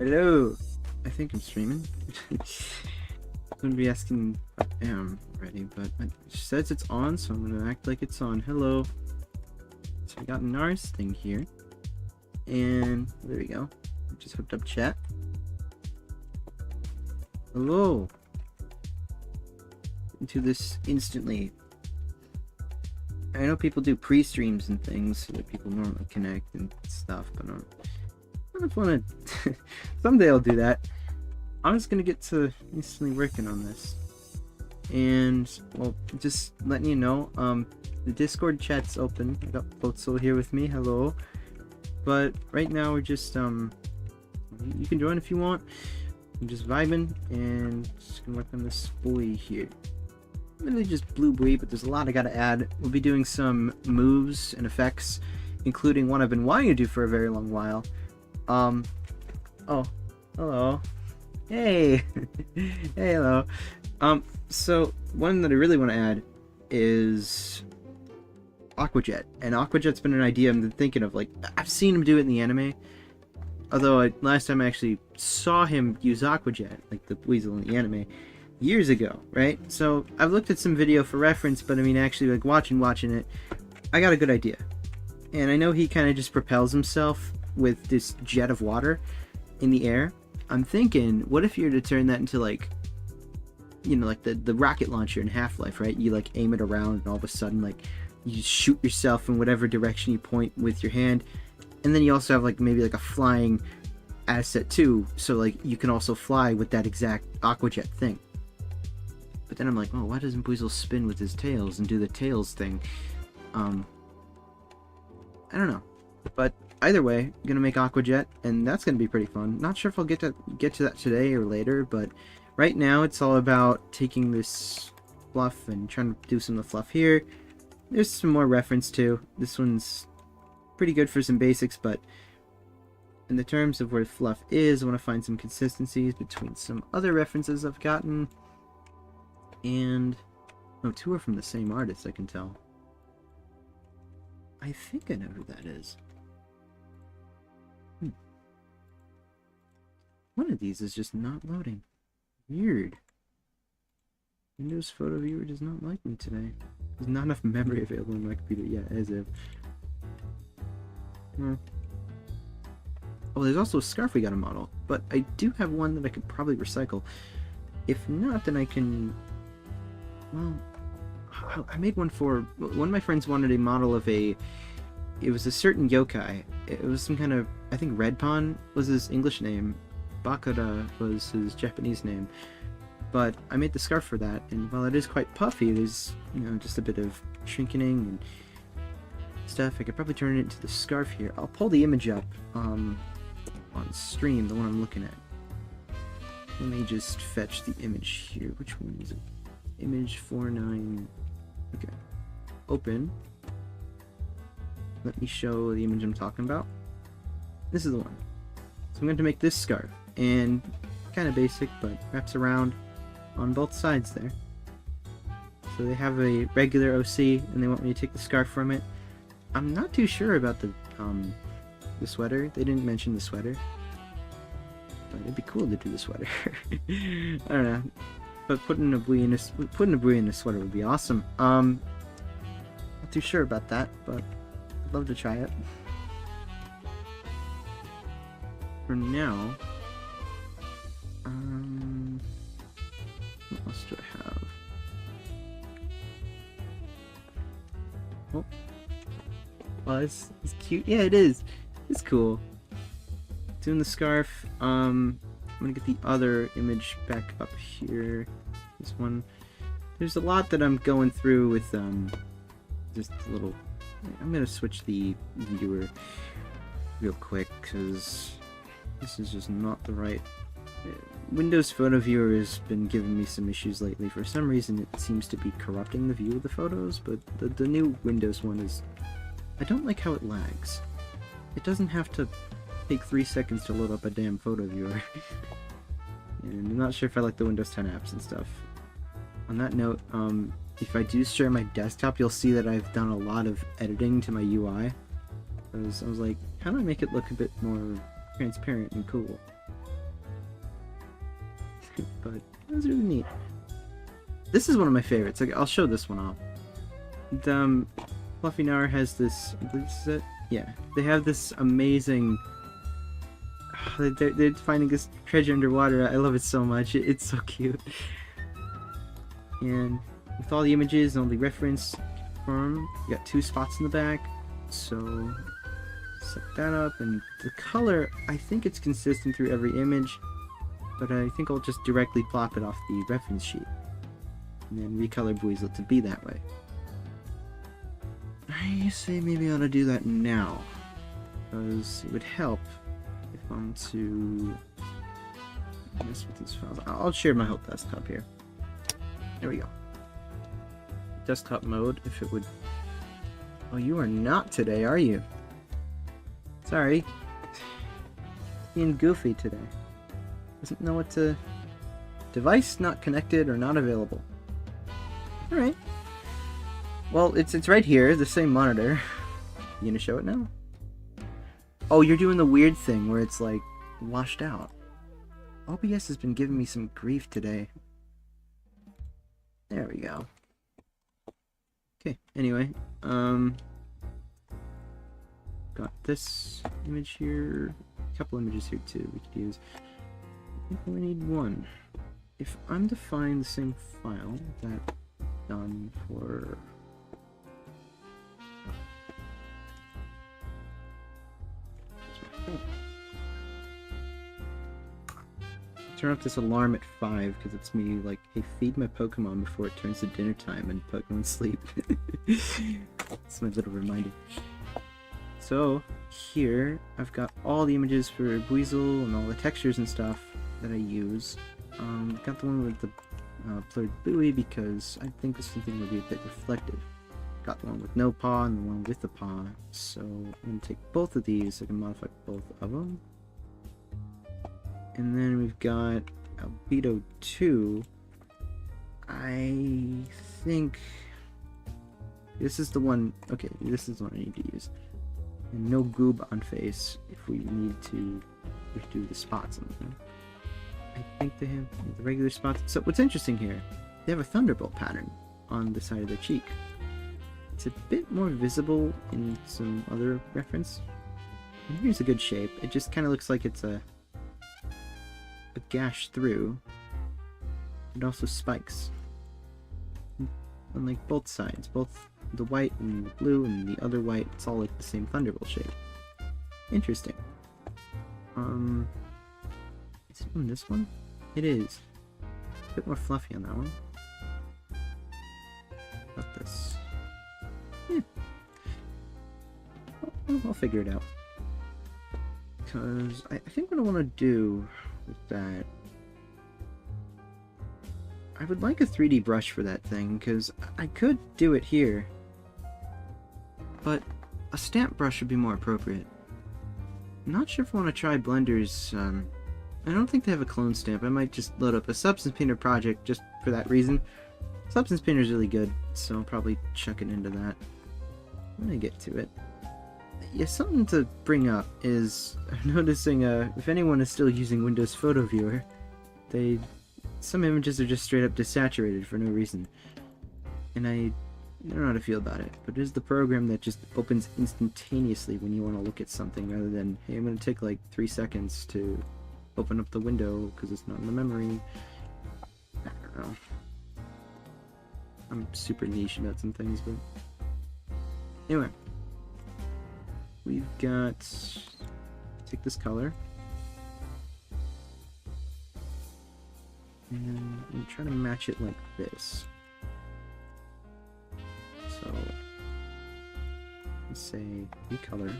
Hello. I think I'm streaming. I'm gonna be asking if I am ready, but it says it's on, so I'm gonna act like it's on. Hello. So we got Nars thing here, and there we go. I just hooked up chat. Hello. Into this instantly. I know people do pre-streams and things so that people normally connect and stuff, but I don't want to. Someday I'll do that. I'm just gonna get to instantly working on this, and well, just letting you know, the Discord chat's open. I got Potso here with me. Hello. But right now we're just you can join if you want. I'm just vibing and just gonna work on this buoy here. Really just blue buoy, but there's a lot I gotta add. We'll be doing some moves and effects, including one I've been wanting to do for a very long while. Oh, hello. Hey. Hey, hello. So one that I really want to add is Aquajet. And Aquajet's been an idea I've been thinking of. Like, I've seen him do it in the anime. Although last time I actually saw him use Aquajet, like the weasel in the anime, years ago, right? So I've looked at some video for reference, but I mean, actually, like watching it, I got a good idea. And I know he kind of just propels himself with this jet of water in the air. I'm thinking, what if you were to turn that into, like, you know, like the rocket launcher in Half-Life, right? You like aim it around and all of a sudden, like, you just shoot yourself in whatever direction you point with your hand. And then you also have like maybe like a flying asset too, so like you can also fly with that exact Aquajet thing. But then I'm like, oh, why doesn't Buiz spin with his tails and do the tails thing? I don't know. But either way, I'm gonna make Aquajet, and that's gonna be pretty fun. Not sure if I'll get to that today or later, but right now it's all about taking this fluff and trying to do some of the fluff here. There's some more reference too. This one's pretty good for some basics, but in the terms of where fluff is, I want to find some consistencies between some other references I've gotten. And no, two are from the same artist, I can tell. I think I know who that is. One of these is just not loading. Weird. Windows Photo Viewer does not like me today. There's not enough memory available on my computer yet, as if. Oh, there's also a scarf we got to model, but I do have one that I could probably recycle. If not, then I can... Well, I made one for... One of my friends wanted a model of a... It was a certain yokai. It was some kind of... I think Redpon was his English name. Bakura was his Japanese name. But I made the scarf for that, and while it is quite puffy, there's, you know, just a bit of shrinking and stuff. I could probably turn it into the scarf here. I'll pull the image up on stream, the one I'm looking at. Let me just fetch the image here. Which one is it? Image 49. Okay. Open. Let me show the image I'm talking about. This is the one. So I'm going to make this scarf, and kind of basic, but wraps around on both sides there. So they have a regular OC, and they want me to take the scarf from it. I'm not too sure about the sweater. They didn't mention the sweater, but it'd be cool to do the sweater. I don't know, but putting a buoy in a sweater would be awesome. Not too sure about that, but I'd love to try it. For now, what else do I have? Oh. Oh, it's cute. Yeah, it is. It's cool. Doing the scarf. I'm gonna get the other image back up here. This one. There's a lot that I'm going through with just a little. I'm gonna switch the viewer real quick because this is just not the right. Windows Photo Viewer has been giving me some issues lately. For some reason, it seems to be corrupting the view of the photos, but the new Windows one is... I don't like how it lags. It doesn't have to take 3 seconds to load up a damn photo viewer. And I'm not sure if I like the Windows 10 apps and stuff. On that note, if I do share my desktop, you'll see that I've done a lot of editing to my UI. I was like, how do I make it look a bit more transparent and cool? but it was really neat. This is one of my favorites. Like, I'll show this one off. Fluffy Nar has this. I believe this is it. Yeah, they have this amazing. They're finding this treasure underwater. I love it so much. It's so cute. And with all the images and all the reference from, you got 2 spots in the back. So set that up, and the color, I think it's consistent through every image, but I think I'll just directly plop it off the reference sheet and then recolor Buiz to be that way. I say maybe I ought to do that now, because it would help if I'm to mess with these files. I'll share my help desktop here. There we go. Desktop mode, if it would. Oh, you are not today, are you? Sorry. Being goofy today. Doesn't know what to... Device not connected or not available. Alright. Well, it's right here, the same monitor. You gonna show it now? Oh, you're doing the weird thing where it's like washed out. OBS has been giving me some grief today. There we go. Okay, anyway, got this image here, a couple images here too we could use. I think we need one. If I'm to find the same file that done for turn off this alarm at 5 because it's me like, hey, feed my Pokemon before it turns to dinner time and Pokemon sleep. That's my little reminder. So here I've got all the images for Buizel and all the textures and stuff that I use. Got the one with the blurred buoy because I think this thing would be a bit reflective. Got the one with no paw and the one with the paw. So I'm going to take both of these so I can modify both of them. And then we've got Albedo 2. I think this is the one. Okay, this is the one I need to use. And no goob on face if we need to do the spots on them. I think they have the regular spots. So what's interesting here, they have a thunderbolt pattern on the side of their cheek. It's a bit more visible in some other reference. And here's a good shape. It just kind of looks like it's a gash through. It also spikes on like both sides, both the white and the blue and the other white. It's all like the same thunderbolt shape. Interesting. Is it on this one? It is. A bit more fluffy on that one. How about this? Yeah. I'll figure it out. Because I think what I want to do with that, I would like a 3D brush for that thing, because I could do it here, but a stamp brush would be more appropriate. I'm not sure if I want to try Blender's, I don't think they have a clone stamp. I might just load up a Substance Painter project just for that reason. Substance Painter is really good, so I'll probably chuck it into that. I'm gonna get to it. Yeah, something to bring up is I'm noticing if anyone is still using Windows Photo Viewer, some images are just straight up desaturated for no reason. And I don't know how to feel about it, but it is the program that just opens instantaneously when you want to look at something rather than, hey, I'm going to take like 3 seconds to open up the window because it's not in the memory. I don't know. I'm super niche about some things, but anyway. We've got, take this color, and I'm trying to match it like this. So, let's say recolor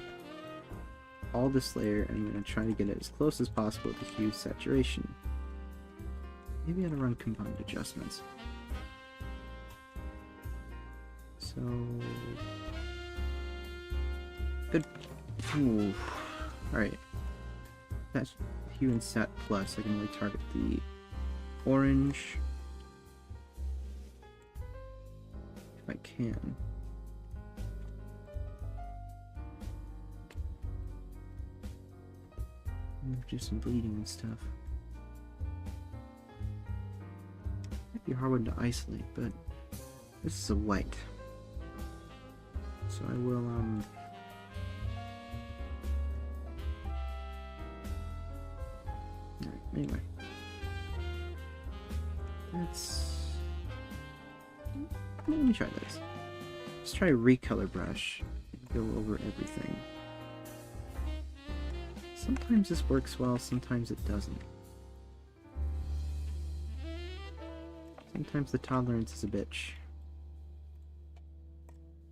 all this layer, and I'm going to try to get it as close as possible to hue saturation. Maybe I ought to run combined adjustments. So, good. Alright. That's hue and sat plus. I can only target the orange. If I can. Do some bleeding and stuff. be a hard one to isolate, but this is a white. So I will, Alright, anyway. Let me try this. Let's try a recolor brush and go over everything. Sometimes this works well, sometimes it doesn't. Sometimes the tolerance is a bitch.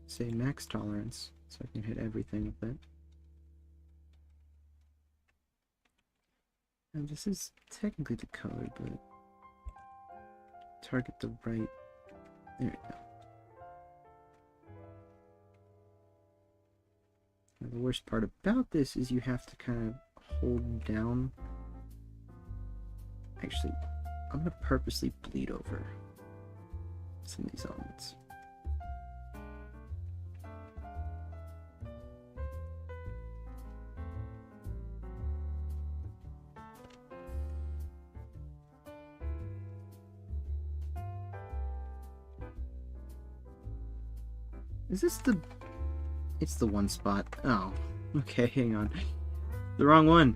Say max tolerance, so I can hit everything with it. And this is technically the color, but target the right. There we go. Now, the worst part about this is you have to kind of hold down. Actually, I'm going to purposely bleed over some of these elements. Is this the... It's the one spot. Oh, okay, hang on. The wrong one.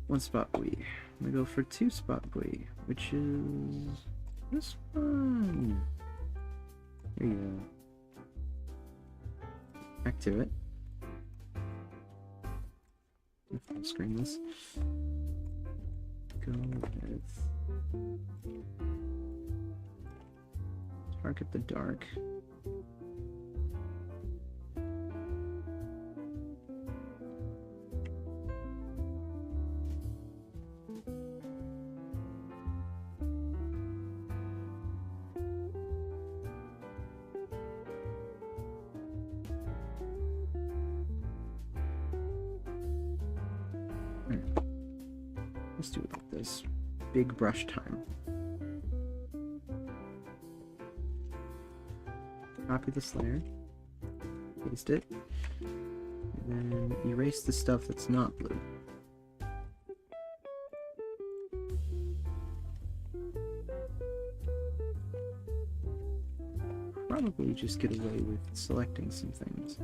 One spot Bui. I'm gonna go for two spot Bui, which is this one. There you go. Back to it. Full screen this. Go with target the dark. Let's do it like this. Big brush time. Copy this layer, paste it, and then erase the stuff that's not blue. Probably just get away with selecting some things.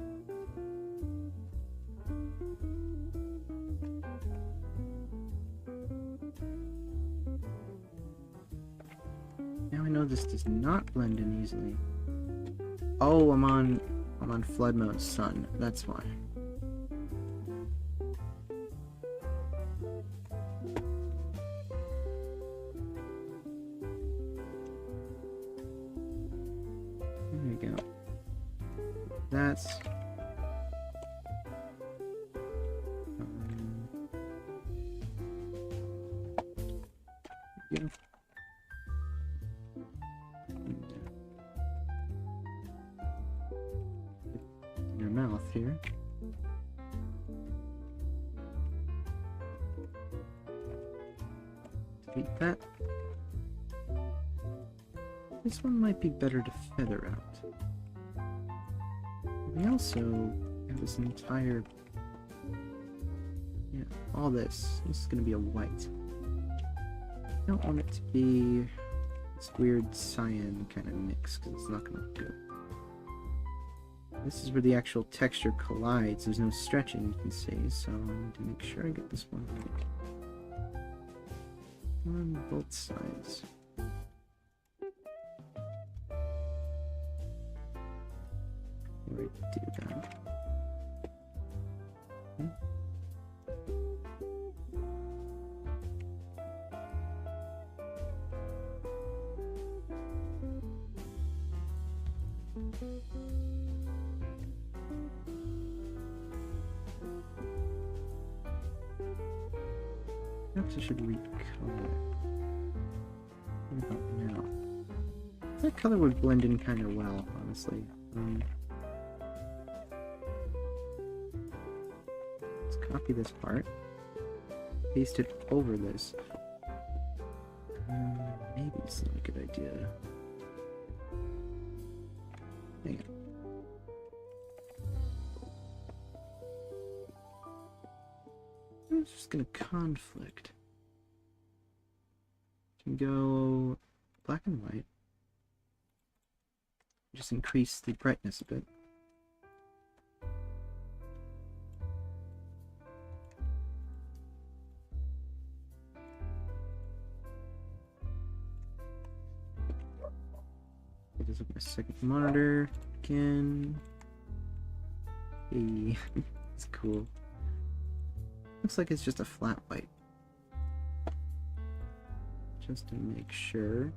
Now I know this does not blend in easily. Oh, I'm on flood mode sun. That's why. There we go. That's yeah. Your mouth here. Delete that. This one might be better to feather out. We also have this entire, yeah, all this. This is going to be a white. I don't want it to be this weird cyan kind of mix because it's not going to do it. This is where the actual texture collides. There's no stretching, you can see, so I need to make sure I get this one right. On both sides. Where do that? Okay. Perhaps I should recolor it. What about now? That color would blend in kind of well, honestly. Let's copy this part, paste it over this. Maybe it's not a good idea. Hang on. It's just gonna conflict. Can go black and white. Just increase the brightness a bit. Get this up my second monitor again. Hey, it's cool. Looks like it's just a flat white. Just to make sure.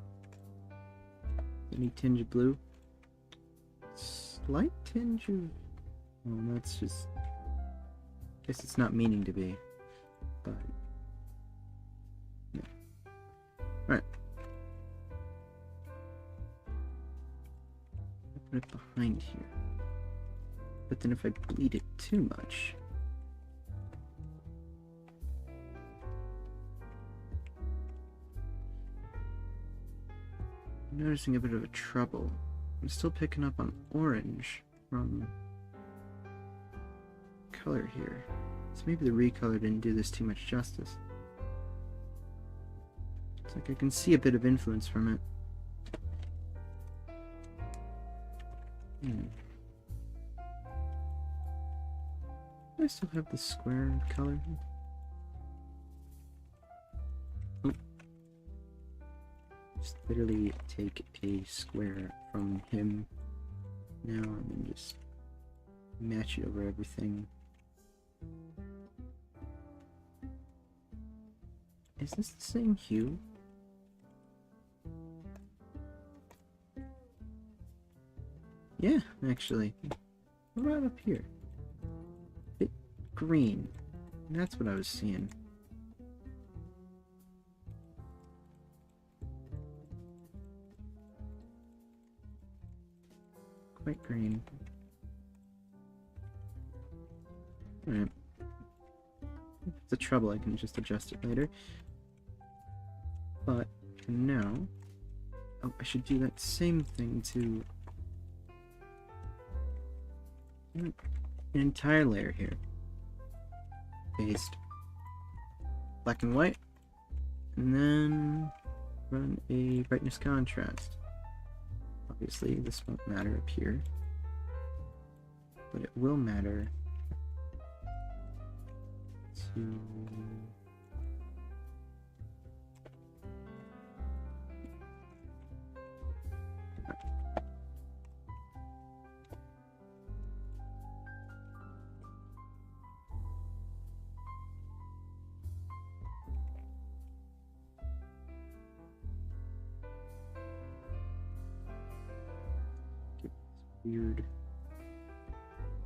Any tinge of blue? Slight tinge of... Well, that's just... I guess it's not meaning to be. But... Yeah. Alright. Put it behind here. But then if I bleed it too much... I'm noticing a bit of a trouble. I'm still picking up on orange from color here. So maybe the recolor didn't do this too much justice. It's like I can see a bit of influence from it. I still have the square color. Oh. Just literally take a square from him now and then just match it over everything. Is this the same hue? Yeah, actually. Right up here. Bit green. That's what I was seeing. Quite green. Alright. If it's a trouble, I can just adjust it later. But now... Oh, I should do that same thing to... an entire layer here. Paste black and white, and then run a brightness contrast. Obviously, this won't matter up here, but it will matter to... weird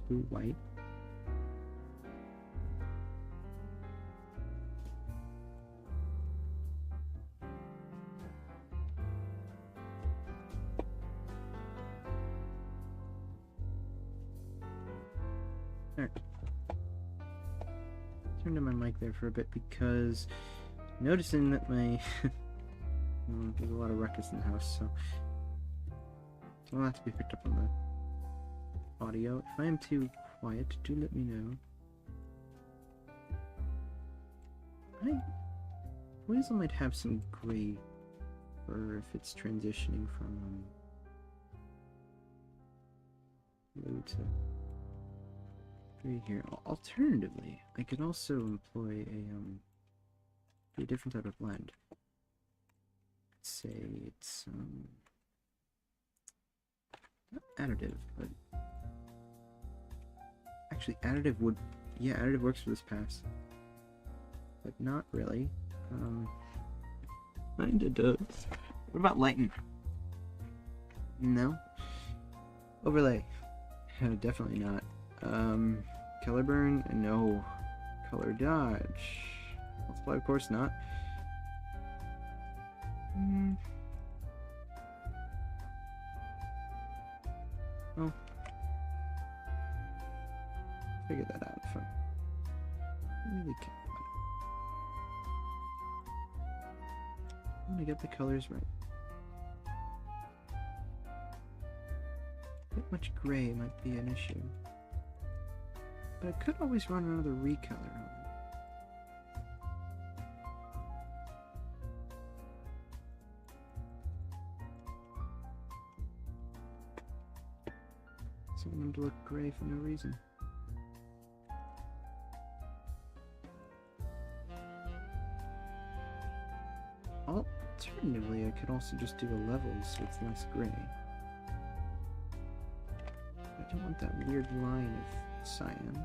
blue white. There. Turned on my mic there for a bit because noticing that my well, there's a lot of ruckus in the house, so it'll have to be picked up on the audio. If I am too quiet, do let me know. Buiz might have some gray fur if it's transitioning from blue to gray here. Alternatively, I could also employ a different type of blend. Let's say it's not additive, but actually additive would, yeah, additive works for this pass, but not really. Kinda does. What about lighten? No. Overlay? Definitely not. Color burn? No. Color dodge? Multiply, of course not. Oh. Figure that out if I really care about it. I want to get the colors right. A bit much gray might be an issue. But I could always run another recolor on it. I want them to look gray for no reason. Alternatively, I could also just do a level so it's less gray. I don't want that weird line of cyan.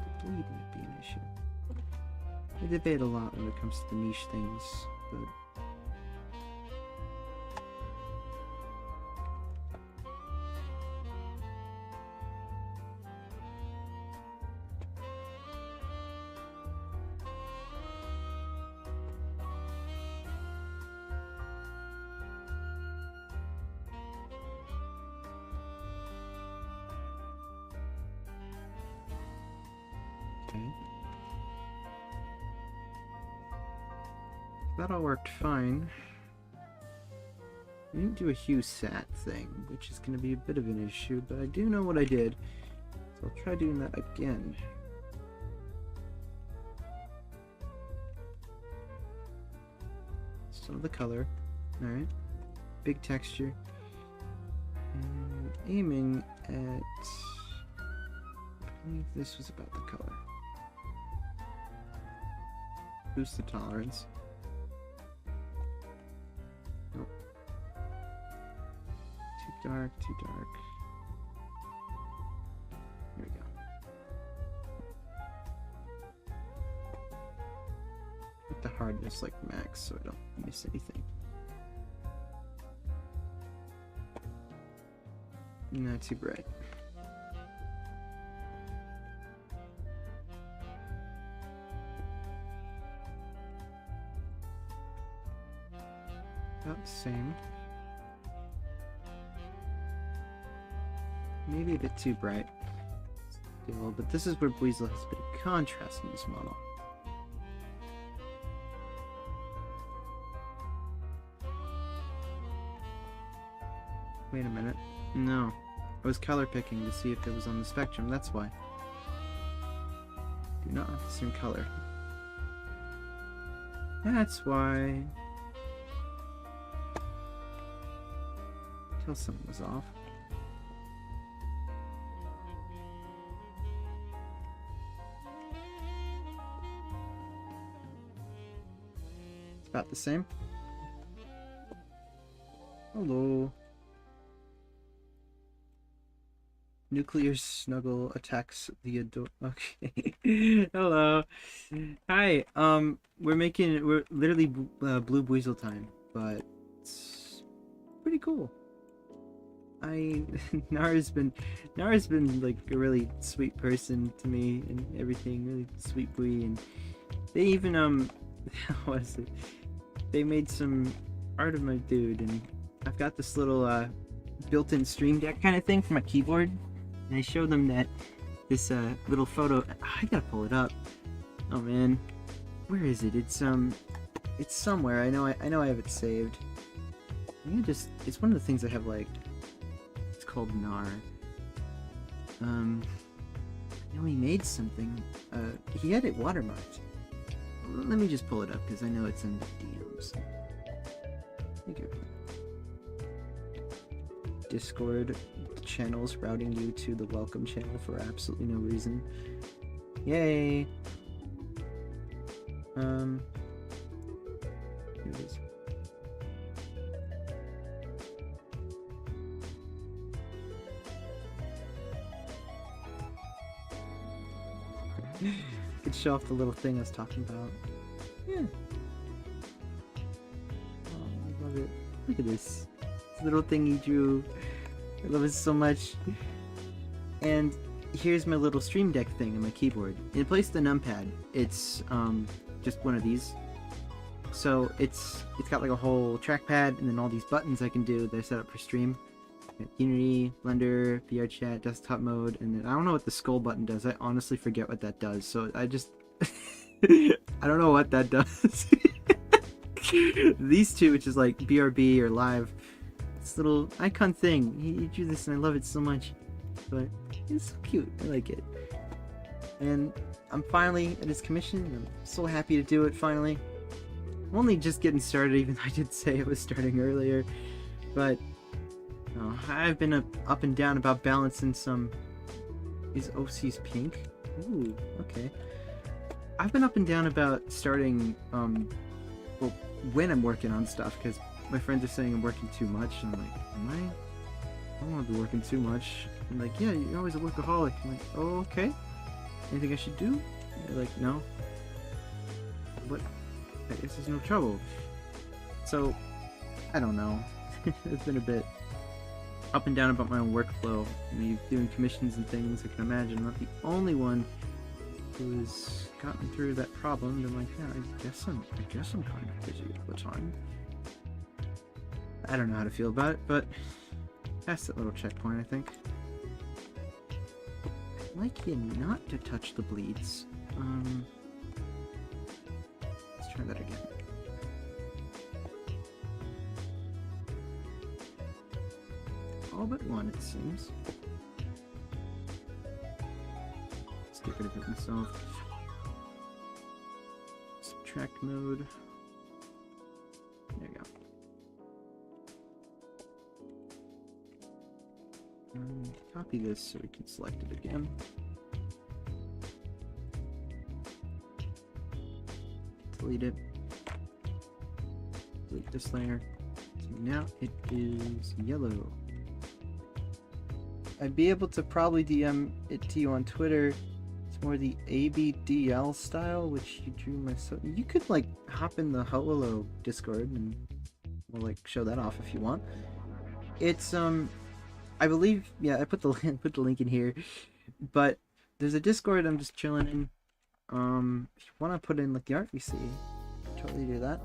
The bleed might be an issue. I debate a lot when it comes to the niche things, but that all worked fine. I didn't do a hue sat thing, which is going to be a bit of an issue, but I do know what I did, so I'll try doing that again. Some of the color, alright. Big texture. And aiming at... I believe this was about the color. Boost the tolerance. Dark, too dark. Here we go. Put the hardness like max so I don't miss anything. Not too bright. About the same. Maybe a bit too bright still, but this is where Buiz has a bit of contrast in this model. Wait a minute. No. I was color picking to see if it was on the spectrum, that's why. Do not have the same color. That's why. Until something was off. About the same. Hello. Nuclear snuggle attacks the adult. Okay. Hello. Hi. We're literally blue Buizel time, but it's pretty cool. Nara's been like a really sweet person to me and everything, really sweet Bui, and they even what is it? They made some art of my dude, and I've got this little built-in stream deck kind of thing for my keyboard, and I showed them that this little photo. I gotta pull it up. Oh man, where is it? It's somewhere. I know I have it saved. It's one of the things I have, like, it's called Nar. I know he made something. He had it watermarked. Let me just pull it up because I know it's in the DMs. Discord channels routing you to the welcome channel for absolutely no reason. Yay! Here it is. Could show off the little thing I was talking about. Yeah. Oh, I love it. Look at this. This little thing he drew. I love it so much. And here's my little stream deck thing on my keyboard. In place of the numpad, it's just one of these. So it's got like a whole trackpad and then all these buttons I can do that are set up for stream. Unity, Blender, VRChat, desktop mode, and then I don't know what the skull button does. I honestly forget what that does, so I just I don't know what that does. These two, which is like BRB or live, this little icon thing. He drew this and I love it so much. But it's so cute. I like it. And I'm finally at his commission. I'm so happy to do it finally. I'm only just getting started, even though I did say I was starting earlier. But know. I've been up and down about balancing some... Is OC's pink? Ooh, okay. I've been up and down about starting, well, when I'm working on stuff, because my friends are saying I'm working too much, and I'm like, am I? I don't want to be working too much. I'm like, yeah, you're always a workaholic. I'm like, oh, okay. Anything I should do? And they're like, no. What? I guess there's no trouble. So, I don't know. It's been a bit up and down about my own workflow. Me doing commissions and things, I can imagine I'm not the only one who's gotten through that problem. I'm like, yeah, I guess I'm kind of busy all the time. I don't know how to feel about it, but that's that little checkpoint, I think. I'd like you not to touch the bleeds. Let's try that again. All but one, it seems. Let's get rid of it myself. Subtract mode. There you go. Copy this so we can select it again. Delete it. Delete this layer. So now it is yellow. I'd be able to probably DM it to you on Twitter. It's more the ABDL style, which you drew myself. You could like hop in the Hello Discord and we'll like show that off if you want. It's I believe, yeah, I put the link in here, but there's a Discord I'm just chilling in. If you want to put in like the art we see, totally do that.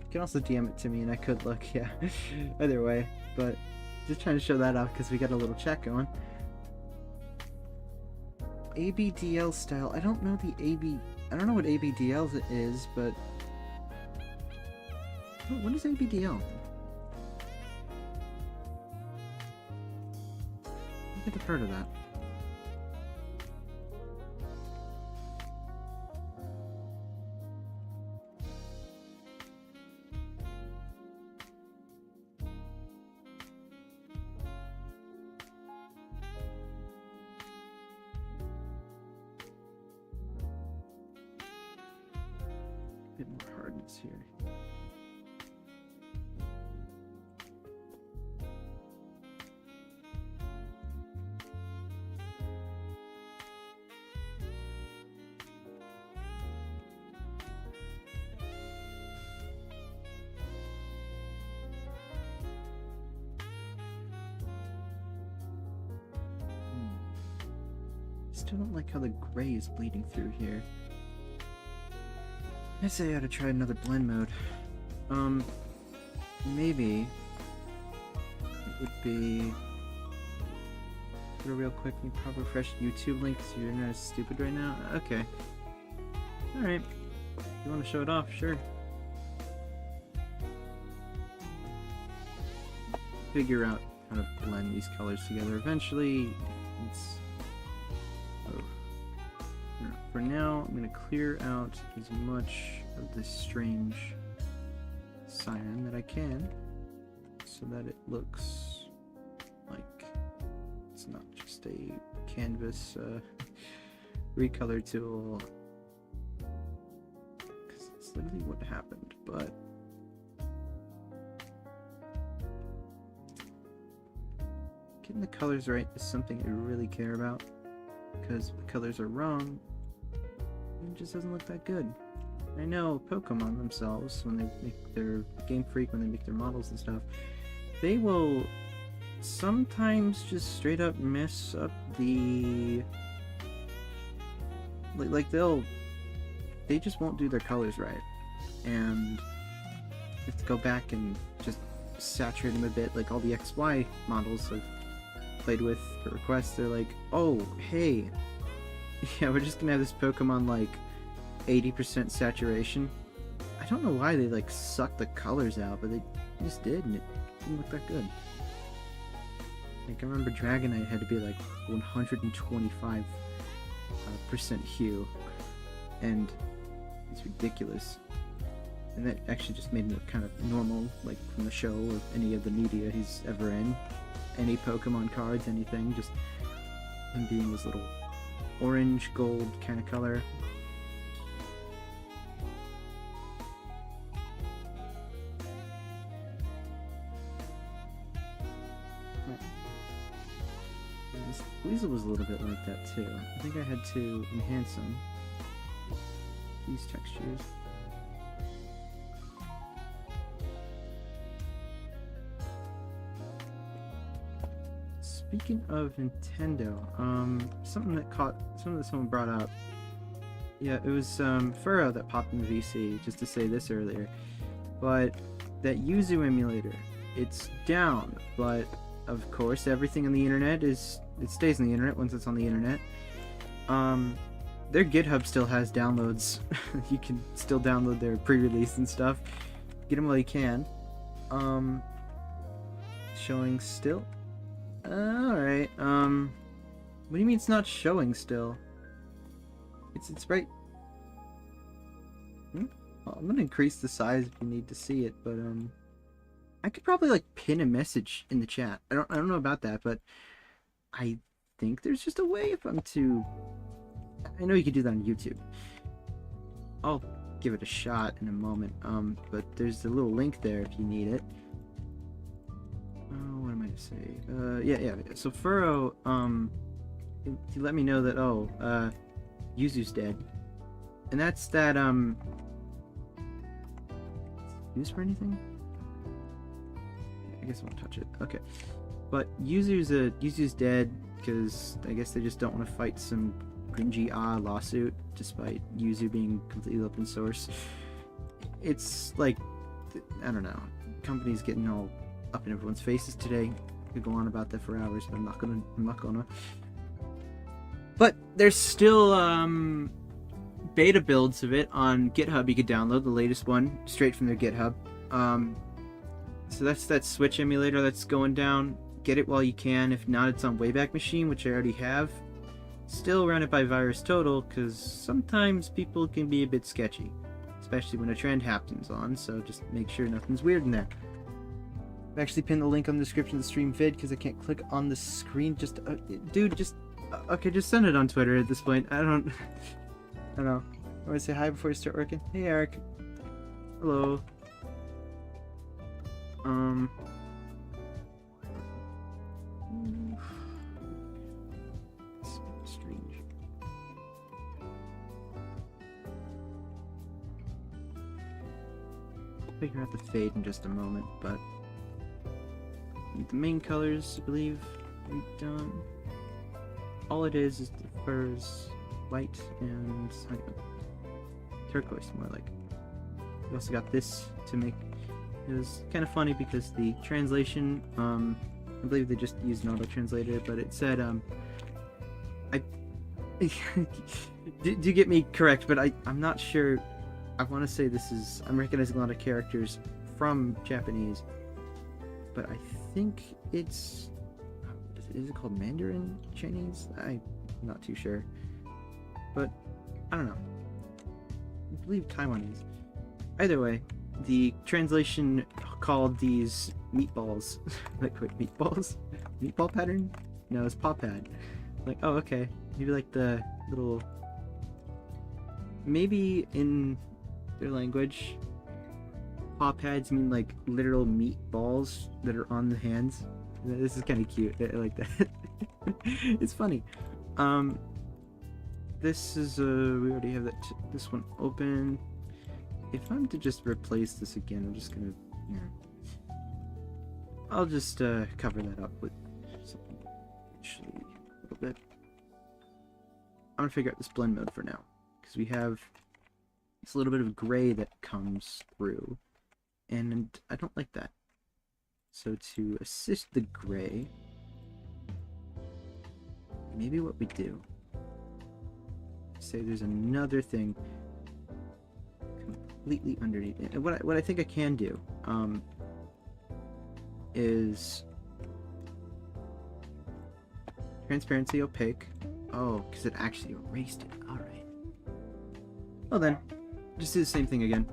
You can also DM it to me and I could look, yeah, either way, but just trying to show that off because we got a little chat going. ABDL style, I don't know I don't know what ABDL is, but what is ABDL? I think I've heard of that. A bit more hardness here. Still don't like how the gray is bleeding through here. I'd say I ought to try another blend mode. Maybe it would be real quick. You probably refresh YouTube link so you're not as stupid right now. Okay. Alright. You want to show it off? Sure. Figure out how to blend these colors together eventually. It's for now, I'm going to clear out as much of this strange cyan that I can so that it looks like it's not just a canvas recolor tool, because it's literally what happened, but getting the colors right is something I really care about, because if the colors are wrong, it just doesn't look that good. I know Pokemon themselves, when they make their Game Freak, when they make their models and stuff, they will sometimes just straight up mess up the... they just won't do their colors right. And you have to go back and just saturate them a bit, like all the XY models I've played with for requests, they're like, oh, hey, yeah, we're just gonna have this Pokemon like 80% saturation. I don't know why they like sucked the colors out, but they just did, and it didn't look that good. Like, I remember Dragonite had to be like 125% hue, and it's ridiculous. and that actually just made him look kind of normal, like from the show or any of the media he's ever in. Any Pokemon cards, anything, just him being this little orange gold kind of color. Buiz was a little bit like that too. I think I had to enhance them. These textures. Speaking of Nintendo, something that someone brought up. Yeah, it was Furrow that popped in the VC, just to say this earlier. But that Yuzu emulator, it's down, but of course everything on the internet it stays on the internet once it's on the internet. Their GitHub still has downloads. You can still download their pre-release and stuff. Get them while you can. Showing still? Alright, what do you mean it's not showing still? It's right... Well, I'm gonna increase the size if you need to see it, but, I could probably, like, pin a message in the chat. I don't know about that, but I think there's just a way if I'm to... I know you could do that on YouTube. I'll give it a shot in a moment, but there's a little link there if you need it. What am I to say? Yeah. So Furrow, he let me know that, Yuzu's dead. And that's that, used for anything? I guess I won't touch it. Okay. But Yuzu's dead because I guess they just don't want to fight some cringy lawsuit, despite Yuzu being completely open source. It's like, I don't know, companies getting all up in everyone's faces today. I could go on about that for hours, but I'm not gonna. But there's still beta builds of it on GitHub. You could download the latest one straight from their GitHub. So that's that Switch emulator that's going down. Get it while you can. If not, it's on Wayback Machine, which I already have. Still run it by VirusTotal, because sometimes people can be a bit sketchy, especially when a trend happens on, so just make sure nothing's weird in there. I've actually pinned the link on the description of the stream vid, because I can't click on the screen. Just, dude, just, okay, just send it on Twitter at this point. I don't know. I want to say hi before you start working. Hey, Eric. Hello. Strange. I'll figure out the fade in just a moment, but the main colors, I believe, we've done. All it is the furs white and turquoise, more like. We also got this to make. It was kind of funny because the translation, I believe they just used an auto-translator, but it said, do get me correct, but I'm not sure. I want to say I'm recognizing a lot of characters from Japanese, but I think is it called Mandarin Chinese? I'm not too sure, but I don't know. I believe Taiwanese. Either way, the translation called these meatballs, like what, meatballs? Meatball pattern? No, it's paw pad. Like, oh, okay. Maybe like the little, maybe in their language, paw pads mean like literal meatballs that are on the hands. This is kind of cute. I like that. It's funny. This is we already have this one open. If I'm to just replace this again, I'm just gonna, I'll just cover that up with something actually a little bit. I'm gonna figure out this blend mode for now, because we have this little bit of gray that comes through, and I don't like that. So to assist the gray, maybe what we do, say there's another thing completely underneath it. And what I think I can do is transparency opaque. Oh, because it actually erased it. Alright. Well then, just do the same thing again.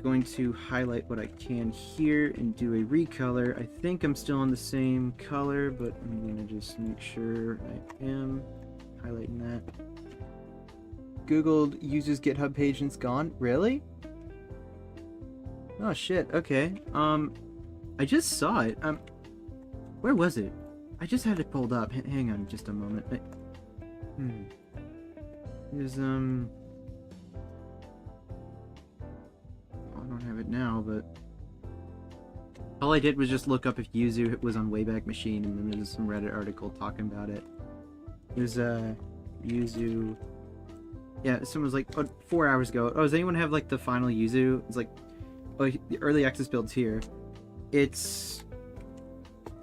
going to highlight what I can here and do a recolor. I think I'm still on the same color, but I'm gonna just make sure I am highlighting that. Googled users GitHub page and it's gone. Really? Oh shit. Okay. I just saw it. Where was it? I just had it pulled up. Hang on, just a moment. There's I don't have it now, but all I did was just look up if Yuzu was on Wayback Machine, and then there's some Reddit article talking about it. It was Yuzu. Yeah, someone was like, 4 hours ago. Oh, does anyone have like the final Yuzu? It's like, oh, the early access build's here. It's,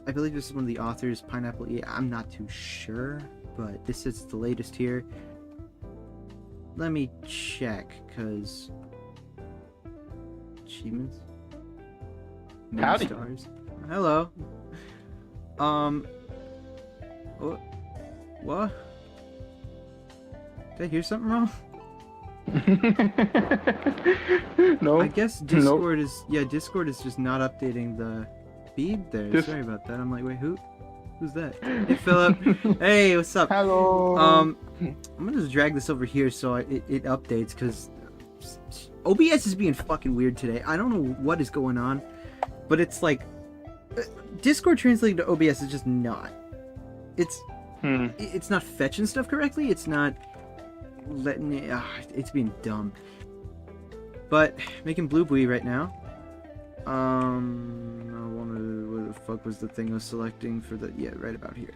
I believe this is one of the authors, Pineapple. Yeah, I'm not too sure, but this is the latest here. Let me check, cause achievements. Howdy. Stars. Hello. What? Did I hear something wrong? No. I guess Discord is Discord is just not updating the feed there. Sorry about that. I'm like, wait, who's that? Hey Philip. Hey, what's up? Hello. I'm gonna just drag this over here so it updates, because OBS is being fucking weird today. I don't know what is going on, but it's like Discord translating to OBS is just not. It's not fetching stuff correctly. It's not letting it. It's being dumb. But making Blue Buoy right now. What the fuck was the thing I was selecting for the? Yeah, right about here.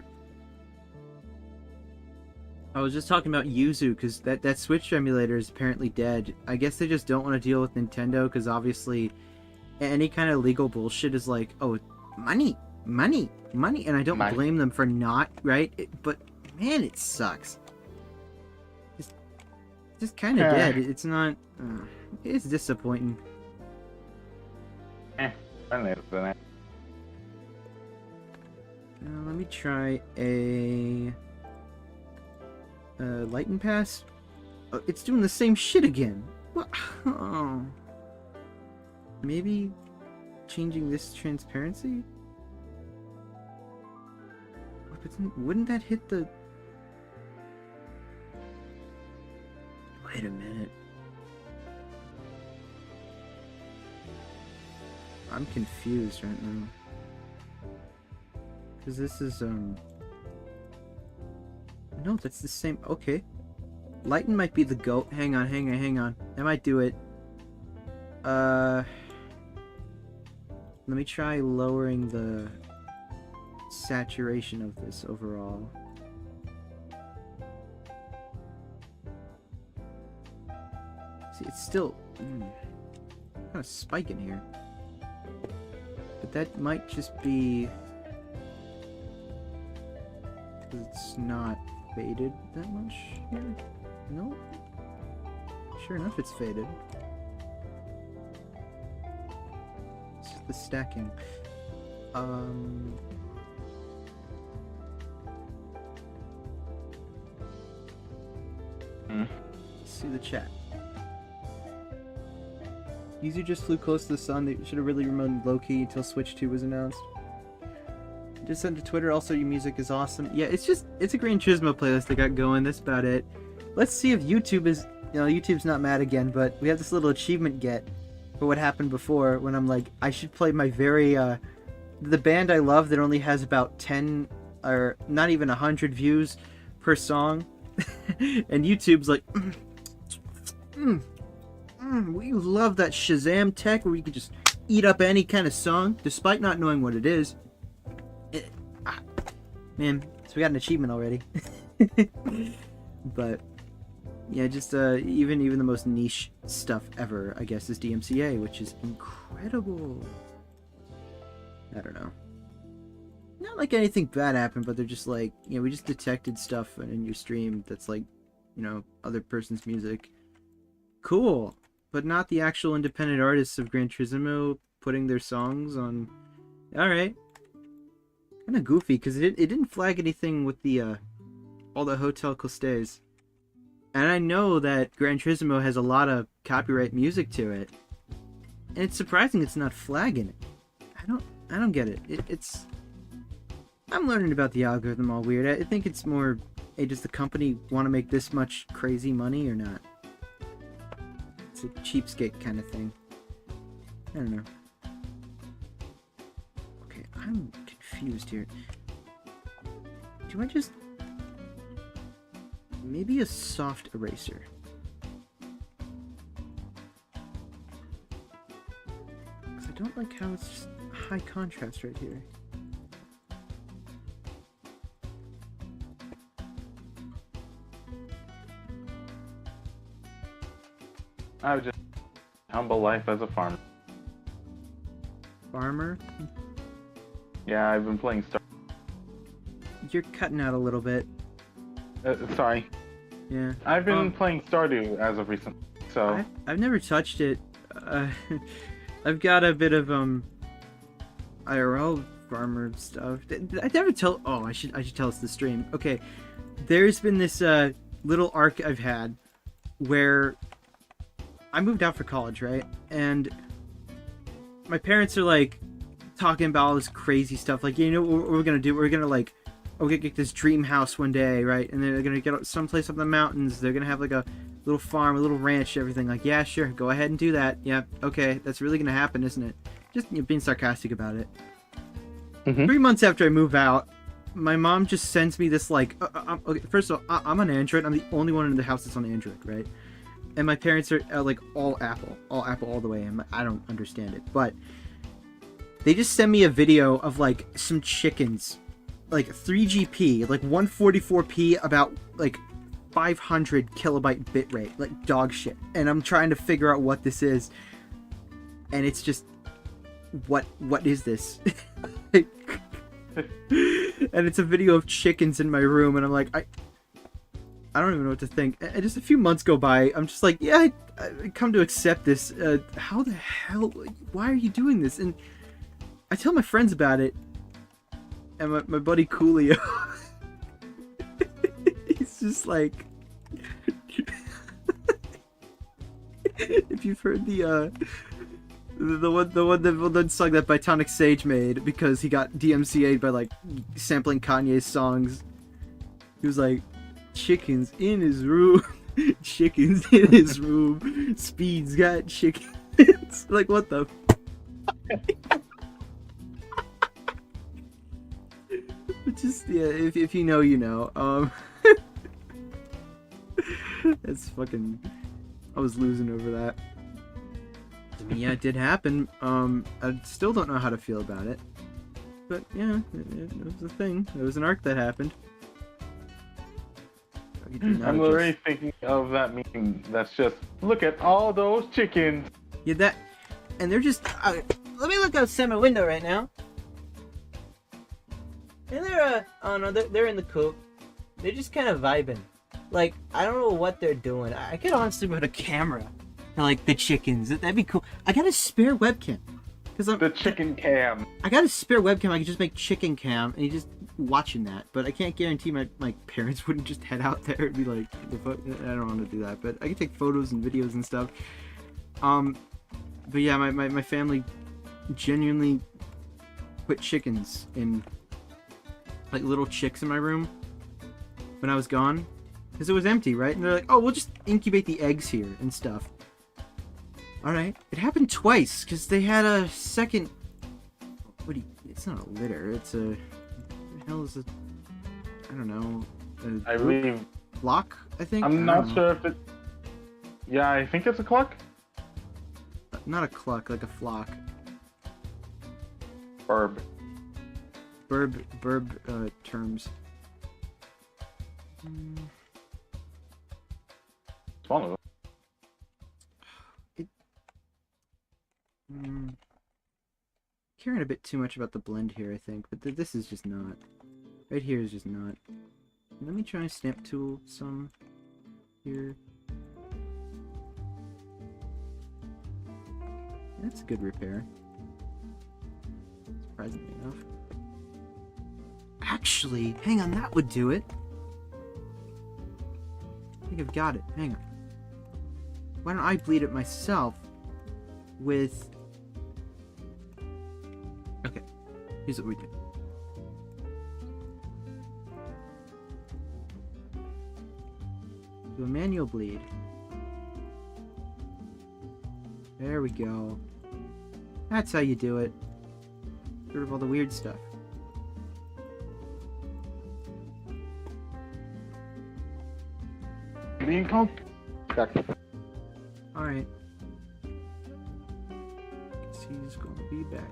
I was just talking about Yuzu, because that Switch emulator is apparently dead. I guess they just don't want to deal with Nintendo, because obviously any kind of legal bullshit is like, oh, money, and I don't blame them for not, right? But man, it sucks. It's just kind of dead. It's not. It's disappointing. Let me try a light and pass. Oh, it's doing the same shit again. What? Oh. Maybe changing this transparency? Wouldn't that hit the... Wait a minute. I'm confused right now. Because this is, No, that's the same... Okay. Lighten might be the goat. Hang on. That might do it. Let me try lowering the saturation of this overall. See, it's still... kind of spike in here. But that might just be... because it's not faded that much here? No? Sure enough, it's faded. It's just the stacking. Let's see the chat. User just flew close to the sun. They should have really remained low-key until Switch 2 was announced. Just sent to Twitter. Also, your music is awesome. Yeah, it's a Gran Turismo playlist I got going. That's about it. Let's see if YouTube is, YouTube's not mad again, but we have this little achievement get for what happened before when I'm like, I should play my very, the band I love that only has about 10 or not even 100 views per song. And YouTube's like, we love that Shazam tech where you can just eat up any kind of song despite not knowing what it is. Man, so we got an achievement already. But yeah, just even the most niche stuff ever, I guess, is DMCA, which is incredible. I don't know. Not like anything bad happened, but they're just like, we just detected stuff in your stream that's like, other person's music. Cool. But not the actual independent artists of Gran Turismo putting their songs on. Alright. Kind of goofy, because it didn't flag anything with the, all the Hotel Costes. And I know that Gran Turismo has a lot of copyright music to it. And it's surprising it's not flagging it. I don't get it. It's... I'm learning about the algorithm all weird. I think it's more, hey, does the company want to make this much crazy money or not? It's a cheapskate kind of thing. I don't know. Okay, I'm confused here. Do I just... Maybe a soft eraser. Because I don't like how it's just high contrast right here. I was just humble life as a farmer. Farmer? Yeah, I've been playing Star. You're cutting out a little bit. Sorry. Yeah. I've been playing Stardew as of recent, so... I've never touched it. I've got a bit of, IRL farmer stuff. I never tell... Oh, I should tell us the stream. Okay. There's been this, little arc I've had where I moved out for college, right? And my parents are, like, talking about all this crazy stuff. Like, you know what we're gonna do? We're gonna, like... we're gonna get this dream house one day, right? And they're gonna get someplace up in the mountains. They're gonna have like a little farm, a little ranch, everything. Like, yeah, sure, go ahead and do that. Yeah, okay, that's really gonna happen, isn't it? Just being sarcastic about it. 3 months after I move out, my mom just sends me this like, okay, first of all, I'm on Android. I'm the only one in the house that's on Android, right? And my parents are like all Apple all the way. And I don't understand it, but they just send me a video of like some chickens. Like 3GP, like 144p, about like 500 kilobyte bitrate, like dog shit. And I'm trying to figure out what this is, and it's just, what is this? And it's a video of chickens in my room, and I'm like, I don't even know what to think. And just a few months go by, I'm just like, yeah, I come to accept this. How the hell? Why are you doing this? And I tell my friends about it. And my buddy Coolio, he's just like, if you've heard the one song that Bitonic Sage made because he got DMCA'd by like sampling Kanye's songs, he was like, chickens in his room, chickens in his room, Speed's got chickens. Like, what the? Just, yeah, if you know, you know. It's fucking... I was losing over that. I mean, yeah, it did happen. I still don't know how to feel about it. But, yeah, it was a thing. It was an arc that happened. I'm already thinking of that meme that's just, look at all those chickens! Yeah, that... And they're just... let me look outside my window right now. And they're, oh no, they're in the coop. They're just kind of vibing. Like, I don't know what they're doing. I could honestly put a camera to, like, the chickens. That'd be cool. I got a spare webcam. The chicken cam. I got a spare webcam. I could just make chicken cam, and you just watching that. But I can't guarantee my parents wouldn't just head out there and be like, I don't want to do that. But I can take photos and videos and stuff. But yeah, my family genuinely put chickens in... like little chicks in my room when I was gone, because it was empty, right? And they're like, oh, we'll just incubate the eggs here and stuff. All right, it happened twice because they had a second. What do you? It's not a litter. It's a. What the hell is it? I don't know. I believe flock. I think. I'm not sure if it. Yeah, I think it's a clock. Not a cluck, like a flock. Burb. Burb terms. It's one of them. Caring a bit too much about the blend here, I think, but this is just not. Right here is just not. Let me try snap tool some here. That's a good repair. Surprisingly enough. Actually, hang on, that would do it. I think I've got it. Hang on. Why don't I bleed it myself with Here's what we do. Do a manual bleed. There we go. That's how you do it. Get rid of all the weird stuff. Being calm. Alright. He's gonna be back.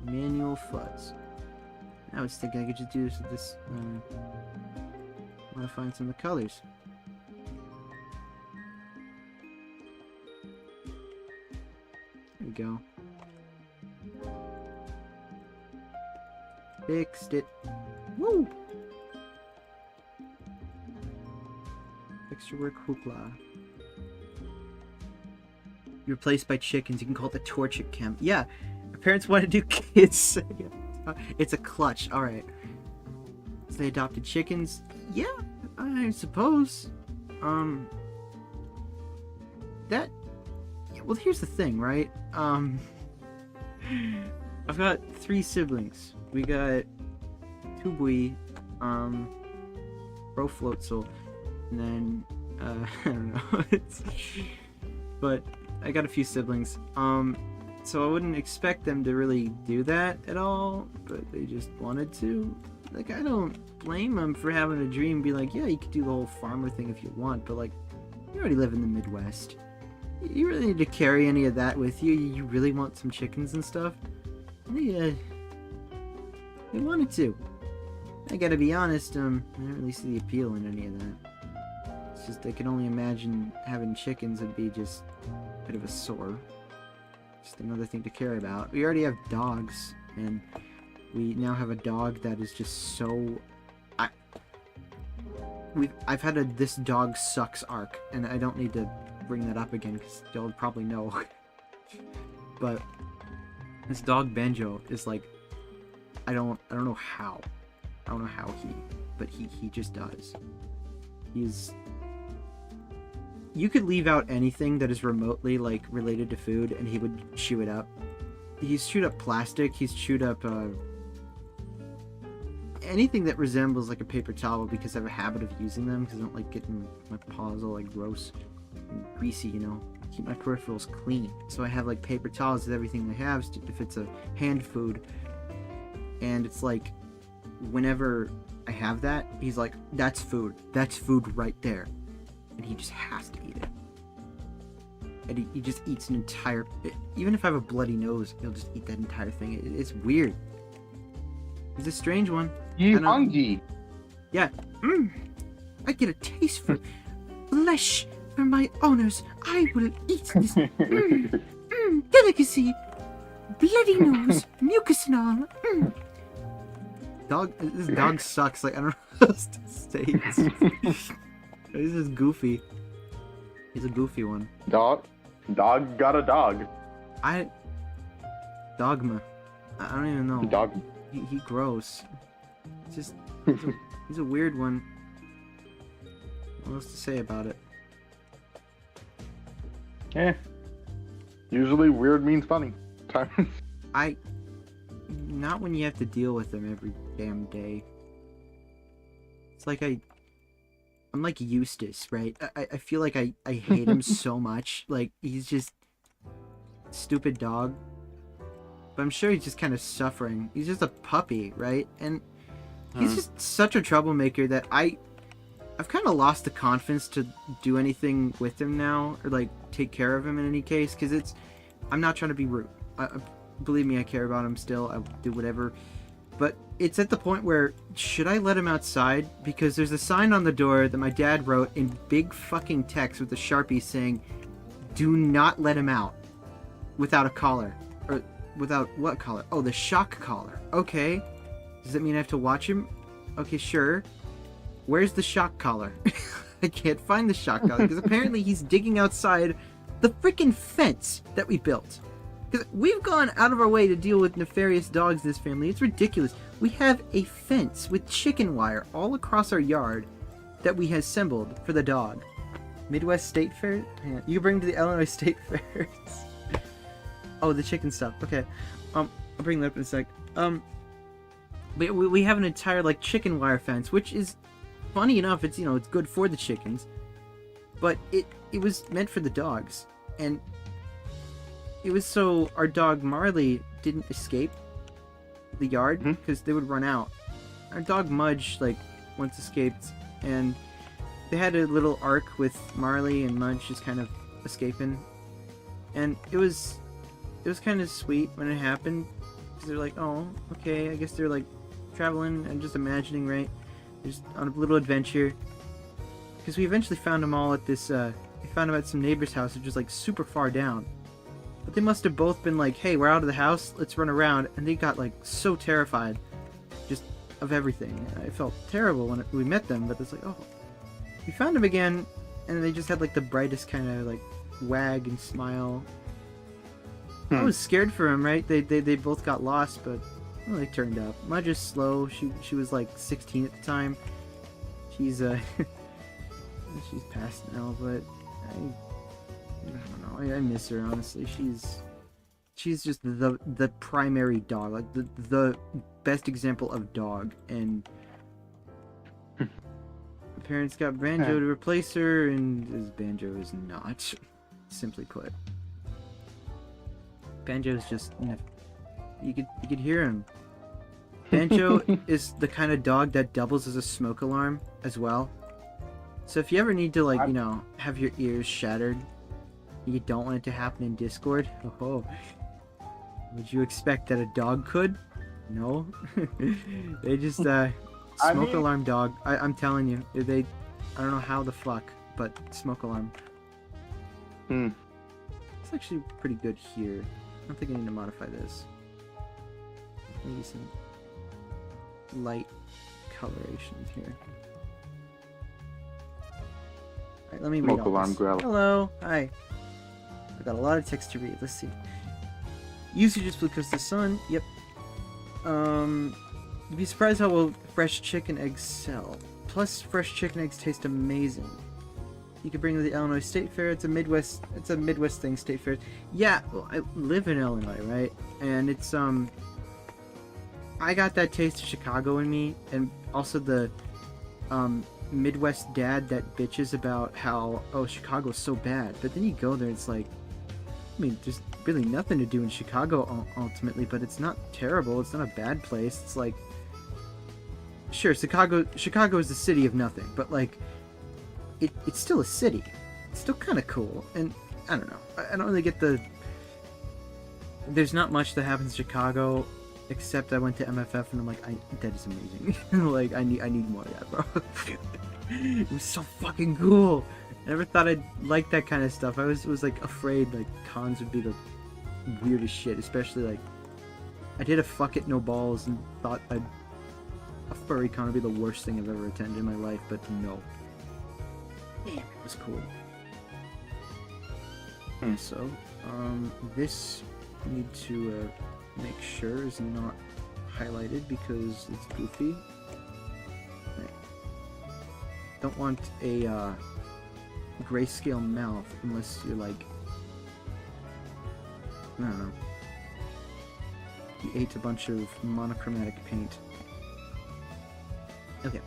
Manual fuzz. I was thinking I could just do this modifying some of the colors. There we go. Fixed it. Woo! Extra work hoopla. Replaced by chickens. You can call it the torture camp. Yeah, my parents want to do kids. It's a clutch. All right. So they adopted chickens. Yeah, I suppose. That. Yeah, well, here's the thing, right? I've got 3 siblings. We got 2 Buiz, Bro Floatzel, and then I don't know. But I got a few siblings. So I wouldn't expect them to really do that at all, but they just wanted to. Like, I don't blame them for having a dream, be like, yeah, you could do the whole farmer thing if you want, but like, you already live in the Midwest. You really need to carry any of that with you. You really want some chickens and stuff? Yeah, they wanted to. I gotta be honest, I don't really see the appeal in any of that. It's just, I can only imagine having chickens would be just a bit of a sore. Just another thing to care about. We already have dogs, and we now have a dog that is just so... I've had a this dog sucks arc, and I don't need to bring that up again, because y'all probably know. But this dog Banjo is like... I don't know how. I don't know how but he just does. He's... You could leave out anything that is remotely, like, related to food, and he would chew it up. He's chewed up plastic, he's chewed up, anything that resembles, like, a paper towel, because I have a habit of using them, because I don't like getting my paws all, like, gross and greasy, you know? Keep my peripherals clean. So I have, like, paper towels with everything I have, if it's a hand food. And it's like, whenever I have that, he's like, that's food. That's food right there. And he just has to eat it. And he just eats an entire... Even if I have a bloody nose, he'll just eat that entire thing. It's weird. He's a strange one. You hungry? Yeah. I get a taste for flesh for my owners. I will eat this. Delicacy. Bloody nose. Mucus and all. This dog sucks. Like, I don't know what else to say. He's just goofy. He's a goofy one. Dog got a dog. Dogma. I don't even know. Dog. He gross. It's just he's a weird one. What else to say about it? Yeah. Usually weird means funny. Not when you have to deal with him every damn day. It's like I'm like Eustace, right? I feel like I hate him so much. Like, he's just stupid dog. But I'm sure he's just kind of suffering. He's just a puppy, right? And he's just such a troublemaker that I've kind of lost the confidence to do anything with him now, or like take care of him in any case, because I'm not trying to be rude. Believe me, I care about him still. I'll do whatever. But it's at the point where, should I let him outside? Because there's a sign on the door that my dad wrote in big fucking text with a Sharpie saying, do not let him out without a collar. Or without what collar? Oh, the shock collar. Okay. Does that mean I have to watch him? Okay, sure. Where's the shock collar? I can't find the shock collar because apparently he's digging outside the freaking fence that we built. Because we've gone out of our way to deal with nefarious dogs in this family. It's ridiculous. We have a fence with chicken wire all across our yard that we have assembled for the dog. Midwest State Fair? Yeah, you can bring him to the Illinois State Fairs. Oh, the chicken stuff. Okay. I'll bring that up in a sec. But we have an entire like chicken wire fence, which is funny enough. It's it's good for the chickens, but it was meant for the dogs, and it was so our dog Marley didn't escape the yard because they would run out. Our dog Mudge like once escaped, and they had a little arc with Marley and Mudge just kind of escaping, and it was kind of sweet when it happened because they're like, oh, okay, I guess they're like traveling and just imagining, right? Just on a little adventure. Because we eventually found them all at this. We found them at some neighbor's house, which was like super far down. But they must have both been like, hey, we're out of the house, let's run around. And they got like so terrified just of everything. I felt terrible when we met them, but it's like, oh. We found them again, and they just had like the brightest kind of like wag and smile. I was scared for them, right? They both got lost, but well, they turned up. Mudge is slow. She was like 16 at the time. She's she's past now, but I don't know. I miss her, honestly. She's just the primary dog, like the best example of dog. And the parents got Banjo to replace her, and this Banjo is not. Simply put, Banjo's just you could hear him. Banjo is the kind of dog that doubles as a smoke alarm as well. So if you ever need to like, have your ears shattered, you don't want it to happen in Discord, would you expect that a dog could? No. They just smoke alarm dog. I'm telling you, I don't know how the fuck, but smoke alarm. It's actually pretty good here. I don't think I need to modify this. Maybe some light coloration here. Alright, let me read all this. Hello, hi. I've got a lot of text to read. Let's see. Usage is because the sun. Yep. You'd be surprised how well fresh chicken eggs sell. Plus, fresh chicken eggs taste amazing. You could bring to the Illinois State Fair. It's a Midwest thing, State Fair. Yeah, well, I live in Illinois, right? And it's I got that taste of Chicago in me, and also the Midwest dad that bitches about how, oh, Chicago's so bad. But then you go there, it's like, I mean, there's really nothing to do in Chicago ultimately, but it's not terrible. It's not a bad place. It's like, sure, Chicago is the city of nothing, but like, it's still a city. It's still kind of cool, and I don't know. I don't really get the. There's not much that happens in Chicago, except I went to MFF and I'm like, that is amazing. Like, I need more of that, bro. It was so fucking cool. I never thought I'd like that kind of stuff. I was like afraid like cons would be the weirdest shit, especially like I did a fuck it no balls and thought a furry con would be the worst thing I've ever attended in my life, but no. Damn, it was cool. So, this I need to make sure is not highlighted because it's goofy. Right. Don't want a grayscale mouth unless you're like, I don't know, you ate a bunch of monochromatic paint. Okay.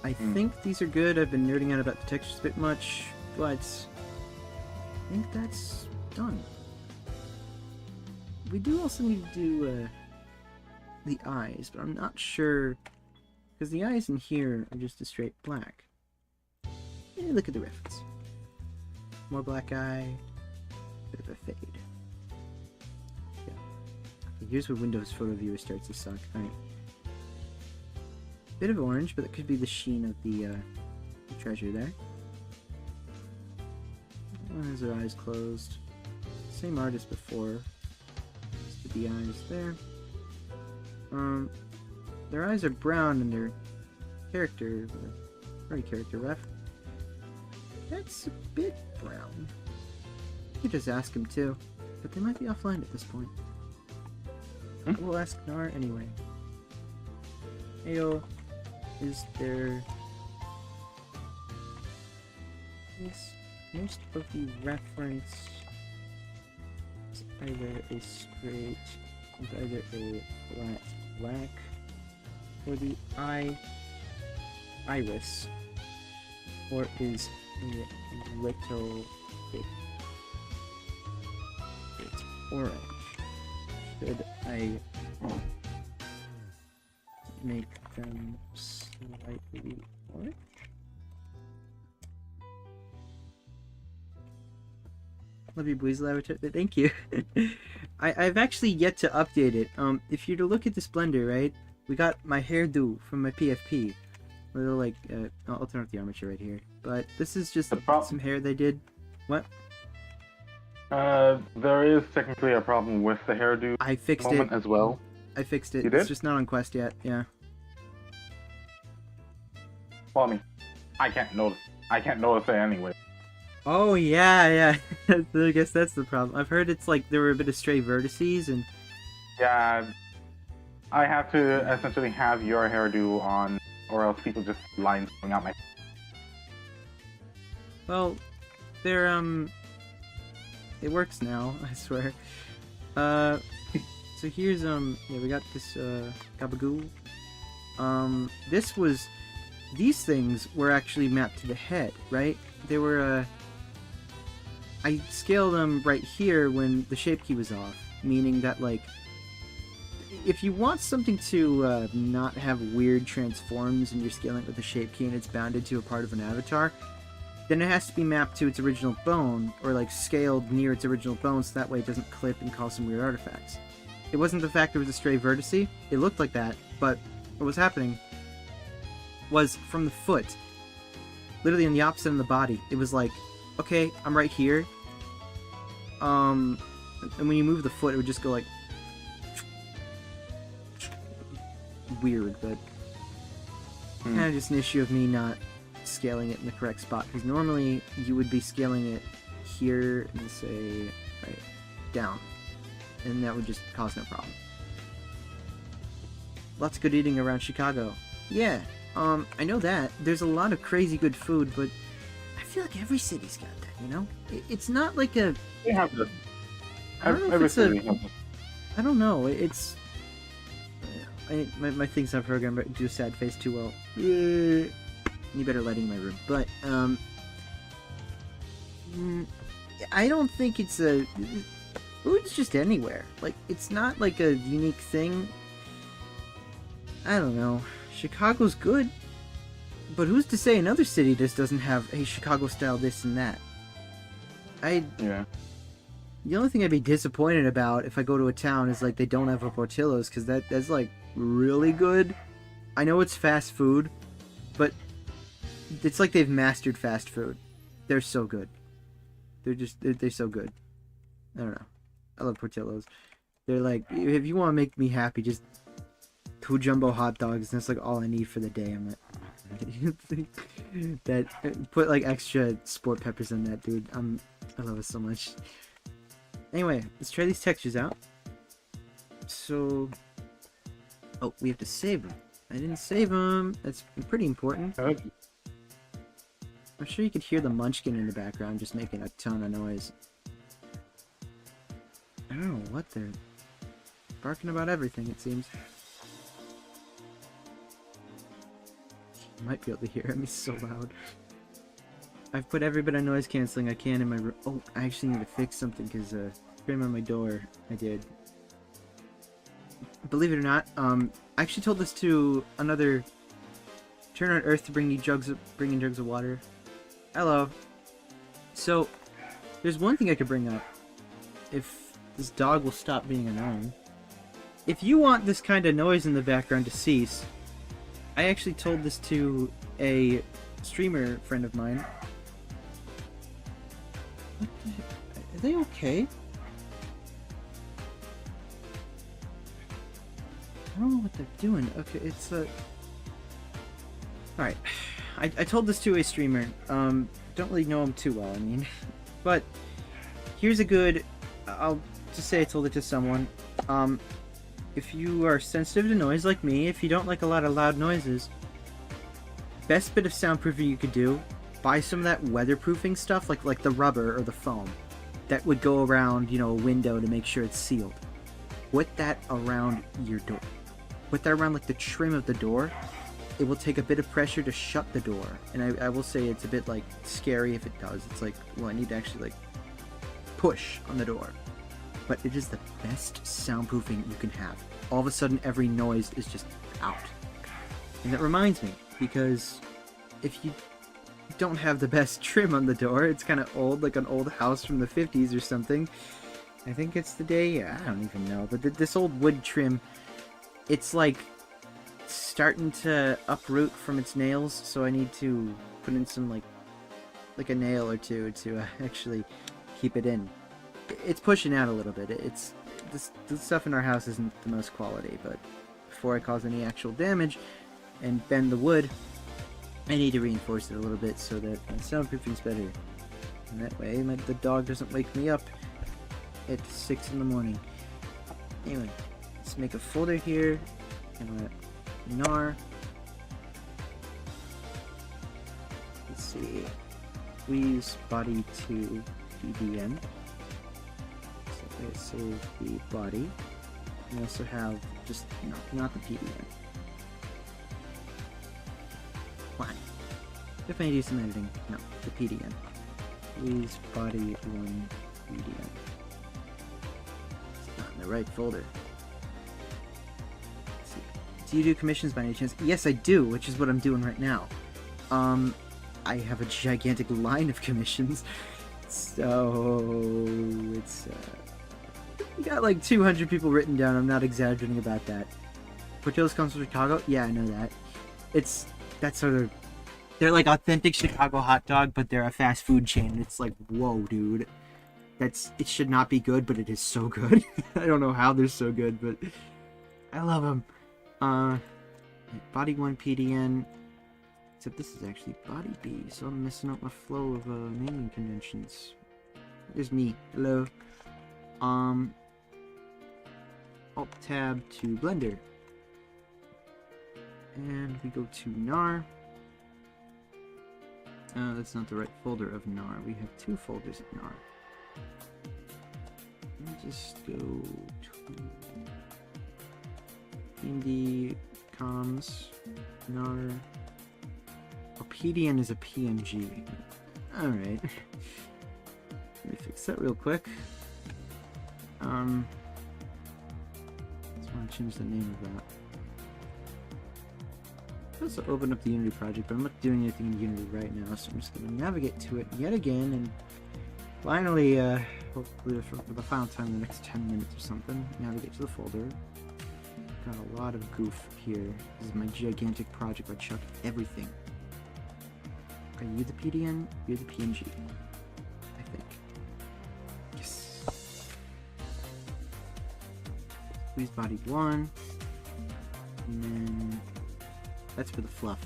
I think these are good. I've been nerding out about the textures a bit much, but I think that's done. We do also need to do the eyes, but I'm not sure, because the eyes in here are just a straight black. Hey, look at the reference. More black eye, bit of a fade. Yeah. Okay, here's where Windows Photo Viewer starts to suck. Alright. Bit of orange, but it could be the sheen of the treasure there. Has their eyes closed. Same artist before. Just the eyes there. Their eyes are brown and their character, furry character ref, that's a bit brown. You could just ask him too, but they might be offline at this point. We'll ask Nar anyway. Heyo, is there... Yes, most of the reference It's either a straight, it's either a flat black, or the iris, or is a little bit orange. Should I make them slightly orange? Love you, Buiz Laboratory. Thank you. I've actually yet to update it. If you're to look at this blender, right, we got my hairdo from my PFP. Little like, I'll turn off the armature right here. But this is just some hair they did. What? There is technically a problem with the hairdo. I fixed it as well. I fixed it. You did? It's just not on Quest yet. Yeah. Well, I mean, I can't notice it anyway. Oh yeah. I guess that's the problem. I've heard it's like there were a bit of stray vertices and. Yeah, I have to essentially have your hairdo on, or else people just lines going out my. Well, they're it works now, I swear. So here's yeah, we got this gabagoo. These things were actually mapped to the head, right? They were I scaled them right here when the shape key was off, meaning that like if you want something to not have weird transforms and you're scaling it with the shape key and it's bounded to a part of an avatar, then it has to be mapped to its original bone, or like scaled near its original bone so that way it doesn't clip and cause some weird artifacts. It wasn't the fact there was a stray vertice, it looked like that, but what was happening was from the foot, literally on the opposite of the body, it was like, okay, I'm right here, and when you move the foot it would just go like weird, but kind of just an issue of me not scaling it in the correct spot, because normally you would be scaling it here and say right down, and that would just cause no problem. Lots of good eating around Chicago. Yeah, I know that there's a lot of crazy good food, but I feel like every city's got that, you know? It's not like a They have this. I don't know if Every it's city has this. I don't know, it's my thing's not programmed to do a sad face too well. You better lighting my room. But, I don't think it's a... Food's just anywhere. Like, it's not like a unique thing. I don't know. Chicago's good. But who's to say another city just doesn't have a Chicago-style this and that? Yeah. The only thing I'd be disappointed about if I go to a town is, like, they don't have a Portillo's, because that's, like, really good. I know it's fast food, but it's like they've mastered fast food. They're so good. They're so good. I don't know. I love Portillo's. They're like, if you want to make me happy, just 2 jumbo hot dogs, and that's like all I need for the day. I'm like, that put like extra sport peppers in that, dude. I love it so much. Anyway, let's try these textures out. So, oh, we have to save them. I didn't save them. That's pretty important. Okay. I'm sure you could hear the munchkin in the background just making a ton of noise. I don't know what they're barking about everything, it seems. You might be able to hear him, he's so loud. I've put every bit of noise cancelling I can in my room. Oh, I actually need to fix something because frame on my door. I did. Believe it or not, I actually told this to another turn on Earth to bring in jugs of water. Hello. So, there's one thing I could bring up. If this dog will stop being annoying. If you want this kind of noise in the background to cease, I actually told this to a streamer friend of mine. What the heck? Are they okay? I don't know what they're doing. Okay, it's Alright. I told this to a streamer. Don't really know him too well, I mean. But here's a good... I'll just say I told it to someone. If you are sensitive to noise like me, if you don't like a lot of loud noises, best bit of soundproofing you could do, buy some of that weatherproofing stuff, like the rubber or the foam. that would go around, you know, a window to make sure it's sealed. Put that around your door. Put that around like the trim of the door. It will take a bit of pressure to shut the door. And I will say it's a bit like scary if it does. It's like, well, I need to actually like push on the door. But it is the best soundproofing you can have. All of a sudden every noise is just out. And that reminds me, because if you don't have the best trim on the door, it's kind of old, like an old house from the 50s or something. I think it's the day, I don't even know, but this old wood trim, it's like starting to uproot from its nails, so I need to put in some like a nail or two to actually keep it in. It's pushing out a little bit. It's the stuff in our house isn't the most quality, but before I cause any actual damage and bend the wood, I need to reinforce it a little bit so that the soundproofing's better. And that way the dog doesn't wake me up at 6 in the morning. Anyway, let's make a folder here. NAR. Let's see. Buiz body to PDN. So let's save the body. We also have just not the PDN. Fine. If I need to do some editing, no, the PDN. Buiz body 1 PDN. It's not in the right folder. Let's see. Do you do commissions by any chance? Yes, I do, which is what I'm doing right now. I have a gigantic line of commissions, so it's we got like 200 people written down. I'm not exaggerating about that. Portillo's comes from Chicago. Yeah, I know that. That's sort of, they're like authentic Chicago hot dog, but they're a fast food chain. It's like, whoa, dude. It should not be good, but it is so good. I don't know how they're so good, but I love them. Body 1 PDN. Except this is actually body B, so I'm messing up my flow of naming conventions. There's me. Hello. Alt tab to Blender. And we go to NAR. That's not the right folder of NAR. We have 2 folders of NAR. Let me just go to Indie Comms NAR. Oh, PDN is a PNG. Alright. Let me fix that real quick. Just want to change the name of that. I also open up the Unity project, but I'm not doing anything in Unity right now, so I'm just going to navigate to it yet again, and finally, hopefully for the final time in the next 10 minutes or something, navigate to the folder. Got a lot of goof here. This is my gigantic project where I chuck everything. Are you the PDN? You're the PNG. I think. Yes. Buiz body 1. And then that's for the fluff.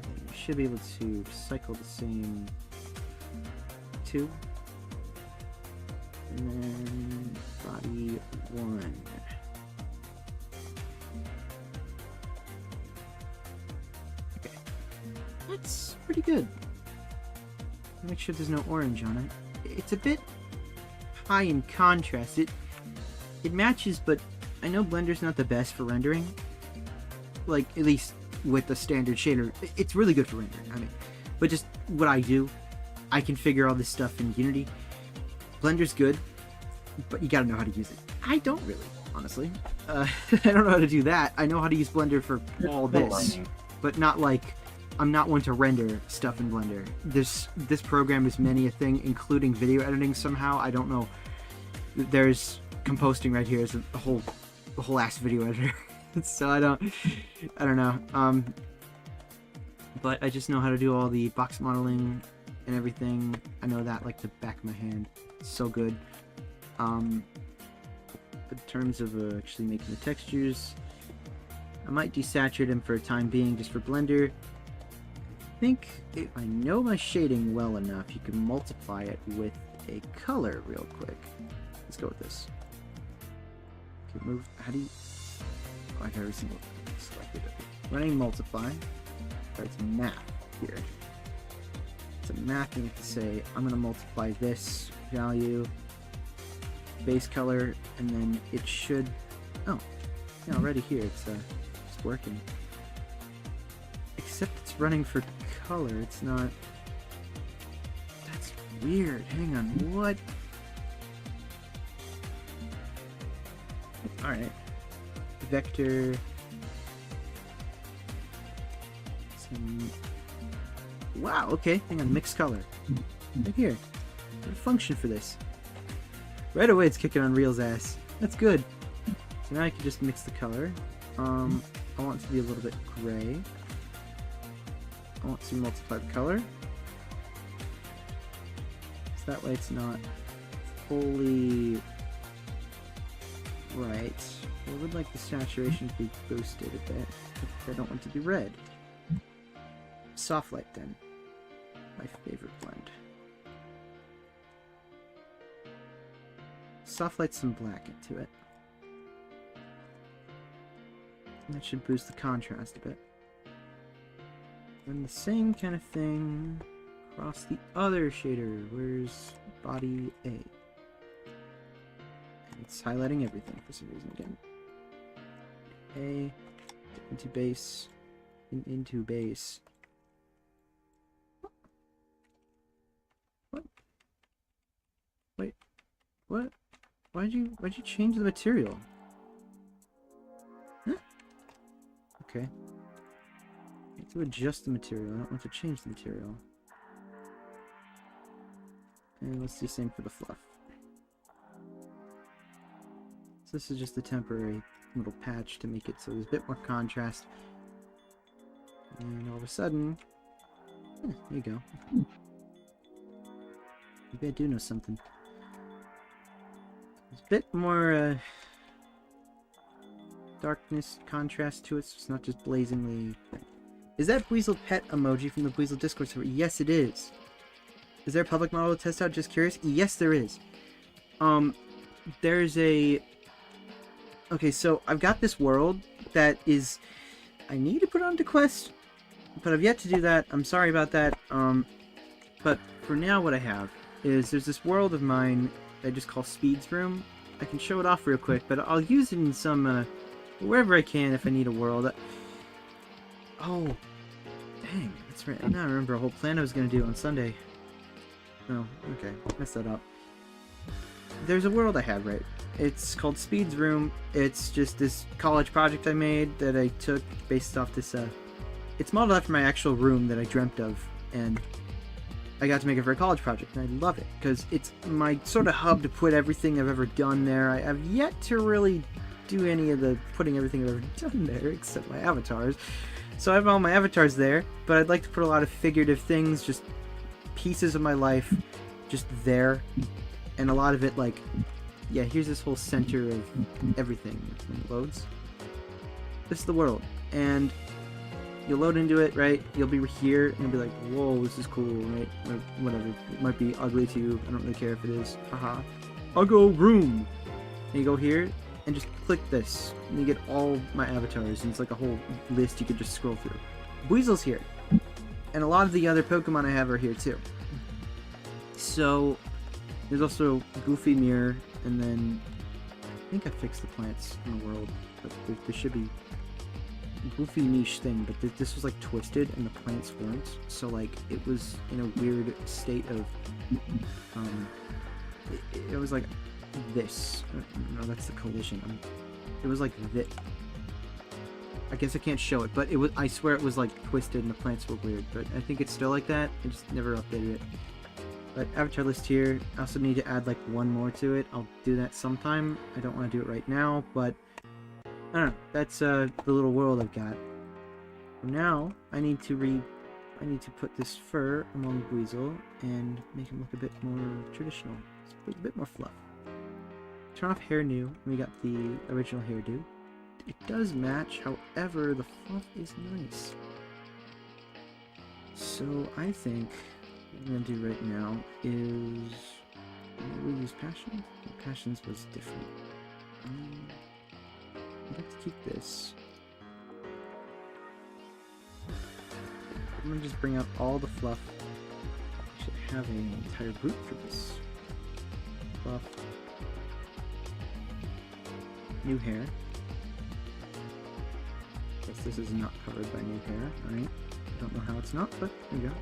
And you should be able to cycle the same 2. And then body 1. That's pretty good. Make sure there's no orange on it. It's a bit high in contrast. It matches, but I know Blender's not the best for rendering. Like, at least with the standard shader. It's really good for rendering, I mean. But just what I do, I configure all this stuff in Unity. Blender's good, but you gotta know how to use it. I don't really, honestly. I don't know how to do that. I know how to use Blender for all this, but not like, I'm not one to render stuff in Blender. This program is many a thing, including video editing somehow. I don't know. There's composting right here is a whole ass video editor. So I don't know. But I just know how to do all the box modeling and everything. I know that like the back of my hand. It's so good. But in terms of actually making the textures, I might desaturate them for a time being just for Blender. I think if I know my shading well enough, you can multiply it with a color real quick. Let's go with this. Okay, move. How do you? Oh, I got every single thing selected. Running multiply. It's math here. It's a math thing to say. I'm going to multiply this value, base color, and then it should, oh, yeah, already here, it's working. Except it's running for color, it's not, that's weird, hang on, what? Alright, vector, wow, okay, hang on, mixed color, right here, there's a function for this. Right away it's kicking Unreal's ass, that's good. So now I can just mix the color. I want it to be a little bit gray. I want to multiply the color. So that way it's not fully right. I would like the saturation to be boosted a bit. I don't want it to be red. Soft light then. My favorite blend. Soft light some black into it. And that should boost the contrast a bit. And the same kind of thing across the other shader. Where's body A? And it's highlighting everything for some reason again. A into base and into base. What? Wait. What? Why'd you change the material? Huh? Okay. I have to adjust the material. I don't want to change the material. And let's do the same for the fluff. So this is just a temporary little patch to make it so there's a bit more contrast. And all of a sudden, there you go. Maybe I do know something. There's a bit more darkness, contrast to it, so it's not just blazingly. Is that Buizel pet emoji from the Buizel Discord server? Yes, it is. Is there a public model to test out? Just curious. Yes, there is. There's a. Okay, so I've got this world that is. I need to put onto Quest, but I've yet to do that. I'm sorry about that. But for now, what I have is there's this world of mine that I just call Speed's Room. I can show it off real quick, but I'll use it in some wherever I can if I need a world. Oh, dang, that's right. Now I remember a whole plan I was going to do on Sunday. Oh, okay, messed that up. There's a world I have, right? It's called Speed's Room. It's just this college project I made that I took based off this, it's modeled after my actual room that I dreamt of, and I got to make it for a college project, and I love it, because it's my sort of hub to put everything I've ever done there. I have yet to really do any of the putting everything I've ever done there, except my avatars. So I have all my avatars there, but I'd like to put a lot of figurative things, just pieces of my life, just there. And a lot of it, like, yeah, here's this whole center of everything. When it loads. This is the world. And you'll load into it, right? You'll be here, and you'll be like, whoa, this is cool, right? Or whatever. It might be ugly to you. I don't really care if it is. Haha. I'll go room. And you go here, and just click this. And you get all my avatars, and it's like a whole list you could just scroll through. Buizel's here. And a lot of the other Pokemon I have are here, too. So, there's also Goofy Mirror, and then I think I fixed the plants in the world, but there should be Goofy niche thing, but this was like twisted and the plants weren't, so like it was in a weird state of it was like this. No, that's the collision. It was like this. I guess I can't show it, but it was. I swear it was like twisted and the plants were weird, but I think it's still like that. I just never updated it. But avatar list here. I also need to add like one more to it. I'll do that sometime. I don't want to do it right now, but I don't know. That's the little world I've got. For now, I need to put this fur among Buizel and make him look a bit more traditional. It's a bit more fluff. Turn off hair new. We got the original hairdo. It does match, however, the fluff is nice. So I think what I'm gonna do right now is maybe we use Passion. Passions was different. I'd like to keep this. I'm gonna just bring out all the fluff. I should have an entire group for this. fluff. New hair. Guess this is not covered by new hair. Alright. Don't know how it's not, but there we go.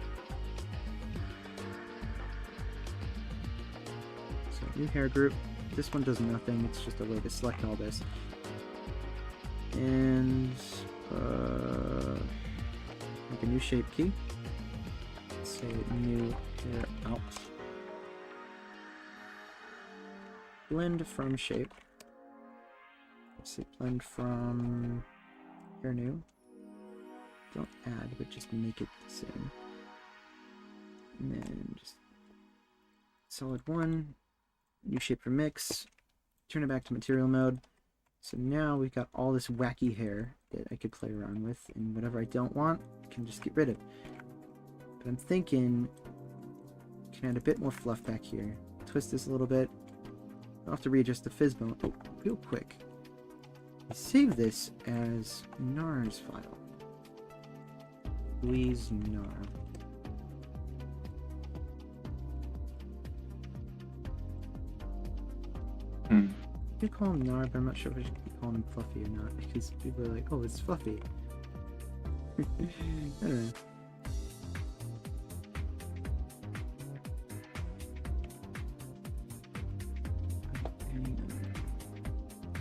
So, new hair group. This one does nothing. It's just a way to select all this. And make a new shape key. Let's say new hair out. Blend from shape. Let's say blend from hair new. Don't add, but just make it the same. And then just solid one. New shape for mix. Turn it back to material mode. So now we've got all this wacky hair that I could play around with, and whatever I don't want, I can just get rid of. But I'm thinking I can add a bit more fluff back here. Twist this a little bit. I'll have to readjust the fizz bone. Oh, real quick. I save this as nar's file. Buiz nar. I could call him Nar, but I'm not sure if I should keep calling him Fluffy or not, because people are like, oh, it's Fluffy. I don't know.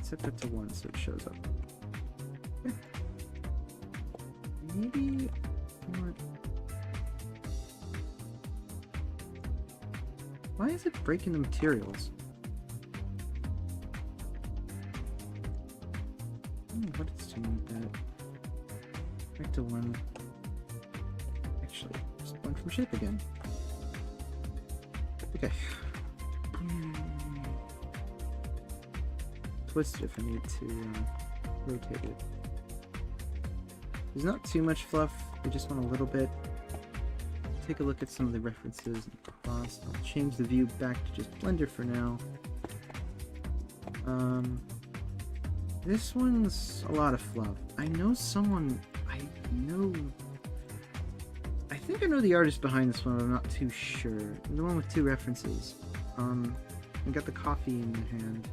Set that to 1 so it shows up. Okay. Maybe I want... Why is it breaking the materials? What it's doing with that? Back to 1. Actually, just 1 from shape again. Okay. Twist it if I need to rotate it. There's not too much fluff. I just want a little bit. Take a look at some of the references and cross. I'll change the view back to just Blender for now. This one's a lot of fluff. I know someone... I think I know the artist behind this one, but I'm not too sure. The one with 2 references. I got the coffee in the hand.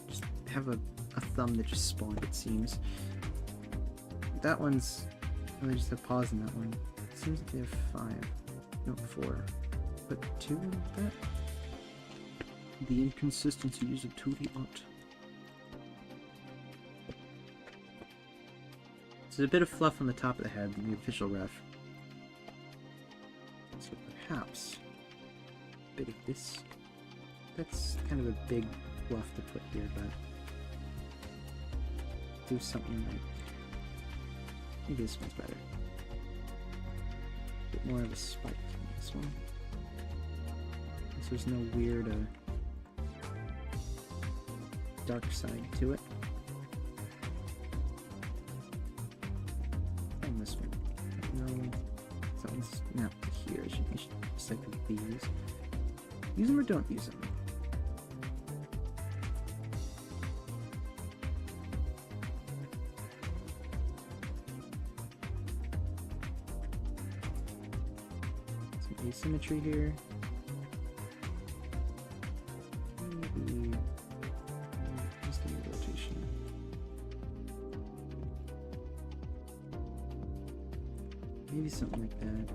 Just have a thumb that just spawned, it seems. That one's... Oh, they just have pause in that one. It seems like they have 5. No, 4. But 2 of that? The inconsistencies of 2D art. There's a bit of fluff on the top of the head in the official ref. So perhaps a bit of this. That's kind of a big fluff to put here, but do something like maybe this one's better. A bit more of a spike in this one. So there's no weird dark side to it. This one. No, that one's not here. I should stick with these. Use them or don't use them. Some asymmetry here. Maybe just give me rotation. Maybe something like that.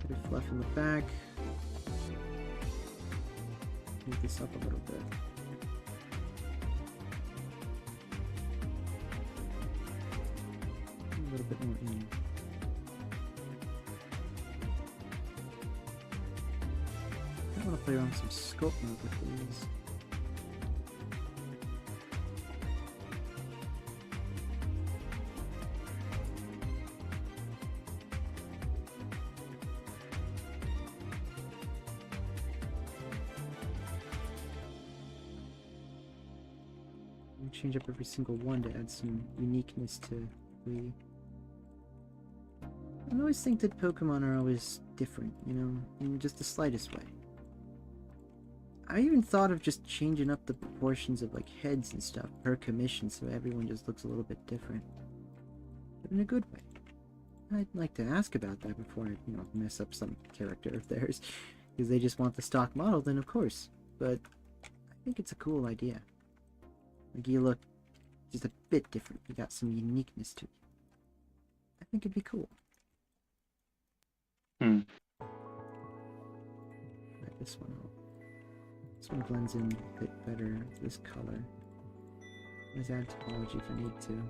Bit of fluff in the back. Move this up a little bit. A little bit more in. I want to play around with some sculpt mode with these. Change up every single one to add some uniqueness to the... I always think that Pokemon are always different, you know, in just the slightest way. I even thought of just changing up the proportions of like heads and stuff per commission so everyone just looks a little bit different. But in a good way. I'd like to ask about that before I, mess up some character of theirs. Because they just want the stock model, then of course. But I think it's a cool idea. Like, you look just a bit different. You got some uniqueness to you. I think it'd be cool. Hmm. Right, this one. This one blends in a bit better. This color. Let's add topology if I need to.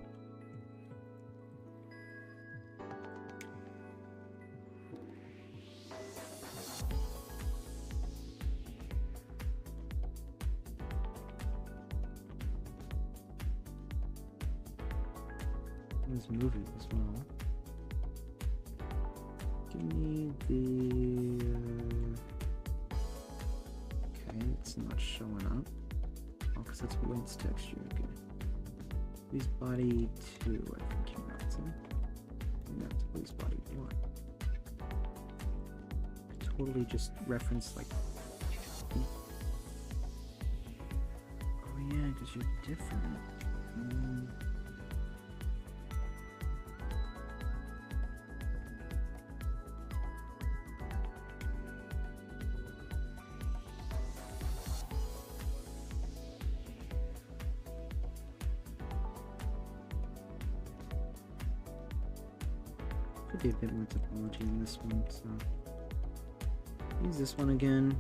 This movie as well. Give me the. Okay, it's not showing up. Oh, because that's Wind's texture. Okay. Buiz body 2, I think you meant to. Not Buiz body 1. I totally just referenced like. Oh yeah, because you're different. Could be a bit more topology in this one, so use this one again.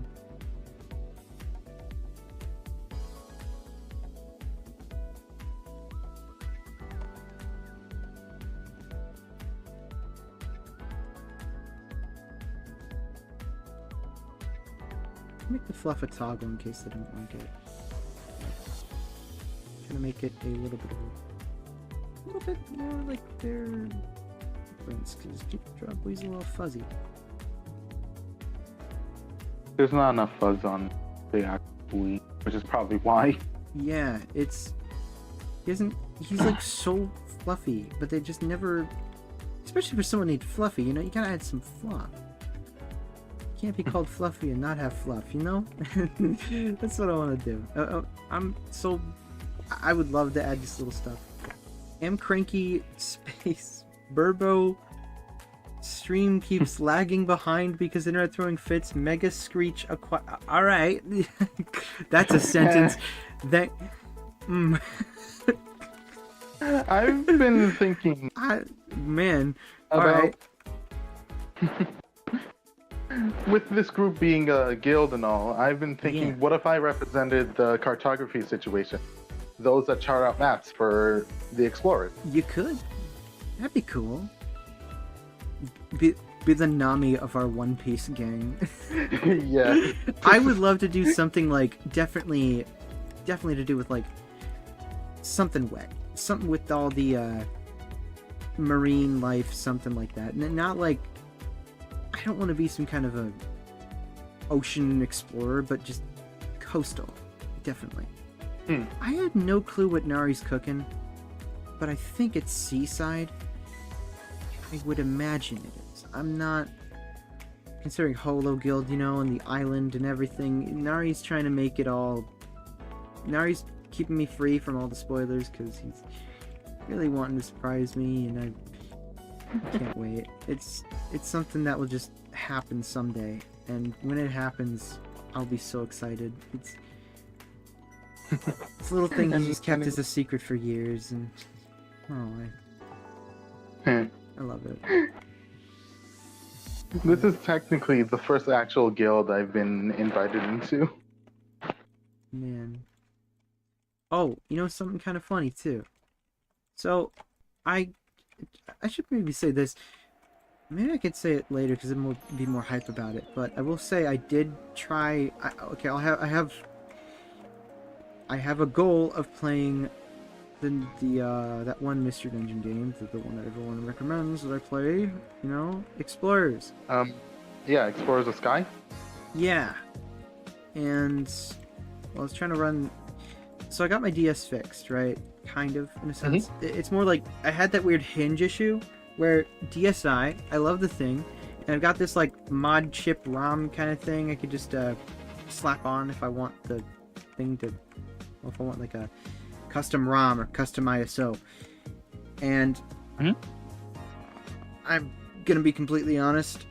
Make the fluff a toggle in case they don't like it. Trying to make it a little bit more like their reference, because people draw Buiz a little fuzzy. There's not enough fuzz on the actual Buiz, which is probably why. Yeah, he's like so fluffy, but they just never, especially for someone named Fluffy, you gotta add some fluff. You can't be called Fluffy and not have fluff, That's what I want to do. I would love to add this little stuff. Am cranky space Burbo stream keeps lagging behind because internet throwing fits. Mega screech all right. That's a sentence that I've been thinking man about all right. With this group being a guild and all, I've been thinking, what if I represented the cartography situation? Those that chart out maps for the explorers. You could. That'd be cool. Be the Nami of our One Piece gang. Yeah. I would love to do something like definitely to do with like something wet. Something with all the marine life, something like that. Not like, I don't want to be some kind of a ocean explorer, but just coastal. Definitely. I had no clue what Nari's cooking, but I think it's seaside. I would imagine it is. I'm not considering Holo Guild, and the island and everything. Nari's trying to make it all. Nari's keeping me free from all the spoilers because he's really wanting to surprise me, and I can't wait. It's something that will just happen someday, and when it happens, I'll be so excited. It's a little thing he just kept as a secret for years, and I love it. This is technically the first actual guild I've been invited into. Man. Oh, something kind of funny too. So, I should maybe say this. Maybe I could say it later because it will be more hype about it. But I will say I did try. I have a goal of playing that one Mystery Dungeon game, the one that everyone recommends that I play. Explorers. Yeah, Explorers of Sky. Yeah, and I was trying to run. So I got my DS fixed, right? Kind of, in a sense. It's more like I had that weird hinge issue where DSi, I love the thing, and I've got this like mod chip ROM kind of thing I could just slap on if I want the thing to, well, if I want like a custom ROM or custom ISO. And I'm gonna be completely honest.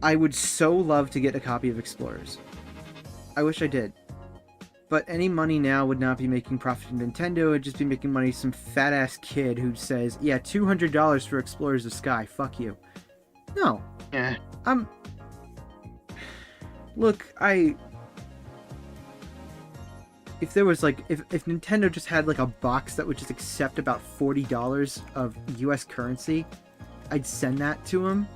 I would so love to get a copy of Explorers. I wish I did. But any money now would not be making profit to Nintendo. It would just be making money to some fat-ass kid who says, yeah, $200 for Explorers of Sky. Fuck you. No. Yeah. Look, if there was like, if Nintendo just had like a box that would just accept about $40 of US currency, I'd send that to him,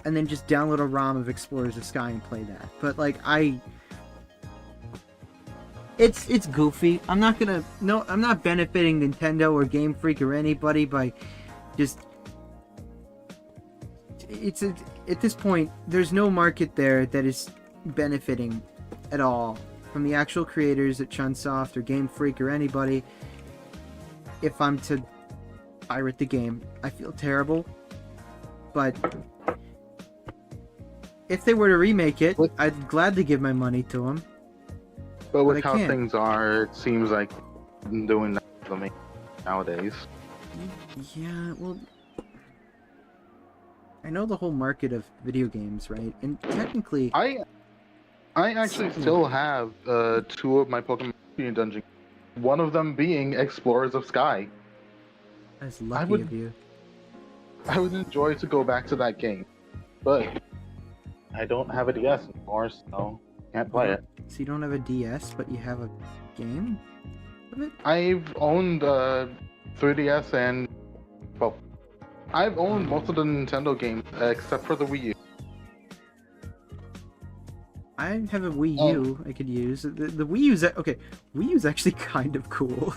and then just download a ROM of Explorers of Sky and play that. But like, it's goofy. I'm not benefiting Nintendo or Game Freak or anybody by just. At this point, there's no market there that is benefiting at all from the actual creators at Chunsoft or Game Freak or anybody. If I'm to pirate the game, I feel terrible. But if they were to remake it, I'd gladly give my money to them. But with how things are, it seems like doing that for me nowadays. Yeah, well, I know the whole market of video games, right? And technically, I actually still have 2 of my Pokemon dungeons. One of them being Explorers of Sky. That's lucky of you. I would enjoy to go back to that game, but I don't have a DS anymore, so can't play it. So you don't have a DS, but you have a game of it? I've owned 3DS and, well, I've owned most of the Nintendo games except for the Wii U. I have a Wii U I could use. The Wii U's okay. Wii U's actually kind of cool.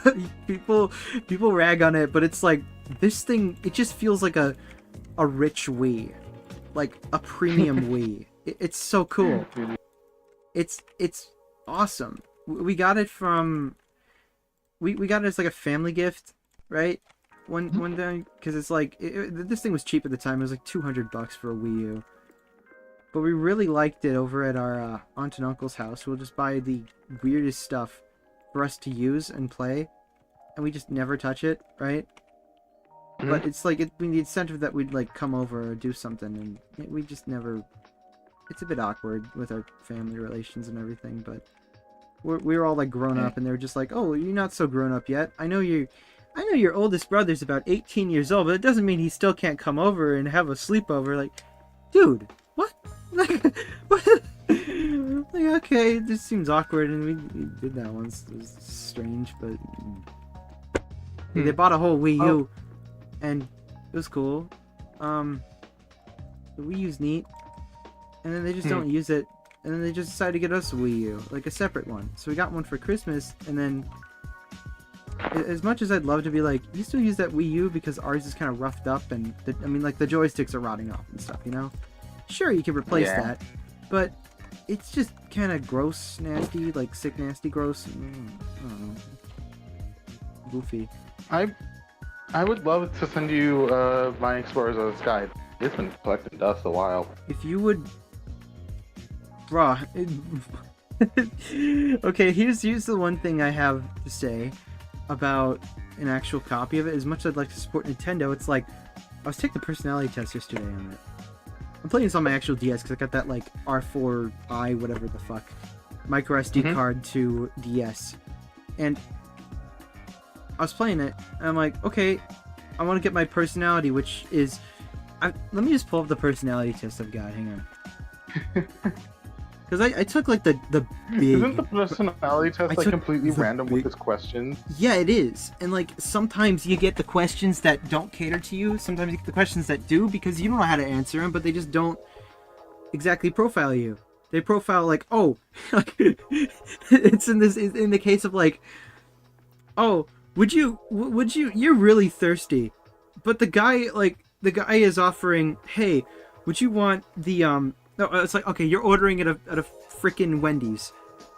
people rag on it, but it's like this thing. It just feels like a rich Wii, like a premium Wii. It's so cool. It's awesome. We got it from. We got it as like a family gift, right? One day, because it's like this thing was cheap at the time. It was like $200 for a Wii U. But we really liked it over at our aunt and uncle's house. We'll just buy the weirdest stuff for us to use and play, and we just never touch it, right? Mm-hmm. But it's like the incentive that we'd like come over or do something, and we just never. It's a bit awkward with our family relations and everything, but we were all like grown up, and they were just like, "Oh, you're not so grown up yet. I know your oldest brother's about 18 years old, but it doesn't mean he still can't come over and have a sleepover." Like, dude, what? What? Like, okay, this seems awkward, and we did that once. It was strange, but they bought a whole Wii U, and it was cool. The Wii U's neat, and then they just don't use it, and then they just decided to get us a Wii U, like a separate one. So we got one for Christmas, and then as much as I'd love to be like, you still use that Wii U because ours is kind of roughed up, and like the joysticks are rotting off and stuff, you know? Sure, you can replace that, but it's just kind of gross, nasty, like sick, nasty, gross. I don't know. Goofy. I would love to send you my Explorers of the Sky. It's been collecting dust a while. If you would, bruh. Okay, here's the one thing I have to say about an actual copy of it. As much as I'd like to support Nintendo, it's like I was taking the personality test yesterday on it. I'm playing this on my actual DS because I got that like R4i whatever the fuck micro SD card to DS, and I was playing it and I'm like, okay, I want to get my personality, which is let me just pull up the personality test I've got. Hang on. Because I took like the big... Isn't the personality test like completely random with its questions? Yeah, it is. And like sometimes you get the questions that don't cater to you. Sometimes you get the questions that do, because you don't know how to answer them, but they just don't exactly profile you. They profile like, oh, it's in the case of like, oh, would you, you're really thirsty, but the guy is offering, hey, would you want the, no, it's like, okay, you're ordering at a freaking Wendy's.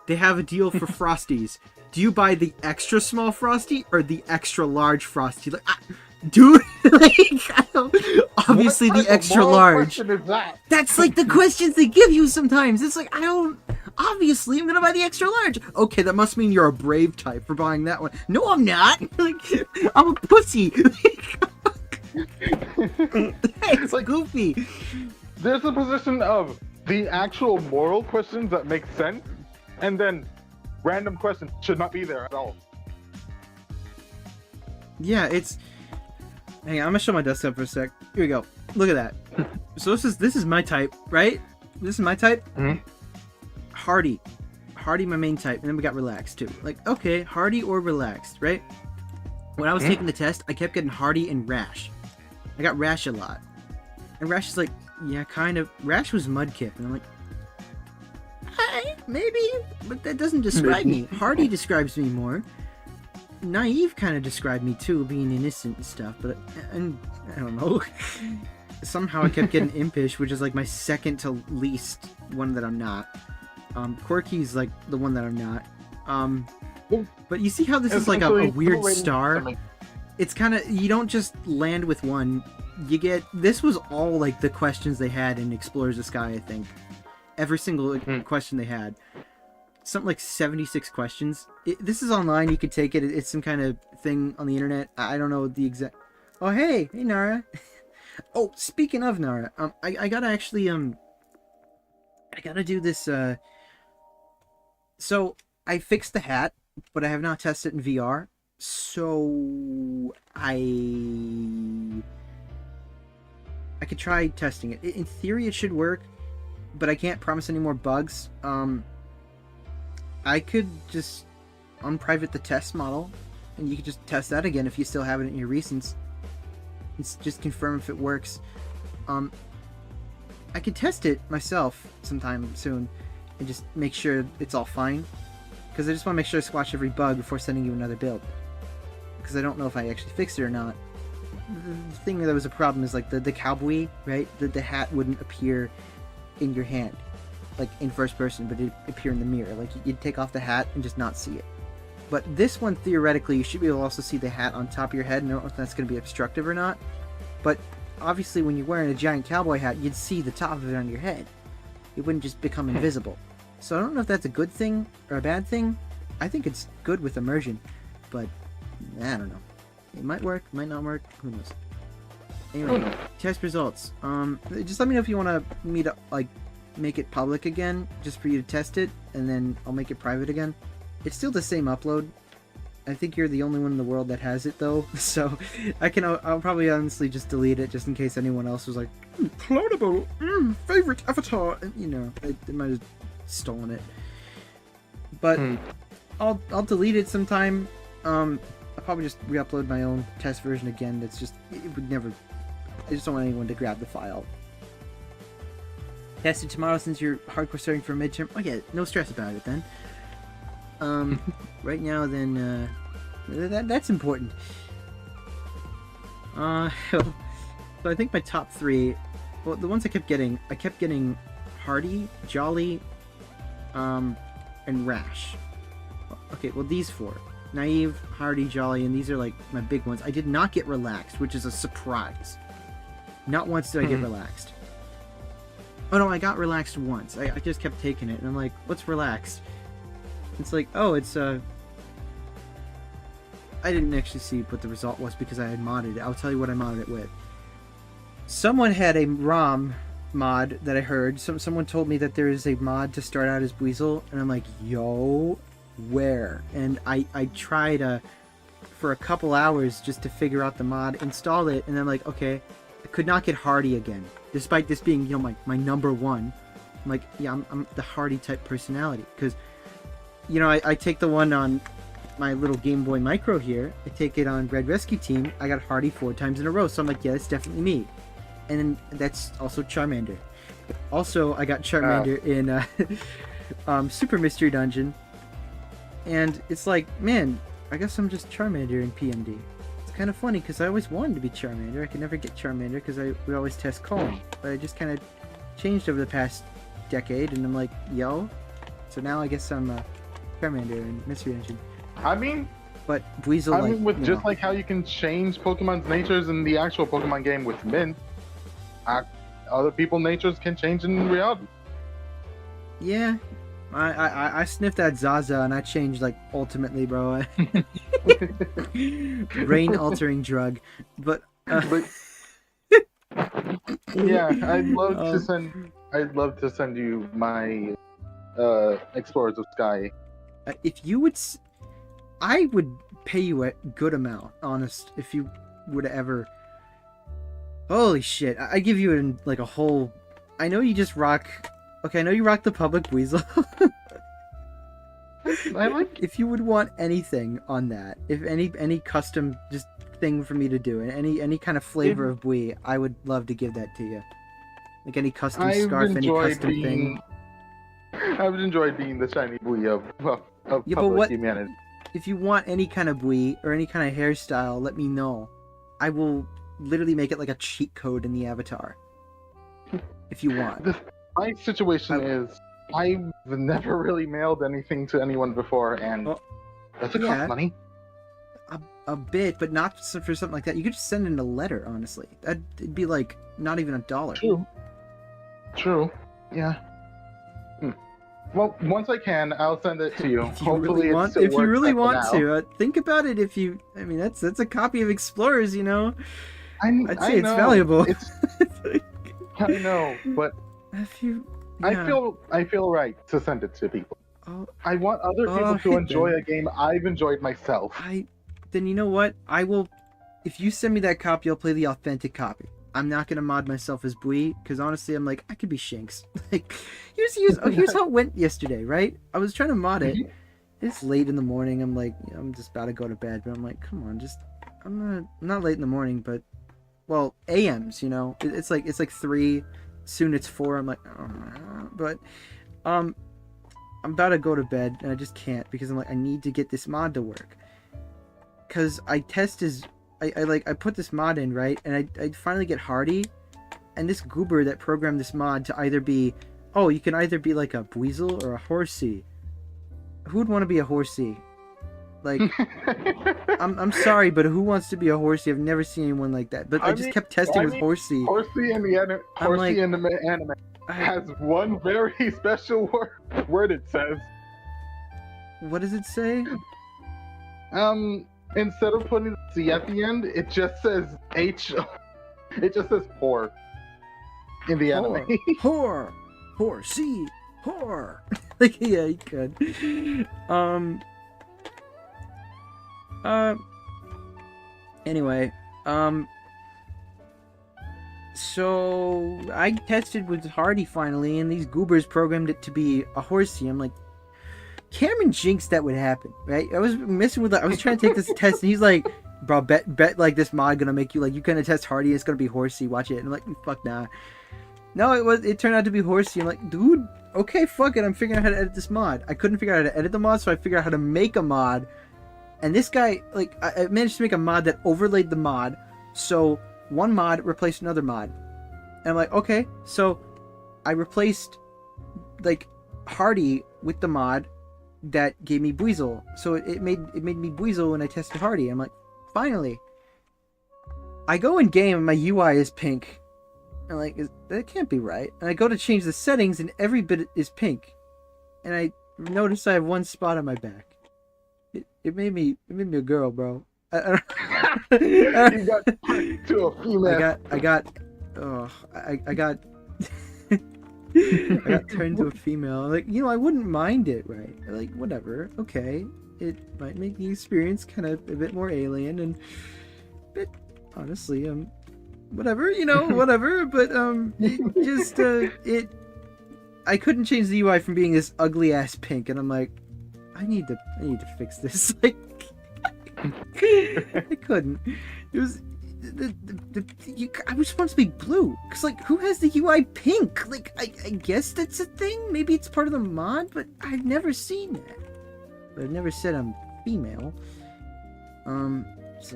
They have a deal for Frosties. Do you buy the extra small Frosty or the extra large Frosty? Like, dude, like, obviously the extra large. Is that? That's like the questions they give you sometimes. It's like, obviously I'm gonna buy the extra large. Okay, that must mean you're a brave type for buying that one. No, I'm not. Like, I'm a pussy. It's Like, goofy. there's a position of the actual moral questions that make sense, and then random questions should not be there at all. Yeah, it's. Hang on, I'm gonna show my desktop for a sec. Here we go. Look at that. So this is my type, right? This is my type. Mhm. Hardy, my main type, and then we got relaxed too. Like, okay, hardy or relaxed, right? When I was taking the test, I kept getting hardy and rash. I got rash a lot, and rash is like, yeah, kind of. Rash was mudkip, and I'm like, hi, maybe, but that doesn't describe me. Hardy describes me more. Naive kind of described me too, being innocent and stuff, but and I don't know. Somehow I kept getting impish, which is like my second to least one that I'm not. Quirky's like the one that I'm not. But you see how this is like a weird star? It's kind of, you don't just land with one. You get, this was all like the questions they had in Explorers of Sky, I think. Every single question they had. Something like 76 questions. This is online, you could take it. It's some kind of thing on the internet. I don't know the exact... Oh, hey Nara. Oh, speaking of Nara, I gotta actually, I gotta do this, so I fixed the hat, but I have not tested it in VR, so I could try testing it. In theory, it should work, but I can't promise any more bugs. I could just unprivate the test model, and you could just test that again if you still have it in your recents. It's just confirm if it works. I could test it myself sometime soon and just make sure it's all fine, because I just want to make sure I squash every bug before sending you another build, because I don't know if I actually fixed it or not. The thing that was a problem is like the cowboy, right? The hat wouldn't appear in your hand, like in first person, but it'd appear in the mirror. Like you'd take off the hat and just not see it. But this one, theoretically, you should be able to also see the hat on top of your head. I don't know if that's going to be obstructive or not. But obviously, when you're wearing a giant cowboy hat, you'd see the top of it on your head. It wouldn't just become invisible. So I don't know if that's a good thing or a bad thing. I think it's good with immersion, but I don't know. It might work, might not work. Who knows? Anyway, test results. Just let me know if you want me to like make it public again, just for you to test it, and then I'll make it private again. It's still the same upload. I think you're the only one in the world that has it though, so I'll probably honestly just delete it just in case anyone else was like, cloudable, favorite avatar, and you know, they might have stolen it. But I'll delete it sometime. I'll probably just re-upload my own test version again. That's just, it would never, I just don't want anyone to grab the file. Test it tomorrow since you're hardcore starting for a midterm. Oh yeah, no stress about it then. Right now then, that's important. So I think my top three, well, the ones I kept getting Hardy, Jolly, and Rash. Okay, well these four. Naive, Hardy, Jolly, and these are like my big ones. I did not get Relaxed, which is a surprise. Not once did I get Relaxed. Oh no, I got Relaxed once. I just kept taking it, and I'm like, what's Relaxed? It's like, oh, it's I didn't actually see what the result was because I had modded it. I'll tell you what I modded it with. Someone had a ROM mod that I heard. Someone told me that there is a mod to start out as Buizel, and I'm like, yo, where? And I tried for a couple hours just to figure out the mod, install it, and I'm like, okay, I could not get Hardy again, despite this being, you know, my number one. I'm like, yeah, I'm the Hardy type personality, because, you know, I take the one on my little Game Boy Micro here, I take it on Red Rescue Team, I got Hardy 4 times in a row, so I'm like, yeah, that's definitely me. And then that's also Charmander. Also, I got Charmander in Super Mystery Dungeon, and it's like, man, I guess I'm just Charmander in PMD. It's kind of funny, because I always wanted to be Charmander. I could never get Charmander, because I would always test Colin, but I just kind of changed over the past decade, and I'm like, yo, so now I guess I'm Charmander in Mystery Dungeon. I mean, but Buizel, I mean, with just like how you can change Pokemon's natures in the actual Pokemon game with Mint, other people's natures can change in reality. Yeah, I sniffed that Zaza and I changed like ultimately, bro. Brain altering drug. But But yeah, Um, I'd love to send you my Explorers of Sky. if you would, I would pay you a good amount, honest. If you would ever, holy shit, I give you like a whole. I know you just rock. Okay, I know you rock the public weasel. I like. If you would want anything on that, if any custom just thing for me to do, and any kind of flavor of Bui, I would love to give that to you. Like any custom scarf, any custom thing. I would enjoy being the shiny Bui of Yeah, but public what? humanity. If you want any kind of Bui or any kind of hairstyle, let me know. I will literally make it like a cheat code in the avatar. If you want. My situation is I've never really mailed anything to anyone before, and does it cost money? A bit, but not for something like that. You could just send in a letter, honestly. It'd be like not even $1. True. Yeah. Well, once I can, I'll send it to you. If you really want to, think about it. I mean, that's a copy of Explorers, you know. I'd say it's valuable. I know, but if you, I feel right to send it to people. Oh, I want other people to enjoy a game I've enjoyed myself. Then you know what? I will. If you send me that copy, I'll play the authentic copy. I'm not gonna mod myself as Bui, because honestly, I'm like, I could be Shinx. Like, here's how it went yesterday, right? I was trying to mod it. It's late in the morning. I'm like, I'm just about to go to bed, but I'm like, come on, I'm not late in the morning, but well, AMs, you know. It's like 3, soon it's 4. I'm like, but I'm about to go to bed, and I just can't because I'm like, I need to get this mod to work. Because I put this mod in, right, and I finally get Hardy, and this goober that programmed this mod to either be, you can either be like a Buizel or a Horsey. Who would want to be a Horsey? Like, I'm sorry, but who wants to be a Horsey? I've never seen anyone like that. But I just kept testing with Horsey. Horsey in the anime has one very special word it says. What does it say? Instead of putting C at the end, it just says H. It just says whore in the anime. Whore, C, whore. Like, yeah, you could. Anyway, so I tested with Hardy finally, and these goobers programmed it to be a Horsey. I'm like, Cameron jinxed that would happen, right? I was trying to take this test, and he's like, bro, bet like this mod gonna make you, like, you gonna test Hardy, it's gonna be Horsey, watch it. And I'm like, fuck nah. No, it turned out to be Horsey. I'm like, dude, okay, fuck it, I'm figuring out how to edit this mod. I couldn't figure out how to edit the mod, so I figured out how to make a mod. And this guy, like, I managed to make a mod that overlaid the mod, so one mod replaced another mod. And I'm like, okay, so I replaced, like, Hardy with the mod that gave me Buizel. So it made me Buizel when I tested Hardy. I'm like, finally. I go in game and my UI is pink. I'm like, that can't be right. And I go to change the settings and every bit is pink. And I notice I have one spot on my back. It made me a girl, bro. You got to a female. I got turned to a female. Like, you know, I wouldn't mind it, right? Like, whatever. Okay. It might make the experience kind of a bit more alien and honestly, whatever, you know, whatever, but it just I couldn't change the UI from being this ugly ass pink, and I'm like, I need to fix this. Like, I couldn't. It was I was supposed to be blue, because, like, who has the UI pink? Like, I guess that's a thing. Maybe it's part of the mod, but I've never seen that. But I've never said I'm female. So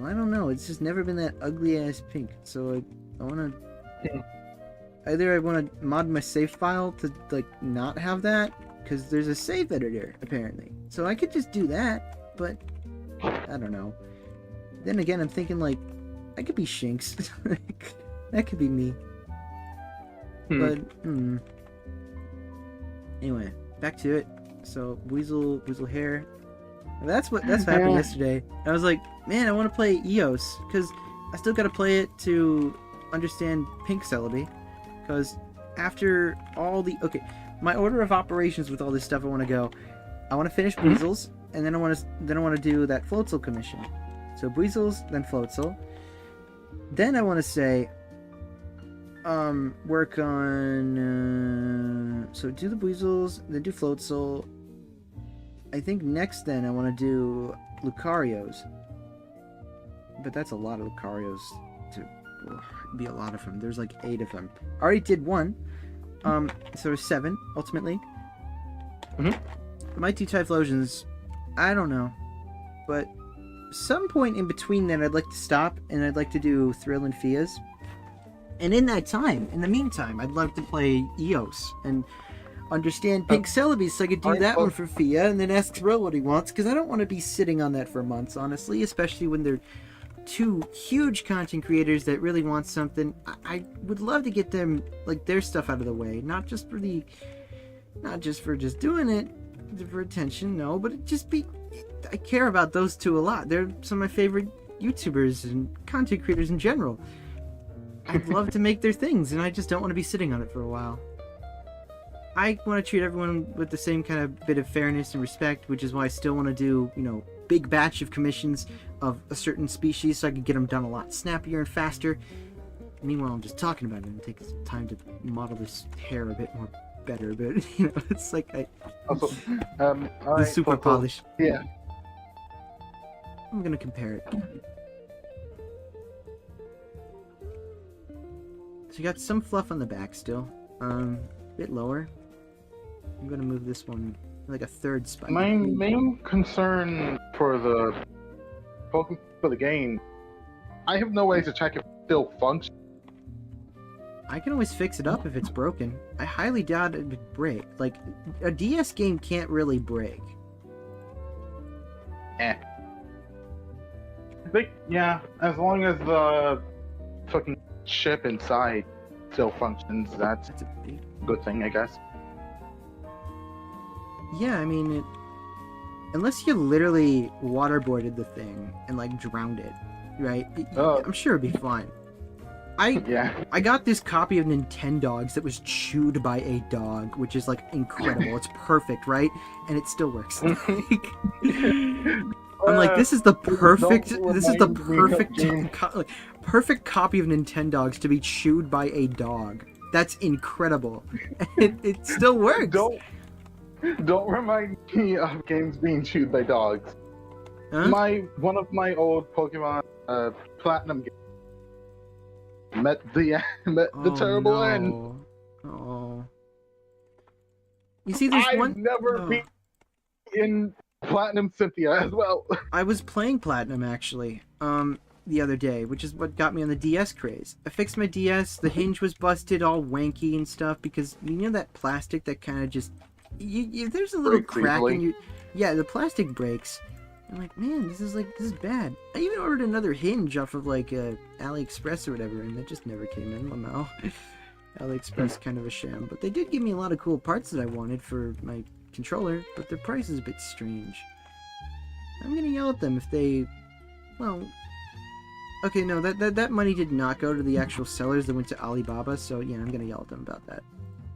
I don't know. It's just never been that ugly ass pink. So I want to either I want to mod my save file to, like, not have that, because there's a save editor apparently. So I could just do that, but I don't know. Then again, I'm thinking, like, I could be Shinx. That could be me. But anyway, back to it. So Buizel hair. That's what happened yesterday. I was like, man, I want to play EOS, because I still gotta play it to understand Pink Celebi, because after all the my order of operations with all this stuff, I want to finish Buixes, and then I want to do that Floatzel commission. So Buixes, then Floatzel. Then I want to say, work on so do the Buixes, then do Floatzel. I think next then I want to do Lucarios, but that's a lot of Lucarios to be a lot of them. There's like 8 of them. I already did 1. So there's 7 ultimately. My 2 Typhlosions, I don't know, but some point in between then I'd like to stop and I'd like to do Thrill and Fias. And in that time, in the meantime, I'd love to play Eos and understand Pink Celebi so I could do that one for Fia and then ask Thrill what he wants, because I don't want to be sitting on that for months, honestly, especially when they're 2 huge content creators that really want something. I would love to get them, like, their stuff out of the way, not just for just doing it for attention, no, but it just be, I care about those 2 a lot. They're some of my favorite YouTubers and content creators in general. I'd love to make their things, and I just don't want to be sitting on it for a while. I want to treat everyone with the same kind of bit of fairness and respect, which is why I still want to do, big batch of commissions of a certain species so I can get them done a lot snappier and faster. Meanwhile, I'm just talking about it and it takes time to model this hair a bit more better, but, it's like the super polish. Yeah. I'm going to compare it. So you got some fluff on the back still. A bit lower. I'm gonna move this one like a 3rd spike. My main concern for the game, I have no way to check if it still functions. I can always fix it up if it's broken. I highly doubt it would break. Like, a DS game can't really break. I think, yeah, as long as the fucking chip inside still functions, that's a good thing, I guess. Yeah, I mean, unless you literally waterboarded the thing and, like, drowned it, right? I'm sure it'd be fine. I got this copy of Nintendogs that was chewed by a dog, which is, like, incredible. It's perfect, right? And it still works. I'm like, this is the perfect perfect copy of Nintendogs to be chewed by a dog. That's incredible. It still works. Don't remind me of games being chewed by dogs. Huh? One of my old Pokemon Platinum games met the terrible end. Oh. You see, there's I've never been in Platinum Cynthia as well. I was playing Platinum actually, the other day, which is what got me on the DS craze. I fixed my DS, the hinge was busted, all wanky and stuff, because you know that plastic that kind of just, there's a little crack in your, yeah, the plastic breaks. I'm like, man, this is bad. I even ordered another hinge off of like AliExpress or whatever, and that just never came in. Well, AliExpress kind of a sham, but they did give me a lot of cool parts that I wanted for my controller, but their price is a bit strange. I'm gonna yell at them if they, well, okay, no, that money did not go to the actual sellers, that went to Alibaba, so yeah, I'm gonna yell at them about that.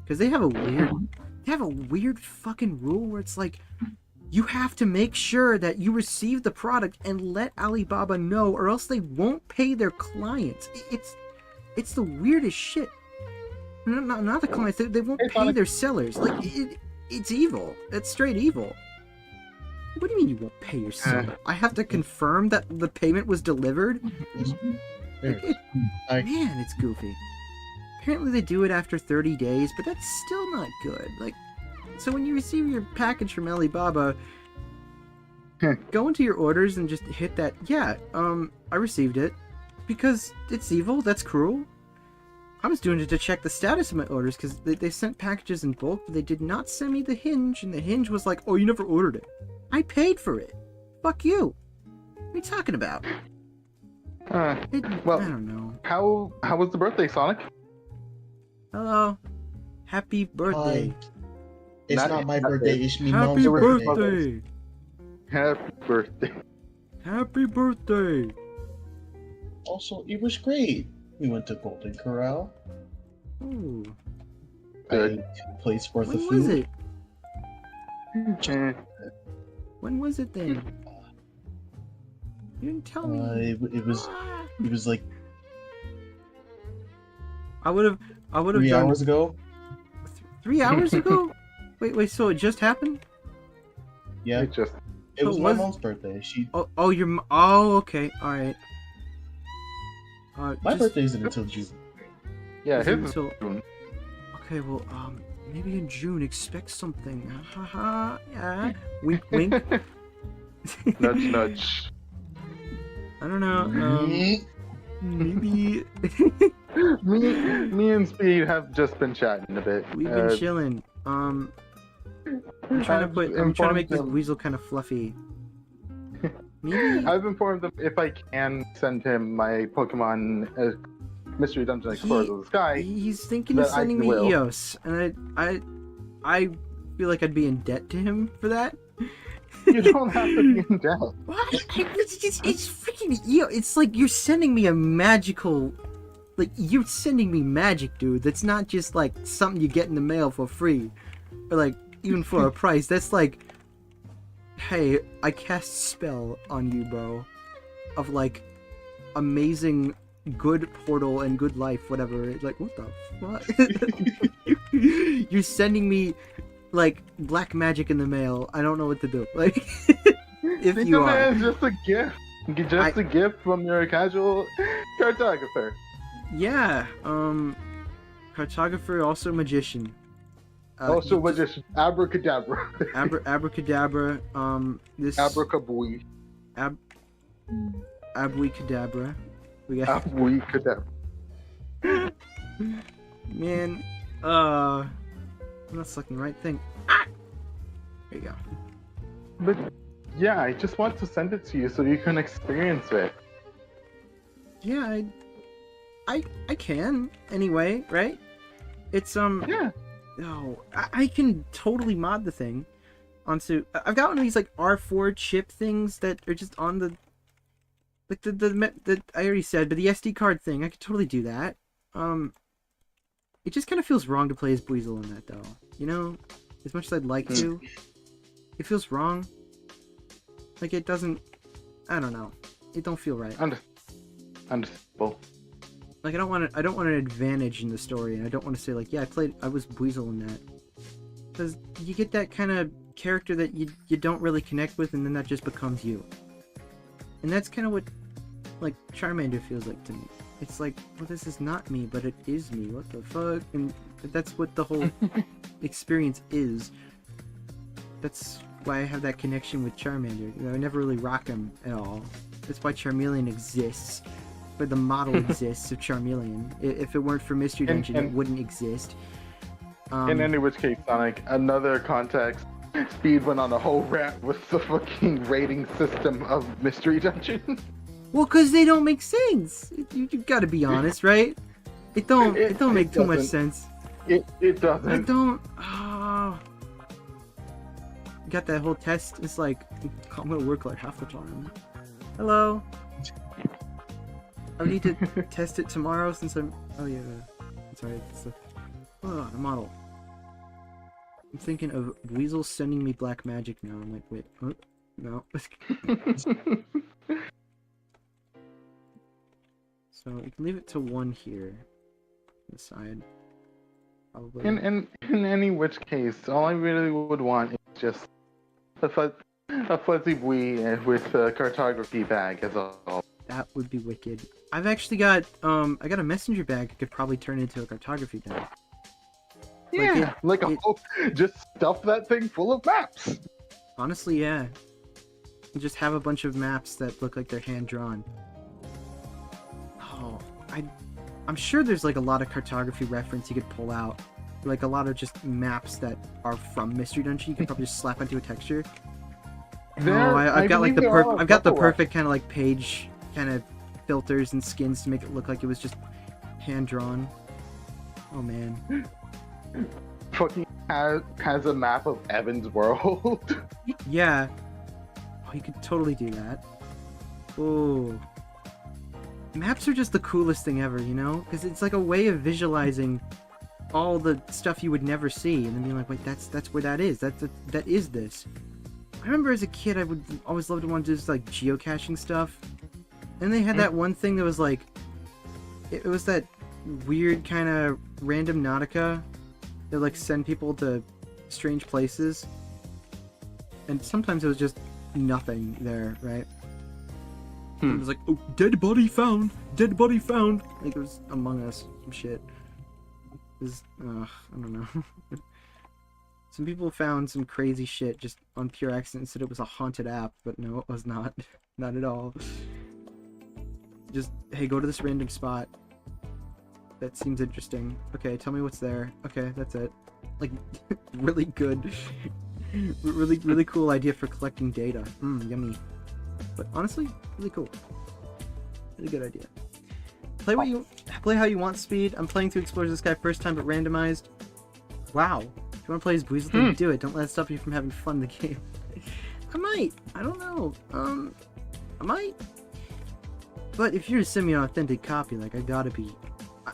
Because they have a weird fucking rule where it's like, you have to make sure that you receive the product and let Alibaba know, or else they won't pay their clients. It's the weirdest shit. Not the clients, they won't pay their sellers. Like, it's evil. It's straight evil. What do you mean you won't pay your seller? I have to confirm that the payment was delivered? Man, it's goofy. Apparently they do it after 30 days, but that's still not good. Like, so when you receive your package from Alibaba, go into your orders and just hit that, yeah, I received it. Because it's evil, that's cruel. I was doing it to check the status of my orders, because they sent packages in bulk, but they did not send me the hinge, and the hinge was like, oh, you never ordered it. I paid for it. Fuck you. What are you talking about? Well, I don't know. How was the birthday, Sonic? Hello. Happy birthday. Hi. It's not my birthday, it's me Happy mom's birthday. birthday. Happy birthday. Happy birthday. Also, it was great. We went to Golden Corral. Ooh. Good. I ate 2 plates worth When of was food. it? Eh, When was it then? You didn't tell me. It was like I would have 3 done hours ago. 3 hours ago. Wait. So it just happened? Yeah, it just it was So my was- mom's birthday. Okay, all right. My Just- birthday isn't until June. yeah, Isn't his until- June. Okay, well, maybe in June, expect something. Haha, yeah. Wink, wink. Nudge, nudge. I don't know. Maybe Me and Speed have just been chatting a bit. we've been chilling. I'm trying to make this weasel kind of fluffy. Maybe. I've informed him if I can send him my Pokemon Mystery Dungeon Explorers of the Sky. He's thinking of that I sending me will. Eos, and I feel like I'd be in debt to him for that. You don't have to be in debt. What? It's freaking Eos. It's like you're sending me a magical, like you're sending me magic, dude. That's not just like something you get in the mail for free, or like even for a price. That's like, hey, I cast spell on you, bro, of like amazing good portal and good life, whatever. It's like, what the fuck? You're sending me like black magic in the mail. I don't know what to do. Like, if Think you of it are, as just a gift. Just a gift from your casual cartographer. yeah. Cartographer, also magician. Also, you just- magician. Abracadabra. Abracadabra. This Abracabooey. Abracadabra. We got Abracadabra. man. I'm not selecting the right thing. Ah! There you go. But yeah, I just want to send it to you so you can experience it. Yeah, I can anyway, right? It's Yeah. no, I can totally mod the thing onto. I've got one of these like R4 chip things that are just on the like the I already said, but the SD card thing, I could totally do that. It just kind of feels wrong to play as Buizel in that though. You know, as much as I'd like to, it feels wrong. Like it doesn't. I don't know. It don't feel right. Understandable. Like I don't want an advantage in the story, and I don't want to say like, yeah, I was Buizel in that, because you get that kind of character that you don't really connect with, and then that just becomes you. And that's kind of what like Charmander feels like to me. It's like, well, this is not me, but it is me. What the fuck? And that's what the whole experience is. That's why I have that connection with Charmander. You know, I never really rock him at all. That's why Charmeleon exists. But the model exists of Charmeleon. If it weren't for Mystery Dungeon, it wouldn't exist. In any which case, Sonic, another context. Speed went on a whole rant with the fucking rating system of Mystery Dungeon. Well, because they don't make sense. You gotta be honest, right? It don't make too much doesn't. sense. It doesn't. I don't. Got that whole test. It's like I'm gonna work like half the time. Hello. I need to test it tomorrow since I'm. Oh yeah. Sorry. The model. I'm thinking of Weasel sending me black magic now. I'm like, wait, huh? No. So you can leave it to 1 here. On the side. Probably. In any which case, all I really would want is just a fuzzy Bui with a cartography bag as all. That would be wicked. I've actually got I got a messenger bag I could probably turn into a cartography bag. Yeah, just stuff that thing full of maps. Honestly, yeah. You just have a bunch of maps that look like they're hand drawn. Oh, I'm sure there's like a lot of cartography reference you could pull out. Like a lot of just maps that are from Mystery Dungeon you could probably just slap onto a texture. I've got like the perfect kind of like page kind of filters and skins to make it look like it was just hand drawn. Oh man. Fucking has a map of Evan's world. Yeah. Oh, you could totally do that. Oh. maps are just the coolest thing ever, you know? Because it's like a way of visualizing all the stuff you would never see, and then being like, wait, that's where that is. That is this. I remember as a kid, I would always love to want to do this like geocaching stuff, and they had that one thing that was like, it was that weird kind of random Nautica that like send people to strange places, and sometimes it was just nothing there, right? It was like, oh, dead body found, like it was Among Us, some shit. It was, I don't know. Some people found some crazy shit just on pure accident and said it was a haunted app, but no, it was not. Not at all. Just, hey, go to this random spot. That seems interesting. Okay, tell me what's there. Okay, that's it. Like, really good. Really cool idea for collecting data. Yummy. But honestly, really cool. Really good idea. Play how you want, Speed. I'm playing through Explorers of the Sky first time, but randomized. Wow. If you want to play as Buiz, then do it. Don't let it stop you from having fun in the game. I might. I don't know. I might. But if you're a semi-authentic copy, like I gotta be.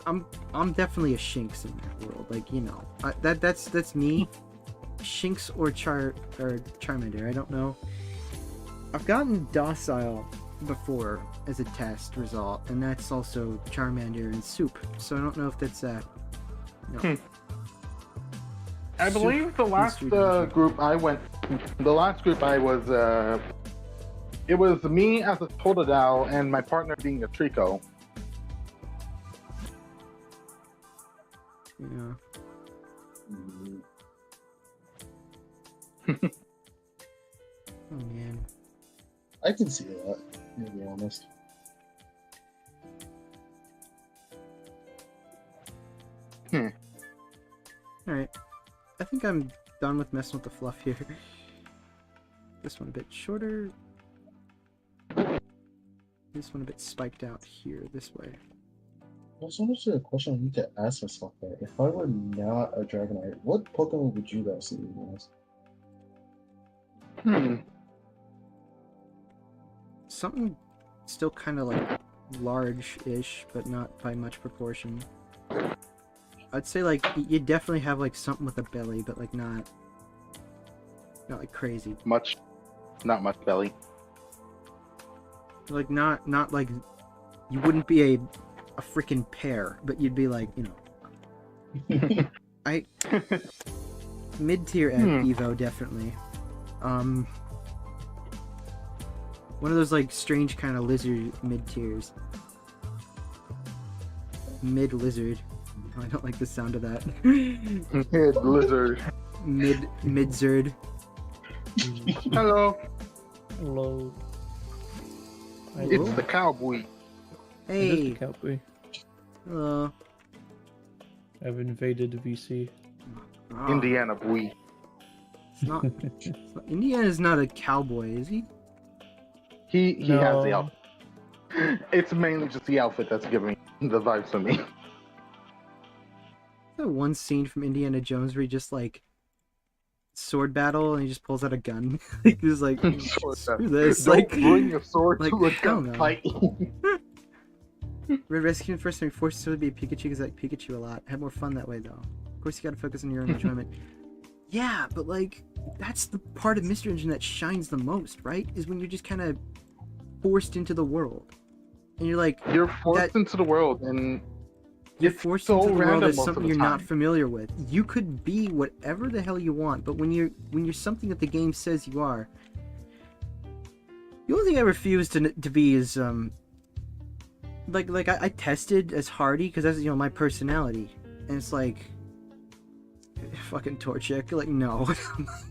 I'm definitely a Shinx in that world. Like, you know, that's me. Shinx or Charmander. I don't know. I've gotten Docile before as a test result, and that's also Charmander and Soup. So I don't know if that's no. I believe the last group I was, it was me as a Totodile and my partner being a Trico. Yeah. Oh man. I can see that, to be honest. Alright. I think I'm done with messing with the fluff here. This one a bit shorter. This one a bit spiked out here, this way. That's honestly a question I need to ask myself there. If I were not a Dragonite, what Pokemon would you guys see as? Something still kind of like large-ish, but not by much proportion. I'd say like you definitely have like something with a belly, but like not like crazy. Not much belly. Like not like you wouldn't be a freaking pear, but you'd be like, you know. Mid-tier at Evo definitely. One of those like strange kind of lizard mid-tiers. Mid-lizard. I don't like the sound of that. Mid-lizard. Mid-zerd. Hello. Hello. It's the cowboy. Hey. It is the cowboy. Hello. I've invaded the VC. Ah, Indiana boy. It's not, Indiana's not a cowboy, is he? He No. has the outfit. It's mainly just the outfit that's giving the vibes for me. That one scene from Indiana Jones where he just like sword battle and he just pulls out a gun. Like he's like, screw this. Don't Like bring a sword like, to a hell no. gunfight. Red Rescue first time forced to be a Pikachu because I like Pikachu a lot. Had more fun that way though. Of course you gotta focus on your own enjoyment. Yeah, but like that's the part of Mystery Engine that shines the most, right? Is when you're just kind of forced into the world, and you're like You're forced into the world, and you're it's forced so into the world random as most of something the you're not time. familiar with. You could be whatever the hell you want, but when you're something that the game says you are, the only thing I refuse to be is like I tested as Hardy because that's, you know, my personality, and it's like fucking Torchic. Like no,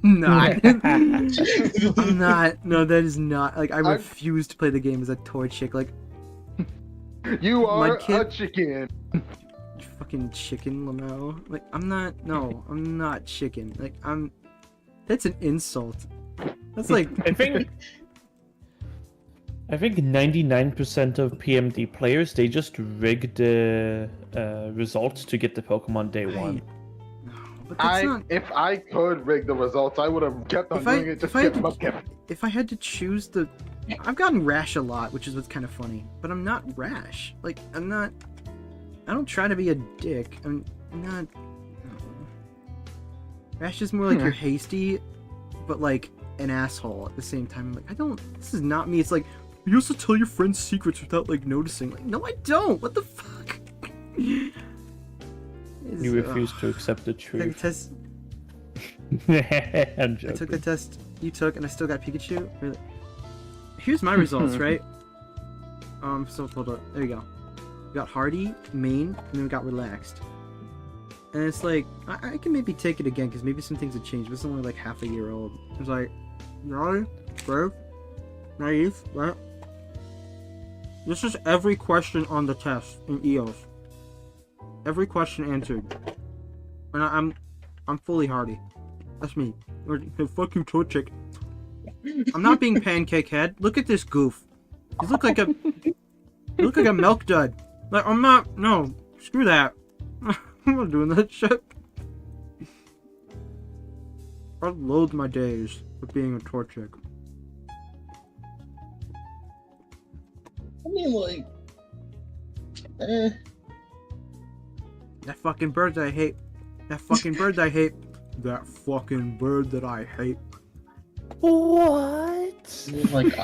I'm not. I'm not. No, that is not. Like I refuse to play the game as a Torchic. Like You are kid- a chicken. you fucking chicken, Lamau. Like I'm not. No, I'm not chicken. Like I'm. That's an insult. That's like. I think 99% of PMD players, they just rig the results to get the Pokemon day one. No, but that's not. If I could rig the results, I would have kept on doing it. Just if I had kept. if I had to choose the I've gotten rash a lot, which is what's kind of funny. But I'm not rash. Like, I'm not... I don't try to be a dick. I'm not... Rash is more like you're hasty, but like an asshole at the same time. I'm like, I don't... This is not me. It's like, you also tell your friends secrets without like noticing. Like, no, I don't. What the fuck? You refuse to accept the I took truth. the test. I'm I joking. took the test you took, and I still got Pikachu. Really? Here's my results, right? So hold on. There you go. We got Hardy, Main, and then we got Relaxed. And it's like, I can maybe take it again, because maybe some things have changed, but it's only like half a year old. It's like, Naughty, Brave, Naive, right? This is every question on the test in EOS. Every question answered. And I'm fully Hardy. That's me. Or, hey, fuck you, Torchic. I'm not being pancake head. Look at this goof. You look like a milk dud. Like, I'm not. No, screw that. I'm not doing that shit. I loathe my days of being a Torchic. I mean, like, That fucking bird that I hate. That fucking bird that I hate. That fucking bird that I hate. What? I mean, like,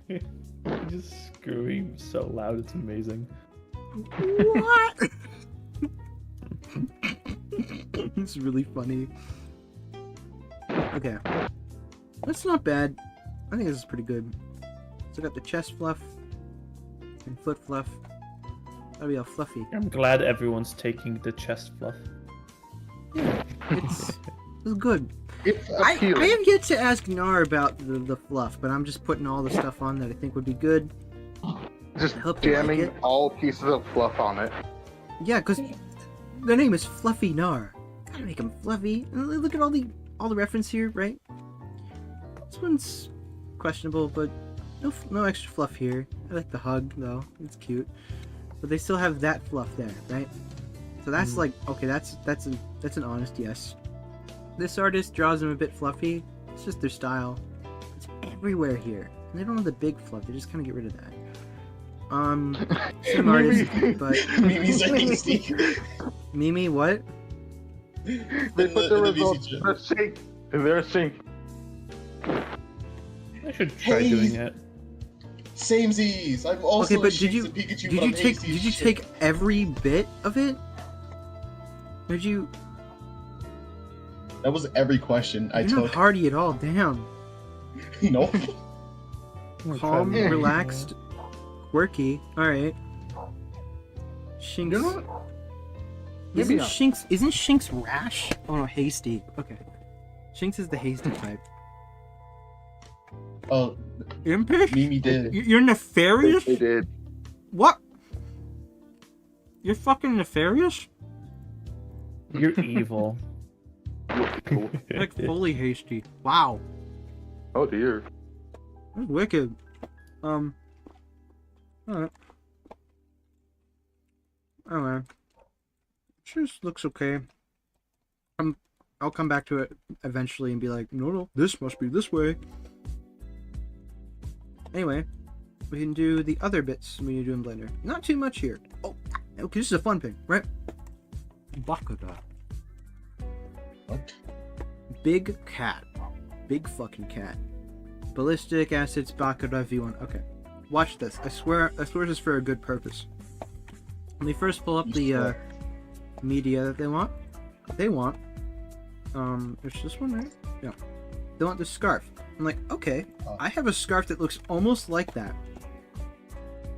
You just scream so loud, it's amazing. What? It's really funny. Okay. That's not bad. I think this is pretty good. So I got the chest fluff and foot fluff. That'll be all fluffy. I'm glad everyone's taking the chest fluff. It's good. It's I appealing. have yet to ask Nar about the fluff, but I'm just putting all the stuff on that I think would be good. Just hope you like jamming it. all pieces of fluff on it. Yeah, because the name is Fluffy Nar. Gotta make him fluffy. And look at all the reference here, right? This one's questionable, but no extra fluff here. I like the hug though; it's cute. But they still have that fluff there, right? So that's like, okay, that's an honest yes. This artist draws them a bit fluffy. It's just their style. It's everywhere here, and they don't have the big fluff. They just kind of get rid of that. Same artist, but Mimi's a hasty. Mimi, what? They put the results in their sync. In their sync. I should try Hey. doing it. Samesies. I'm also Okay, but a did you Pikachu, but I'm hasty as shit. take every bit of it? Did you? That was every question I You're not took. hardy at all. Damn. No. Calm, Yeah. relaxed, quirky. All right. Shinx. You know what? Maybe Isn't not. Shinx rash? Oh no, hasty. Okay. Shinx is the hasty type. Oh, Impish? Mimi did. You're nefarious? They did. What? You're fucking nefarious? You're evil. Cool. Like fully hasty. Wow. Oh dear. That's wicked. Alright. Alright. Just looks okay. I'll come back to it eventually and be like, no, this must be this way. Anyway, we can do the other bits we need to do in Blender. Not too much here. Oh, okay, this is a fun thing, right? Bakuda. What? Big cat. Big fucking cat. Ballistic acids, Bakuda V1. Okay. Watch this. I swear this is for a good purpose. When they first pull up the media that they want, there's this one, right? Yeah. They want the scarf. I'm like, okay, I have a scarf that looks almost like that,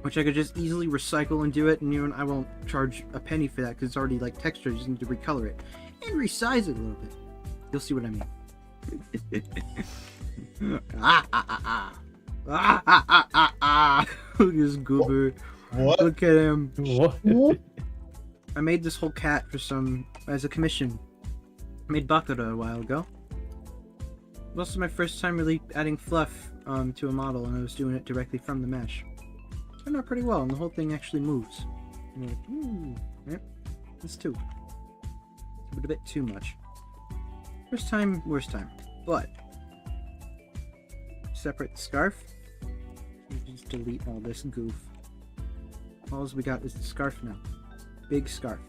which I could just easily recycle and do it, and I won't charge a penny for that because it's already like texture. You just need to recolor it and resize it a little bit. You'll see what I mean. Look at this goober. What? Look at him. What? I made this whole cat as a commission. I made Bakuda a while ago. It was also my first time really adding fluff to a model, and I was doing it directly from the mesh. It turned out pretty well, and the whole thing actually moves. And you're like, ooh, yep, this too. But a bit too much. First time, worst time. But separate the scarf, Just delete all this goof. All we got is the scarf now. Big scarf.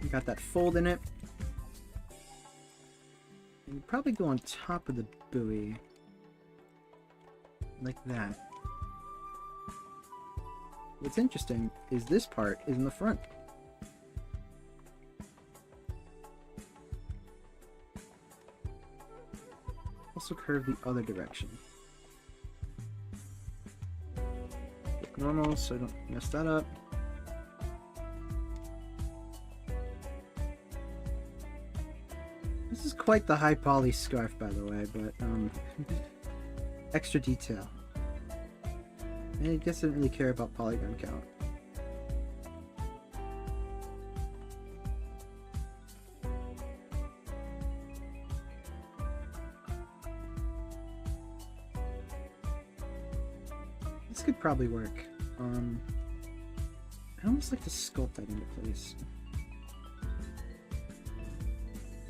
We got that fold in it. And you probably go on top of the buoy. Like that. What's interesting is this part is in the front. Also curve the other direction. Look normal so I don't mess that up. This is quite the high poly scarf, by the way, but extra detail. I guess I didn't really care about polygon count. This could probably work. I almost like to sculpt that into place.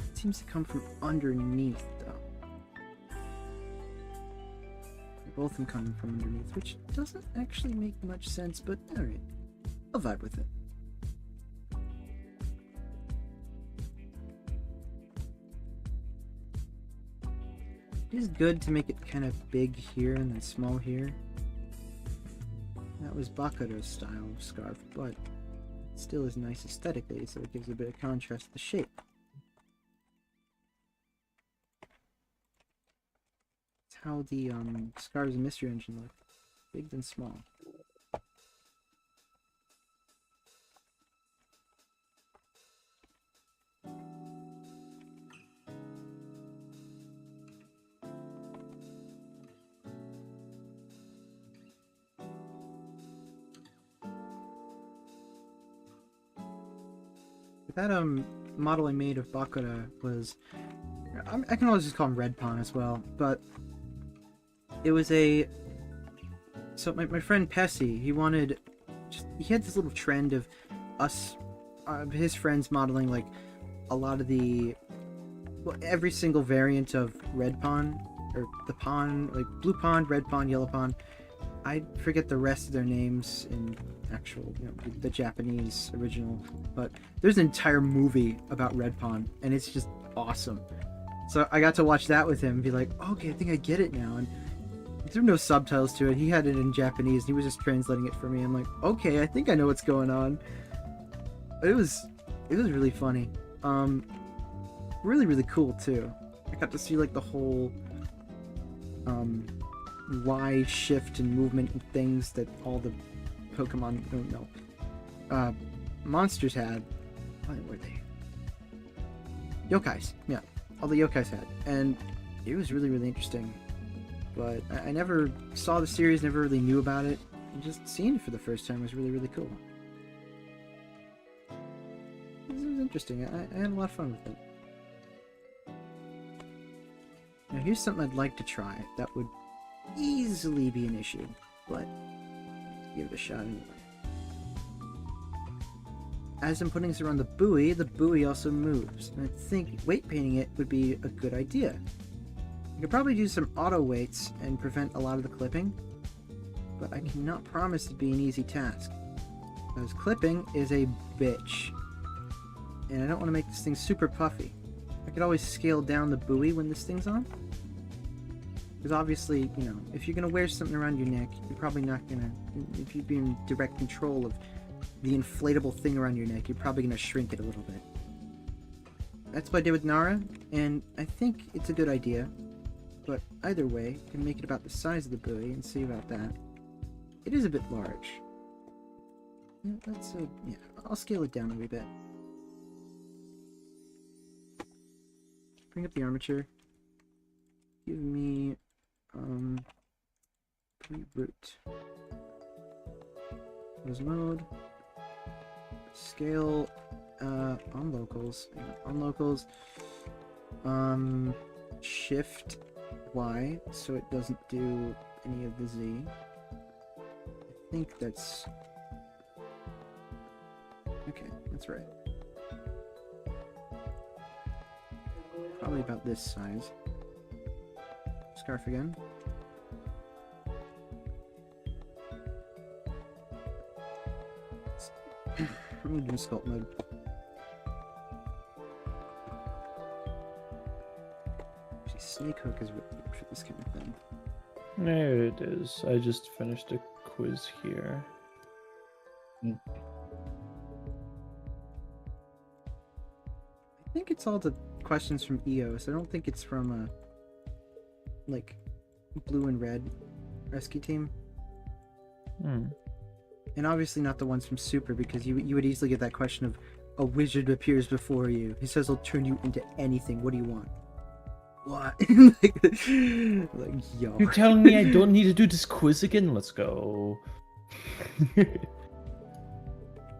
It seems to come from underneath, though. Both of them coming from underneath, which doesn't actually make much sense, but alright. I'll vibe with it. It is good to make it kind of big here and then small here. That was Bakuro's style of scarf, but it still is nice aesthetically, so it gives a bit of contrast to the shape. It's how the Scarves and Mystery Engine look. Big and small. That model I made of Bakura was, I can always just call him Red Pawn as well, but it was a, so my friend Pessy, he had this little trend of us, his friends modeling like a lot of the, well, every single variant of Red Pawn, or the pawn, like Blue Pawn, Red Pawn, Yellow Pawn. I forget the rest of their names in actual, the Japanese original, but there's an entire movie about Red Pawn, and it's just awesome. So I got to watch that with him and be like, okay, I think I get it now. And there were no subtitles to it. He had it in Japanese, and he was just translating it for me. I'm like, okay, I think I know what's going on. It was really funny. Really, really cool too. I got to see like the whole Y shift and movement and things that all the Pokemon, monsters had. What were they? Yokais, yeah. All the yokais had. And it was really, really interesting. But I never saw the series, never really knew about it. And just seeing it for the first time was really, really cool. It was interesting. I had a lot of fun with it. Now here's something I'd like to try that would easily be an issue, but give it a shot anyway. As I'm putting this around the buoy also moves, and I think weight painting it would be a good idea. I could probably do some auto weights and prevent a lot of the clipping, but I cannot promise it'd be an easy task, because clipping is a bitch, and I don't want to make this thing super puffy. I could always scale down the buoy when this thing's on. Because obviously, if you're going to wear something around your neck, you're probably not going to, if you'd be in direct control of the inflatable thing around your neck, you're probably going to shrink it a little bit. That's what I did with Nara, and I think it's a good idea. But either way, you can make it about the size of the buoy and see about that. It is a bit large. Yeah, I'll scale it down a wee bit. Bring up the armature. Give me root. Close mode. Scale on locals. On locals. Shift Y so it doesn't do any of the Z. I think that's okay, that's right. Probably about this size. Scarf again. I'm gonna do sculpt mode. Actually, snake hook is really good for this kind of thing. There it is. I just finished a quiz here. I think it's all the questions from EOS. I don't think it's from like blue and red rescue team. And obviously not the ones from Super, because you would easily get that question of a wizard appears before you. He says he'll turn you into anything. What do you want? What? like yo. You're telling me I don't need to do this quiz again? Let's go.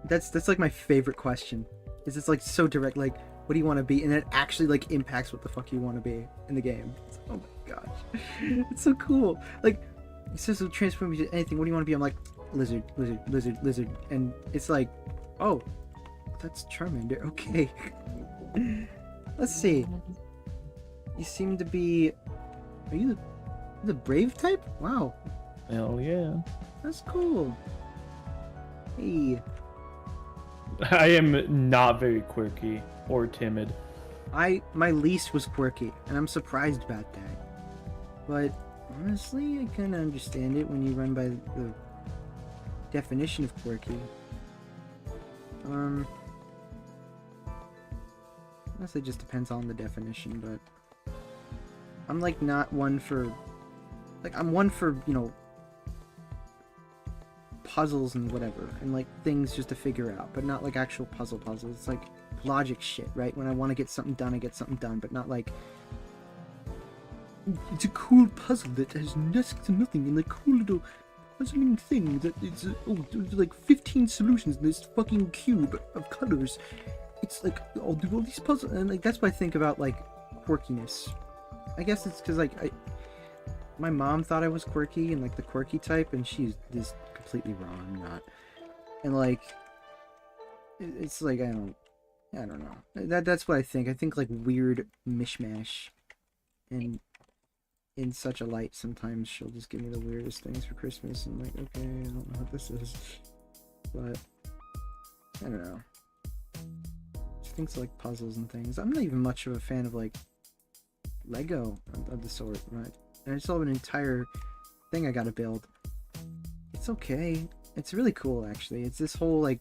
That's like my favorite question. Is it's like so direct, like what do you want to be, and it actually like impacts what the fuck you want to be in the game. It's, oh my gosh, it's so cool. Like it says it'll transform you to anything. What do you want to be? I'm like lizard, lizard, lizard, lizard, and it's like, oh, that's Charmander. Okay. Let's see. You seem to be. Are you the brave type? Wow. Hell yeah. That's cool. Hey. I am not very quirky or timid. My least was quirky, and I'm surprised about that. But honestly, I kind of understand it when you run by the definition of quirky. I guess it just depends on the definition, but I'm like not one for, like I'm one for, you know, puzzles and whatever, and like things just to figure out, but not like actual puzzles. It's like logic shit, right? When I want to get something done, I get something done, but not like it's a cool puzzle that has next to nothing and like cool little puzzling thing that it's there's like 15 solutions in this fucking cube of colors. It's like I'll do all these puzzles, and like that's what I think about like quirkiness. I guess it's because like my mom thought I was quirky and like the quirky type, and she's just completely wrong. I'm not. And like it's like I don't know. That's what I think. I think like weird mishmash, and in such a light, sometimes she'll just give me the weirdest things for Christmas, and I'm like, okay, I don't know what this is, but I don't know. She thinks I like puzzles and things. I'm not even much of a fan of like Lego of the sort, right? And I still have an entire thing I gotta build. It's okay. It's really cool, actually. It's this whole like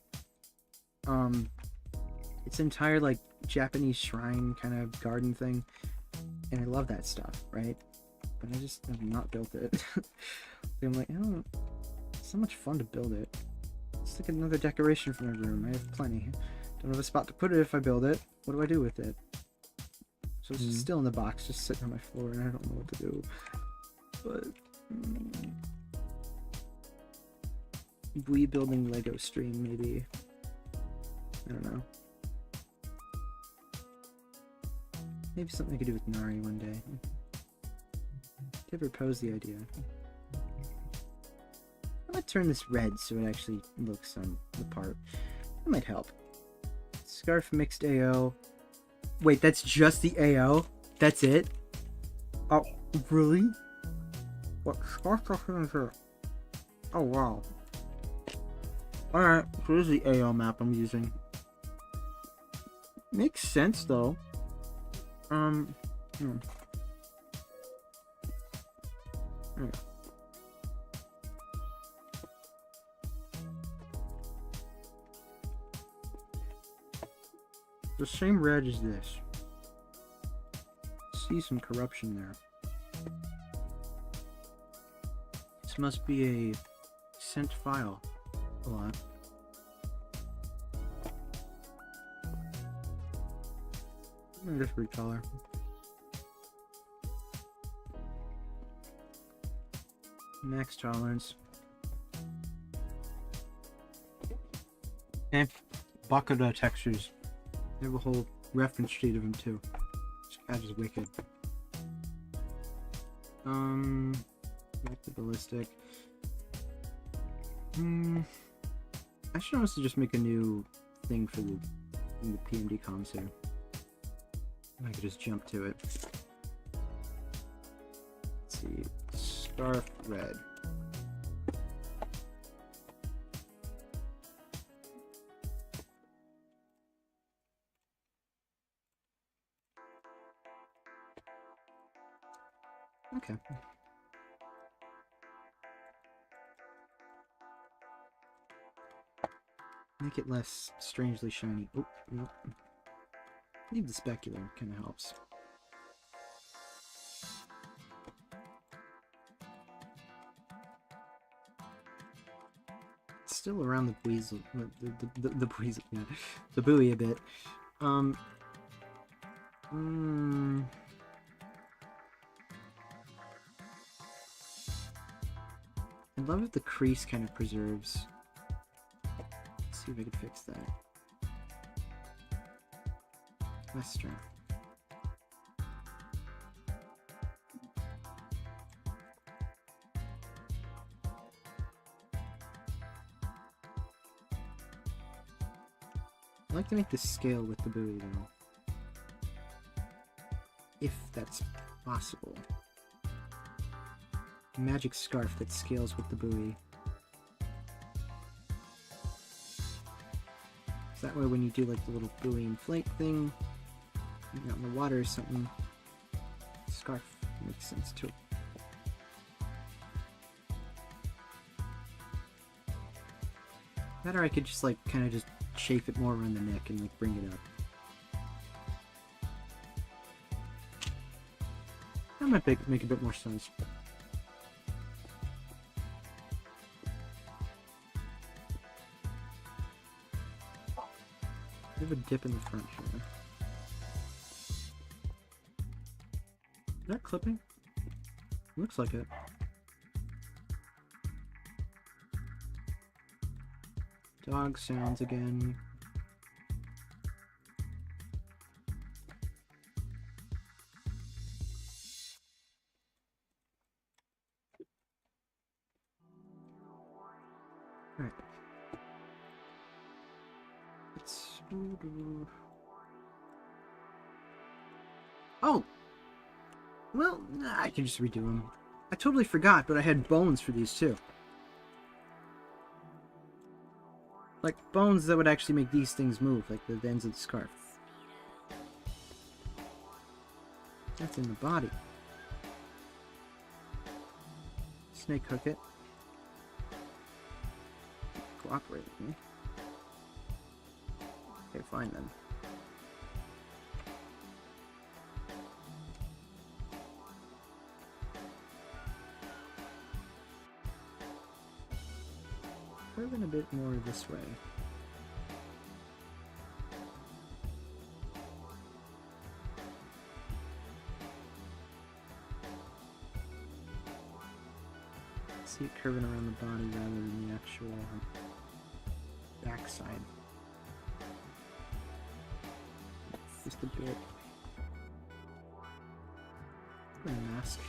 it's entire like Japanese shrine kind of garden thing, and I love that stuff, right? But I just have not built it. I'm like, oh, it's so much fun to build it. Let's look at another decoration for my room. I have plenty. Don't have a spot to put it if I build it. What do I do with it? So it's still in the box, just sitting on my floor, and I don't know what to do. But rebuilding Lego stream, maybe. I don't know. Maybe something I could do with Nari one day. Did propose the idea. I might turn this red so it actually looks on the part. That might help. Scarf mixed AO. Wait, that's just the AO? That's it? Oh, really? What scarf is here? Oh, wow. Alright, so this is the AO map I'm using. Makes sense, though. The same red as this. See some corruption there. This must be a sent file. A lot. I'm gonna just recolor. Max tolerance. Okay. Bakuda textures. They have a whole reference sheet of them too. This cat is wicked. Back to ballistic. I should honestly just make a new thing for the PMD comms here. I could just jump to it. Let's see. Scarf red. Okay. Make it less strangely shiny. Oh, no. Leave the specular, kind of helps. It's still around the Buiz, the Buiz, yeah, the buoy a bit. I love if the crease kind of preserves. Let's see if I can fix that. Less strength. I like to make this scale with the buoy though. If that's possible. Magic scarf that scales with the buoy. So that way when you do like the little buoy inflate thing, out in the water or something, scarf makes sense too. That or I could just like kind of just chafe it more around the neck and like bring it up. That might make a bit more sense. We have a dip in the front here. Is that clipping? Looks like it. Dog sounds again. Alright. Let's... Oh! Well, I can just redo them. I totally forgot, but I had bones for these too. Like, bones that would actually make these things move, like the ends of the scarf. That's in the body. Snake hook it. Cooperate with me. Okay, fine then. Curving a bit more this way. See it curving around the body rather than the actual backside. Just a bit. A mask.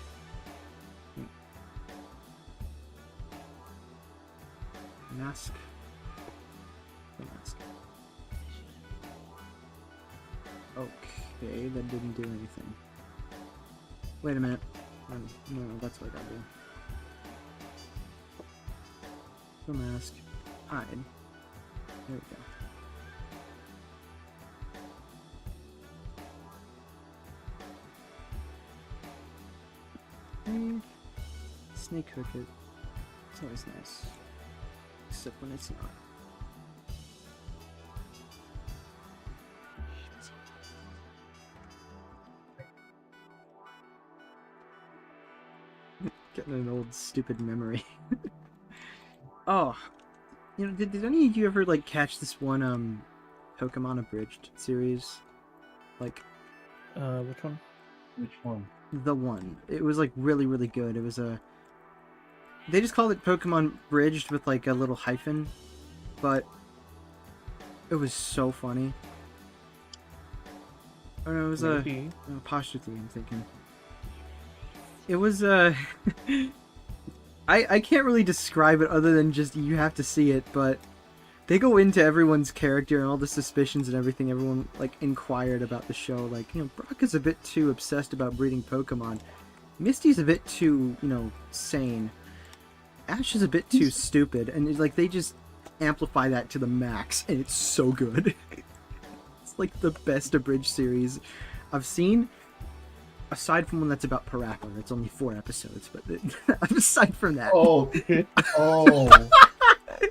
Mask. The mask. Okay, that didn't do anything. Wait a minute. No, that's what I gotta do. The mask. Hide. There we go. And snake hook it. It's always nice. Except when it's not. Getting an old stupid memory. Oh, you know, did any of you ever like catch this one Pokemon Abridged series? Like, which one? Which one? The one. It was like really good. It was they just called it Pokemon Bridged with like a little hyphen, but it was so funny. Oh no, it was apostrophe, I'm thinking. It was I can't really describe it other than just you have to see it, but they go into everyone's character and all the suspicions and everything everyone like inquired about the show. Like, you know, Brock is a bit too obsessed about breeding Pokemon. Misty's a bit too, you know, sane. Ash is a bit too stupid, and it's like they just amplify that to the max, and it's so good. It's like the best abridged series I've seen. aside from one that's about Parappa, it's only 4 episodes, but aside from that. Oh,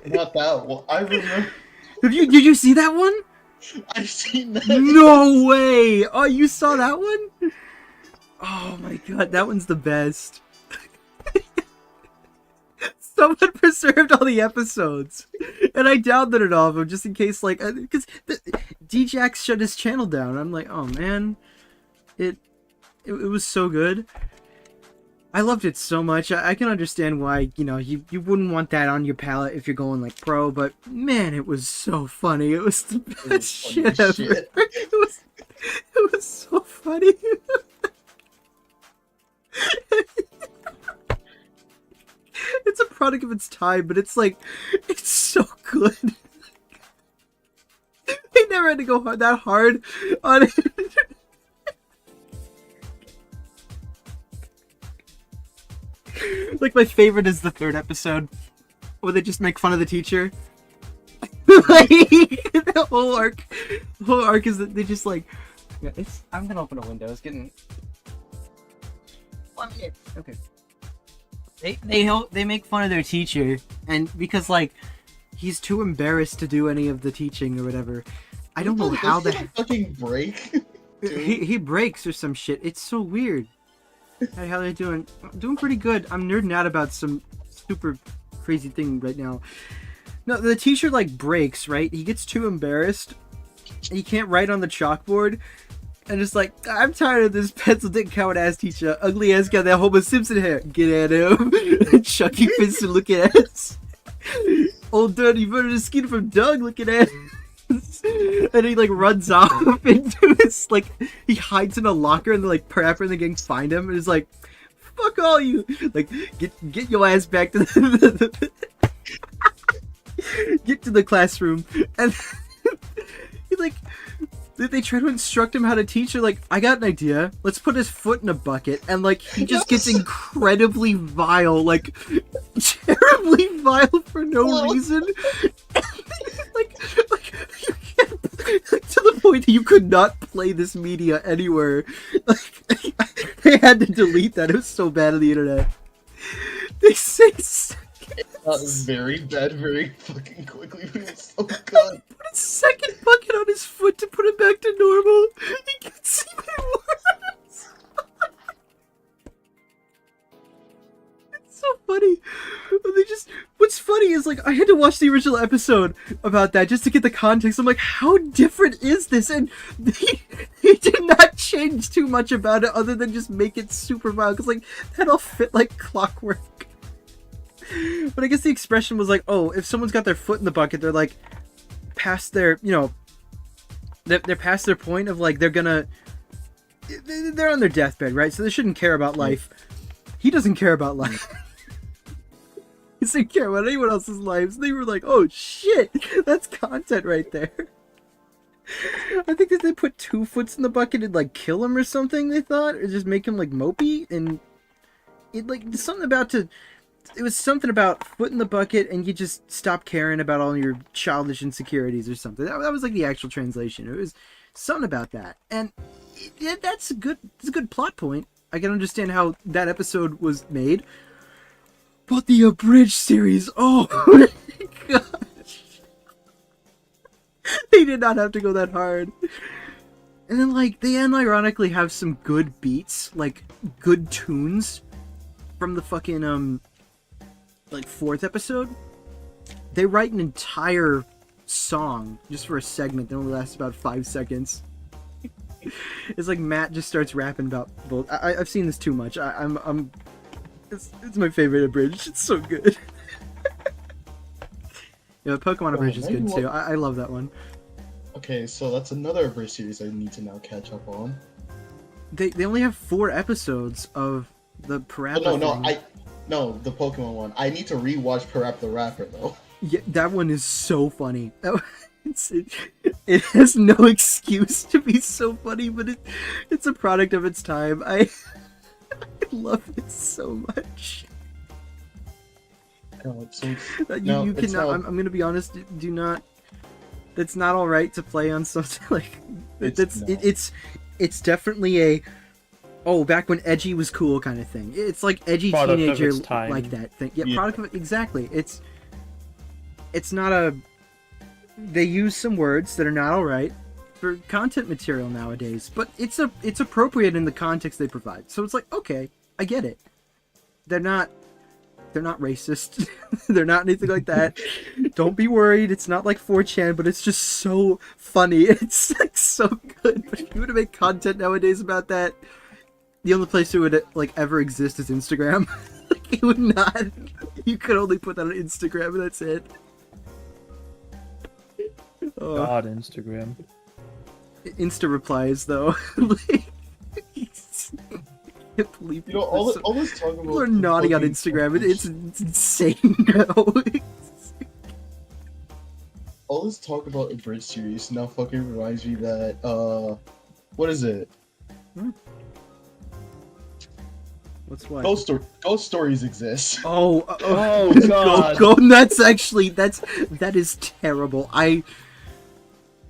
not that one. I remember. Did you see that one? I've seen that. No way! Oh, you saw that one? Oh my god, that one's the best. Someone preserved all the episodes, and I downloaded all of them just in case, like, because D-Jax shut his channel down. I'm like, oh man, it was so good. I loved it so much. I can understand why, you know, you wouldn't want that on your palette if you're going like pro, but man, it was so funny. It was the best shit ever. It was so funny. It's a product of its time, but it's like, it's so good. They never had to go that hard on it. Like, my favorite is the 3rd episode, where they just make fun of the teacher. Like, the whole arc is that they just like, yeah, I'm gonna open a window. It's getting 1 minute. Okay. They make fun of their teacher, and because like he's too embarrassed to do any of the teaching or whatever. I don't know how the fucking break. he breaks or some shit. It's so weird. Hey, how they doing? Doing pretty good. I'm nerding out about some super crazy thing right now. No, the teacher like breaks, right? He gets too embarrassed. He can't write on the chalkboard. And it's like, I'm tired of this pencil dick coward ass teacher. Ugly ass got that Homer Simpson hair. Get at him. Chucky Finster looking at us. Old dirty murdered skin from Doug looking at us. And he like runs off into his, like, he hides in a locker and like Parappa and the gang find him and is like, fuck all you. Like, get your ass back to the get to the classroom. And he like, they try to instruct him how to teach her, like, I got an idea. Let's put his foot in a bucket. And, like, he just gets incredibly vile, like, terribly vile for no reason. like, you can't, like, to the point that you could not play this media anywhere. Like, they had to delete that. It was so bad on the internet. They say That was very bad, very fucking quickly, but it was so good. Put a second bucket on his foot to put it back to normal. He gets even worse. It's so funny. What's funny is, like, I had to watch the original episode about that just to get the context. I'm like, how different is this? And he did not change too much about it other than just make it super violent. Because, like, that all fit like clockwork. But I guess the expression was like, oh, if someone's got their foot in the bucket, they're like past their, you know, they're past their point of like, they're on their deathbed, right? So they shouldn't care about life. He doesn't care about life. He doesn't care about anyone else's lives. They were like, oh shit, that's content right there. I think that they put 2 foots in the bucket and like kill him or something, they thought, or just make him like mopey, and it like something about it was something about foot in the bucket and you just stop caring about all your childish insecurities or something. That was like the actual translation. It was something about that. And that's a good plot point. I can understand how that episode was made. But the abridged series, oh my gosh. They did not have to go that hard. And then like they unironically have some good beats, like good tunes from the fucking like 4th episode. They write an entire song just for a segment that only lasts about 5 seconds. It's like Matt just starts rapping about both. I've seen this too much. It's my favorite abridged. It's so good. Yeah, Pokemon abridged is good too. I love that one. Okay, so that's another abridged series I need to now catch up on. They only have 4 episodes of the Parappa thing. No, the Pokemon one. I need to rewatch Parappa the Rapper, though. Yeah, that one is so funny. It has no excuse to be so funny, but it's a product of its time. I love it so much. No, you cannot. I'm gonna be honest. Do not. That's not all right to play on something like. It's definitely oh, back when edgy was cool kind of thing. It's like edgy Product of teenager its time. like that thing. Yeah, Yeah. product of exactly. It's not a. They use some words that are not all right for content material nowadays, but it's appropriate in the context they provide. So it's like, okay, I get it. They're not racist. They're not anything like that. Don't be worried. It's not like 4chan, but it's just so funny. It's like so good. But if you were to make content nowadays about that, the only place it would like ever exist is Instagram. Like, it would not. You could only put that on Instagram, and that's it. Oh. God, Instagram. Insta replies though. Like, I can't believe You know, all this talk about people are naughty on fucking Instagram. selfish- It's insane now. all this talk about a Bridge series now fucking reminds me that what is it? What's what? Ghost stories exist. Oh, Oh, God. Go, that's actually that is terrible.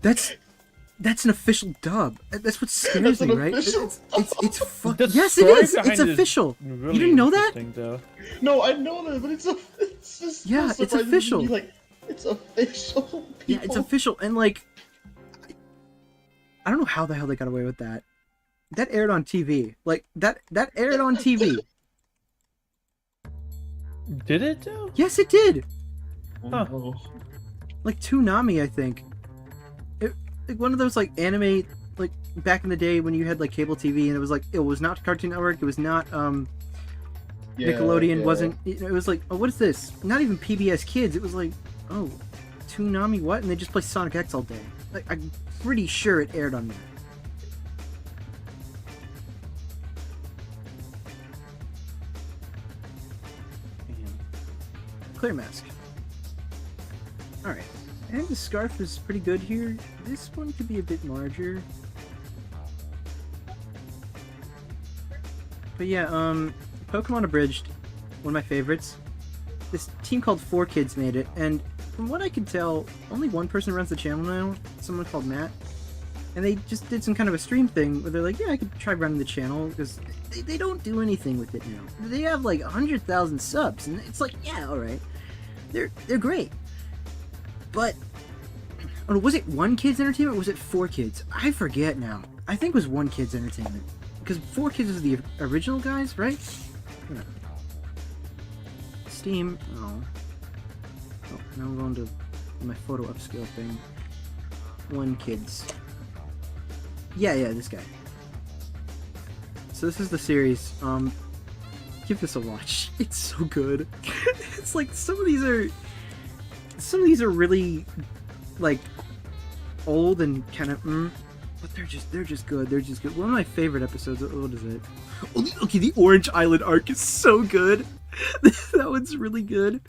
That's an official dub. That's what scares That's an me, right? official It's fuck. The Yes, it story is. behind It's it is official. Really You didn't know that? interesting, though. No, I know that, but it's just Yeah, so it's surprising to official. me, like, it's official. Yeah, it's people. official, and like, I don't know how the hell they got away with that. That aired on TV. Like that aired on TV. Did it, though? Yes, it did. Huh. Oh, Like Toonami, I think. Like one of those like anime, like back in the day when you had like cable TV and it was not Cartoon Network, it was not yeah, Nickelodeon, yeah. wasn't, it was like, oh, what is this? Not even PBS Kids. It was like, oh, Toonami what? And they just play Sonic X all day. Like, I'm pretty sure it aired on that. Clear mask. Alright. And the scarf is pretty good here. This one could be a bit larger. But yeah, Pokemon Abridged, one of my favorites. This team called 4Kids made it, and from what I can tell, only one person runs the channel now, someone called Matt. And they just did some kind of a stream thing where they're like, yeah, I could try running the channel, because they don't do anything with it now. They have like 100,000 subs, and it's like, yeah, alright. They're great. But, oh, was it 1Kids Entertainment or was it 4Kids? I forget now. I think it was 1Kids Entertainment. Because 4Kids was the original guys, right? Yeah. Steam. Oh. Oh, now I'm going to my photo upscale thing. 1Kids. Yeah, this guy. So this is the series. Give this a watch. It's so good. It's like some of these are really like old and kind of but they're just good. They're just good. One of my favorite episodes. What is it? Okay, the Orange Island arc is so good. That one's really good.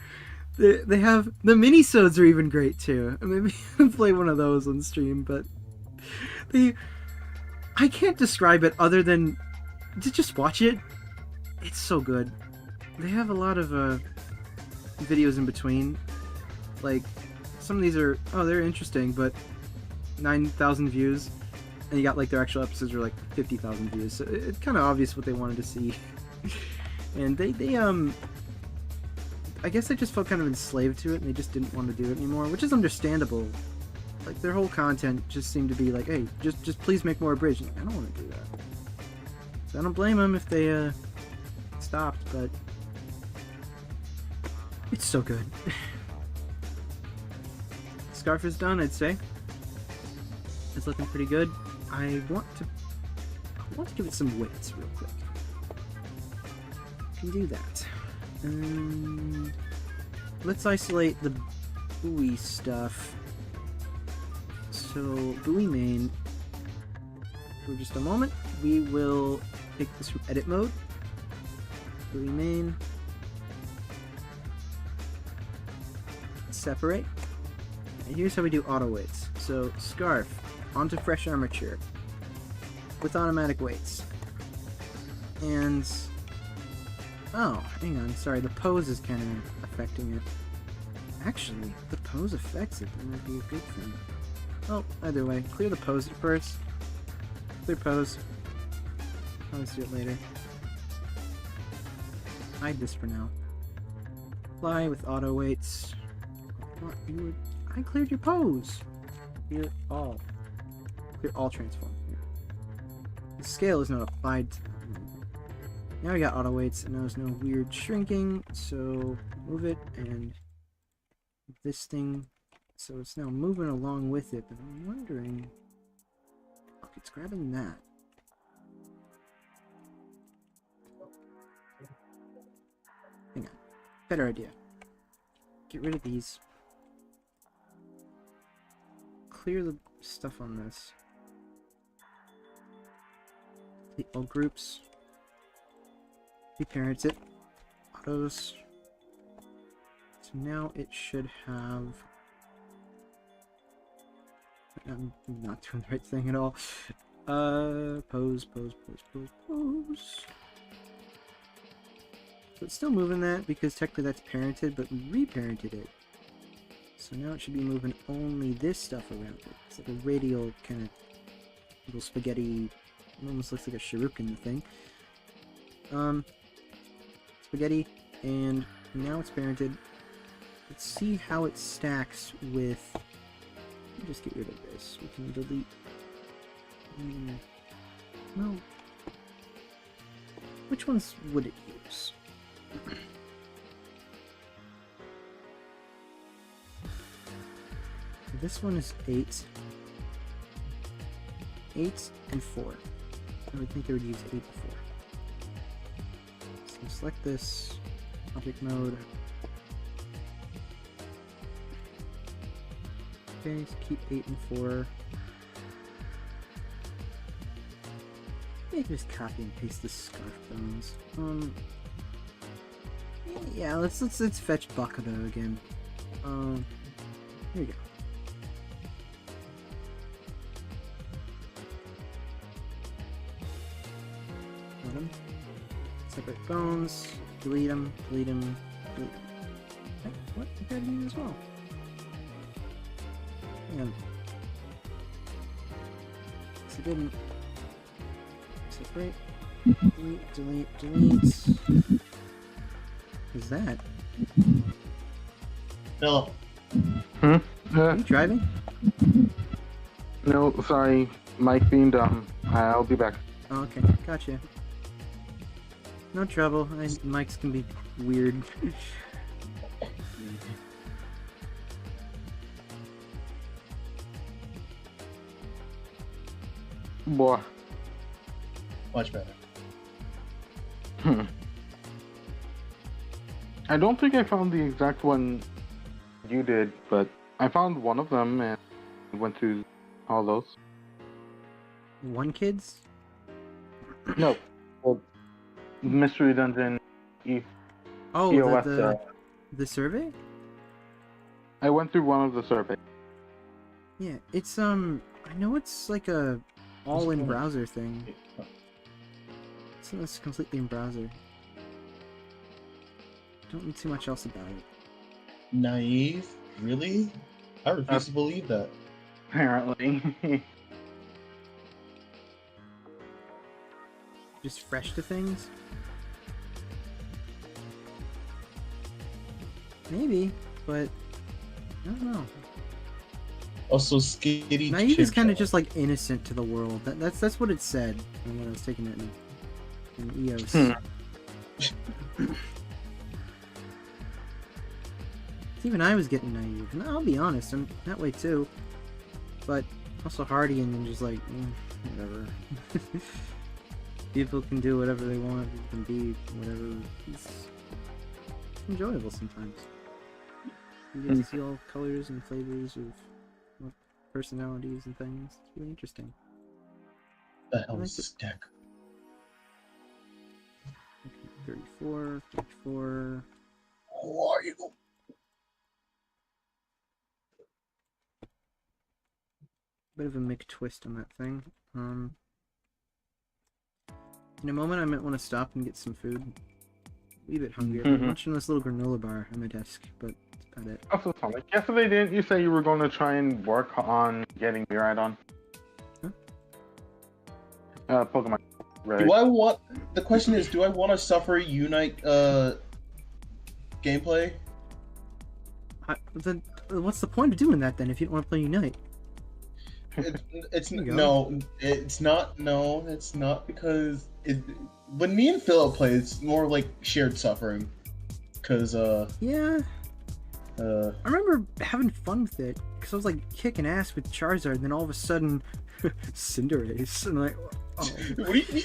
They have the minisodes are even great too. Maybe I'll play one of those on stream, but I can't describe it other than to just watch it. It's so good. They have a lot of videos in between. Like some of these are they're interesting, but 9,000 views, and you got like their actual episodes are like 50,000 views. So it's kind of obvious what they wanted to see. And they I guess they just felt kind of enslaved to it, and they just didn't want to do it anymore, which is understandable. Like their whole content just seemed to be like, hey, just please make more abridged. I don't want to do that. So I don't blame them if they stopped, but it's so good. Scarf is done, I'd say. It's looking pretty good. I want to give it some weights real quick. Can do that. Let's isolate the buoy stuff. So buoy main. For just a moment, we will take this from edit mode. Buoy main. Separate. And here's how we do auto weights. So scarf onto fresh armature with automatic weights. And oh, hang on, sorry, the pose is kind of affecting it. Actually, the pose affects it. That might be a good thing. Oh, either way, clear the pose at first. Clear pose. I'll just do it later. Hide this for now. Fly with auto weights. What? I cleared your pose! Clear all. Clear all transform. Here. The scale is not applied to now we got auto weights, and there's no weird shrinking, so move it, and this thing, so it's now moving along with it, but I'm wondering, look, it's grabbing that. Hang on, better idea. Get rid of these. Clear the stuff on this. Delete all groups. Reparents it. Autos. So now it should have... I'm not doing the right thing at all. Pose. So it's still moving that because technically that's parented, but we reparented it. So now it should be moving only this stuff around it. It's like a radial kind of little spaghetti. It almost looks like a shuriken thing. Spaghetti, and now it's parented. Let's see how it stacks with... Let me just get rid of this. We can delete... Well... Which ones would it use? This one is 8. 8 and 4. I would think it would use 8 and 4. So select this, object mode. Okay, so keep 8 and 4. Maybe just copy and paste the scarf bones. Yeah, let's fetch Bakudo again. Here we go. Got him. Separate bones. Delete them. Delete them. Delete them. Okay, what? I got you as well. Hang on. So it didn't. Separate. Delete. Delete. Delete. What's that? Philip. Hmm? Are you driving? No, sorry. Mike being dumb. I'll be back. Oh, okay, gotcha. No trouble. Mics can be weird. Boy. Much better. I don't think I found the exact one you did, but I found one of them and went through all those. One kids? No. Well, Mystery Dungeon Oh, EOS. the survey? I went through one of the surveys. Yeah, it's I know it's like a all-in browser thing. So it's completely in browser. Don't need too much else about it. Naive? Really? I refuse to believe that. Apparently. Just fresh to things? Maybe, but I don't know. Also, skitty. Naive is kind of just like innocent to the world. That's what it said when I was taking it in EOS. Even I was getting naive, and I'll be honest, I'm that way too. But also hardy and just like whatever. People can do whatever they want. People can be whatever. It's enjoyable sometimes. You get to see all colors and flavors of personalities and things. It's really interesting. The hell I is this deck? 34, 34. Who are you? Bit of a Mick twist on that thing. In a moment, I might want to stop and get some food. A wee bit hungry. I'm munching this little granola bar on my desk, but that's about it. Also, Sonic, yesterday didn't you say you were going to try and work on getting Mirai on? Huh? Pokemon. Right. Do I want? The question is, do I want to suffer Unite gameplay? Then what's the point of doing that then if you don't want to play Unite? It's There you go. no, it's not. No, it's not because when me and Philip play, it's more like shared suffering. Cause Yeah, I remember having fun with it because I was like kicking ass with Charizard, and then all of a sudden, Cinderace, and I'm like, oh. What do you mean?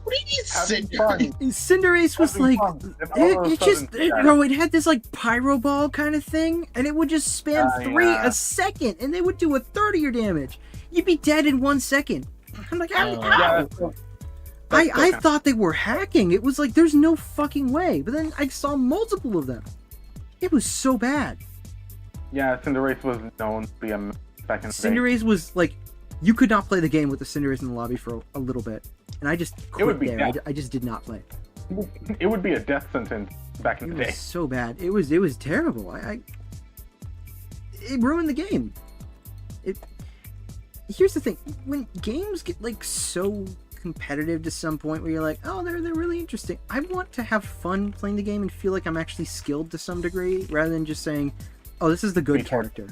What do you mean? Having Cinderace? fun. Cinderace was Having like, fun. And all of a it just, sudden, yeah. no, it had this like pyro ball kind of thing, and it would just spam three yeah. a second, and they would do a third of your damage. You'd be dead in 1 second. I'm like, ow, Yeah, ow. I thought they were hacking. It was like, there's no fucking way. But then I saw multiple of them. It was so bad. yeah, Cinderace was known to be a mess back in the day. Cinderace was like, you could not play the game with the Cinderace in the lobby for a little bit. And I just quit would be there. death. I just did not play. It would be a death sentence back in It the was day. so bad. It was terrible. It ruined the game. Here's the thing. When games get like so competitive to some point where you're like, oh, they're really interesting. I want to have fun playing the game and feel like I'm actually skilled to some degree, rather than just saying, oh, this is the good character.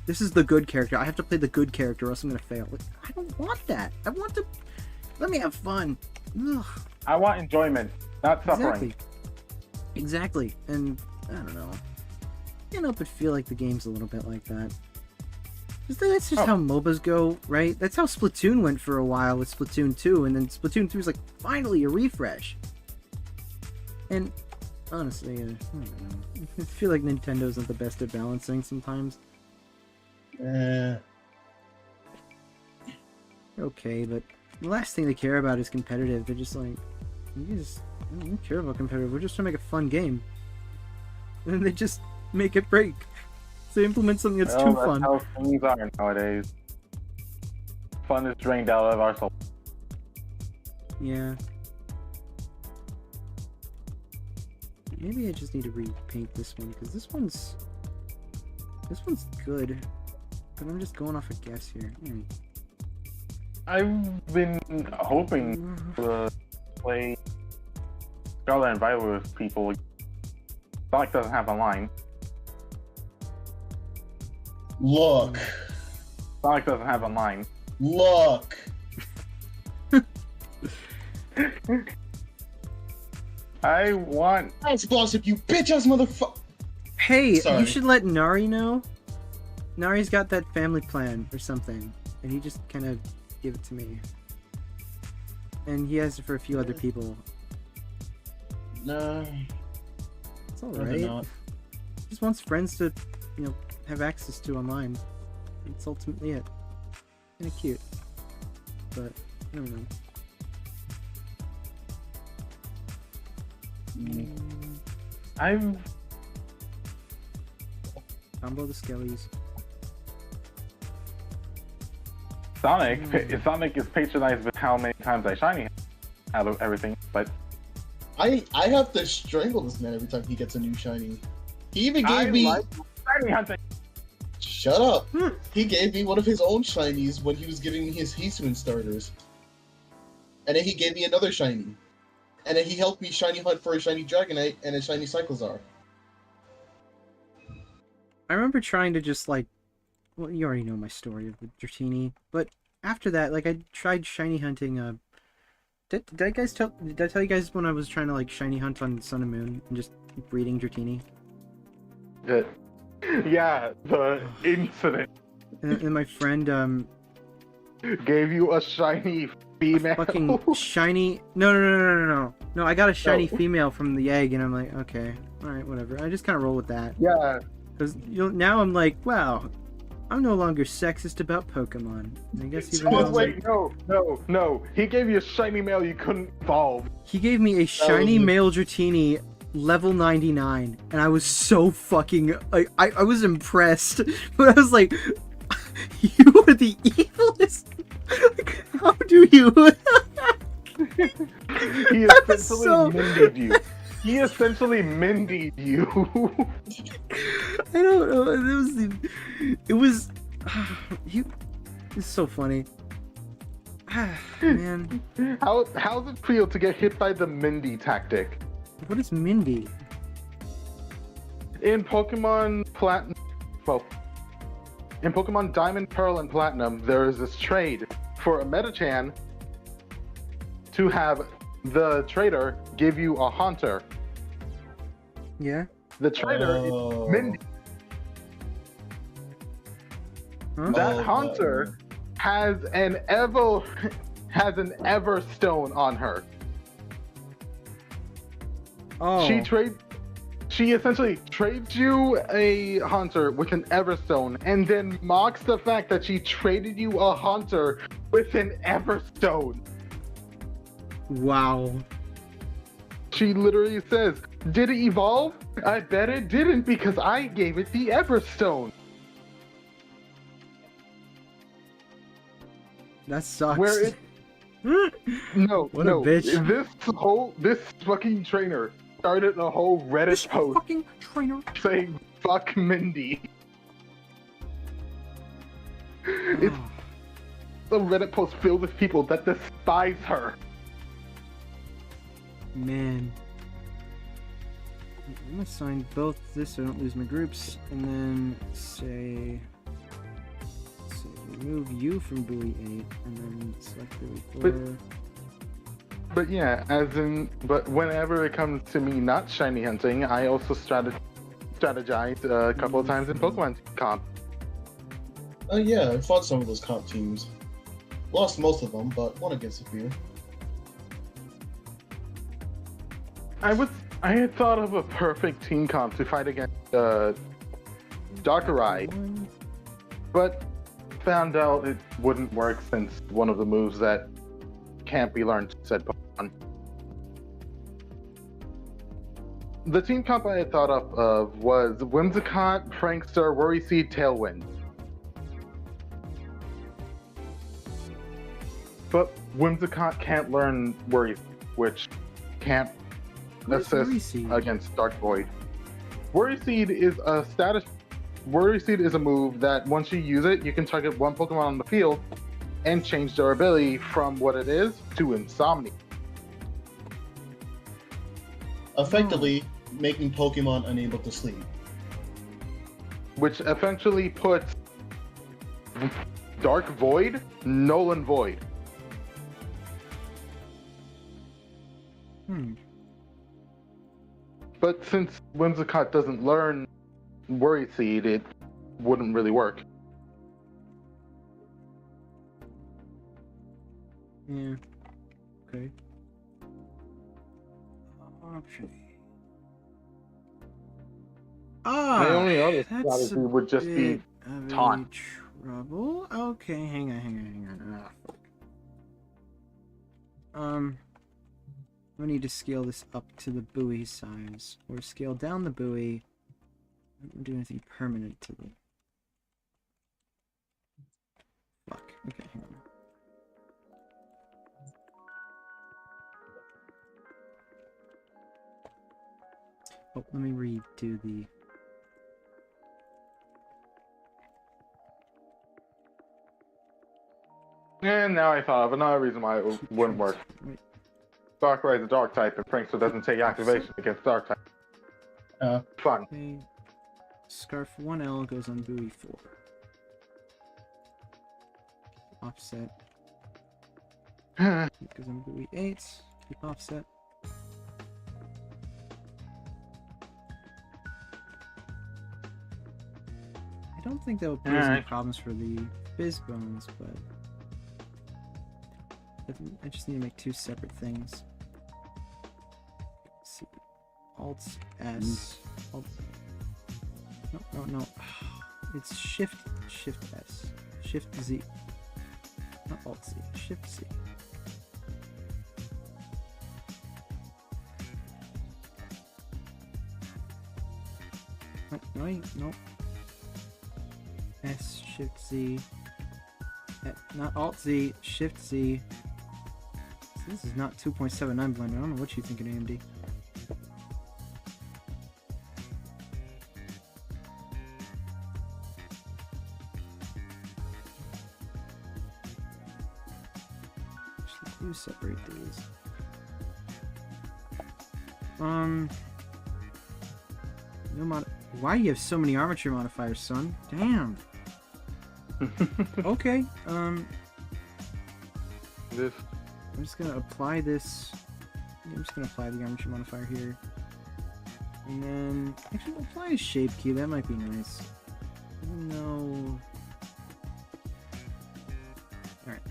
This is the good character. I have to play the good character or else I'm gonna fail. Like, I don't want that. I want to let me have fun. Ugh, I want enjoyment, not suffering. exactly. And I don't know. Can't help but feel like the game's a little bit like that. That's just how MOBAs go, right? That's how Splatoon went for a while with Splatoon 2, and then Splatoon 2 is like, finally, a refresh. And, honestly, I don't know. I feel like Nintendo's not the best at balancing sometimes. Okay, but the last thing they care about is competitive. They're just like, I don't care about competitive. We're just trying to make a fun game. And then they just make it break. They implement something that's too fun. That's how things are nowadays. Fun is drained out of our soul. Yeah. Maybe I just need to repaint this one, because this one's good. But I'm just going off a guess here. I've been hoping to play Scarlet and Violet with people. Sonic doesn't have online. Look. Sonic doesn't have online. Look. I want. I explosive, you bitch ass motherfucker. Hey, Sorry. you should let Nari know. Nari's got that family plan or something, and he just kind of gave it to me. And he has it for a few other people. No. It's Rather alright. not. Just wants friends to, have access to online. It's ultimately it. Kinda cute. But, I don't know. I've. Combo the skellies. Sonic is patronized with how many times I shiny out of everything, but I have to strangle this man every time he gets a new shiny. He even gave me. like shiny hunting. Shut up! He gave me one of his own shinies when he was giving me his Hisui starters. And then he gave me another shiny. And then he helped me shiny hunt for a shiny Dragonite and a shiny Cyclizar. I remember trying to just well, you already know my story of the Dratini, but after that, I tried shiny hunting. Did I tell you guys when I was trying to shiny hunt on Sun and Moon and just breeding Dratini? Yeah, the incident And my friend gave you a shiny female. fucking shiny. No. I got a shiny female from the egg, and I'm like, okay, all right, whatever. I just kind of roll with that. Yeah. Because now I'm like, wow, I'm no longer sexist about Pokemon. And I guess even Oh though wait, no. He gave you a shiny male you couldn't evolve. he gave me a shiny male Dratini level 99, and I was so fucking I was impressed, but I was like, you are the evilest. How do you? He essentially mindied you. He essentially mindied you. I don't know. It was it's so funny. Man, How's it feel to get hit by the Mindy tactic? what is Mindy? In Pokemon Platinum, well, in Pokemon Diamond, Pearl, and Platinum, there is this trade for a Metachan to have the trader give you a Haunter. Yeah? The trader is Mindy. Huh? That Haunter has an Everstone on her. Oh. She essentially trades you a Haunter with an Everstone and then mocks the fact that she traded you a Haunter with an Everstone. Wow. She literally says, "Did it evolve? I bet it didn't because I gave it the Everstone." That sucks. Where it No, What a no. bitch. This fucking trainer started a whole Reddit This post fucking trainer. saying "fuck Mindy." It's a Reddit post filled with people that despise her. Man. I'm gonna sign both this so I don't lose my groups, and then say remove you from buoy 8, and then select buoy 4. But yeah, but whenever it comes to me not shiny hunting, I also strategize a couple of times in Pokemon comp. Oh yeah, I fought some of those comp teams. Lost most of them, but won against a few. I had thought of a perfect team comp to fight against Darkrai, but found out it wouldn't work since one of the moves that can't be learned said Pokemon. The team comp I had thought of was Whimsicott, Prankster, Worry Seed, Tailwind. But Whimsicott can't learn Worry, which can't assist against Dark Void. Worry Seed is a status. Worry Seed is a move that once you use it, you can target one Pokemon on the field and change their ability from what it is to Insomnia. Effectively making Pokemon unable to sleep. Which eventually puts Dark Void null and void. But since Whimsicott doesn't learn Worry Seed, it wouldn't really work. Yeah. Okay. Option. My only other That's strategy would just be taunt. Trouble. Okay, hang on. Ah, fuck. I need to scale this up to the buoy size, or scale down the buoy. I don't do anything permanent to the. Fuck. Okay, hang on. Oh, let me redo the. And now I thought of another reason why it wouldn't work. Wait. Darkrai is a dark type, and Prankster doesn't take activation against dark type. Fun. Okay. Scarf 1L goes on buoy 4. Offset. It goes on buoy 8. Keep offset. I don't think that would pose any problems for the Buiz bones, but I just need to make two separate things. Let's see. Alt S. Alt. No. It's Shift S. Shift Z. Not Alt Z. Shift Z. No. S, Shift Z. Not Alt Z, Shift Z. So this is not 2.79 blender. I don't know what you think of AMD. You separate these. No mod. Why do you have so many armature modifiers, son? Damn. Okay. This. I'm just gonna apply this. I'm just gonna apply the armature modifier here, and then actually apply a shape key. That might be nice. No. All right.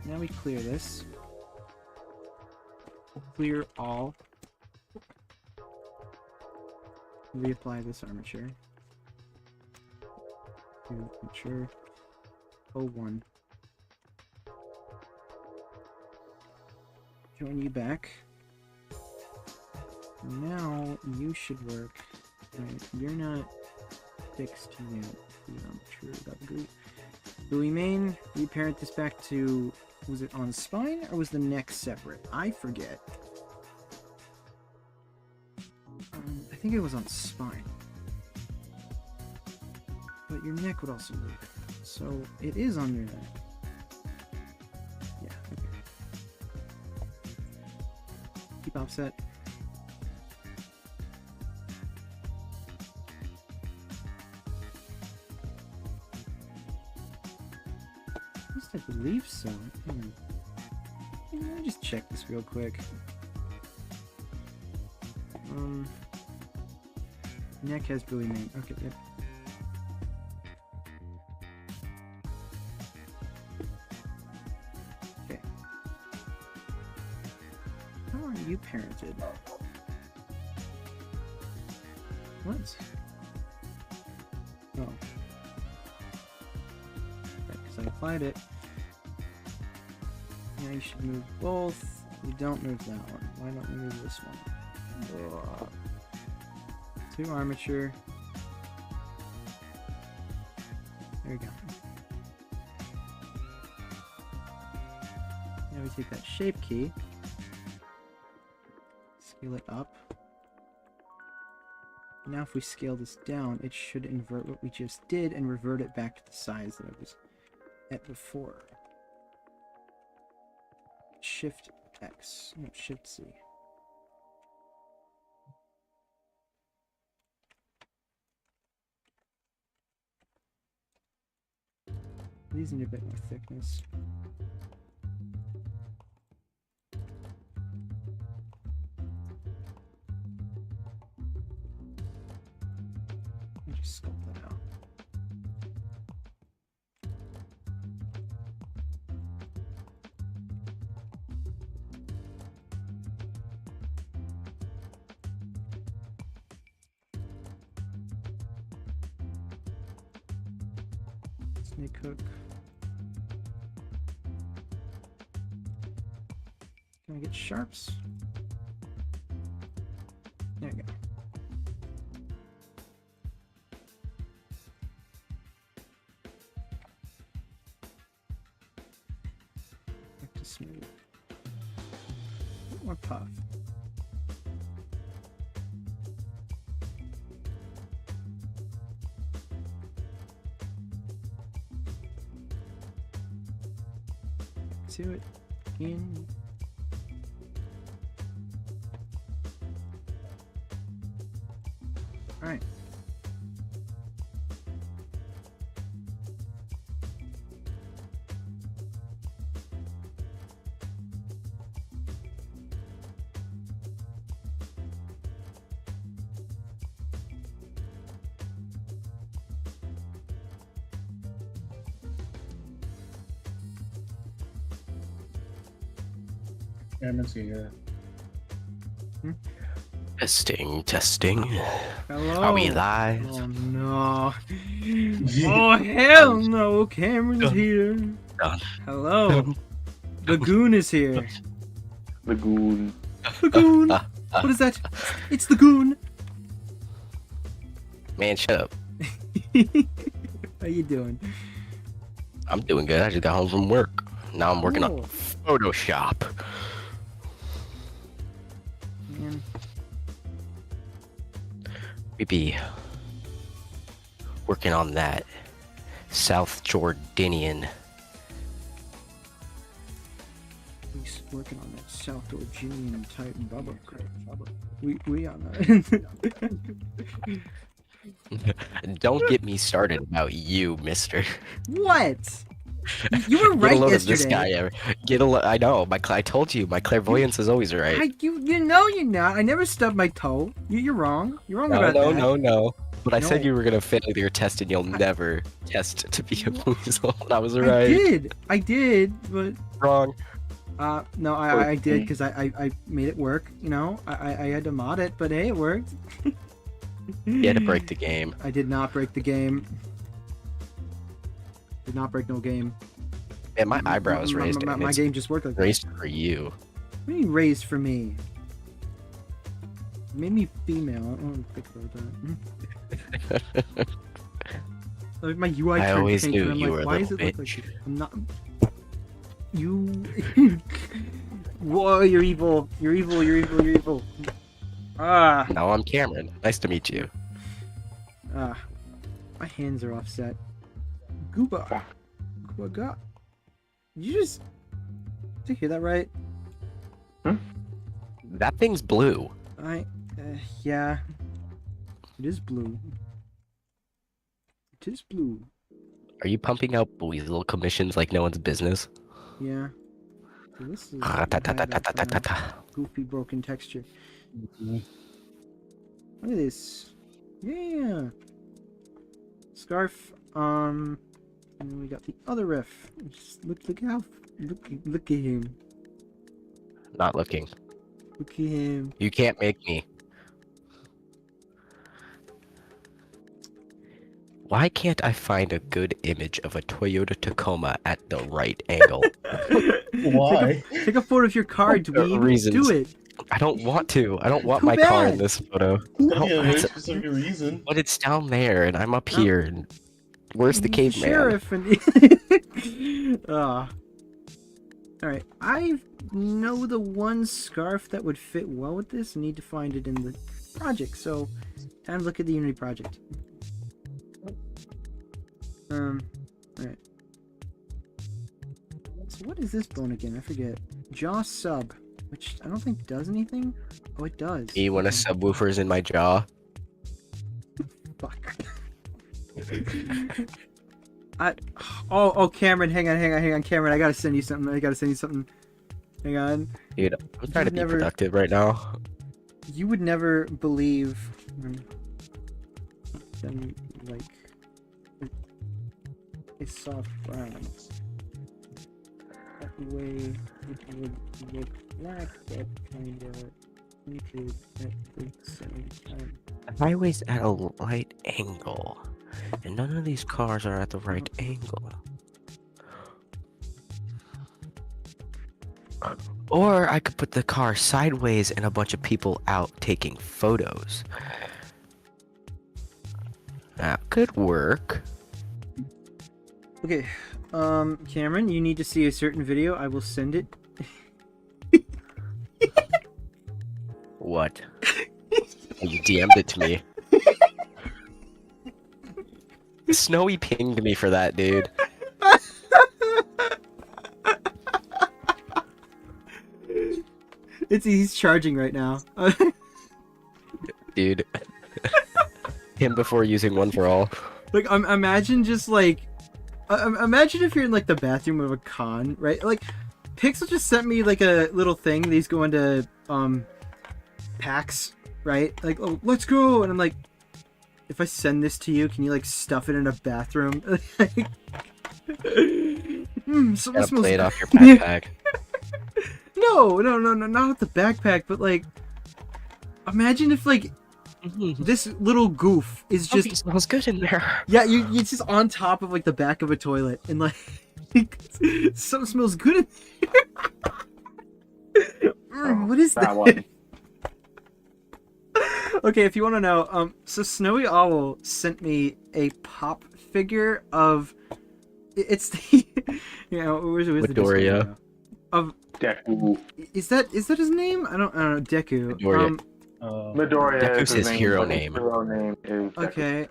Now we clear this. Clear all. Reapply this armature. Armature 01. Join you back. Now you should work. Right, you're not fixed yet. Armature, that great. Buoy main, reparent this back to, was it on spine or was the neck separate? I forget. I think it was on spine. But your neck would also move. So it is on your neck. Yeah, okay. Keep offset. At least I believe so. Let me just check this real quick. Neck has buoy main. Okay, yep. Okay. How are you parented? What? Oh. Right, because I applied it. Now you should move both. You don't move that one. Why don't you move this one? Ugh. 2 armature. There we go. Now we take that shape key, scale it up. Now if we scale this down, it should invert what we just did and revert it back to the size that it was at before. Shift X, no, Shift C. These need a bit more thickness. Let me just sculpt that out. Snake hook. Can I get sharps? There we go. Back to smooth. A bit more puff. Back to it. In. Alright. Yeah, I'm here. Testing. Hello. Are we live? Oh no. Oh hell no. Cameron's here. Done. Hello. Lagoon is here. Lagoon. Lagoon. What is that? It's the goon. Man, shut up. How you doing? I'm doing good. I just got home from work. Now I'm working on Oh, Photoshop. man. We be working on that South Jordanian He's working on that South Georgian type bubble crap. We on that. Don't get me started about you, mister. What? You were Get a right load yesterday. of this guy. I know. I told you, my clairvoyance is always right. You know you're not. I never stubbed my toe. You're wrong. You're wrong No, about that. no. But I said No. you were gonna fail your test and you'll never test to be a weasel. That was right. I did, but Wrong. no, I did because I made it work. You know, I had to mod it, but hey, it worked. You had to break the game. I did not break the game. Did not break no game. And my eyebrows raised. and My it's game just worked like that. raised for you. What do you mean raised for me? It made me female. I don't want to think about that. Like my UI I turned always pink, knew and I'm you like, were a why does little it look bitch. like I'm not. You. Whoa! You're evil. You're evil. You're evil. You're evil. Ah. No, I'm Cameron. Nice to meet you. Ah. My hands are offset. Gooba. Gooba. You just. Did you hear that right? That thing's blue. Yeah. It is blue. It is blue. Are you pumping out Buiz commissions like no one's business? Yeah. So this is goofy broken texture. Look at this. Yeah. Scarf. And then we got the other riff. Just look how look at him. Not looking. Look at him. You can't make me. Why can't I find a good image of a Toyota Tacoma at the right angle? Why? Take a photo of your car, dweeb. Reasons. Do it. I don't want to. I don't want Too my car bad. in this photo. Yeah, it's- very specific reason. But it's down there, and I'm up here. And where's the He's caveman? sheriff and Alright, I know the one scarf that would fit well with this. I need to find it in the project, so time to look at the Unity project. Alright. So what is this bone again? I forget. Jaw sub, which I don't think does anything. Oh, it does. Me when a subwoofer's in my jaw. Fuck. Oh, Cameron, hang on, Cameron. I gotta send you something. Hang on. Dude, I'm trying to be never- productive right now. You would never believe them like a soft brown. That way it would look black, but kind of painted at the same time. The highway's at a right angle, and none of these cars are at the right angle. Or I could put the car sideways and a bunch of people out taking photos. That could work. Okay, Cameron, you need to see a certain video. I will send it. What? You DM'd it to me. Snowy pinged me for that, dude. He's charging right now. Dude. Him before using one for all. Like, imagine just like, imagine if you're in like the bathroom of a con, right? Like, Pixel just sent me like a little thing that he's going to PAX, right? Like, oh, let's go, and I'm like, if I send this to you, can you like stuff it in a bathroom? Someone Gotta smells play it off your backpack. No, not with the backpack, but like, imagine if like this little goof is Just just smells good in there. yeah, it's just on top of like the back of a toilet, and like something smells good in there. What is that? one. Okay, if you want to know, so Snowy Owl sent me a pop figure of it's the where's the Midoriya. Discord of Deku. is that his name? I don't know. Deku. Midoriya. Midoriya Deku's is his hero but name. Hero name is Deku. Okay.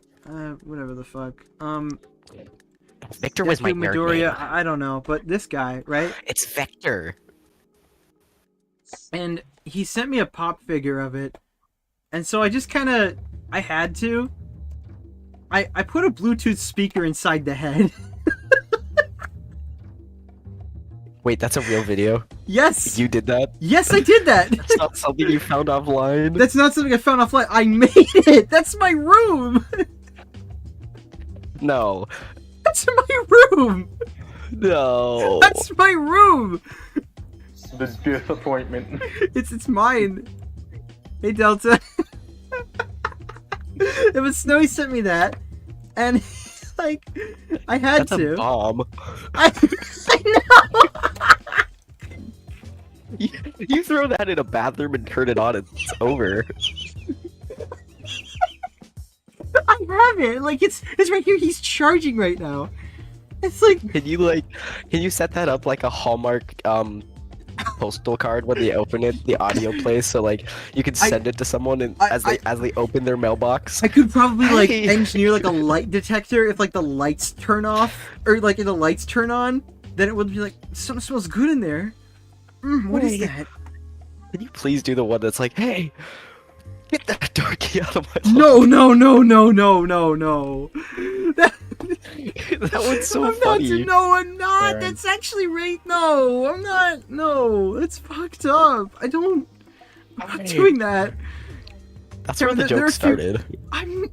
Whatever the fuck. Victor was my Deku, nerd Midoriya. name. I don't know, but this guy, right? It's Vector. and he sent me a pop figure of it, and so I just kind of, I had to. I put a Bluetooth speaker inside the head. Wait, that's a real video? Yes! You did that? Yes, I did that! That's not something you found offline? That's not something I found offline. I made it! That's my room! No. That's my room! No. That's my room! The disappointment. It's mine. Hey, Delta. It was Snowy sent me that, and like, I had That's to. a bomb. I know! You throw that in a bathroom and turn it on, and it's over. I have it! Like, it's right here, he's charging right now. It's like... Can you set that up like a Hallmark, postal card when they open it, the audio plays, so like you can send it to someone and as they open their mailbox. I could probably like Hey. engineer like a light detector if like the lights turn off or like if the lights turn on, then it would be like something smells good in there. What is Hey. that? Can you please do the one that's like, hey, get that darkie out of my No. That one's so I'm funny. I'm not. Aaron. That's actually right. No, I'm not. No, it's fucked up. I'm not doing that. That's where the There are joke a few- started.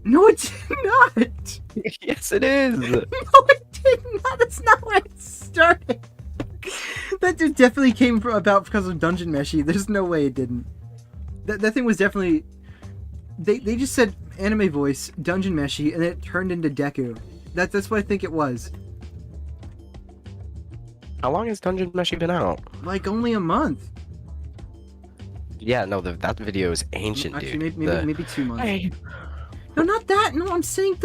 No, it's not. Yes, it is. No, it did not. That's not where it started. That dude definitely came from because of Dungeon Meshi. There's no way it didn't. That thing was definitely. They just said anime voice Dungeon Meshi and it turned into Deku. That's what I think it was. How long has Dungeon Meshi been out? Like only a month. Yeah, no, that video is ancient, Actually, dude. maybe 2 months. Hey, No, not that. No, I'm saying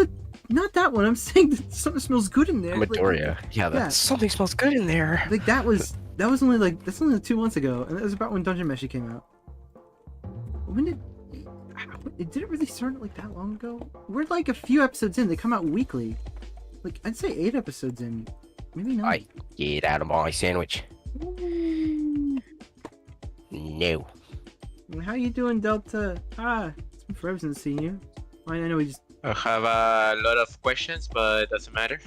not that one. I'm saying that something smells good in there. Midoriya. Yeah, yeah. something smells good in there. Like that was only like 2 months ago, and that was about when Dungeon Meshi came out. When did it really start like that long ago? We're like a few episodes in. They come out weekly. Like I'd say 8 episodes in, maybe 9. I get out of my sandwich. Ooh. No. How you doing, Delta? It's been forever since seeing you. I know we just I have a lot of questions, but it doesn't matter.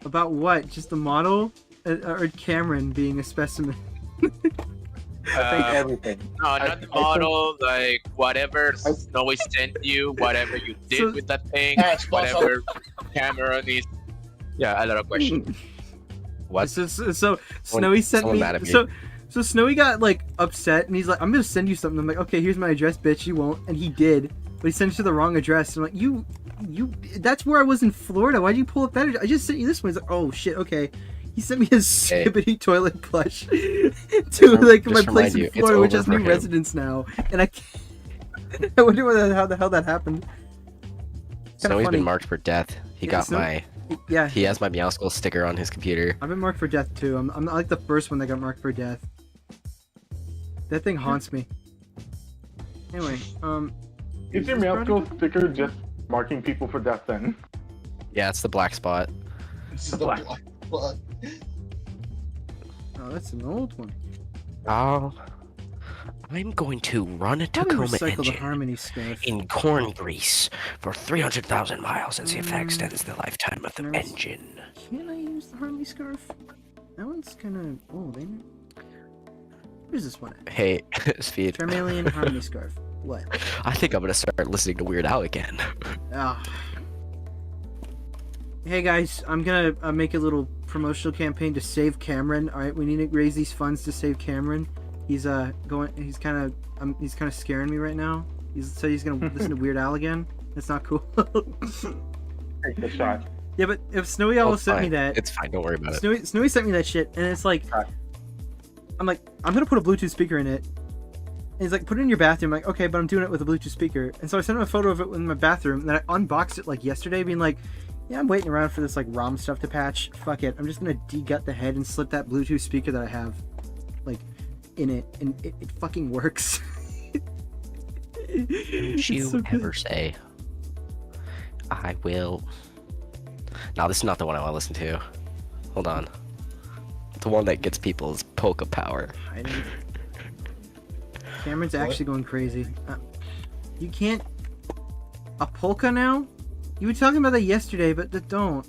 about what? Just the model, or Cameron being a specimen? I think everything. No, I not the think- model, like whatever I- Snowy sent you, whatever you did So- with that thing, Ash, boss up. whatever Cameron is. Yeah, a lot of questions. What? So Snowy sent someone me. mad at me. So Snowy got like upset, and he's like, "I'm gonna send you something." I'm like, "Okay, here's my address, bitch." You won't, and he did, but he sent it to the wrong address. I'm like, "You, that's where I was in Florida. Why'd you pull up that address? I just sent you this one." He's like, "Oh shit, okay." He sent me his skibbity toilet plush to like my Just place remind you, in it's Florida, which over has for new him. residents now, and I can't. I wonder how the hell that happened. Snowy's funny. been marked for death. He Yeah, got Snow- my. Yeah, He has my Meowskull sticker on his computer. I've been marked for death too. I'm like the first one that got marked for death. That thing haunts me. Anyway, Is your Meowskull sticker just marking people for death then? Yeah, it's the black spot. This is the Black. black spot. Oh, that's an old one. Oh, I'm going to run a How do we Tacoma recycle the engine Harmony scarf? in corn grease for 300,000 miles and see if that extends the lifetime of the Nice. engine. Can I use the Harmony scarf? That one's kind of old, ain't it? Where's this one at? Hey, Speed. Charmeleon Harmony scarf. What? I think I'm gonna start listening to Weird Al again. Ah. Hey guys, I'm gonna make a little promotional campaign to save Cameron. All right, we need to raise these funds to save Cameron. He's He's kind of scaring me right now. He said he's gonna listen to Weird Al again. That's not cool. Take the shot. Yeah, but if Snowy Owl it's sent me fine. that, It's fine. Don't worry about it. Snowy sent me that shit, and it's like, Alright. I'm like, I'm gonna put a Bluetooth speaker in it. And he's like, put it in your bathroom. I'm like, okay, but I'm doing it with a Bluetooth speaker. And so I sent him a photo of it in my bathroom, and then I unboxed it like yesterday, being like, yeah, I'm waiting around for this like ROM stuff to patch. Fuck it, I'm just gonna de-gut the head and slip that Bluetooth speaker that I have, like, in it, and it fucking works. Don't you so good. ever say, I will. No, this is not the one I want to listen to. Hold on. The one that gets people's polka power. I don't- Cameron's actually going crazy. You can't... A polka now? You were talking about that yesterday, but don't.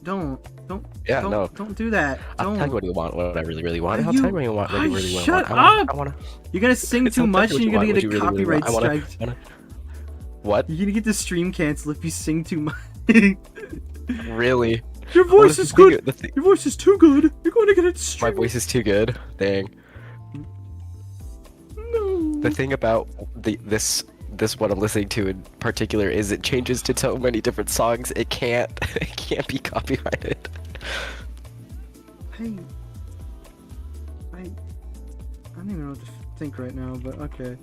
Yeah, no. Don't do that. I'll tell you what you want, what I really, really want. I'll You- tell you what you want, what you really, really Shut want. up! I wanna... You're gonna sing too I'll much tell and you you're gonna what get a you really, really copyright want. strike. What? You're gonna get the stream canceled if you sing too much. Really? Your What voice the is thing- good! the thing- Your voice is too good! You're going to get a My stream. voice is too good. Dang. No. The thing about this what I'm listening to in particular is it changes to so many different songs. It can't be copyrighted. I don't even know what to think right now, but okay.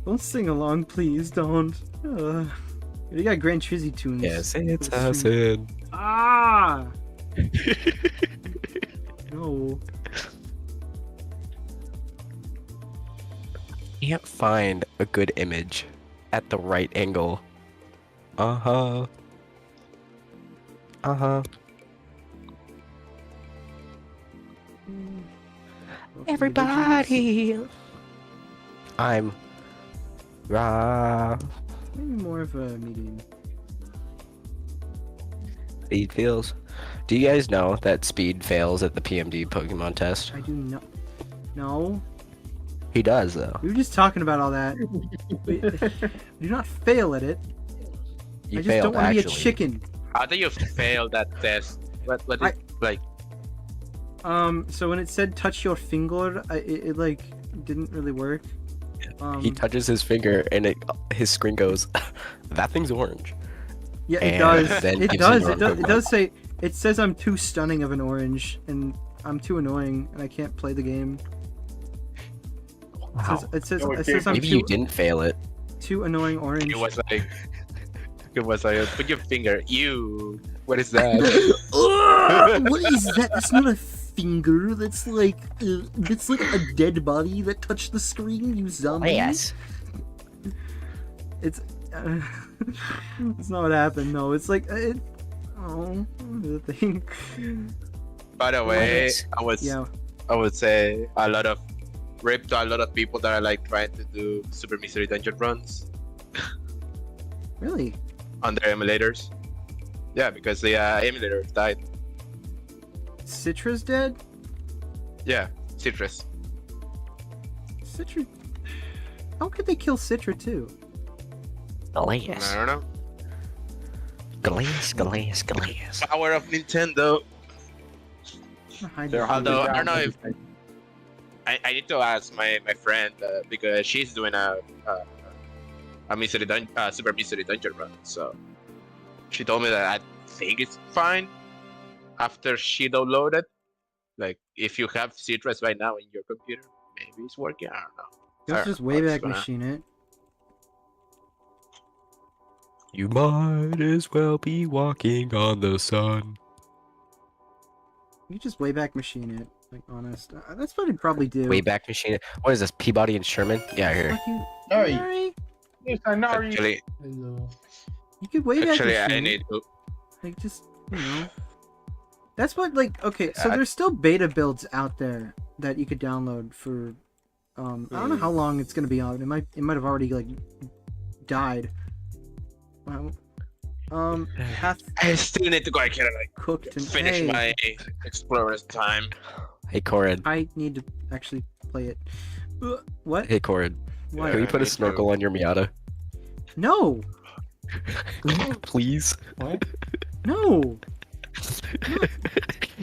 Don't sing along, please. Don't. You got Grand Trizzy tunes. Yes, it's for the a stream. sin. Ah. No. Can't find a good image at the right angle. Uh-huh. Everybody. I'm Maybe more of a medium. Speed fails. Do you guys know that Speed fails at the PMD Pokemon test? I do not. No. He does though. We were just talking about all that. Do not fail at it. You I just failed don't want to be a actually. chicken. How do you fail that test? What I- is like? So when it said touch your finger, it like didn't really work. He touches his finger and his screen goes, that thing's orange. Yeah, it and does. then It gives does. you It does. It does say. It says I'm too stunning of an orange, and I'm too annoying, and I can't play the game. Wow. It says. No, It it says I'm Maybe you too, didn't fail it. too annoying orange. It was like. It was like put your finger. You. What is that? What is that? That's not a finger. That's like a dead body that touched the screen. You zombie. Yes. It's. That's not what happened. No, it's like it. Oh, the thing. By the way, Yes. Yeah. I would say a lot of rip to a lot of people that are like trying to do Super Mystery Dungeon runs Really? on their emulators. Yeah, because the emulator died. Citra's dead. Yeah, Citrus. Citra. How could they kill Citra too? Glass. I don't know. Glass. Power of Nintendo. They're Although, I don't know hungry if- down. I need to ask my friend because she's doing a Super Mystery Dungeon run. So she told me that I think it's fine after she downloaded. Like if you have Citrus right now in your computer, maybe it's working. I don't know. You have to just I'm Wayback gonna- Machine it. You might as well be walking on the sun. You just Wayback Machine it. Like honest. That's what I'd probably do. Wayback Machine. What is this? Peabody and Sherman? Yeah, here. Fucking- Alright. Sorry. Yes, I know. Actually, Hello. You could Wayback actually, Machine I it. need to. Like just That's what like okay. So I- there's still beta builds out there that you could download for. I don't know how long it's gonna be out. It might have already like died. Wow. Hath I still need to go. I can like cooked and finish hey, my explorer's time. Hey, Corin. I need to actually play it. What? Hey, Corin. Why? Can we Yeah, put a me snorkel on your Miata? No. Please? No.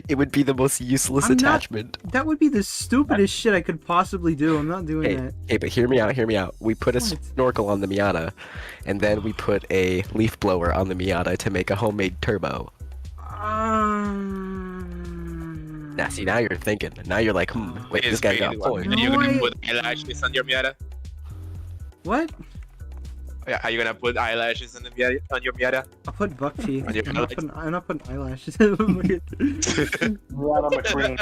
It would be the most useless I'm not- attachment. That would be the stupidest shit I could possibly do. I'm not doing that. Hey, but hear me out. We put a What? snorkel on the Miata, and then we put a leaf blower on the Miata to make a homemade turbo. Now, see, now you're thinking. Now you're like, wait, this guy got a point. Are you No, gonna I- put eyelashes on your Miata? What? Yeah, are you gonna put eyelashes on your Miata? I'll put buck teeth. On your I'm not putting eyelashes. Oh Rihanna McQueen.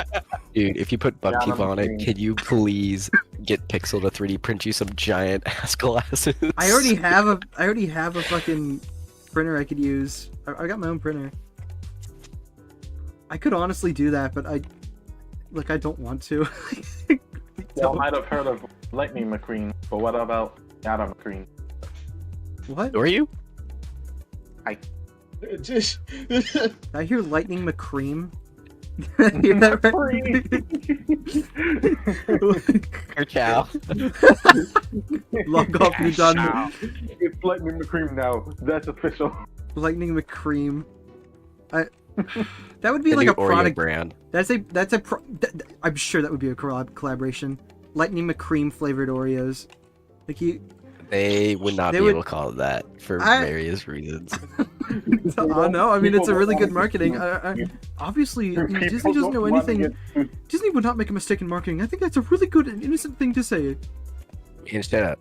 Dude, if you put Yeah, buck teeth I'm on it, agreeing. can you please get Pixel to 3D print you some giant ass glasses? I already have a fucking printer I could use. I got my own printer. I could honestly do that, but I don't want to. Y'all might have heard of Lightning McQueen, but what about Adam McQueen? What? Who are you? Just Did I hear Lightning McCream? Did I hear that right? Ciao. Log off me done. It's Lightning McQueen now. That's official. Lightning McCream. That would be The like new a Oreo product. brand. I'm sure that would be a collaboration. Lightning McCream flavored Oreos. Like you. They would not They be would- able to call it that for I- various reasons. Oh no! I mean, it's a really good marketing. Obviously, Disney doesn't know anything. Disney would not make a mistake in marketing. I think that's a really good and innocent thing to say. And shut up.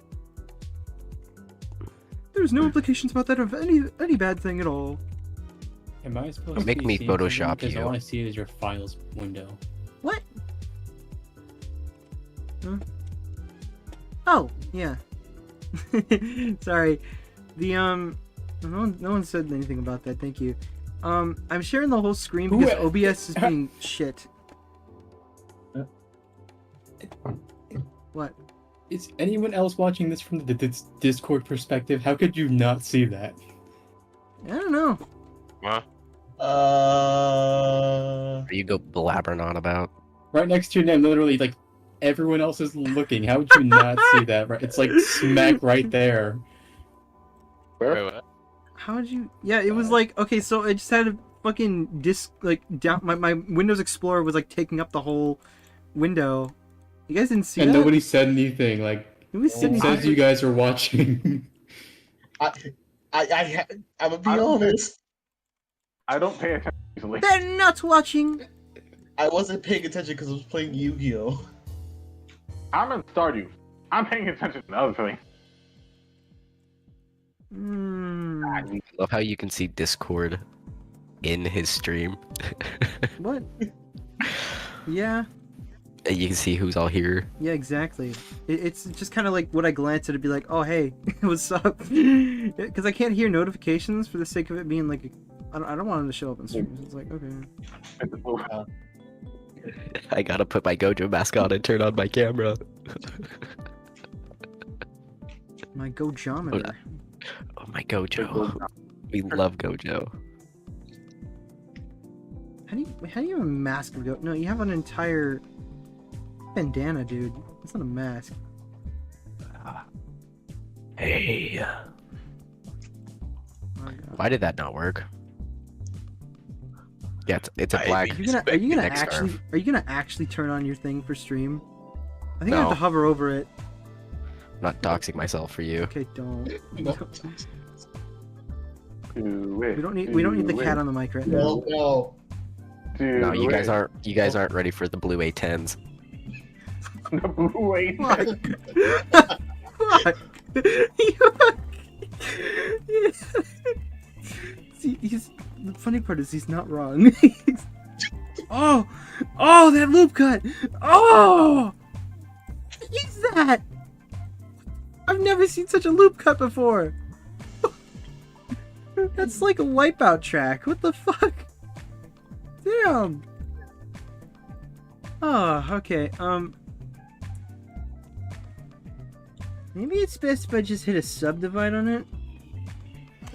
There's no implications about that of any bad thing at all. Am I supposed Make to be me seeing Photoshop something? Because I you. want to see it as your files window. What? Huh? Oh, yeah. Sorry. The no one said anything about that. Thank you. I'm sharing the whole screen because OBS is being shit. What? Is anyone else watching this from the Discord perspective? How could you not see that? I don't know. Well, What you go blabbering on about? Right next to your name, literally, like, everyone else is looking. How would you not see that? Right? It's like smack right there. wait, what? How did you? Yeah, it was like okay. So I just had a fucking disk like down. My Windows Explorer was like taking up the whole window. You guys didn't see And that? nobody said anything. Like, Nobody said it says anything. you guys are watching. I'm gonna be honest. I don't pay attention easily. They're not watching. I wasn't paying attention because I was playing Yu-Gi-Oh. I'm in Stardew. I'm paying attention to other things. I love how you can see Discord in his stream. What? Yeah. And you can see who's all here. Yeah, exactly. It's just kind of like when I glance at it, be like, "Oh, hey, what's up?" Because I can't hear notifications for the sake of it being like, I don't want them to show up on streams. It's like, okay. I gotta put my Gojo mask on and turn on my camera. My Gojometer. Oh my Gojo. We love Gojo. How do you have a mask of Go? No, you have an entire bandana, dude. It's not a mask. Hey. Oh, God. Why did that not work? Yeah, it's a I black. think Are you gonna neck actually? scarf. Are you gonna actually turn on your thing for stream? I think I have No. to hover over it. I'm not doxing myself for you. Okay, don't. No, We don't need the cat on the mic right now. no. No, you guys aren't ready for the blue A10s. The blue way. Fuck. Fuck. See, the funny part is he's not wrong. Oh, that loop cut. Oh, use that. I've never seen such a loop cut before. That's like a wipeout track. What the fuck? Damn. Oh, okay. Maybe it's best if I just hit a subdivide on it.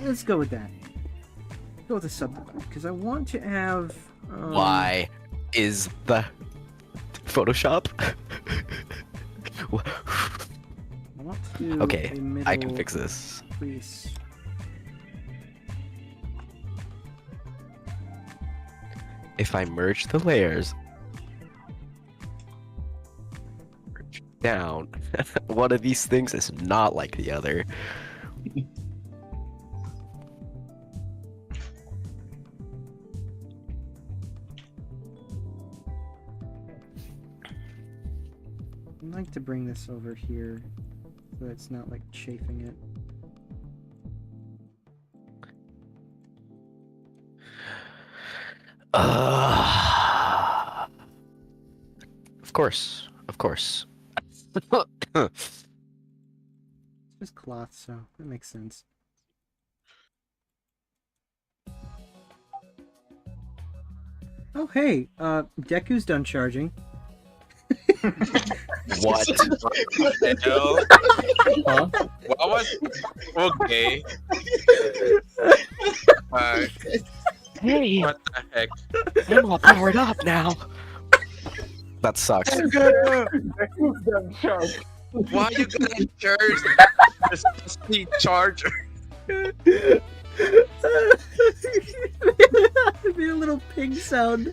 Let's go with that. Go with a subdivide because I want to have. Why is the Photoshop? I want to do Okay, a middle I can fix this. crease. If I merge the layers down, one of these things is not like the other. I'd like to bring this over here so it's not like chafing it. Of course, of course. It's just cloth, so that makes sense. Oh hey, Deku's done charging. What? The hell? Huh? What was okay? Hey, What the heck? I'm all powered up now. That sucks. Why you gonna charge this speed charger? It made a little pig sound.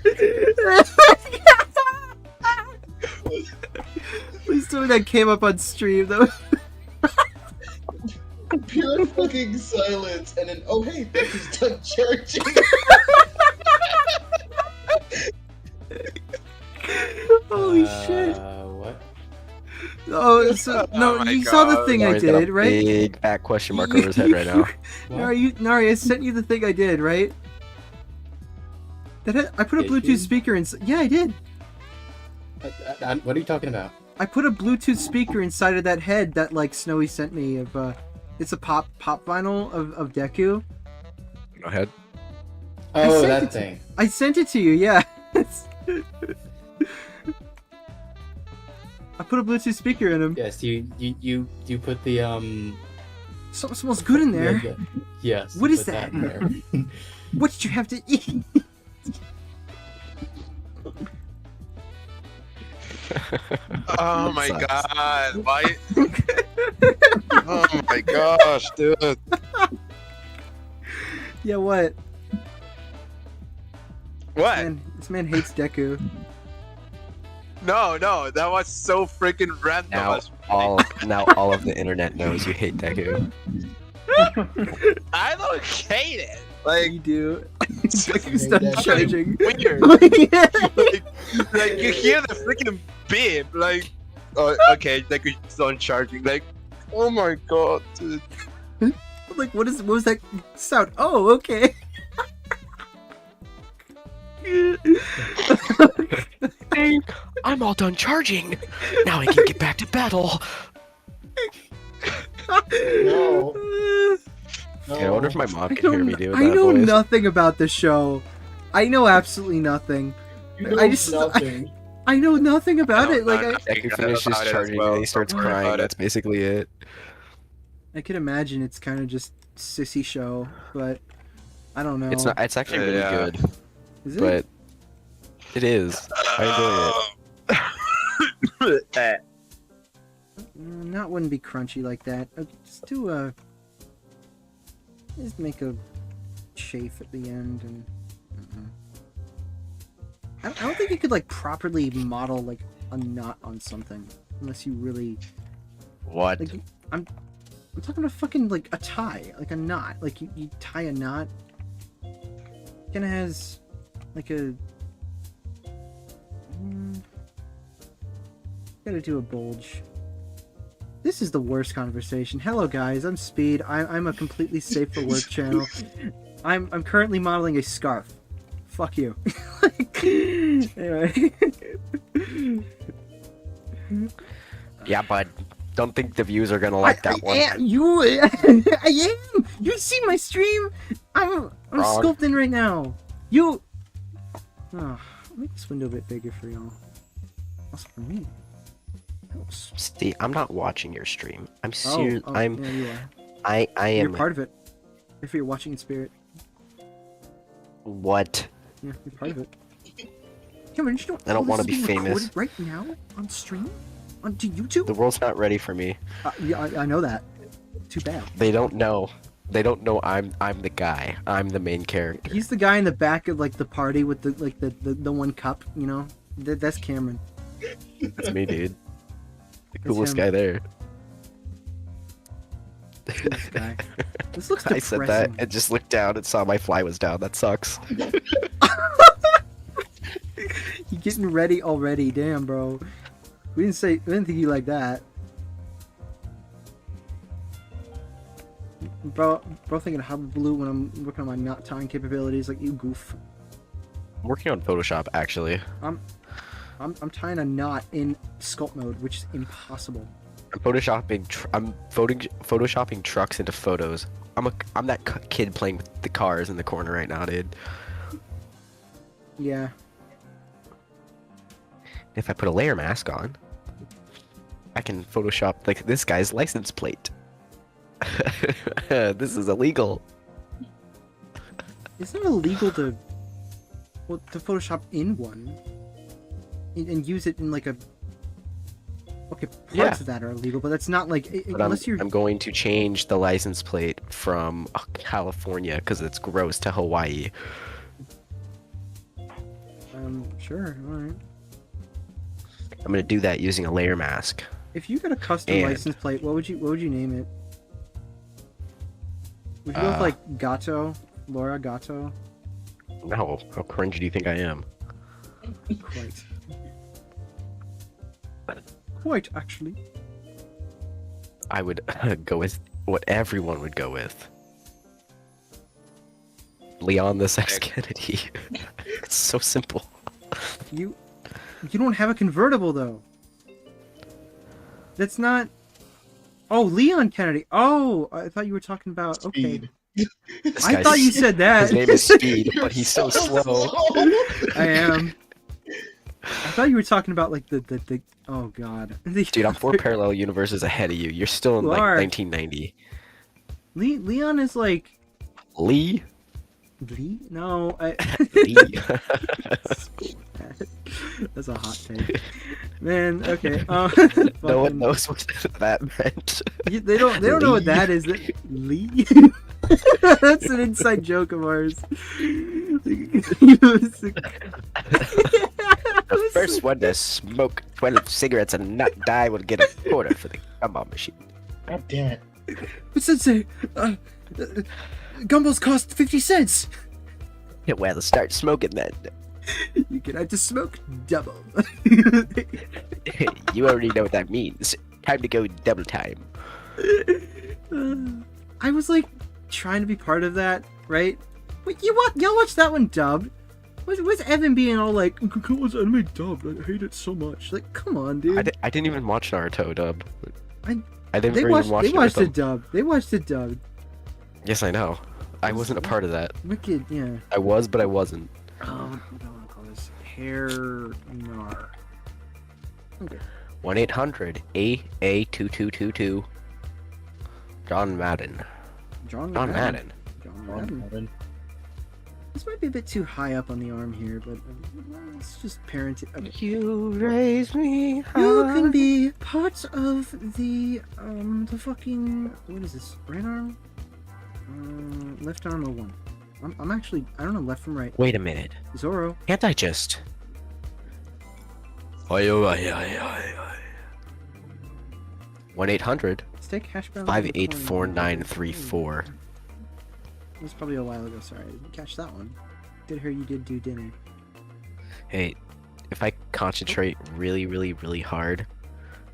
Please tell me that came up on stream though. Pure fucking silence, and then oh hey, this is done charging. Holy shit! What? Oh, so, no, Oh my you saw the God. thing I Nari's got a did, right? Big fat question mark over his head right now. Nari, I sent you the thing I did, right? I put a Did Bluetooth you? speaker in. Yeah, I did. What are you talking about? I put a Bluetooth speaker inside of that head that like Snowy sent me of. It's a pop vinyl of Deku. Go ahead. Oh, sent that it to- thing. I sent it to you. Yeah. I put a Bluetooth speaker in him. Yes, you put the Something smells good in there. Yes. What you is put that? in there. What did you have to eat? Oh my Sucks. god, why? Oh my gosh, dude. Yeah, what? What? Man, this man hates Deku. No, that was so freaking random. Now all of the internet knows you hate Deku. I don't hate it. Like, You do. it's Deku's hate done that charging. weird. like you hear the freaking beep. Like, oh, okay, Deku's done charging. Like, oh my god, dude. Like, what was that sound? Oh, okay. Hey, I'm all done charging. Now I can get back to battle. No. Yeah, I wonder if my mom I can hear me don't. do I that know voice. nothing about the show. I know absolutely nothing. You know I just- nothing. I know nothing about I it. don't Like, know. Deku I finishes about it as charging well. and he starts Don't worry crying. about it. That's basically it. I could imagine it's kind of just sissy show, but I don't know. It's not. It's actually really Yeah. good, Is it? but it is. I enjoy it. Not wouldn't be crunchy like that. Just do a. Just make a chafe at the end and. I don't think you could like properly model like a knot on something unless you really What? like. I'm talking about fucking like a tie, like a knot. Like you tie a knot. Kinda has like a. Gotta do a bulge. This is the worst conversation. Hello guys, I'm Speed. I'm a completely safe for work channel. I'm currently modeling a scarf. Fuck you. Anyway. Yeah, bud. Don't think the views are gonna like that one. I am. You see my stream? I'm Wrong. sculpting right now. You. Oh, I'll make this window a bit bigger for y'all. Also for me. Helps. See, I'm not watching your stream. I'm Oh, serious. oh, I'm. yeah, you are. I You're am. part of it. If you're watching in spirit. What? Yeah, you're part of it. Cameron, you know I don't all this wanna is be being famous. recorded right now on stream? Onto YouTube? The world's not ready for me. Yeah, I know that. Too bad. They don't know. They don't know I'm the guy. I'm the main character. He's the guy in the back of like the party with the like the one cup, you know? That's Cameron. That's me, dude. The That's coolest him. guy there. This guy. This looks I depressing. said that and just looked down and saw my fly was down. That sucks. You getting ready already? Damn, bro. We didn't think you like that. Bro, thinking hub blue when I'm working on my knot tying capabilities, like you goof. I'm working on Photoshop actually. I'm tying a knot in sculpt mode, which is impossible. I'm photoshopping trucks into photos. I'm that kid playing with the cars in the corner right now, dude. Yeah. If I put a layer mask on, I can Photoshop like this guy's license plate. This is illegal. It's not illegal to Photoshop in one and use it in like a. Okay, parts of that are illegal, but that's not like But unless you're. I'm going to change the license plate from California because it's gross to Hawaii. Sure, all right. I'm gonna do that using a layer mask. If you got a custom license plate, what would you name it? Would you go with like Gato, Laura Gato? No, how cringe do you think I am? Quite, actually. I would go with what everyone would go with. Leon the Sex Kennedy. It's so simple. You don't have a convertible though. That's not. Oh, Leon Kennedy. Oh, I thought you were talking about. Okay. I thought you said that. His name is Speed, but he's so slow. I am. I thought you were talking about like the oh god. Dude, I'm 4 parallel universes ahead of you. You're still in like 1990. Leon is like Lee? No, Lee. That's a hot take. Man, okay. No one knows what that meant. They don't know what that is. Lee? That's an inside joke of ours. The first one to smoke 12 cigarettes and not die will get a quarter for the gumball machine. God damn it. But Sensei, gumballs cost 50 cents. Yeah, well, start smoking then. You can have to smoke double. You already know what that means. Time to go double time. I was like trying to be part of that, right? Wait, y'all watch that one dubbed? What's Evan being all like, "What's anime dubbed? I hate it so much." Like, come on, dude. I didn't even watch Naruto dub. I didn't They even watched Naruto. it dubbed. They watched it dubbed. Yes, I know. I wasn't a part of that. Wicked, yeah. I was, but I wasn't. What do I want to call this? Hair Nar. Okay. 1-800-AA2222. John Madden. John Madden. This might be a bit too high up on the arm here, but it's just parenting. Okay. You raise me high. You can be part of the fucking, what is this? Right arm? Left arm or one? I'm actually, I don't know, left from right. Wait a minute. Zoro. Can't I just... 1-800 Steak hash brown. 584934. It was probably a while ago, sorry. I didn't catch that one. Did hear you did do dinner. Hey, if I concentrate really, really, really hard,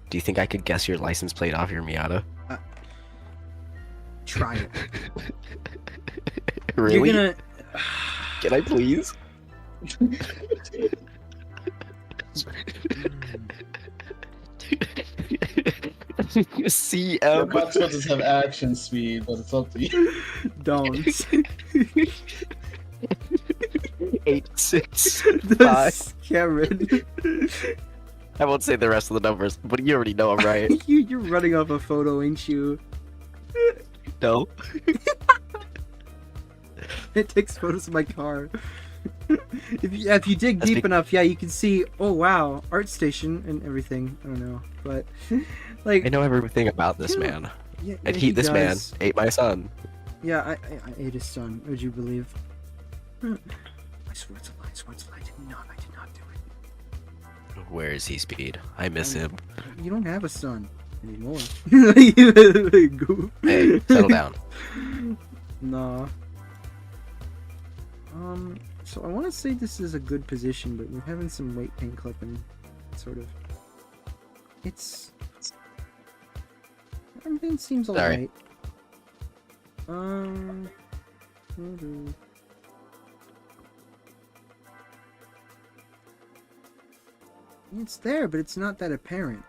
do you think I could guess your license plate off your Miata? Try it. Really? You're gonna... Can I please? CM. Consequences have action speed, but it's up to you. Don't. 865. Cameron. I won't say the rest of the numbers, but you already know I'm right. You're running off a photo, ain't you? No. It takes photos of my car. If you dig deep enough, yeah, you can see. Oh wow, art station and everything. I don't know, but like I know everything about this man. Yeah, And he this man does. ate my son. Yeah, I ate his son. Would you believe? I swear it's a lie. I swear it's a lie. I did not do it. Where is he, Speed? I miss him. You don't have a son anymore. Hey, settle down. Nah. So I want to say this is a good position, but we're having some weight paint clipping, sort of. Everything seems alright. It's there, but it's not that apparent.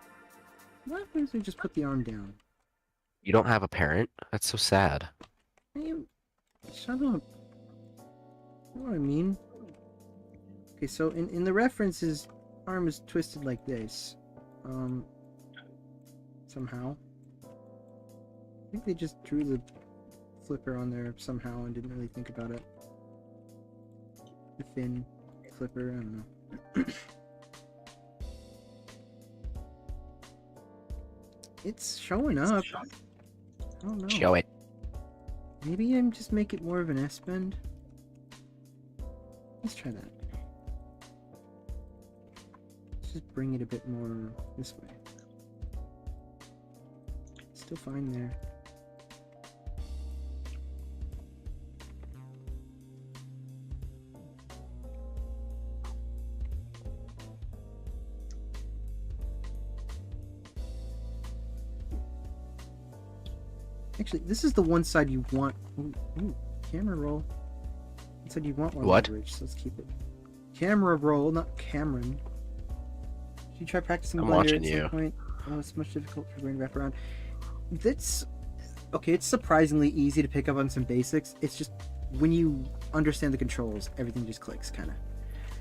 What happens if we just put the arm down? You don't have a parent? That's so sad. Shut up. You know what I mean? Okay, so in the references... arm is twisted like this. Somehow. I think they just drew the flipper on there somehow and didn't really think about it. The fin flipper, I don't know. It's showing up. I don't know. Show it. Maybe I'm just make it more of an S bend. Let's try that. Let's just bring it a bit more this way. Still fine there. Actually, this is the one side you want. Ooh, camera roll. One side you want more What? leverage, so let's keep it. Camera roll, not Cameron. Should you try practicing I'm Blender watching at some you. point? Oh, it's much difficult for brain to wrap around. That's okay. It's surprisingly easy to pick up on some basics. It's just when you understand the controls, everything just clicks, kind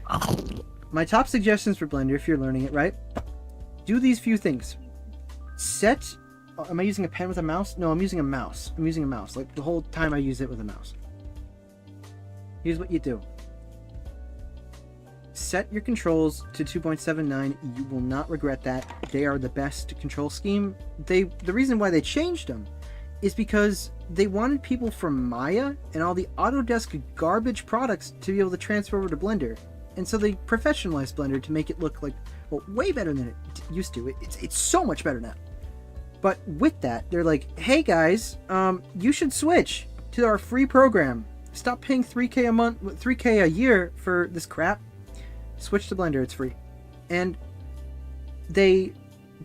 of. My top suggestions for Blender, if you're learning it, right? Do these few things. Set. Am I using a pen with a mouse? No, I'm using a mouse. I'm using a mouse. Like the whole time I use it with a mouse. Here's what you do. Set your controls to 2.79. You will not regret that. They are the best control scheme. The reason why they changed them is because they wanted people from Maya and all the Autodesk garbage products to be able to transfer over to Blender. And so they professionalized Blender to make it look like, well, way better than it used to. It's so much better now. But with that, they're like, hey guys, you should switch to our free program. Stop paying $3K a month, $3K a year for this crap. Switch to Blender, it's free. And they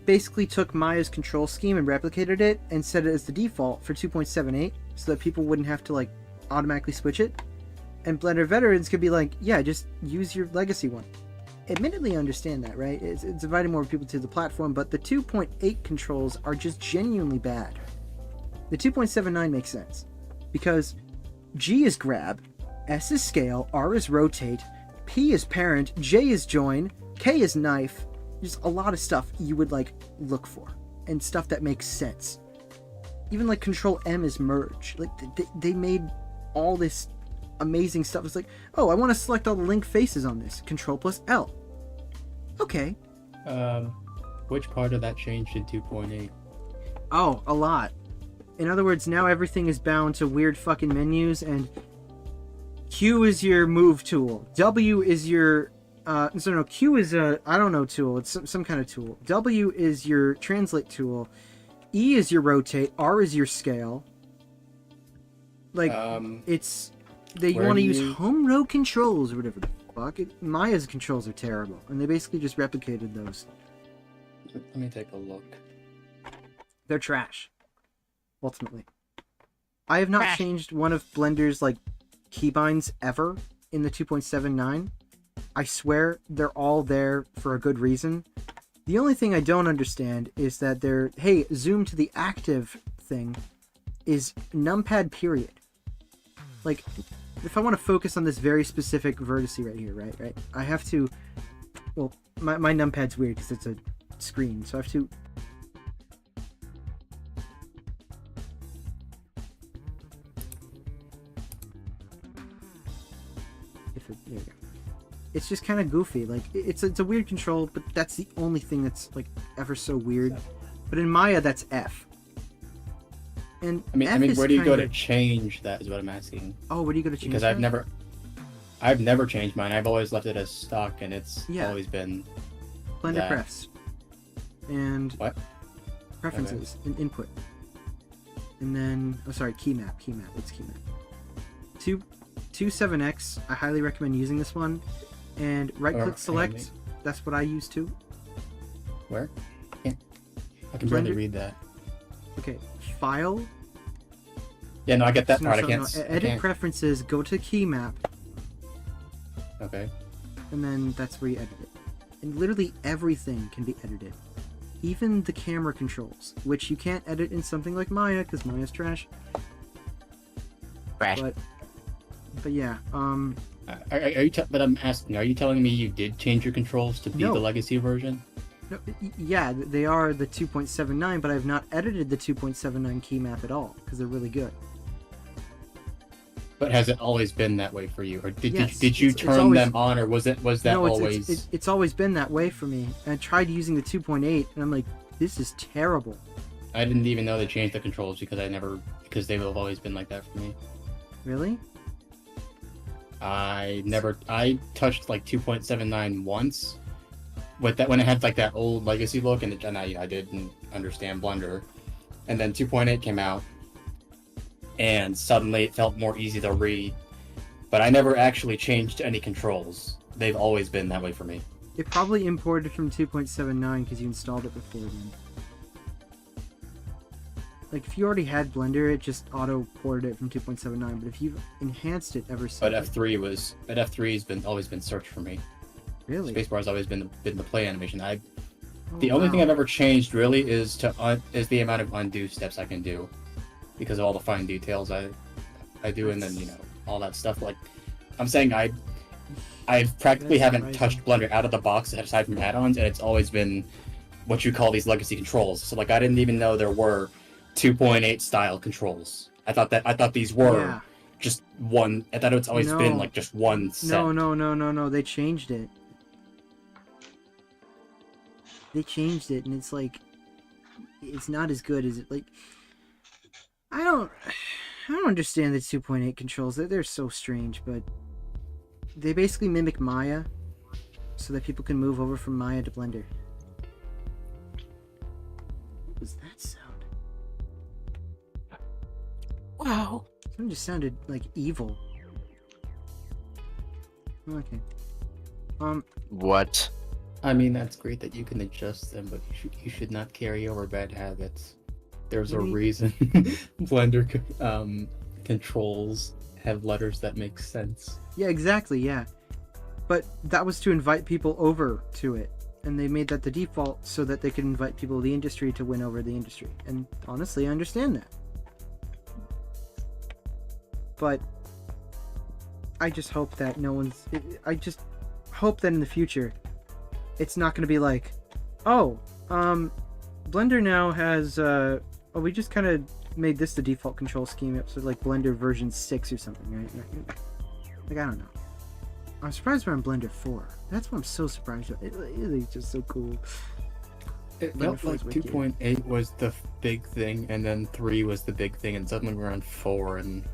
basically took Maya's control scheme and replicated it and set it as the default for 2.78 so that people wouldn't have to like automatically switch it. And Blender veterans could be like, yeah, just use your legacy one. Admittedly, I understand that, right? It's inviting more people to the platform, but the 2.8 controls are just genuinely bad. The 2.79 makes sense because G is grab, S is scale, R is rotate, P is parent, J is join, K is knife. Just a lot of stuff you would like look for and stuff that makes sense. Even like Control M is merge. Like they made all this amazing stuff. It's like, oh, I want to select all the link faces on this. Control plus L. Okay. Which part of that changed in 2.8? Oh, a lot. In other words, now everything is bound to weird fucking menus, and Q is your move tool. W is your no, Q is a I don't know tool. It's some kind of tool. W is your translate tool. E is your rotate. R is your scale. Like it's they want to use home row controls or whatever the fuck. Maya's controls are terrible, and they basically just replicated those. Let me take a look. They're trash. Ultimately, I have not changed one of Blender's like keybinds ever in the 2.79. I swear they're all there for a good reason. The only thing I don't understand is that they're, hey, zoom to the active thing is numpad period. Like, if I want to focus on this very specific vertice right here, right? I have to, well, my numpad's weird because it's a screen, so I have to, there we go. It's just kind of goofy. Like it's a weird control, but that's the only thing that's like ever so weird. But in Maya, that's F. And I mean, F where do you go to change that? Is what I'm asking. Oh, where do you go to change? Because that? I've never changed mine. I've always left it as stock, and it's always been Blender prefs and what preferences and input, and then key map. It's key map. 27X. I highly recommend using this one. And right-click select. That's what I use too. Where? I can barely read that. Okay, file. Yeah, no, I get that part. No, I can't. Edit preferences. Go to key map. Okay. And then that's where you edit it. And literally everything can be edited. Even the camera controls, which you can't edit in something like Maya because Maya's trash. Trash. But But yeah, Are you? But I'm asking, are you telling me you did change your controls to be No. the legacy version? no, yeah, they are the 2.79, but I've not edited the 2.79 key map at all because they're really good. But has it always been that way for you, or Yes, did you it's turn always- them on, or was that No, always? it's always been that way for me. And I tried using the 2.8, and I'm like, this is terrible. I didn't even know they changed the controls because they have always been like that for me. Really? I touched like 2.79 once, with that when it had like that old legacy look, and I didn't understand Blender, and then 2.8 came out, and suddenly it felt more easy to read, but I never actually changed any controls. They've always been that way for me. It probably imported from 2.79 because you installed it before then. Like, if you already had Blender, it just auto-ported it from 2.79, but if you've enhanced it ever since... But F3 has always been search for me. Really? Spacebar has always been the play animation. Oh, The only thing wow. I've ever changed really is the amount of undo steps I can do, because of all the fine details I do, and then all that stuff. Like I'm saying, I practically That's haven't surprising. touched Blender out of the box aside from add-ons, and it's always been what you call these legacy controls. So like I didn't even know there were 2.8 style controls. I thought these were Yeah. just one. I thought it's always been No. like just one set. No, they changed it. They changed it, and it's like... It's not as good as it, like... I don't understand the 2.8 controls. They're so strange, but... They basically mimic Maya, so that people can move over from Maya to Blender. What was that sound? Wow. Something just sounded like evil. Okay. What? I mean, that's great that you can adjust them, but you should not carry over bad habits. There's a Maybe- reason Blender controls have letters that make sense. Yeah, exactly, yeah. But that was to invite people over to it. And they made that the default so that they could invite people to the industry to win over the industry. And honestly, I understand that. But I just hope that I just hope that in the future it's not going to be like, oh, Blender now has, we just kind of made this the default control scheme, so like Blender version 6 or something, right? Like, I don't know. I'm surprised we're on Blender 4. That's what I'm so surprised about. It's just so cool. It Blender felt 4 like is wicked. 2.8 was the big thing, and then 3 was the big thing, and suddenly we're on 4, and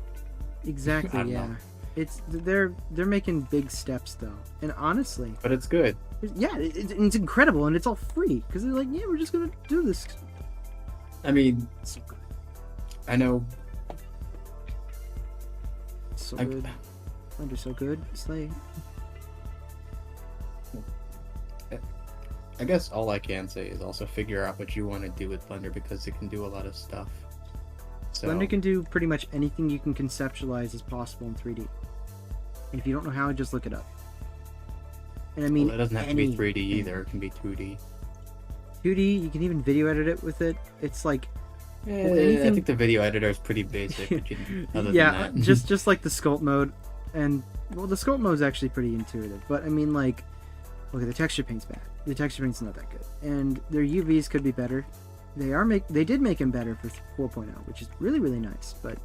I Exactly, don't yeah. know. It's they're making big steps though, and honestly, but it's good. yeah, it's incredible, and it's all free because they're like, yeah, we're just gonna do this. I mean, It's so good. I know. It's so I- good. Blender's so good. Slay. I guess all I can say is also figure out what you want to do with Blender, because it can do a lot of stuff. So, Blender can do pretty much anything you can conceptualize as possible in 3D. And if you don't know how, just look it up. And I mean, well, it doesn't have to be any- 3D either. It can be 2D. 2D, you can even video edit it with it. It's like, I anything- think the video editor is pretty basic. But other yeah, than that, just like the sculpt mode, and well, the sculpt mode is actually pretty intuitive. But I mean, like, look, the texture paint's bad. The texture paint's not that good, and their UVs could be better. They did make them better for 4.0, which is really nice. But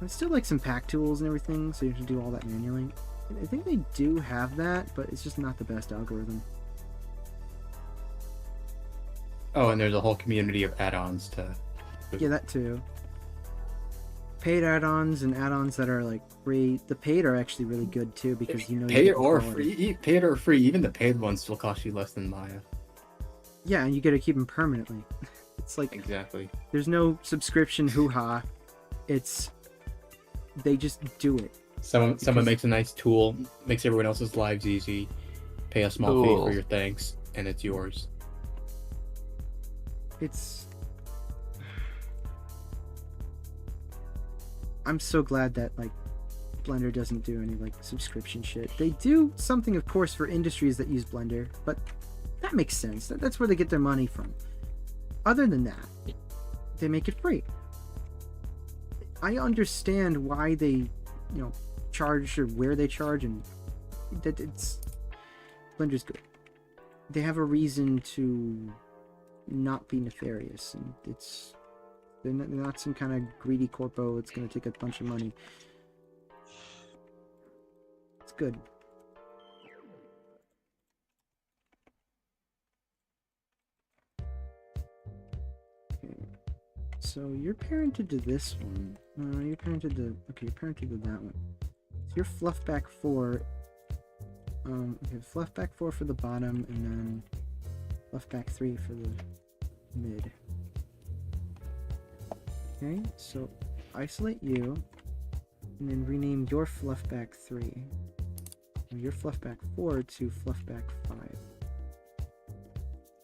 it's still like some pack tools and everything, so you have to do all that manually. I think they do have that, but it's just not the best algorithm. oh, and there's a whole community of add-ons to. Yeah, that too. Paid add-ons and add-ons that are like free. The paid are actually really good too because you know you Paid get or quality. free, paid or free. Even the paid ones still cost you less than Maya. Yeah, and you get to keep them permanently. It's like Exactly. there's no subscription hoo-ha. It's they just do it. Someone Because- makes a nice tool, makes everyone else's lives easy. Pay a small fee Cool. for your thanks, and it's yours. It's I'm so glad that like Blender doesn't do any like subscription shit. They do something of course for industries that use Blender, but that makes sense. That's where they get their money from. Other than that, they make it free. I understand why they, charge or where they charge, and that it's Blender's good. They have a reason to not be nefarious, and they're not some kind of greedy corpo that's gonna take a bunch of money. It's good. Okay, so you're parented to this one. No, you're parented to. Okay, you're parented to that one. So you're fluffback 4. Okay, fluffback 4 for the bottom, and then fluffback 3 for the mid. Okay, so isolate you, and then rename your fluffback 3, and your fluffback 4 to fluffback 5,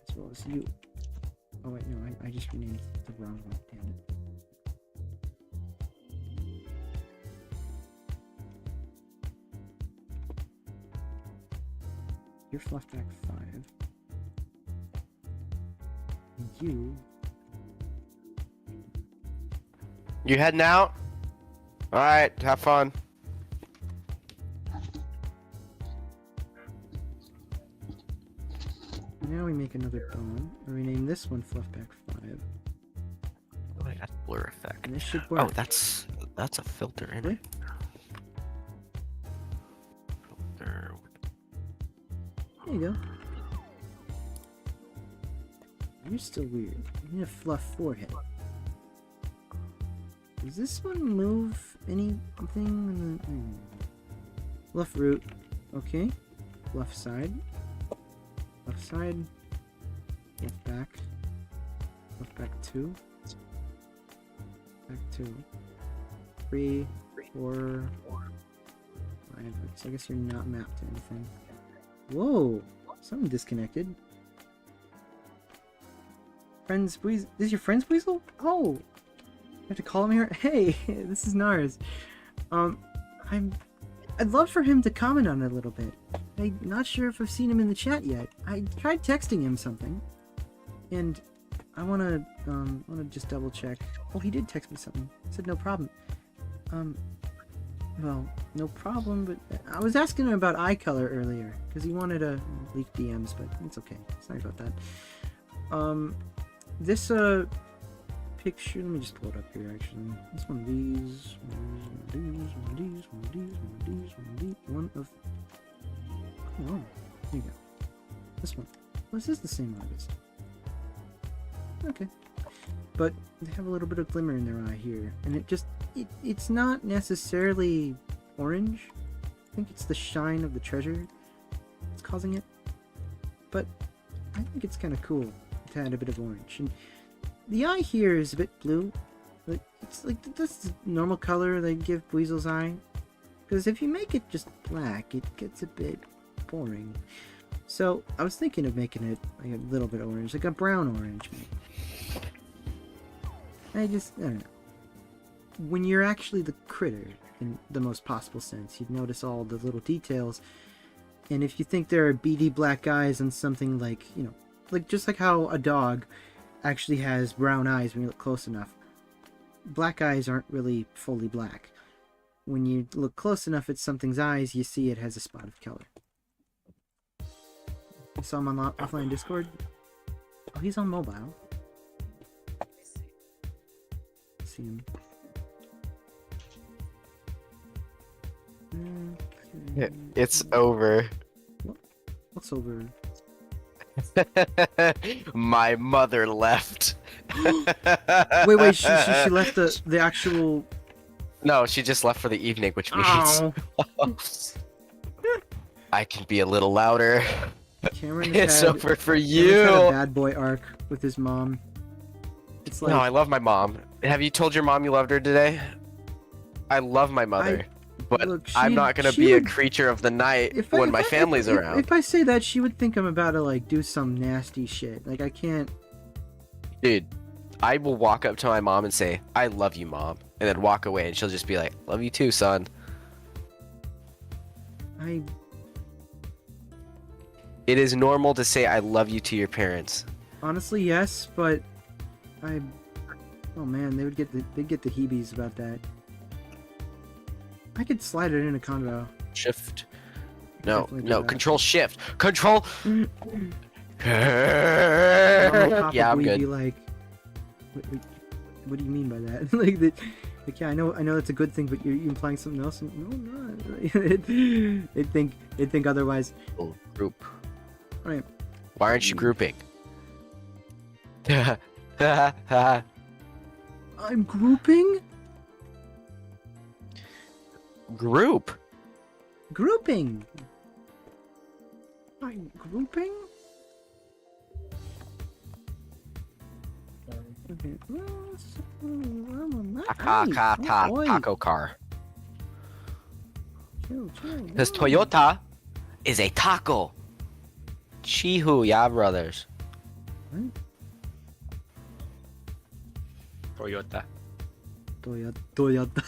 as well as you. Oh wait, no, I just renamed the wrong one, damn it. You're fluffback 5. And You heading out? Alright, have fun. now we make another bomb. And rename this one fluffback 5. Oh, I got blur effect. And this should work. Oh, that's a filter in it. Filter. There you go. You're still weird. You need a fluff forehead. Does this one move anything? Fluff root. Okay. Fluff side. Fluff side. Fluff back. Fluff back 2. Back 2. 3, 4, 5. So I guess you're not mapped to anything. Whoa! Something disconnected. Friends, Buiz. This is your friend's Weasel? Oh! I have to call him here? Hey! This is Nars. I'd love for him to comment on it a little bit. I'm not sure if I've seen him in the chat yet. I tried texting him something. And I wanna just double check. Oh, he did text me something. He said no problem. Well, no problem, but I was asking him about eye color earlier, because he wanted to leak DMs, but it's okay. Sorry about that. This, picture, let me just pull it up here, actually. This one of these, one of... Come on. Here you go. This one. Well, this is the same artist. Okay. But they have a little bit of glimmer in their eye here, and it's not necessarily orange. I think it's the shine of the treasure that's causing it. But I think it's kind of cool to add a bit of orange. And the eye here is a bit blue. But it's like this is normal color they give Weasel's eye. Because if you make it just black, it gets a bit boring. So I was thinking of making it like a little bit orange, like a brown orange maybe. I don't know. When you're actually the critter, in the most possible sense, you'd notice all the little details. And if you think there are beady black eyes on something like, you know, like just like how a dog actually has brown eyes when you look close enough, black eyes aren't really fully black. When you look close enough at something's eyes, you see it has a spot of color. You saw him on offline Discord? Oh, he's on mobile. See him. Okay. It's over. What's over? My mother left. wait, she left the actual... No, she just left for the evening, which means I can be a little louder. Cameron It's over for Cameron's you. had a bad boy arc with his mom. It's like, No, I love my mom. Have you told your mom you loved her today? I love my mother, but look, I'm not gonna she be a would- creature of the night when my family's around. If I say that, she would think I'm about to like do some nasty shit. Like I can't. Dude, I will walk up to my mom and say, "I love you, mom," and then walk away, and she'll just be like, "Love you too, son." It is normal to say "I love you" to your parents. Honestly, yes, but oh man, they'd get the heebies about that. I could slide it in a convo. Shift. No, Definitely do no. that. Control Shift. Control. Yeah, Yeah, I'm good. Be like, what do you mean by that? like, yeah, I know that's a good thing, but you're implying something else. And, no, I'm not. They'd think otherwise. Oh, group. Right. Why aren't you grouping? I'm grouping. Group. Grouping. I'm grouping. Okay. Taco car. Chill. Because Toyota is a taco. Chihu, yeah, brothers. Toyota. Toyota.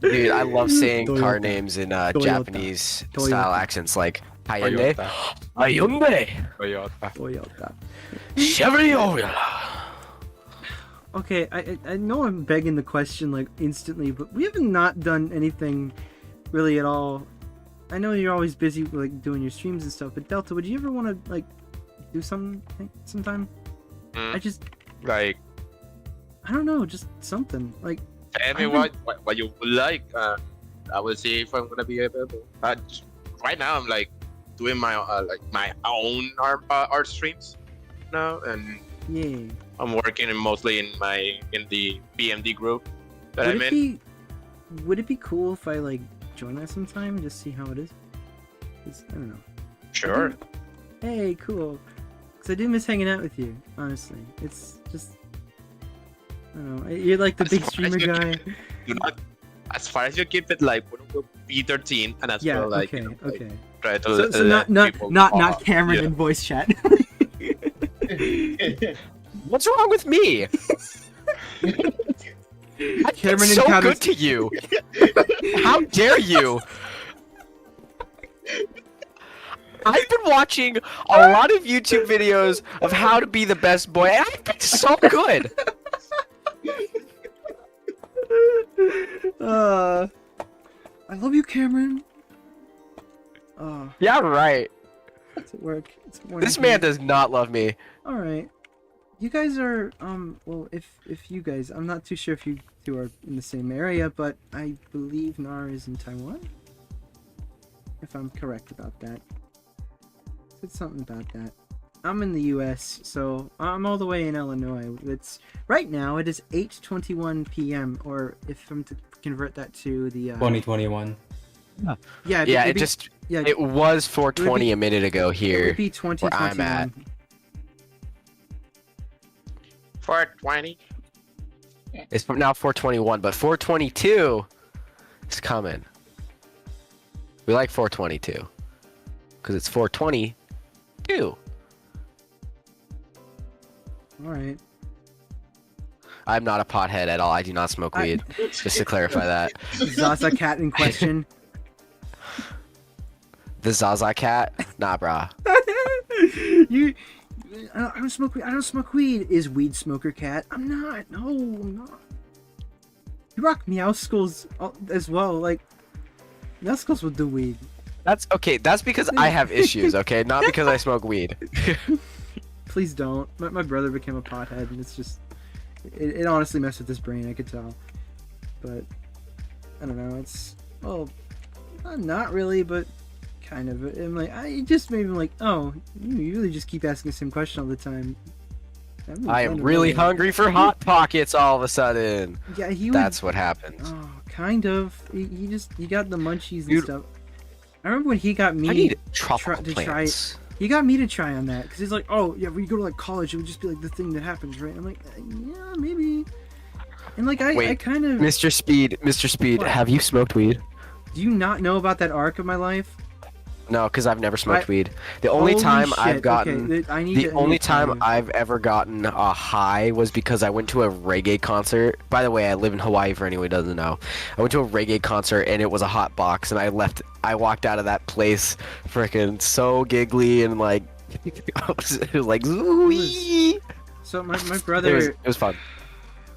Dude, I love saying car Toyota. names in Toyota. Japanese Toyota. style accents like Hyundai, Toyota. Hyundai, Toyota. Chevrolet. Okay, I know I'm begging the question like instantly, but we have not done anything really at all. I know you're always busy like doing your streams and stuff, but Delta, would you ever want to like do something sometime? Mm. I just, Like, I don't know, just something like. tell me what you would like. I will see if I'm gonna be available. Right now, I'm like doing my my own art streams now, and Yeah. I'm working mostly in the BMD group that I'm in. Would it be cool if I like join that sometime, just see how it is? 'Cause, I don't know. Sure. Hey, cool. Cause I do miss hanging out with you. Honestly, it's just. I don't know. You're like the As big far as streamer you guy. Do not, as far as you keep it like P13, and as Yeah. well like, Okay. you know, like, Okay. try to So let not people not Cameron yeah. in voice chat. What's wrong with me? Cameron I'm so encounters- good to you. How dare you? I've been watching a lot of YouTube videos of how to be the best boy, and I've been so good. I love you, Cameron. Yeah, right. It's at work. It's This man does not love me. All right. You guys are well, if you guys, I'm not too sure if you two are in the same area, but I believe Nara is in Taiwan. If I'm correct about that. Said something about that. I'm in the US, so I'm all the way in Illinois. It's right now it is 8:21 p.m. or if I'm to convert that to the 2021. yeah, Yeah, it'd be- yeah, it was 4:20 be- a minute ago it here. would be 2021. I'm at. 420. It's now 4:21, but 4:22 is coming. We like 4:22 because it's 4:22. All right. I'm not a pothead at all. I do not smoke weed. Just to clarify that. Zaza cat in question. The Zaza cat? Nah, brah. I don't smoke weed. I don't smoke weed. Is weed smoker cat? I'm not. No, I'm not. You rock meow skulls as well. Like meow skulls will do weed. That's okay. That's because I have issues, okay? Not because I smoke weed. Please don't. My brother became a pothead, and it's just it honestly messed with his brain. I could tell, but I don't know. It's not really, but kind of. I'm like, it just made me like, oh, you really just keep asking the same question all the time. I am really hungry for Hot Pockets all of a sudden. Yeah, That's what happens. Oh, kind of. He got the munchies and Dude. stuff. I remember when he got me I need to tropical try. plants. He got me to try on that because he's like, oh yeah, when you go to like college, it would just be like the thing that happens, right? I'm like, yeah, maybe. And like I Wait, kind of. Mr. Speed, What? have you smoked weed? Do you not know about that arc of my life? No, because I've never smoked I- weed. The only Holy time shit, I've gotten okay, I need the to- I only need to tell time you. I've ever gotten a high was because I went to a reggae concert. By the way, I live in Hawaii for anyone who doesn't know. I went to a reggae concert and it was a hot box, and I walked out of that place freaking so giggly and like it was like zooey. So my It brother, was fun.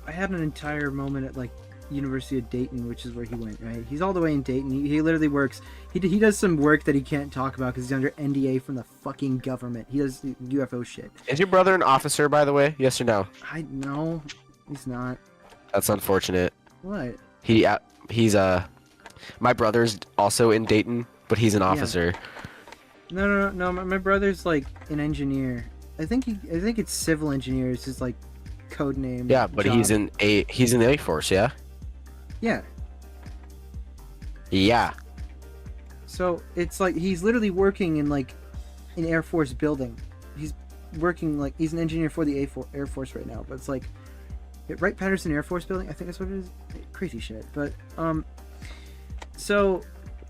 I had an entire moment at like University of Dayton, which is where he went, right? He's all the way in Dayton. He literally works. He does some work that he can't talk about because he's under NDA from the fucking government. He does UFO shit. Is your brother an officer, by the way? Yes or no? No, he's not. That's unfortunate. What? He's my brother's also in Dayton, but he's an officer. No. My brother's like an engineer. I think it's civil engineer. It's his like code name. Yeah, but job. he's in the Air Force, yeah. Yeah. Yeah. So it's like he's literally working in like an Air Force building. He's working like he's an engineer for the Air Force right now. But it's like Wright-Patterson Air Force building. I think that's what it is. Crazy shit. But so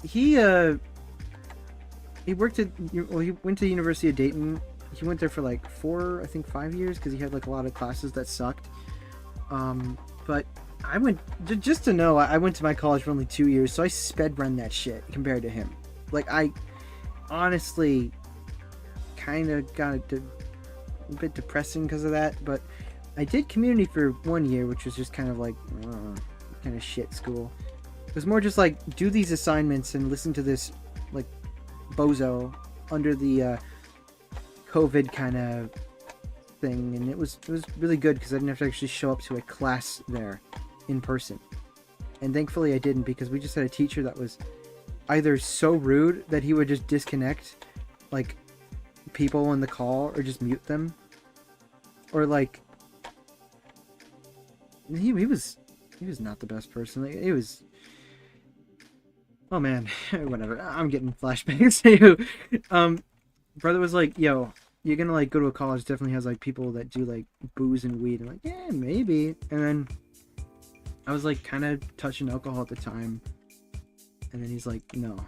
he worked at he went to the University of Dayton. He went there for like 5 years because he had like a lot of classes that sucked. But I went just to know I went to my college for only 2 years, so I sped run that shit compared to him. Like I honestly kind of got a bit depressing because of that, but I did community for 1 year, which was just kind of like kind of shit school. It was more just like do these assignments and listen to this like bozo under the COVID kind of thing, and it was really good because I didn't have to actually show up to a class there in person. And thankfully I didn't, because we just had a teacher that was either so rude that he would just disconnect like people in the call or just mute them, or like he was not the best person. Like, it was, oh man, whatever. I'm getting flashbacks to you. Brother was like, yo, you're gonna like go to a college that definitely has like people that do like booze and weed. I'm like, yeah, maybe. And then I was like kind of touching alcohol at the time, and then he's like, no,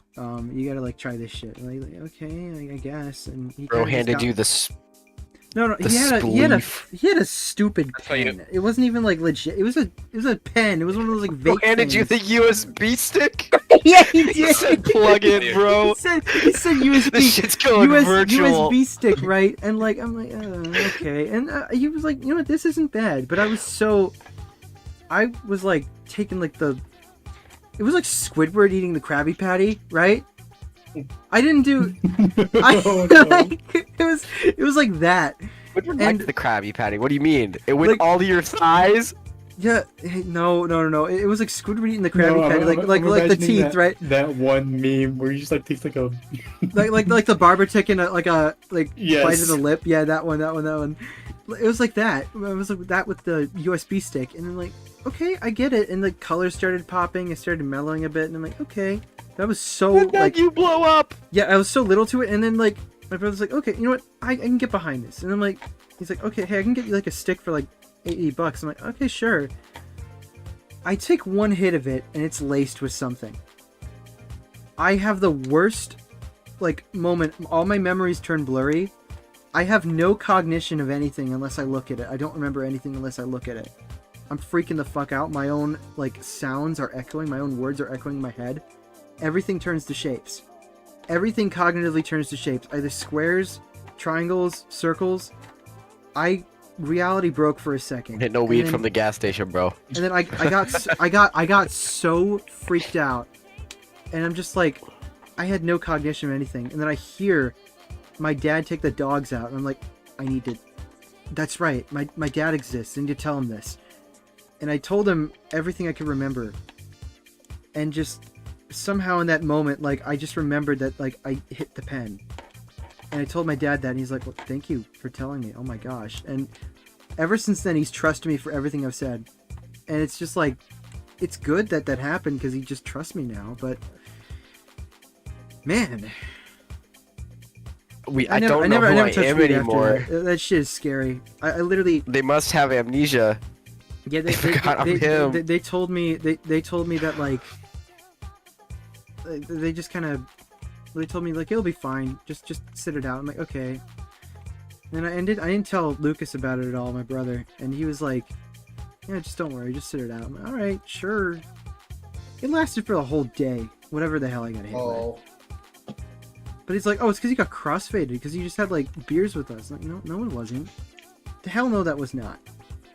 you gotta like try this shit. And like, okay, I guess. And he Bro handed you this. No, he had a stupid pen. It wasn't even like legit. It was a pen. It was one of those like vape. Bro handed you the USB stick? Yeah, he did. He said plug in, bro. He said USB. This shit's going virtual. USB stick, right? And like I'm like, okay. And he was like, you know what, this isn't bad. But I was like taking like it was like Squidward eating the Krabby Patty, right? I didn't do. Like, it was like that. Squidward liked the Krabby Patty. What do you mean? It went like, all to your thighs? Yeah. No. It was like Squidward eating the Krabby Patty, like the teeth, right? That one meme where you just like takes like a like the barber taking a yes. bite of the lip. Yeah, that one. It was like that. It was like that with the USB stick, and then like, okay, I get it. And the colors started popping. It started mellowing a bit, and I'm like, okay. That was so like you blow up. Yeah, I was so little to it, and then like my brother's like, okay, you know what? I can get behind this, and I'm like, he's like, okay, hey, I can get you like a stick for like $80. I'm like, okay, sure. I take one hit of it, and it's laced with something. I have the worst like moment. All my memories turn blurry. I have no cognition of anything unless I look at it. I don't remember anything unless I look at it. I'm freaking the fuck out. My own like sounds are echoing. My own words are echoing in my head. Everything turns to shapes. Everything cognitively turns to shapes. Either squares, triangles, circles. Reality broke for a second. Hit no weed from the gas station, bro. And then I got so freaked out. And I'm just like, I had no cognition of anything. And then I hear my dad take the dogs out. And I'm like, that's right. My dad exists. I need to tell him this. And I told him everything I could remember. And just somehow in that moment, like, I just remembered that, like, I hit the pen. And I told my dad that, and he's like, well, thank you for telling me. Oh my gosh. And ever since then, he's trusted me for everything I've said. And it's just like, it's good that that happened, because he just trusts me now. But man, I don't know who I am anymore. That shit is scary. I literally. They must have amnesia. Yeah, they forgot I'm him. They told me that like they just kind of told me like it'll be fine. Just sit it out. I'm like, okay. And I didn't tell Lucas about it at all, my brother, and he was like, yeah, just don't worry, just sit it out. I'm like, all right, sure. It lasted for the whole day, whatever the hell I got hit with. But he's like, oh, it's because you got crossfaded, because you just had like beers with us. I'm like, no, it wasn't. The hell no, that was not.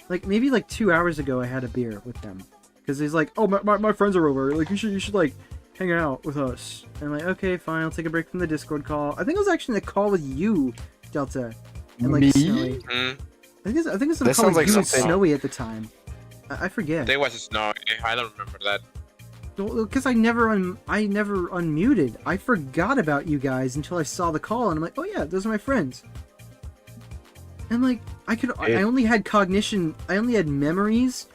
Like maybe like 2 hours ago, I had a beer with them, because he's like, oh, my friends are over. Like, you should like hang out with us. And I'm like, okay, fine. I'll take a break from the Discord call. I think it was actually in a call with you, Delta, and like Me? Snowy. Mm, I think it's a That call sounds with like you and something- Snowy at the time. I forget. there was snow. I don't remember that. Because I never unmuted. I forgot about you guys until I saw the call, and I'm like, oh yeah, those are my friends. And like, I only had cognition. I only had memories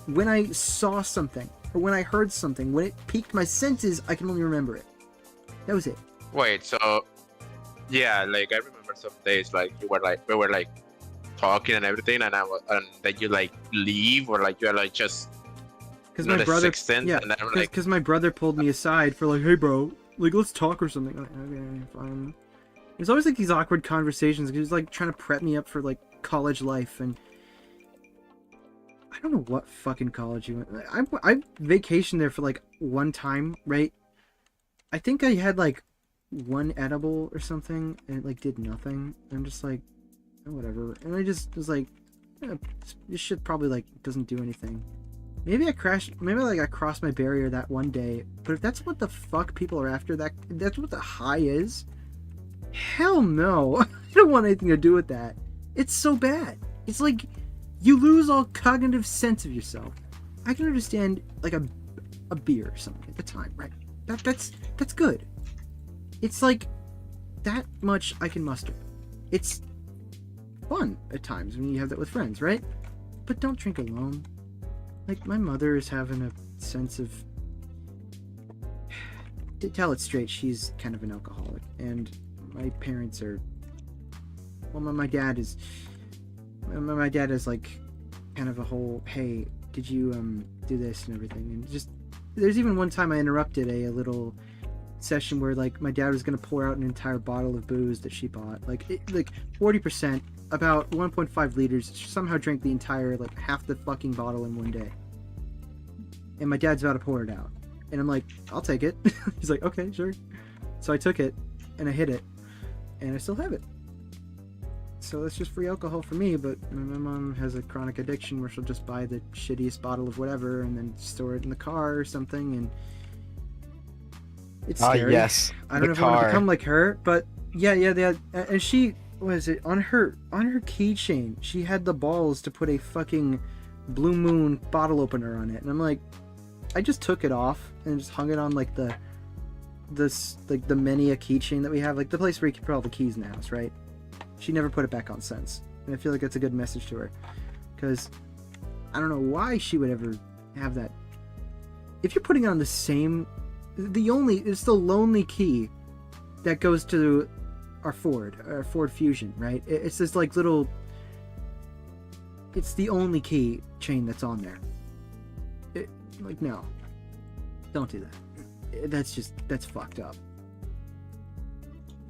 when I saw something or when I heard something. When it piqued my senses, I can only remember it. That was it. Wait, so yeah, like I remember some days like we were like talking and everything, and then you like leave or like you're like just Because not my a brother, sixth sense, yeah, and then I'm like, because my brother pulled me aside for like, hey bro, like let's talk or something. I'm like, okay, fine. There's always like these awkward conversations. He was like trying to prep me up for like college life, and I don't know what fucking college you went. I vacationed there for like one time, right? I think I had like one edible or something, and it like did nothing. I'm just like, oh, whatever. And I just was like, yeah, this shit probably like doesn't do anything. Maybe I crashed. Maybe like I crossed my barrier that one day. But if that's what the fuck people are after, that's what the high is. Hell no. I don't want anything to do with that. It's so bad. It's like you lose all cognitive sense of yourself. I can understand like a beer or something at the time, right? That's good. It's like that much I can muster. It's fun at times when you have that with friends, right? But don't drink alone. Like, my mother is having a sense of... To tell it straight, she's kind of an alcoholic. And my parents are... Well, my dad is... My dad is, like, kind of a whole, hey, did you, do this and everything? And just... There's even one time I interrupted a little session where, like, my dad was going to pour out an entire bottle of booze that she bought. Like 40%... about 1.5 liters, somehow drank the entire, like, half the fucking bottle in one day. And my dad's about to pour it out. And I'm like, I'll take it. He's like, okay, sure. So I took it, and I hid it. And I still have it. So that's just free alcohol for me, but my mom has a chronic addiction where she'll just buy the shittiest bottle of whatever and then store it in the car or something, and... It's scary. Yes. I don't know if I want to become like her, but yeah, and she... Was it on her keychain? She had the balls to put a fucking Blue Moon bottle opener on it, and I'm like, I just took it off and just hung it on like the Mania keychain that we have, like the place where you can put all the keys in the house, right? She never put it back on since, and I feel like that's a good message to her, because I don't know why she would ever have that. If you're putting it on the same, it's the lonely key that goes to our Ford Fusion, right? It's this like little, it's the only key chain that's on there. Like, no, don't do that. That's fucked up.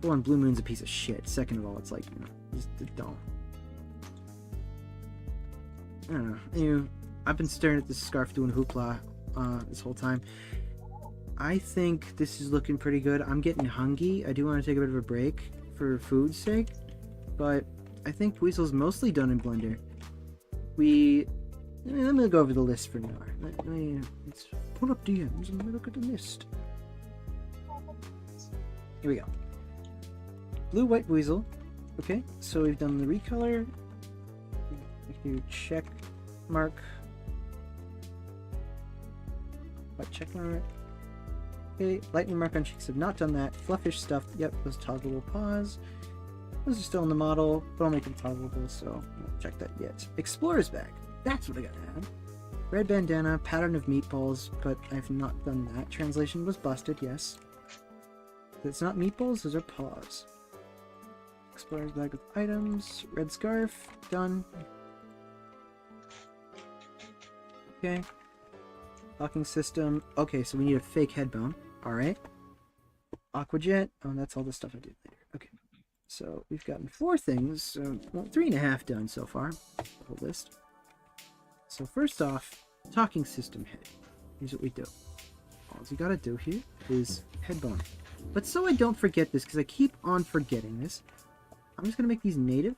For one, Blue Moon's a piece of shit. Second of all, it's like, just don't. I don't know. Anyway, I've been staring at this scarf doing hoopla this whole time. I think this is looking pretty good. I'm getting hungry. I do want to take a bit of a break for food's sake, but I think Weasel's mostly done in Blender. I'm gonna go over the list for now. Let's pull up DMs and look at the list. Here we go. Blue, white Weasel. Okay, so we've done the recolor. We do check mark. White check mark. Okay, lightning mark on cheeks, have not done that. Fluffish stuff, yep, those toggleable paws. Those are still in the model, but I'll make them toggleable, so I won't check that yet. Explorer's bag, that's what I gotta add. Red bandana, pattern of meatballs, but I've not done that. Translation was busted, yes. It's not meatballs, those are paws. Explorer's bag with items, red scarf, done. Okay. Locking system, okay, so we need a fake head bone. Alright. Aquajet. Oh, that's all the stuff I did later. Okay. So we've gotten 4 things. Well, 3.5 done so far. The whole list. So first off, talking system head. Here's what we do. All you gotta do here is head bone. But so I don't forget this, because I keep on forgetting this, I'm just gonna make these native.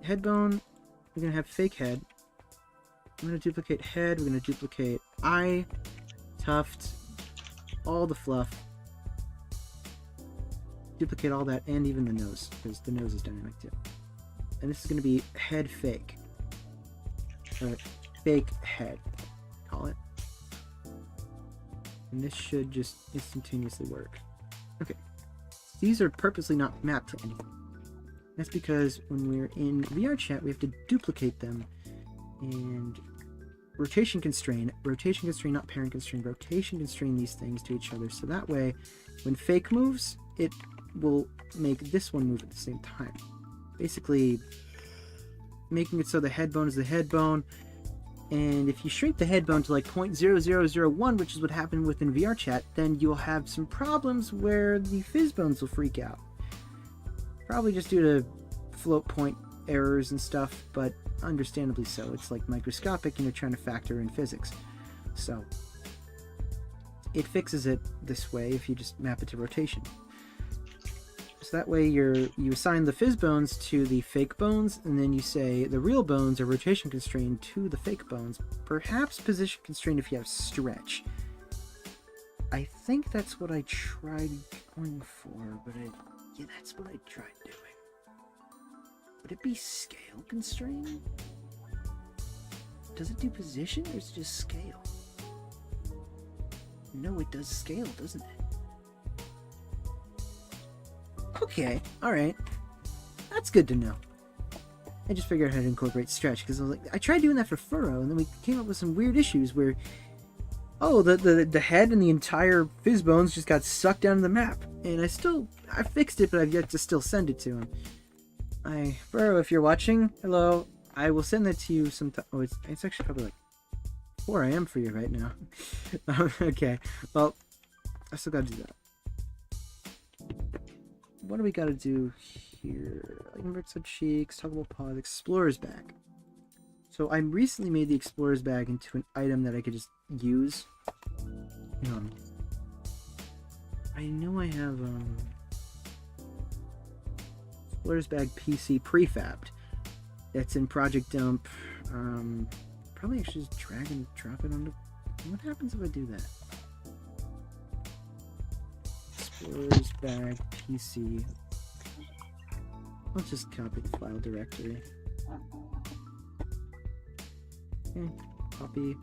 Head bone. We're gonna have fake head. I'm going to duplicate head, we're going to duplicate eye, tuft, all the fluff. Duplicate all that, and even the nose, because the nose is dynamic too. And this is going to be head fake. Or fake head, call it. And this should just instantaneously work. Okay. These are purposely not mapped to anything. That's because when we're in VR chat, we have to duplicate them and rotation constrain, not parent constrain, rotation constrain these things to each other. So that way, when fake moves, it will make this one move at the same time. Basically, making it so the head bone is the head bone. And if you shrink the head bone to like 0.0001, which is what happened within VR chat, then you'll have some problems where the fizz bones will freak out. Probably just due to float point errors and stuff, but understandably so. It's like microscopic and you're trying to factor in physics. So it fixes it this way if you just map it to rotation. So that way you assign the fizz bones to the fake bones, and then you say the real bones are rotation constrained to the fake bones, perhaps position constrained if you have stretch. I think that's what I tried going for, but yeah, that's what I tried doing. Would it be scale constrained? Does it do position, or is it just scale? No, it does scale, doesn't it? Okay, alright. That's good to know. I just figured out how to incorporate stretch, because I was like, I tried doing that for furrow, and then we came up with some weird issues where, oh, the head and the entire fizz bones just got sucked down to the map. And I fixed it, but I've yet to still send it to him. Furrow, if you're watching, hello, I will send that to you sometime. Oh, it's actually probably like 4 AM for you right now. Okay, well, I still gotta do that. What do we gotta do here? Invert sub cheeks, toggleable pod, explorer's bag. So I recently made the explorer's bag into an item that I could just use. I know I have explorer's bag PC prefabbed. That's in Project Dump. Probably actually just drag and drop it onto. What happens if I do that? Explorer's bag PC. Let's just copy the file directory. Okay, copy.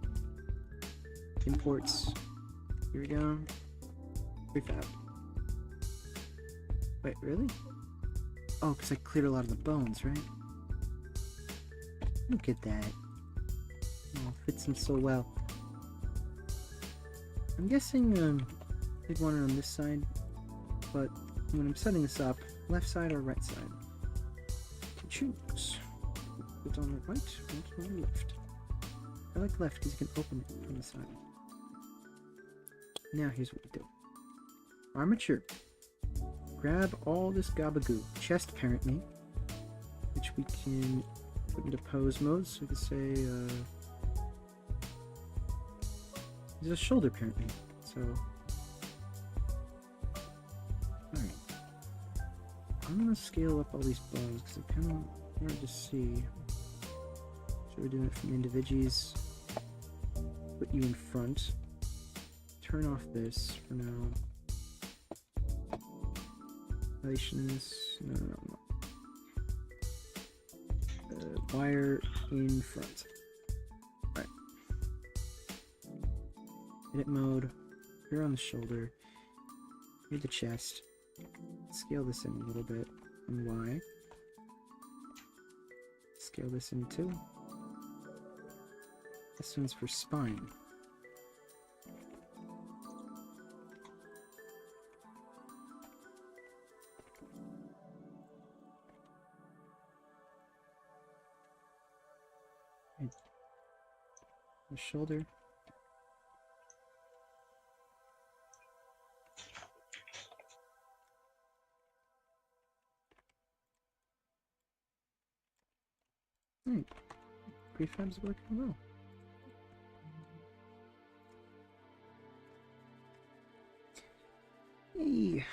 Imports. Here we go. Prefab. Wait, really? Oh, because I cleared a lot of the bones, right? Look at that. Oh, fits in so well. I'm guessing they'd want it on this side, but when I'm setting this up, left side or right side? To choose. Put on the right, or on the left. I like left because you can open it from the side. Now here's what we do. Armature. Grab all this gabagoo. Chest apparently, which we can put into pose mode. So we can say there's a shoulder apparently. So alright. I'm gonna scale up all these bones because I kind of hard to see. So we're doing it from individuals. Put you in front. Turn off this for now. Relations. No. Wire in front. Right. Edit mode. Here on the shoulder. Here the chest. Scale this in a little bit. And Y. Scale this in too. This one's for spine. The shoulder. Prefab's working well. Hey.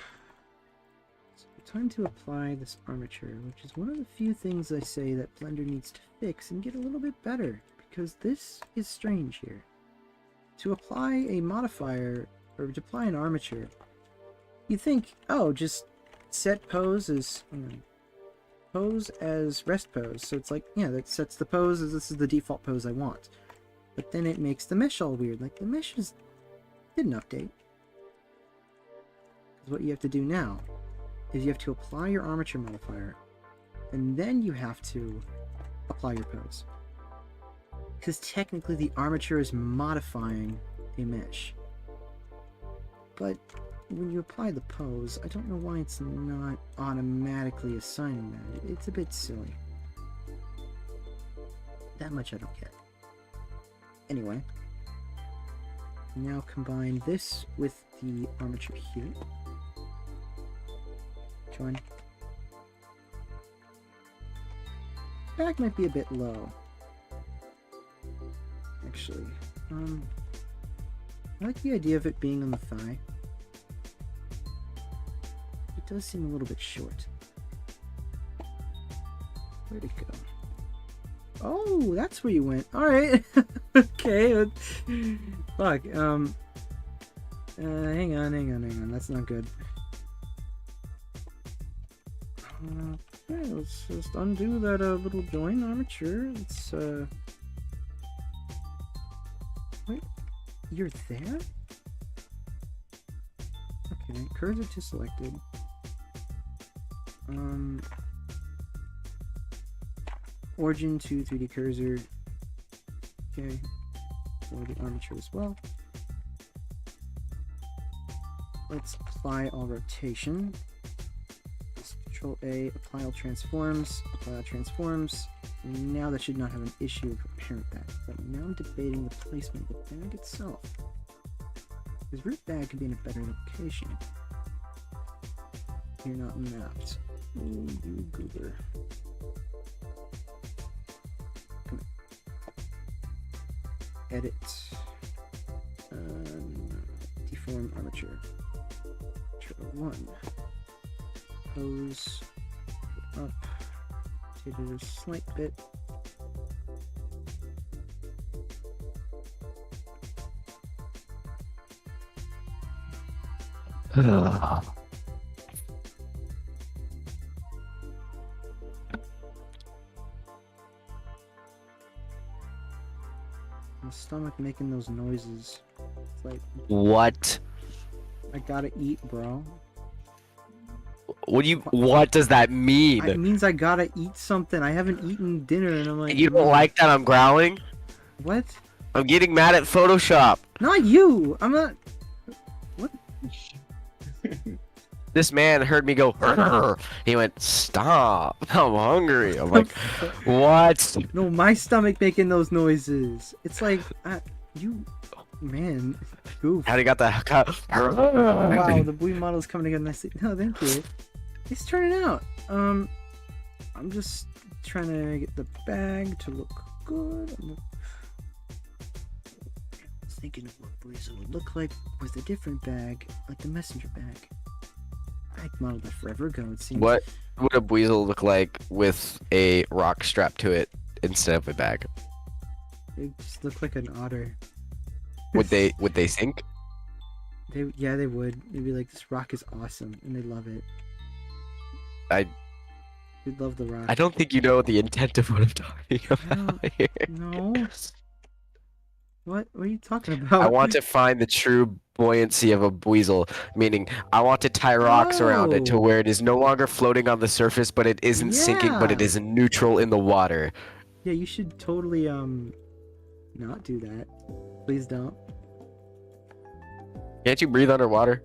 So time to apply this armature, which is one of the few things I say that Blender needs to fix and get a little bit better. because this is strange here. To apply a modifier, or to apply an armature, you think, oh, just set pose as pose as rest pose. So it's like, yeah, that sets the pose as this is the default pose I want. But then it makes the mesh all weird. Like the mesh didn't update. Because what you have to do now is you have to apply your armature modifier, and then you have to apply your pose. Because technically the armature is modifying a mesh. But when you apply the pose, I don't know why it's not automatically assigning that. It's a bit silly. That much I don't get. Anyway, now combine this with the armature here. Join. Back might be a bit low. Actually, I like the idea of it being on the thigh. It does seem a little bit short. Where'd it go? Oh, that's where you went. Alright. Okay. Fuck. Hang on. That's not good. Okay, let's just undo that little join armature. Let's wait, you're there? Okay, cursor to selected. Origin to 3D cursor. Okay, for the armature as well. Let's apply all rotation. Let's Control A, apply all transforms, apply all transforms. Now that should not have an issue of parent bag, but now I'm debating the placement of the bag itself. Because root bag could be in a better location. You're not mapped. Oh, you goober. Come on. Edit. Deform armature. Control 1. Pose. Up. Rotate it a slight bit. My stomach making those noises. It's like, What? I gotta eat, bro. What does that mean? It means I gotta eat something. I haven't eaten dinner, and I'm like, You don't like that I'm growling? what? I'm getting mad at Photoshop. Not you. I'm not. What? This man heard me go. "Rrr." He went, "Stop! I'm hungry." I'm like, "What?" No, my stomach making those noises. It's like, you, man, goof. How do you got that? Wow, the Buiz model is coming together nicely. No, thank you. It's turning out. I'm just trying to get the bag to look good. I was thinking of what Buiz would look like with a different bag, like the messenger bag. I modeled that forever ago. It seems. What would a Buizel look like with a rock strapped to it instead of a bag? It just look like an otter. Would they sink? Yeah, they would. They'd be like, this rock is awesome, and they love it. You'd love the rock. I don't think you know the intent of what I'm talking about here. No. What are you talking about? I want to find the true buoyancy of a Buizel, meaning I want to tie rocks around it to where it is no longer floating on the surface, but it isn't sinking, but it is neutral in the water. Yeah, you should totally not do that. Please don't. Can't you breathe underwater?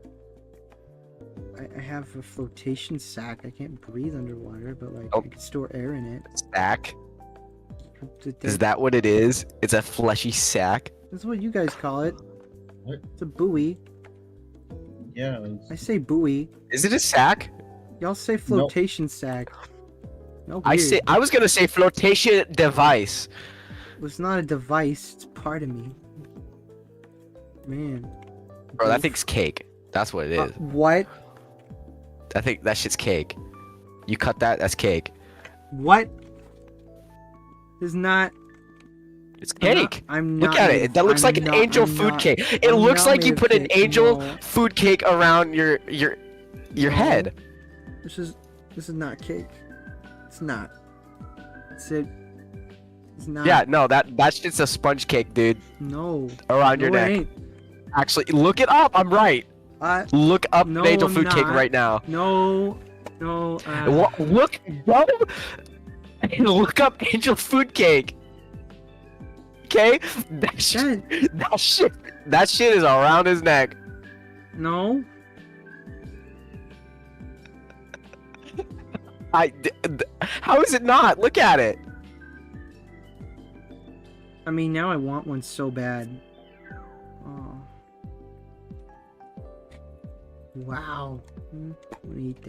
I have a flotation sack. I can't breathe underwater, but like Oh. I can store air in it. Sack? Is that what it is? It's a fleshy sack? That's what you guys call it. What? It's a buoy. Yeah. I say buoy. Is it a sack? Y'all say flotation sack. No, I was gonna say flotation device. It's not a device. It's part of me. Man. Bro, that thing's cake. That's what it is. What? I think that shit's cake. You cut that, that's cake. What? Is not. It's cake. I'm not. Look at it. That looks like an angel food cake. It looks like you put an angel food cake around your head. This is not cake. It's not. It's not. Yeah, no, that's just a sponge cake, dude. No. Around your neck. It ain't. Actually, look it up. I'm right. Look up no, an angel I'm food cake not. right now. No. Look, bro. Look up angel food cake. Okay, that shit is around his neck. No. How is it not? Look at it. I mean, now I want one so bad. Oh. Wow. I'm gonna eat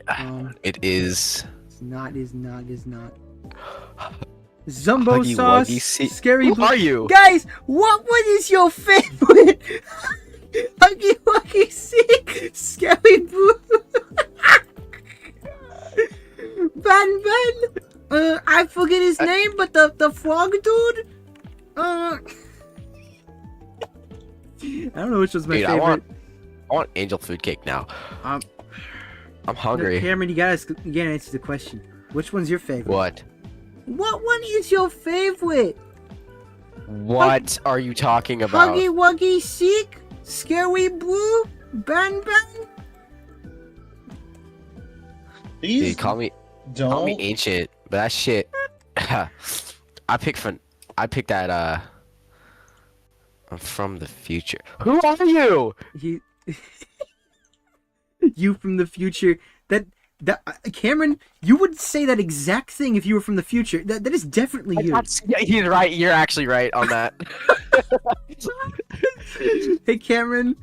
that. It is. It's not. Zumbo Huggy sauce. Wuggy Scary. Who are you? Guys, what is your favorite? Huggy Wuggy Sick. Scary Boo. Ban. I forget his name, but the frog dude. I don't know which was my Dude, favorite. I want angel food cake now. I'm hungry. Cameron, you gotta answer the question. Which one's your favorite? What? What one is your favorite? What are you talking about? Huggy Wuggy Sick, Scary Blue, Ban. Dude, call me ancient, but that shit. I picked that. I'm from the future. Who are you? You from the future. That Cameron, you would say that exact thing if you were from the future. That is definitely you. Yeah, he's right. You're actually right on that. Hey Cameron,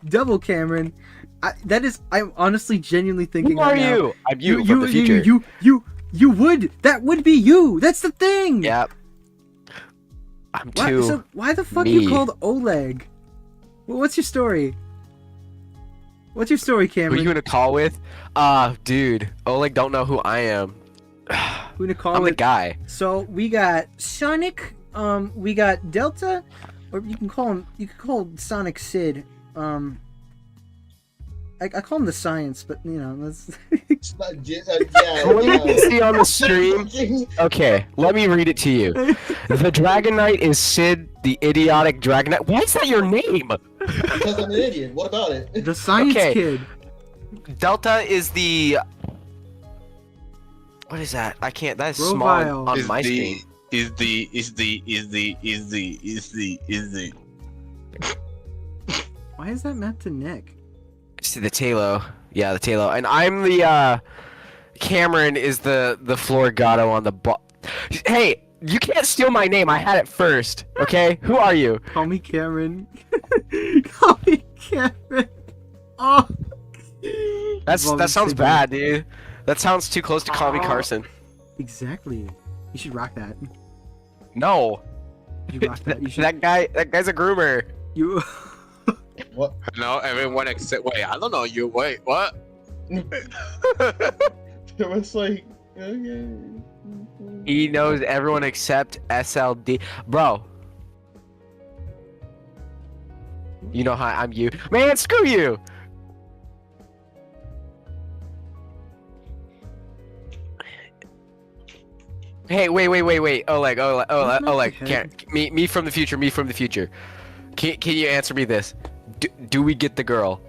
double Cameron. I'm honestly genuinely thinking. Who are right now, you? I'm you from the future. You would. That would be you. That's the thing. Yep. I'm too. So why the fuck me. you called Oleg? What's your story? What's your story, Who Cameron? you in a call with? Dude, Oleg don't know who I am. Who in a call I'm with? the guy. So we got Sonic. We got Delta, or you can call Sonic Sid. I call him the Science, but you know that's. What you see on the stream? Okay, let me read it to you. The Dragon Knight is Sid, the idiotic Dragon Knight. Why is that your name? Because I'm an idiot. What about it? The Science Kid. Delta is the. What is that? I can't. That is small Profile. on my screen. Is the Why is that mapped to Nick? It's the Talo. Yeah, the Talo. And I'm the. Cameron is the Florgato on the Hey, you can't steal my name. I had it first. Okay, who are you? Call me Cameron. Call me Cameron. Oh. That sounds bad, dude. That sounds too close to Call Me Carson. Exactly. You should rock that. No. You rock that. You should. That guy's a groomer. You. What? No, everyone except. Wait, I don't know you. Wait, what? It was like, okay. He knows everyone except SLD. Bro. You know how I'm you. Man, screw you! Hey, wait. Oleg. Me from the future. Can you answer me this? Do we get the girl?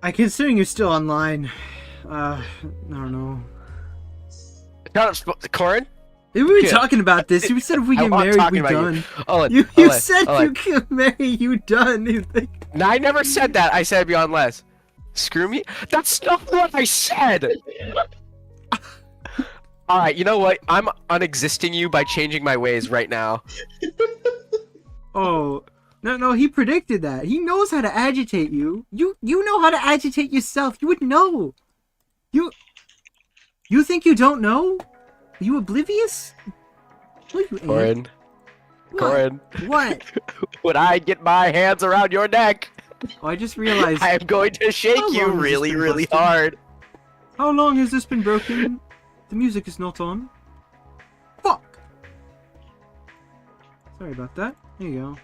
Considering you're still online, I don't know. Shut up, Corin. We were talking about this. You said if we get married, we done. You said you get married, you done. No, I never said that. I said beyond less. Screw me? That's not what I said! Alright, you know what? I'm unexisting you by changing my ways right now. Oh. No, he predicted that. He knows how to agitate you. You know how to agitate yourself. You would know. You think you don't know? Are you oblivious? No, you ain't. Corin. What? When I get my hands around your neck, Oh, I just realized. I am going to shake you really, really hard. How long has this been broken? The music is not on. Fuck! Sorry about that. There you go.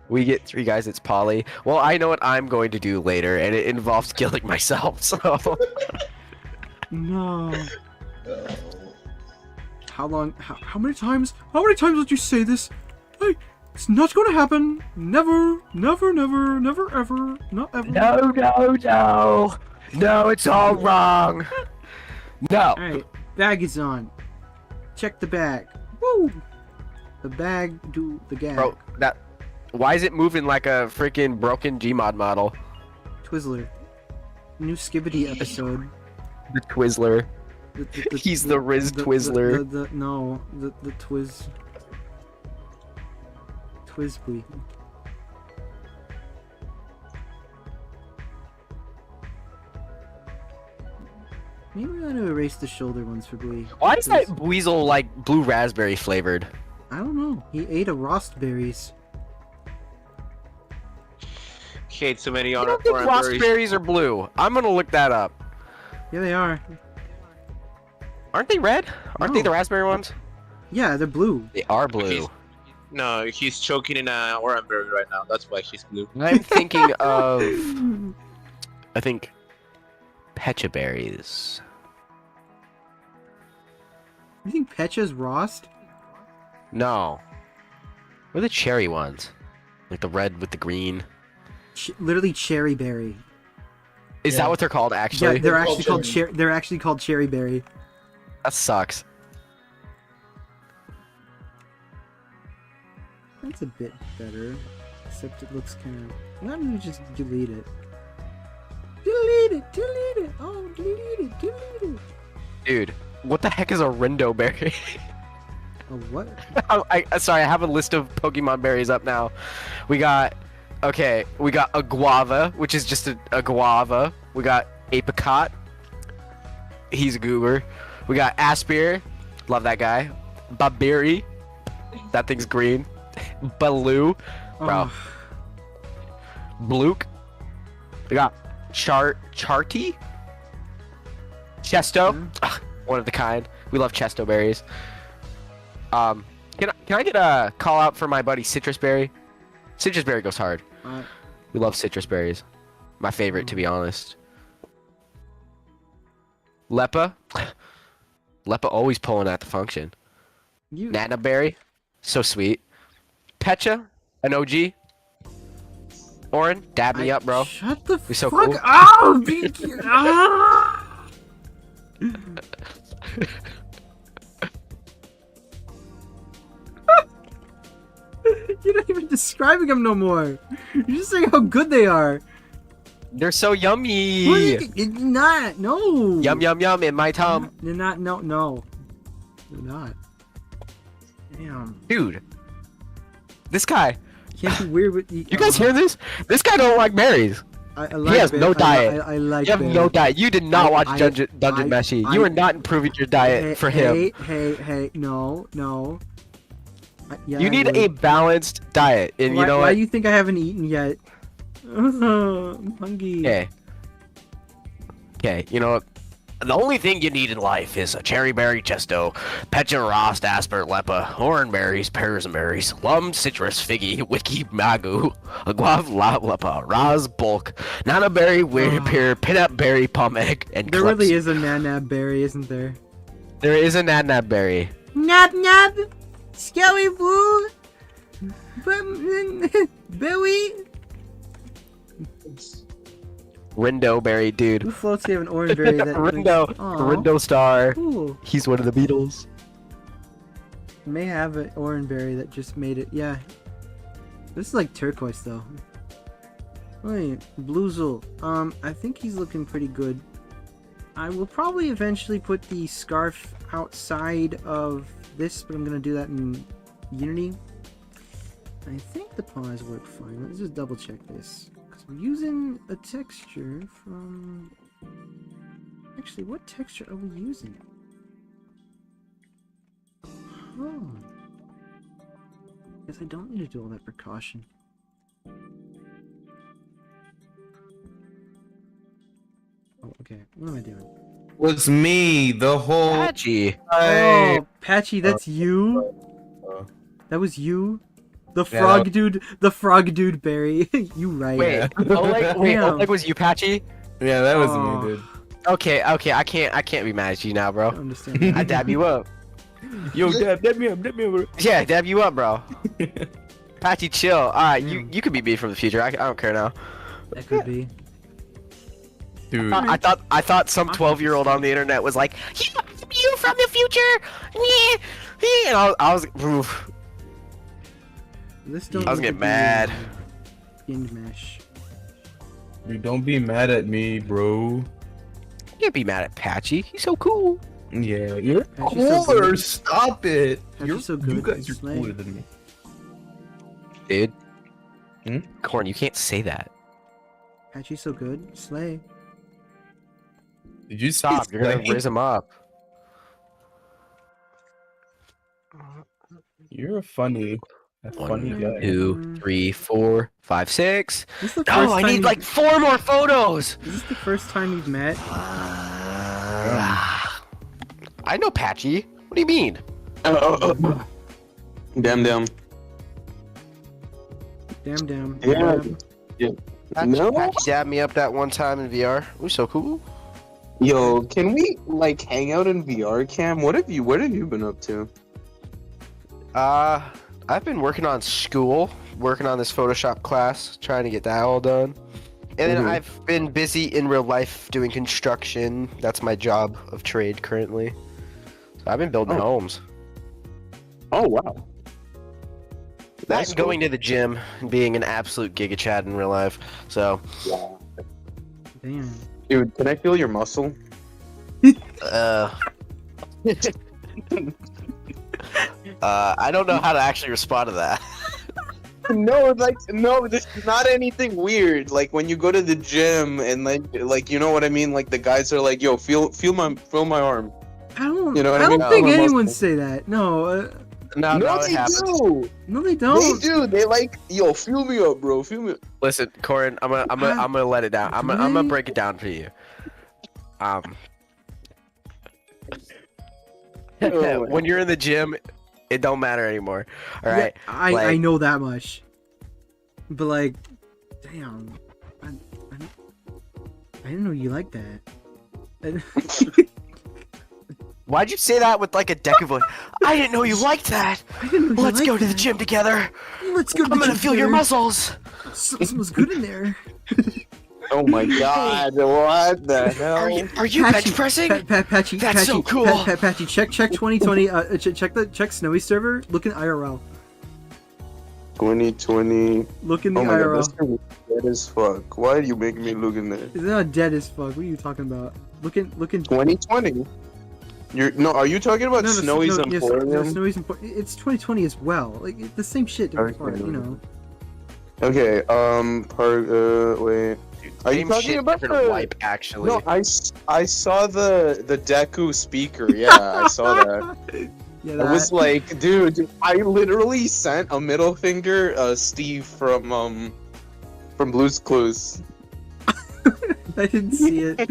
We get 3 guys, it's Polly. Well, I know what I'm going to do later, and it involves killing myself, so... No. Oh. How long? How many times? How many times did you say this? Hey, it's not going to happen. Never, never, never, never, ever, not ever. No, no, no! No, it's all wrong! No! Alright, bag is on. Check the bag. Woo! The bag do the gag. Bro, that... Why is it moving like a freaking broken Gmod model? Twizzler. New Skibbity episode. The Twizzler. He's the Riz Twizzler. The Twizzly. Maybe we ought to erase the shoulder ones for Buiz. Why is that Buizel like blue raspberry flavored? I don't know. He ate a raspberries. Hate so many I on don't think orange raspberries are blue. I'm gonna look that up. Yeah, they are. Aren't they red? Aren't they No. the raspberry ones? Yeah, they're blue. They are blue. No, he's choking in a orange berry right now. That's why he's blue. I'm thinking of... I think... Pecha berries. You think Pecha's Rost? No. What are the cherry ones? Like the red with the green. Literally cherry berry. Is Yeah. that what they're called actually? Yeah, they're They're actually called called cherry. They're actually called cherry berry. That sucks. That's a bit better, except it looks kind of. Why don't you just delete it? Delete it! Delete it! Oh, delete it! Delete it! Dude, what the heck is a rindo berry? Oh, what? Sorry, I have a list of Pokemon berries up now. We got... Okay, we got a guava, which is just a guava. We got apricot. He's a goober. We got Aspir. Love that guy. Babiri. That thing's green. Baloo. Bro. Oh, Blook. We got Charty. Chesto. Ugh, one of the kind. We love Chesto berries. Can I get a call out for my buddy Citrus Berry? Citrus Berry goes hard. We love citrus berries. My favorite, to be honest. Lepa. Lepa always pulling at the function. you. Nana Berry. So sweet. Pecha. An OG. Orin. Dab me up, bro. Shut the You're so fuck cool. up! Ah! You're not even describing them no more. You're just saying how good they are. They're so yummy. What are you, not. No. Yum yum yum in my tum. They're not. No. No. They're not. Damn. Dude. This guy. You can't be weird with You guys hear this? This guy don't like berries. I like He has no diet. I like You have no berries. diet. You did not watch I- Dungeon I- Meshi. I- You are not improving your diet for him. Hey, no. Yeah, You I need would. a balanced diet, and why, you know why what? do you think I haven't eaten yet? I'm hungry. Okay. Okay, you know what? The only thing you need in life is a cherry berry chesto, pecha rost, asper, lepa, orange berries, pears and berries, lum, citrus, figgy, wiki, magu, a guava, la lepa, raz, bulk, nana berry, weird pear, pinup berry, pomeg, and There clips. really is a nanab berry, isn't there? There is a nanab berry. Nab nab, skelly boo, Billy. Rindo berry, dude. Who floats to have an orange berry that? Rindo, Aw. Rindo star. Ooh, He's one of the Beatles. may have an orange berry that just made it. Yeah. This is like turquoise though. Wait, Bluezel. I think he's looking pretty good. I will probably eventually put the scarf outside of this, but I'm gonna do that in Unity. I think the paws work fine. Let's just double check this. Because we're using a texture from... Actually, what texture are we using? Huh. Guess I don't need to do all that precaution. Oh, okay. What am I doing? was me the whole Patchy. time. Oh, Patchy, that's you? That was you? The frog dude, Barry. You right. Wait, Oleg was you, Patchy? Yeah, that was me, dude. Okay, I can't be mad at you now, bro. I understand. I dab you up. Yo, dab me up, bro. Yeah, dab you up, bro. Patchy, chill. Alright, you could be me from the future. I don't care now. That could be. Dude. I thought some 12-year-old on the internet was like, you from the future. And I was oof. I was getting mad. Skinned mesh. Dude, don't be mad at me, bro. You can't be mad at Patchy. He's so cool. Yeah, you're Patchy's so cooler. good. Stop it. Patchy's so good. You guys are Slay. cooler than me. Dude. Hmm? Corn, you can't say that. Patchy's so good. Slay. Did you Stop. You're gonna raise him up. You're a funny guy. 1, 2, 3, 4, 5, 6. This is the No, first I time need like 4 more photos. Is this the first time you've met? I know Patchy. What do you mean? Damn. Damn. Yeah. Patchy dabbed me up that one time in VR. It was so cool. Yo, can we like hang out in VR, Cam? What have you been up to? I've been working on school, working on this Photoshop class, trying to get that all done. And then I've been busy in real life doing construction. That's my job of trade currently. So I've been building homes. Oh wow. That's going to the gym and being an absolute giga chad in real life. So Damn. Dude, can I feel your muscle? I don't know how to actually respond to that. No, this is not anything weird. Like when you go to the gym and like you know what I mean? Like the guys are like, yo, feel my arm. I don't. You know what I I mean? don't think Feel my anyone muscle. say that. No. No, they do. No, they don't. They do. They like, yo, feel me up, bro. Feel me up. Listen, Corin, I'm gonna let it down. I'm gonna break it down for you. When you're in the gym, it don't matter anymore. All right. Yeah, I know that much. But like, damn, I didn't know you like that. Why'd you say that with like a deck of voice? I didn't know you liked that. Let's go to the gym together. Let's go. I'm gonna feel your muscles. Smells good in there. Oh my god, what the hell? Are you bench pressing? Patchy, That's so cool. Patchy, check 2020. Check Snowy server. Look in IRL. 2020. Look in the Oh my IRL. god, this is dead as fuck. Why are you making me look in there? It's not dead as fuck. What are you talking about? Look in. 2020. Are you talking about Snowy's Emporium? Yes, Snowy's Emporium. It's 2020 as well. Like it's the same shit, different part, you know. Okay. Wait. Are you talking about the wipe? Actually, No, I saw the Deku speaker. Yeah, I saw that. Yeah, I was like, dude, I literally sent a middle finger, Steve from Blue's Clues. I didn't see it.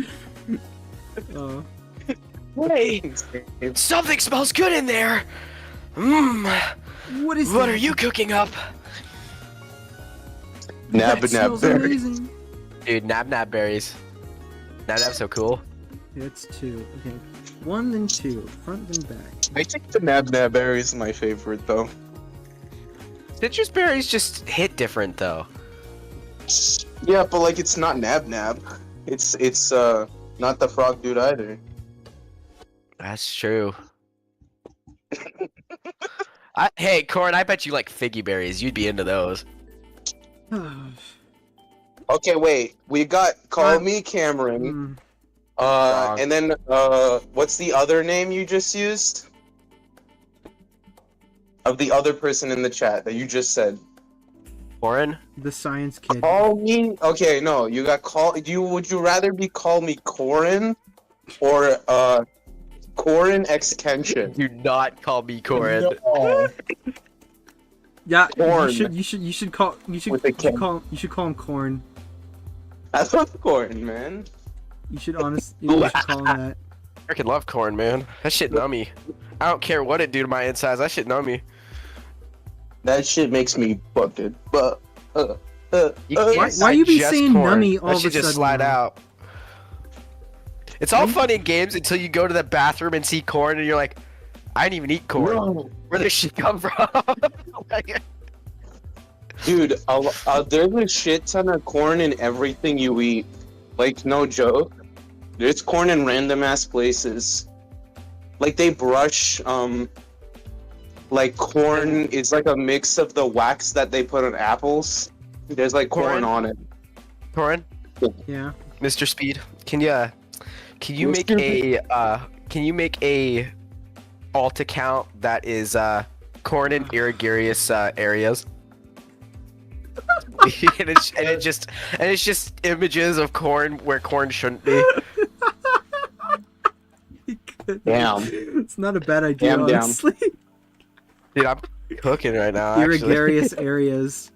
Oh. Wait, something smells good in there. What is? What that? are you cooking up? Nab That smells berries. amazing. Dude, nab berries. Nab's so cool. That's 2. Okay. 1 then 2. Front then back. I think the nab berry is my favorite though. Citrus berries just hit different though. Yeah, but like it's not nab. It's not the frog dude either. That's true. Hey, Corin, I bet you like figgy berries. You'd be into those. Okay, wait. We got Call Me Cameron. And then what's the other name you just used? Of the other person in the chat that you just said. Corin? The science kid. Call me. Okay, no, you got would you rather be Call Me Corin or Corin X Kenshin? Do not call me Corin. No. Yeah, Corn. you should call him Corn. I love Corn, man. You should call him that. freaking love corn, man. That shit nummy. I don't care what it do to my insides. That shit nummy. That shit makes me bucket. But Why you be saying nummy all that of a should just sudden, slide man? out. It's all fun in games until you go to the bathroom and see corn and you're like, I didn't even eat corn. No. Where did shit come from? Like, dude, there's a shit ton of corn in everything you eat. Like, no joke. There's corn in random ass places. Like, they brush, like, corn is like a mix of the wax that they put on apples. There's like corn on it. corn, Yeah. Mr. Speed, can you make a alt account that is corn and irrigarious areas? and it's just images of corn where corn shouldn't be. Damn. It's not a bad idea, Damn. honestly. Dude, I'm cooking right now. Irrigarious areas.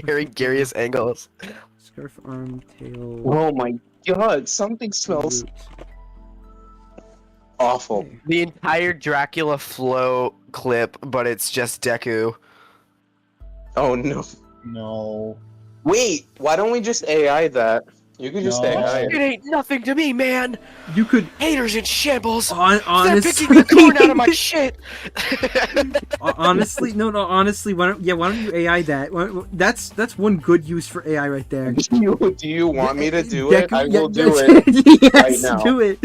Irrigarious angles. Scarf, arm, tail. Oh my god, something smells root. awful. The entire Dracula flow clip, but it's just Deku. Oh no. No. Wait, why don't we just AI that? You could just No. AI It it. ain't nothing to me, man. You could Haters in shambles. They're honestly. picking the corn out of my shit. Honestly, no. Honestly, why don't you AI that? That's one good use for AI right there. Do you want me to do it? I will do it. it Yes, right now. do it.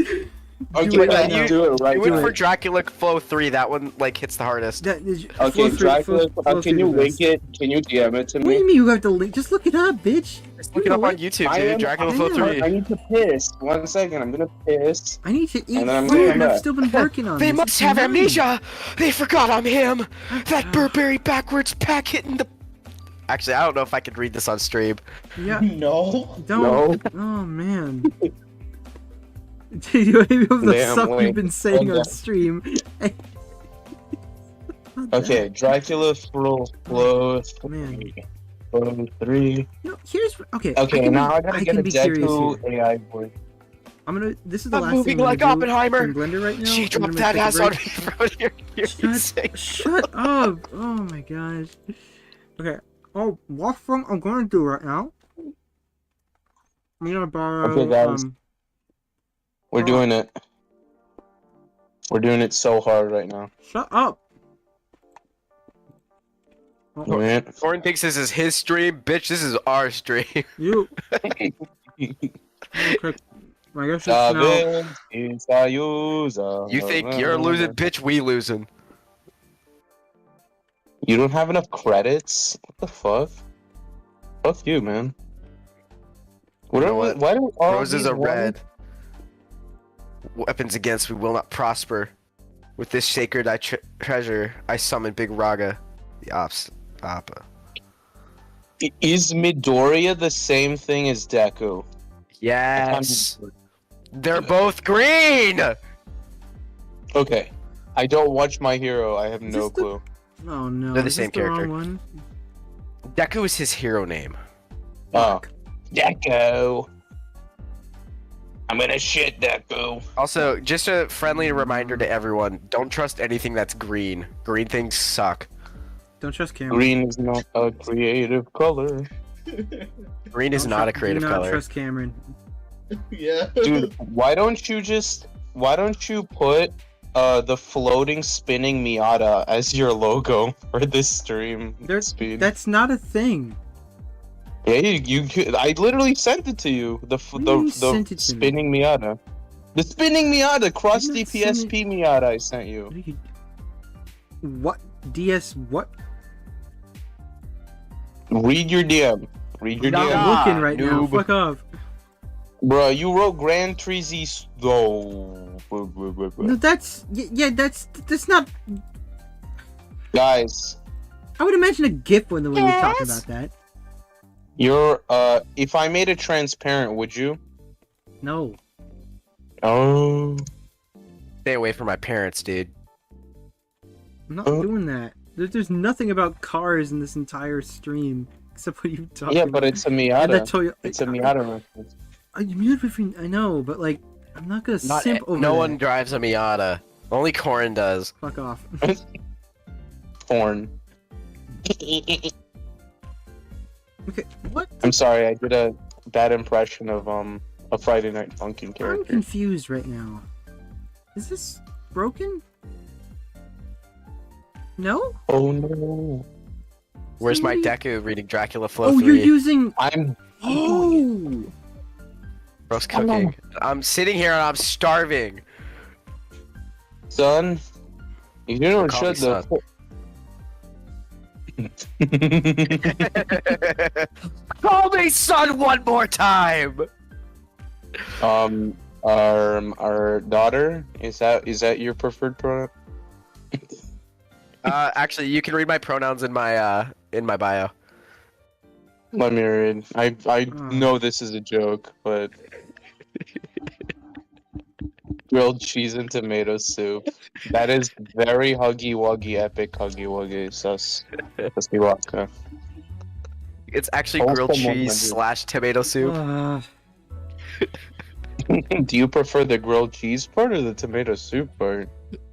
Okay, Do it I right can now. do it right You went now. for Dracula Flow 3. That one like hits the hardest. Okay, Dracula, can you link it? Can you DM it to What do you me? mean you have to link? Just look it up, bitch. Just look it up on YouTube, dude. Dracula Flow 3. I need to piss. 1 second, I'm gonna piss. I need to eat And then I'm food. gonna And come I've back. still been working on They this. must It's have annoying. amnesia. They forgot I'm him. That Burberry backwards pack hitting the. Actually, I don't know if I could read this on stream. Yeah. No. Don't. Oh man. Dude, you don't even know the Damn, stuff wait. we've been saying Hold on on. stream. Okay, Dracula Flow Man. 3. No, here's okay. Okay, now I gotta get can a be curious Deku here. AI voice. I'm gonna. This is the I'm last moving thing I'm like gonna do Oppenheimer. in Blender right now. She I'm dropped gonna that take a ass on break. me from your Shut up! Oh my gosh. Okay. Oh, what thing I'm gonna do right now? I'm gonna borrow. Okay, guys. We're doing it. We're doing it so hard right now. Shut up. Oh, Doing it. Corn thinks this is his stream, bitch. This is our stream. you. Okay. I guess it's now. You think you're losing, bitch? We losing. You don't have enough credits? What the fuck? Fuck you, man. You know what? Why do all Roses these are want- red. Weapons against we will not prosper. With this sacred treasure, I summon Big Raga, the Appa. Is Midoriya the same thing as Deku? Yes. They're both green. Okay. I don't watch My Hero. I have Is no this the- clue. Oh no. They're the is same this the wrong character. one? Deku is his hero name. Oh. Deku. I'm gonna shit Deku. Also, just a friendly reminder to everyone: don't trust anything that's green. Green things suck. Don't trust Cameron. Green is not a creative color. Green is Don't not a tru- creative do not color. trust Cameron. Yeah. Dude, why don't you put the floating spinning Miata as your logo for this stream? Speed. That's not a thing. Yeah, I literally sent it to you. The What do you mean you sent it to me? spinning Miata. The spinning Miata, cross did not send DPSP Miata I sent you. What? What? DS? What? Read your DM. Read your I'm DM. looking right now. noob. Fuck off. Bro, you wrote Grand Treasy though. No, that's yeah. That's not. Guys, I would imagine a GIF when the way we talk about that. you're if I made it transparent, would you? No. Oh. Stay away from my parents, dude. I'm not doing that. There's nothing about cars in this entire stream except what you talking Yeah, about. but it's a And Miata. that Toyota. It's a Miata reference. I know, but like, I'm not gonna Not simp over no that. one drives a Miata. Only Corin does. Fuck off. Porn. Okay, what? I'm sorry, I did a bad impression of a Friday Night Funkin' I'm character. confused right now. Is this broken? No? Oh no. Where's my Somebody- Deku reading Dracula Flow Oh, 3? you're using. I'm Oh. Bro's cooking. I'm sitting here and I'm starving. son. You don't Call me shut the Call me son one more time. our daughter, is that your preferred pronoun? Actually, you can read my pronouns in my bio. Let me read. I Oh. know this is a joke, but grilled cheese and tomato soup. That is very huggy wuggy, epic huggy wuggy. Sus. Waka. It's actually Also grilled cheese 100. / tomato soup. Do you prefer the grilled cheese part or the tomato soup part?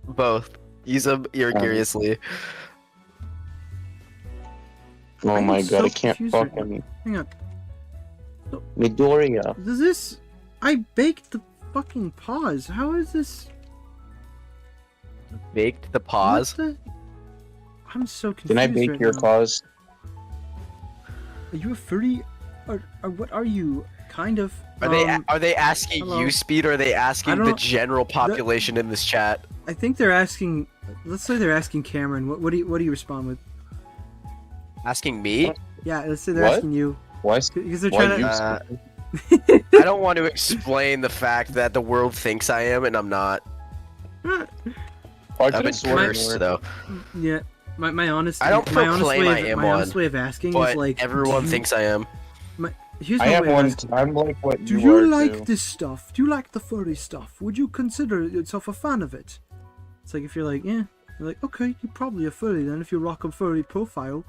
Both. Use them irrigoriously. Oh I'm my so god, I can't confused right fucking Hang on. Midoriya. Does this? I baked the fucking paws. How is this? Baked the what paws. the- I'm so confused. Can I bake right your now. cause? Are you a furry? Or what are you? Kind of. Are they asking hello. you, Speed, or are they I asking don't the know- general population in this chat? I think they're asking. Let's say they're asking Cameron. What do you respond with? Asking me? Yeah, let's say they're What? asking you Why? because they're Why trying you? to. I don't want to explain the fact that the world thinks I am and I'm not. I I've could've been sworn cursed you were- though. Yeah, my honest. I don't my honest proclaim way I of, am my honest one, way of asking But is like everyone do you- thinks I am. Here's I my have way of one. asking. I'm like what Do you you are like too. this stuff? Do you like the furry stuff? Would you consider yourself a fan of it? It's like if you're like, yeah, you're like, okay, you're probably a furry then if you rock a furry profile.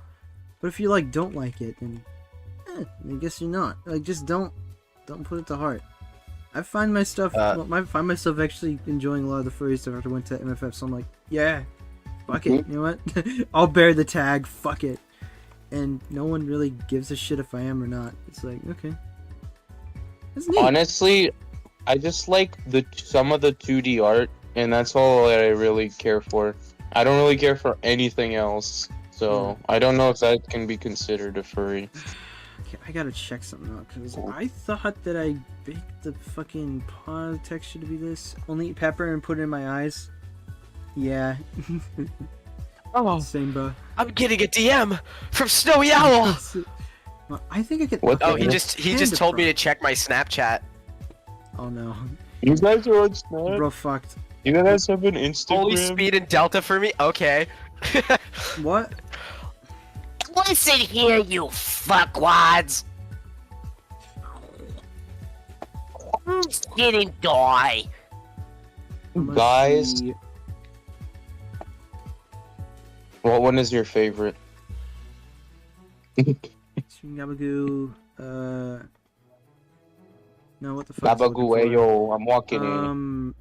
But if you like don't like it, then I guess you're not. Like just don't put it to heart. I find my stuff. I find myself actually enjoying a lot of the furry stuff after I went to MFF. So I'm like, yeah, fuck it. You know what? I'll bear the tag. Fuck it. And no one really gives a shit if I am or not. It's like, okay. That's neat. Honestly, I just like some of the 2D art, and that's all that I really care for. I don't really care for anything else, so I don't know if that can be considered a furry. Okay, I gotta check something out because I thought that I baked the fucking paw texture to be this. Only eat pepper and put it in my eyes. Yeah. Oh, Same, bro. I'm getting a DM from Snowy Owl. Well, I think I could. What the Oh, he heck? just told me to check my Snapchat. Oh no, You guys are on Snap? bro, fucked. You guys have an Instagram? Holy Speed and Delta for me? Okay. What? Listen here, you fuckwads. Get and die. Must Guys, be- what one is your favorite? Gabagoo. No, what the fuck? Gabagueyo, I'm walking in.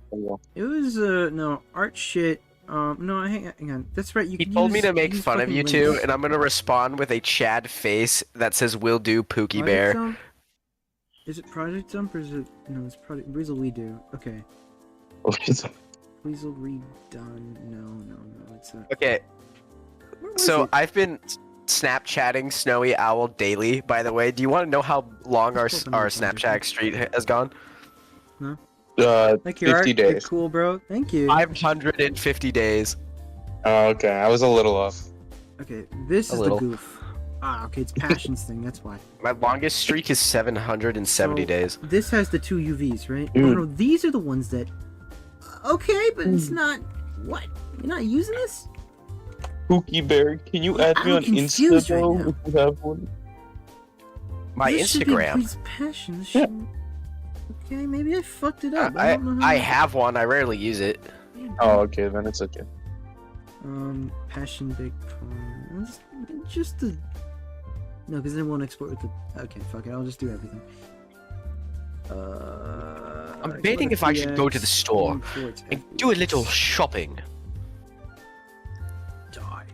It was no art shit. No, hang on. That's right. You He can told me use- to make use fun of fucking you two, links. and I'm gonna respond with a Chad face that says "Will do, Pookie Project Bear." Dump? Is it Project Dump or is it no? It's Project Weasel We Do. Okay. Weasel redone. No. It's a. Okay, Where was so it? I've been Snapchatting Snowy Owl daily. By the way, do you want to know how long our Just open the Snapchat streak has gone? Like your 50 art, you're days. cool, bro. Thank you. 550 days. Oh, okay, I was a little off. Okay, this A is little. the goof. Ah, okay, it's passions thing. That's why. My longest streak is 770 So, days. This has the two UVs, right? Oh Dude. no, these are the ones that. Okay, but it's not. What? You're not using this? Pookie Bear, can you add me I'm on confused Insta, bro, right now. if you have one? My This should be Instagram. Please passion. This Yeah. shouldn't- Okay, maybe I fucked it up. I don't know how. I have one. I rarely use it. Oh, okay, then it's okay. Passion big porn. Just the. No, because then it won't export with the. Okay, fuck it. I'll just do everything. I'm debating if I should go to the store and do a little shopping. Die.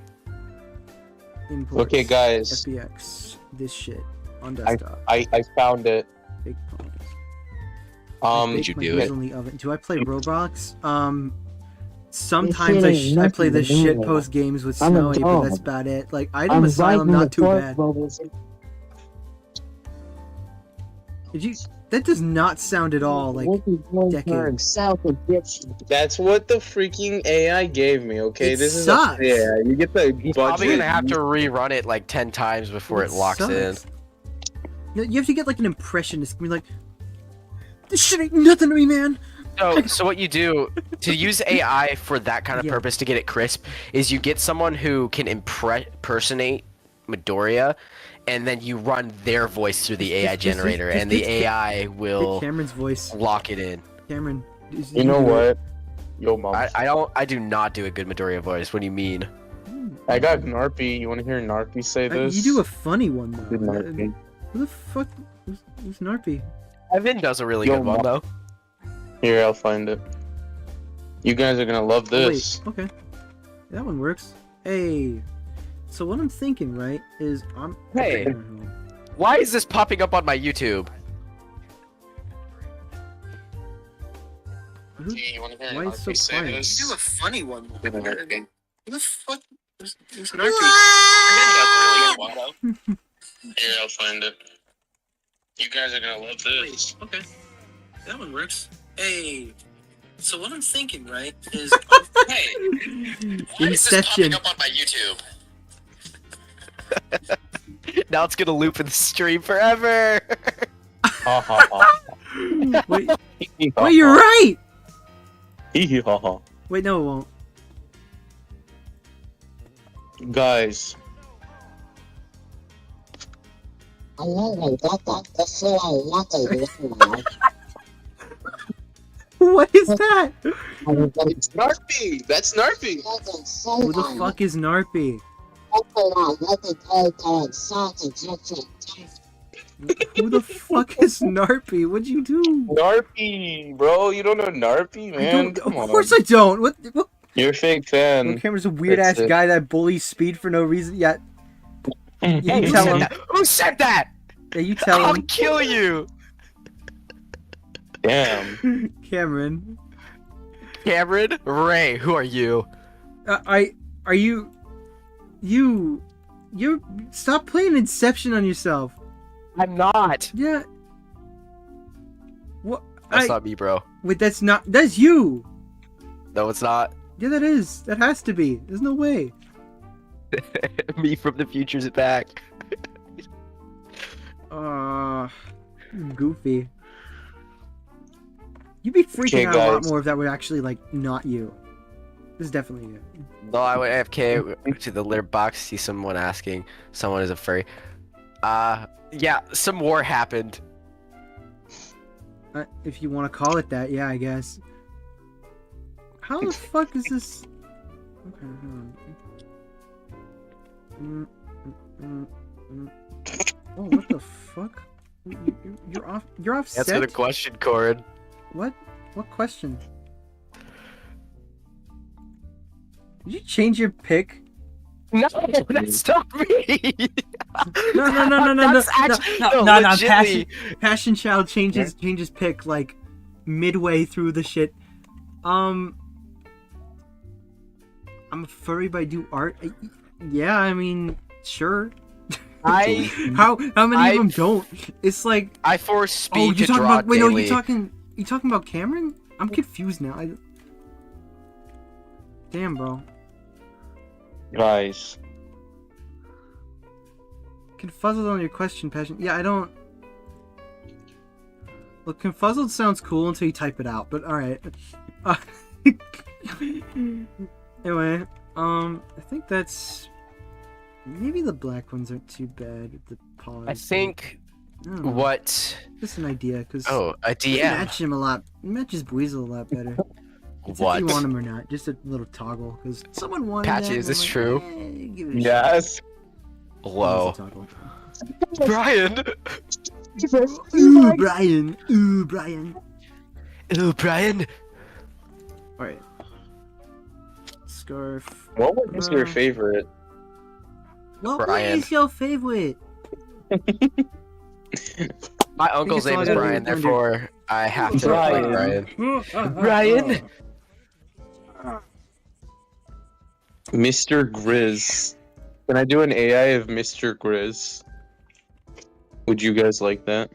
Imports, Okay, guys. FBX. This shit on desktop. I found it. Big ponies. Did you My do it? in the oven. Do I play Roblox? Sometimes I play the shit post games with Snowy, but that's about it. Like Item Asylum, not too bad. Did you? That does not sound at all like Decade. That's what the freaking AI gave me. Okay, It this is sucks. yeah. You get the Probably budget. gonna have to rerun it like 10 times before it locks in. sucks. You have to get like an impressionist. Be like, this shit ain't nothing to me, man. So what you do to use AI for that kind of Yeah. purpose to get it crisp is you get someone who can impersonate Midoriya, and then you run their voice through the AI generator, and the AI Get will Cameron's voice. lock it in. Cameron. You know what? Yo, mom. I do not do a good Midoriya voice. What do you mean? I got Narpy. You want to hear Narpy say this? You do a funny one though. Good Narpy. Who the fuck? Who's Narpy? Evan does a really Yo, good one though. Here, I'll find it. You guys are gonna love this. Oh, wait, okay. That one works. Hey. So what I'm thinking, right, is Hey. Why is this popping up on my YouTube? You want to hear Why is it so quiet? You do a funny one. Who the fuck? Who's Narpy? Here, I'll find it. You guys are gonna love this. Okay. That one works. Hey. So what I'm thinking, right, is hey. Why is this popping Inception. up on my YouTube? Now it's gonna loop in the stream forever. Ha ha ha. Wait, wait, you're right! Hee ha ha. Wait, no, it won't. Guys, What is that? it's Narpy. That's Narpy. Who the fuck is Narpy? Who the fuck is Narpy? What'd you do? Narpy, bro. You don't know Narpy, I man. don't, Come of on. course I don't. What? You're a fake fan. Cameron's a weird ass That's it. guy that bullies Speed for no reason. Yeah, Hey, you who tell said him. that? Who said that? Yeah, you tell I'll him. kill you. Damn. Cameron. Cameron, Ray, who are you? Are you stop playing Inception on yourself. I'm not. Yeah. What? That's not me, bro. Wait, that's you. No, it's not. Yeah, that is. That has to be. There's no way. Me from the future's back. Goofy. You'd be freaking Okay, out a lot guys. more if that were actually like not you. This is definitely you. No, I went AFK to the litter box. See someone asking. Someone is a furry. Yeah, some war happened. If you want to call it that, yeah, I guess. How the fuck is this? Okay, hold on. Oh, what the fuck? You're off. You're offset. Answer the question, Corin. What? What question? Did you change your pick? No, that's not me. No. That's actually, No. legitly. Passion Child changes pick like midway through the shit. I'm a furry, but I do art. Yeah, I mean, sure. How many of them don't? It's like I force speed to you're talking draw about wait, no, daily. you talking about Cameron? I'm confused now. Damn, bro. Guys. Confuzzled on your question, Passion. Yeah, I don't. Look, confuzzled sounds cool until you type it out, but alright. Anyway, I think that's. Maybe the black ones aren't too bad with the pause. I think I don't know. what? Just an idea, because Oh, a it DM. match him a lot. It matches Buiz a lot better. It's What? If you want him or not, just a little toggle, because someone wanted Patchy, that, is and this I'm true? Like, give it a Yes. Whoa. shot. Brian. Ooh, Brian. Ooh, Brian. Ooh, Brian. Alright. Scarf. What was your favorite? What Brian. is your favorite? My uncle's it's name is all Brian, under- therefore I have to Brian. like Brian. Mr. Grizz. Can I do an AI of Mr. Grizz? Would you guys like that?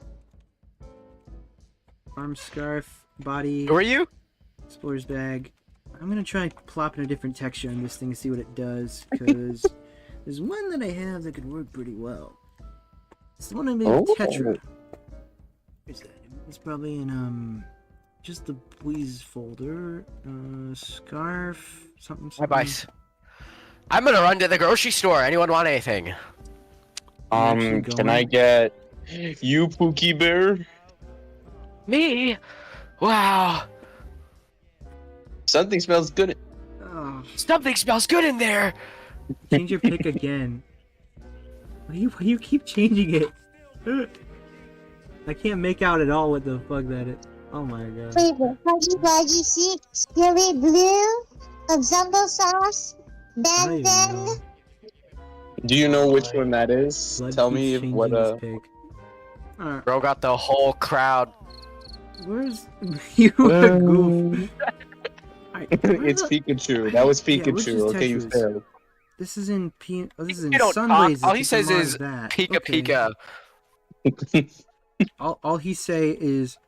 Arm scarf, body, Who are you? explorer's bag. I'm gonna try plopping a different texture on this thing to see what it does, because there's one that I have that could work pretty well. It's the one I made with Tetra. Where's that? It's probably in just the Buiz folder. Scarf, something. Hi, Buixes. I'm gonna run to the grocery store. Anyone want anything? Can I get you, Pookie Bear? Me? Wow. Something smells good. Oh, Something smells good in there. change your pick again. Why you keep changing it? I can't make out at all what the fuck that is. Oh my god. Flavor. Huggy see cherry blue, jumbo sauce, I don't then even know. Do you know which one that is? Blood Tell keeps me changing what his pick. Alright, Bro got the whole crowd. where's you a goof? Alright, where It's the- Pikachu. That was Yeah, which Pikachu. is Okay, you Tetris? failed. This is in this is in You don't talk. Sunblaze. All he says is Pika Pika. All he say is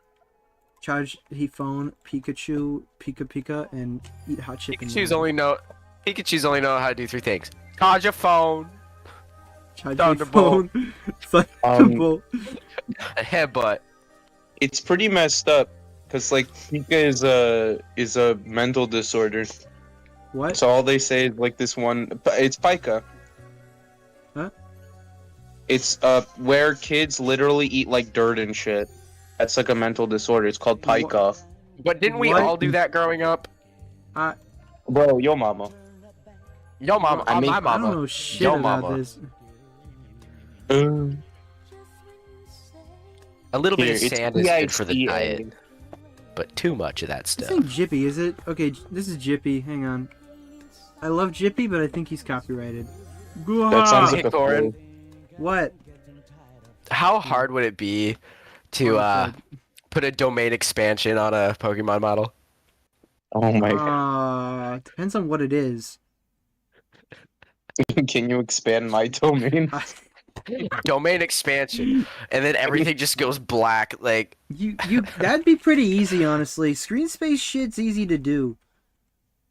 charge he phone Pikachu Pika Pika and eat hot chip. Pikachu's only know how to do 3 things. Charge your phone, charge your Thunderbolt. phone, Thunderbolt. a headbutt. It's pretty messed up because like Pika is a mental disorder. What? So all they say is like this one. It's Pika. Huh? It's where kids literally eat like dirt and shit. That's like a mental disorder. It's called Pika. But didn't we What? all do that growing up? Bro, yo mama. Yo, mama. I mean- my I mama. don't know shit Yo, about mama. this. A little bit of Here, it's sand is good for the PICA. diet, but too much of that This stuff. ain't Jippy, is it? Okay, this is Jippy. Hang on. I love Jippy, but I think he's copyrighted. That sounds Hey, like a Corin. fool. What? How hard would it be to put a domain expansion on a Pokemon model? Oh my god. Depends on what it is. Can you expand my domain? Domain expansion, and then everything just goes black. Like You that'd be pretty easy, honestly. Screen space shit's easy to do.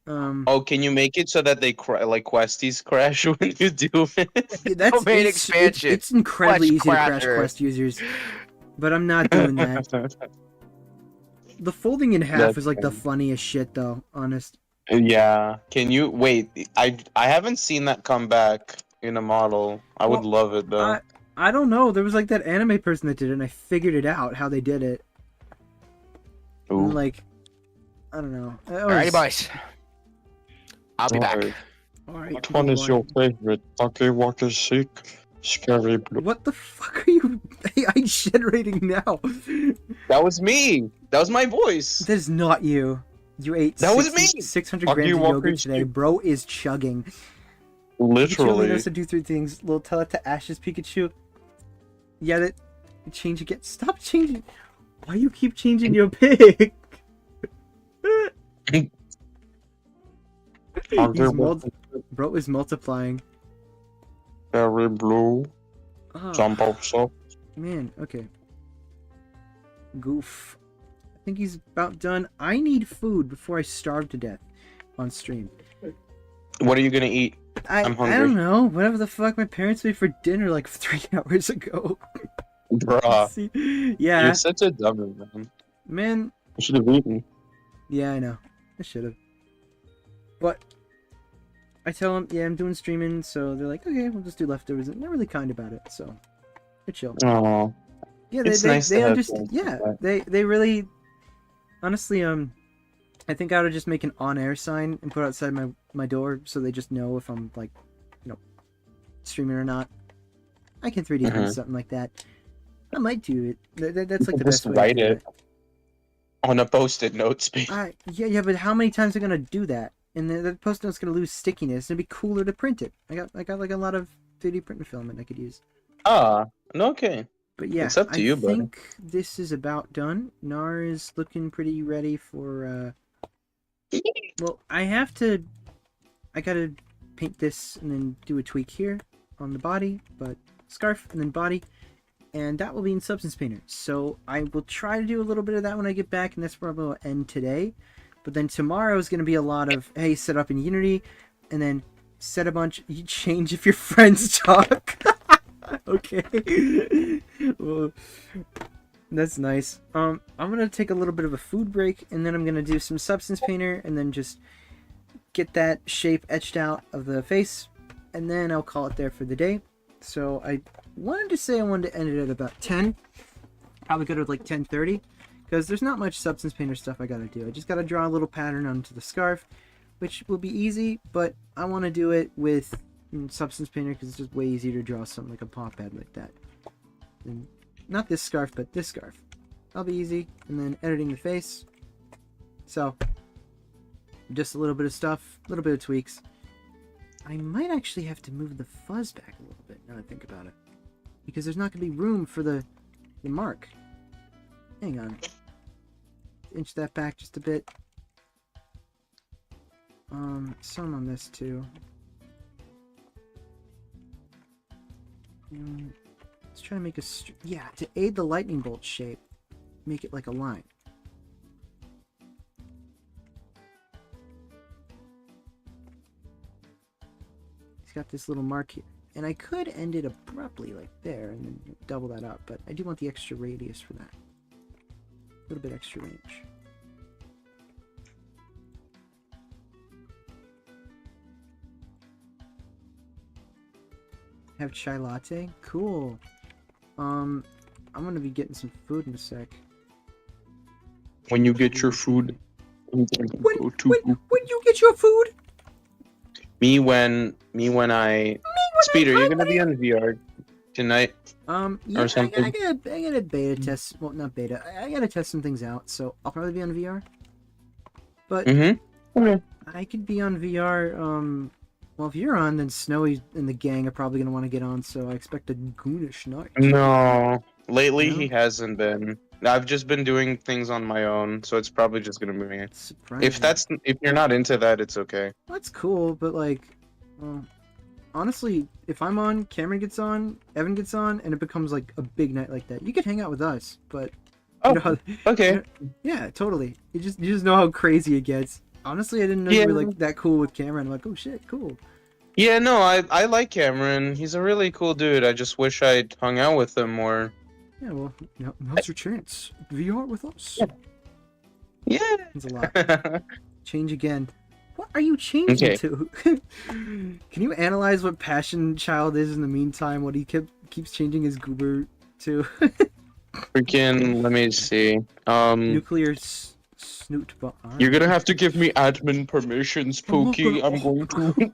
Oh, can you make it so that they like questies crash when you do it? That's domain it's, expansion. It's incredibly Quest easy to crash crasher. Quest users, but I'm not doing that. The folding in half That's is like the funny. funniest shit, though. Honest. Yeah. Can you wait? I haven't seen that come back in a model. I would Well, love it though. I don't know. There was like that anime person that did it, and I figured it out how they did it. Ooh. And, like, I don't know. alrighty, boys. I'll be back. Alright. Which one is your favorite? Waka Waka Sick, Scary Blue. What the fuck are you AI generating now? That was me. That was my voice. That is not you. You ate That was me! 600 Fuck grams you, of Walker, yogurt today. you- Bro is chugging. Pikachu only Literally. knows to do 3 things. Little tell it to Ash's Pikachu. Yeah, that change again. Stop changing. Why you keep changing your pick? Bro is multiplying. Scary Blue. Oh, Jumbo Sock. man, okay. Goof. I think he's about done. I need food before I starve to death on stream. What are you gonna eat? I'm I hungry. don't know. Whatever the fuck my parents made for dinner like 3 hours ago. Bruh. See? Yeah, You're such a dummy, man. man. You should have eaten. Yeah, I know. I should have. But I tell them, yeah, I'm doing streaming, so they're like, okay, we'll just do leftovers. And they're really kind about it, so they're chill. Oh. Yeah, It's nice to have understand. friends Yeah, like that. they really, honestly, I think I would just make an on-air sign and put outside my door so they just know if I'm like, streaming or not. I can 3D print something like that. I might do it. That's like the Just best way. write to do it. On a post-it note space. Yeah, but how many times are gonna do that? And the post-it note's gonna lose stickiness. It'd be cooler to print it. I got like a lot of 3D printing filament I could use. Ah, okay. But yeah, It's up to you, I buddy. think this is about done. Nar is looking pretty ready for. Well, I gotta paint this and then do a tweak here on the body, but scarf and then body. And that will be in Substance Painter. So I will try to do a little bit of that when I get back, and that's where I'll end today. But then tomorrow is going to be a lot of, hey, set up in Unity, and then set a bunch, you change if your friends talk. Okay. Well, that's nice. I'm going to take a little bit of a food break, and then I'm going to do some Substance Painter, and then just get that shape etched out of the face, and then I'll call it there for the day. So I wanted to say I wanted to end it at about 10. Probably go to like 10:30, because there's not much Substance Painter stuff I gotta do. I just gotta draw a little pattern onto the scarf, which will be easy, but I want to do it with Substance Painter because it's just way easier to draw something like a pop head like that. And not this scarf, but this scarf. That'll be easy. And then editing the face. So just a little bit of stuff, a little bit of tweaks. I might actually have to move the fuzz back a little bit now that I think about it, because there's not going to be room for the mark. Hang on. Inch that back just a bit. Some on this too. Let's try to make a... yeah, to aid the lightning bolt shape, make it like a line. Got this little mark here, and I could end it abruptly like there and then double that up, but I do want the extra radius for that, a little bit extra range. Have chai latte? Cool. I'm gonna be getting some food in a sec. When you get your food, when you get your food? Me when Speeder, you're gonna be on VR tonight. Yeah, or something. I gotta beta test. Well, not beta. I gotta test some things out, so I'll probably be on VR. But I could be on VR. Well, if you're on, then Snowy and the gang are probably gonna want to get on. So I expect a goonish night. No, lately No? he hasn't been. I've just been doing things on my own, so it's probably just gonna be me. Surprising. If you're not into that, it's okay. That's cool, but like, well, honestly, if I'm on, Cameron gets on, Evan gets on, and it becomes like a big night like that, you could hang out with us. But you know, okay. Yeah, totally. You just know how crazy it gets. Honestly, I didn't know you were like that cool with Cameron. I'm like, oh shit, cool. Yeah, no, I like Cameron. He's a really cool dude. I just wish I'd hung out with him more. Yeah, well, now's your chance. VR with us. Yeah. It's a lot. Change again. What are you changing to? Can you analyze what Passion Child is in the meantime? What he keeps changing his goober to? Freaking, let me see. Nuclear snoot bar. You're gonna have to give me admin permissions, Pookie. I'm going to.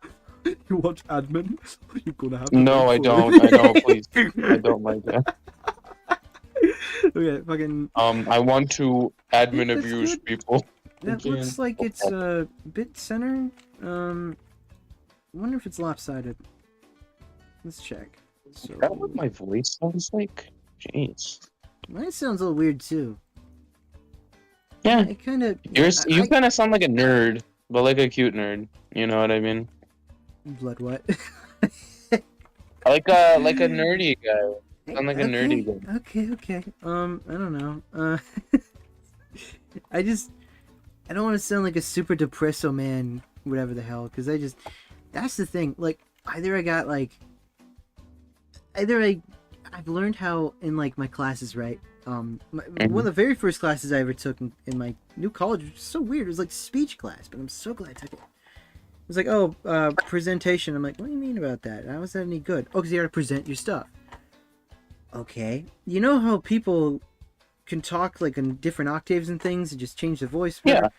You want admin? You're gonna have to. No, I don't. I know, please. I don't like that. Okay, fucking. I want to admin abuse people. That looks like it's a bit center. I wonder if it's lopsided. Let's check. So, Is that what my voice sounds like? Jeez. Mine sounds a little weird too. Yeah. It kind of. You kind of sound like a nerd, but like a cute nerd. You know what I mean? Blood what? like a nerdy guy. Sound like a nerdy guy. Okay. I don't know. I don't want to sound like a super depresso man, whatever the hell, because that's the thing. Like, I've learned how in like my classes, right? One of the very first classes I ever took in my new college, which was so weird. It was like speech class, but I'm so glad I took it. It was like, oh, presentation. I'm like, what do you mean about that? How is that any good? Oh, because you got to present your stuff. Okay. You know how people can talk like in different octaves and things and just change the voice? Yeah.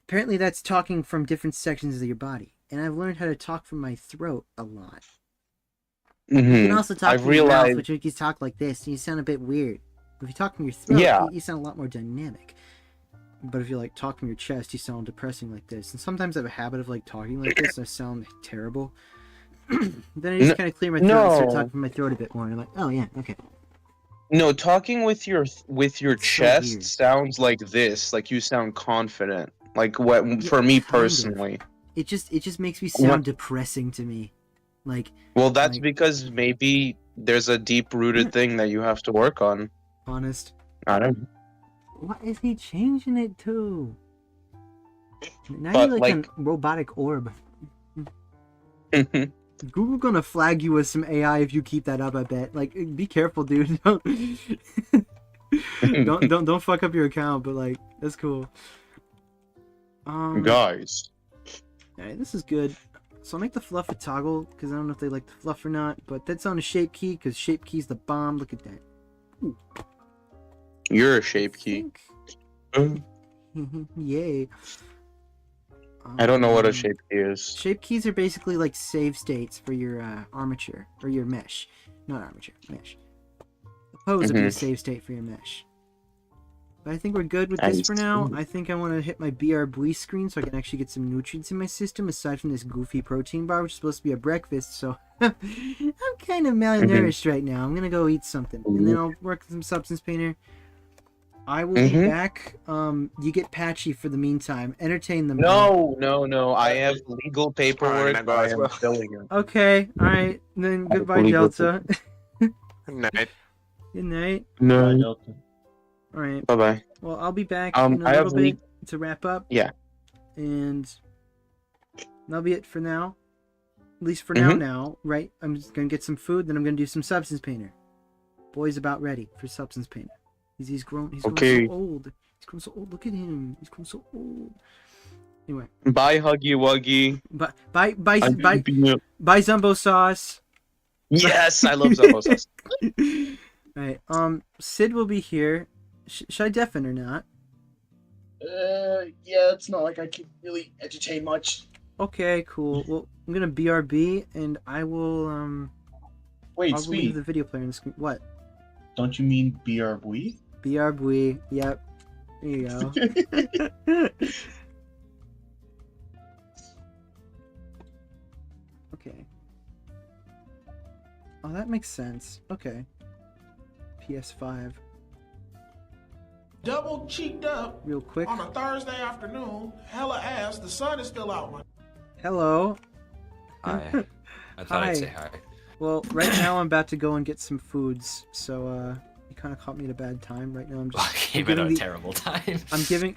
Apparently that's talking from different sections of your body. And I've learned how to talk from my throat a lot. You can also talk from your mouth, which makes you talk like this, and you sound a bit weird. If you talk from your throat, you sound a lot more dynamic. but if you like talk from your chest, you sound depressing like this. And sometimes I have a habit of like talking like this. I sound terrible. Then I just kind of clear my throat and start talking from my throat a bit more. And I'm like, oh yeah, okay. No, talking with your chest weird. sounds like this. Like you sound confident. Like what Yeah, for me kind of. personally. It just makes me sound depressing to me. Like, Well, that's like, because maybe there's a deep-rooted thing that you have to work on. honest. I don't. What is he changing it to? Now But, you're like a robotic orb. Google gonna flag you as some AI if you keep that up, I bet. Like, be careful, dude. Don't fuck up your account, but like, that's cool. Guys. Alright, this is good. So I'll make the fluff a toggle, because I don't know if they like the fluff or not, but that's on a shape key, because shape key's the bomb. Look at that. Ooh. You're a shape key. Yay. I don't know what a shape key is. Shape keys are basically like save states for your armature, or your mesh. Not armature, mesh. The pose would be a save state for your mesh. But I think we're good with this for now. I think I want to hit my Buiz screen so I can actually get some nutrients in my system, aside from this goofy protein bar, which is supposed to be a breakfast, so I'm kind of malnourished right now. I'm going to go eat something, and then I'll work with some Substance Painter. I will be back. You get Patchy for the meantime. Entertain them. No. I have legal paperwork. I am filling it. Okay, alright. Then goodbye, Delta. Good night. Good night. No. Alright. Bye-bye. Well, I'll be back in a little bit to wrap up. Yeah. And that'll be it for now. At least for now, right? I'm just gonna get some food, then I'm gonna do some Substance Painter. Boy's about ready for Substance Painter. He's grown so old. He's grown so old. Look at him. He's grown so old. Anyway. Bye, Huggy Wuggy. Bye, Zumbo Sauce. Yes, I love Zumbo Sauce. Alright, Sid will be here. Should I deafen or not? Yeah, it's not like I can really entertain much. Okay, cool. Well, I'm gonna BRB, and I will, Wait, I'll Sweet. leave the video player in the screen. What? Don't you mean BRB? BRB, yep. There you go. Okay. Oh, that makes sense. Okay. PS5. Double cheeked up Real quick. on a Thursday afternoon. Hella ass. The sun is still out, man. Hello. Hi. I thought I'd say hi. Well, right now I'm about to go and get some foods, so you kind of caught me at a bad time. Right now I'm just Came at a terrible time.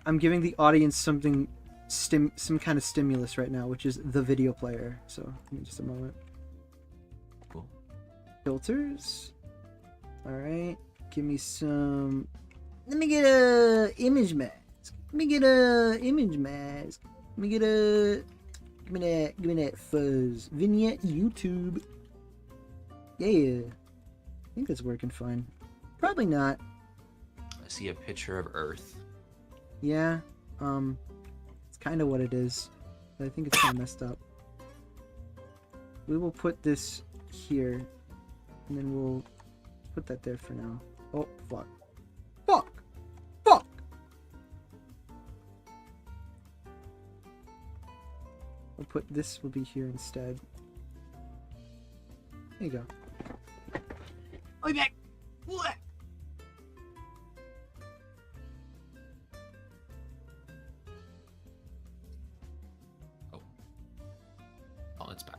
I'm giving the audience some kind of stimulus right now, which is the video player. So give me just a moment. Cool. Filters. All right. Give me some. Let me get a image mask. Let me get a image mask. Let me get a. Give me that fuzz. Vignette YouTube. Yeah. I think that's working fine. Probably not. I see a picture of Earth. Yeah. It's kind of what it is. But I think it's kind of messed up. We will put this here. And then we'll put that there for now. Oh, fuck. Fuck! Fuck! We'll put this will be here instead. There you go. I'll be back! What? Oh, it's back.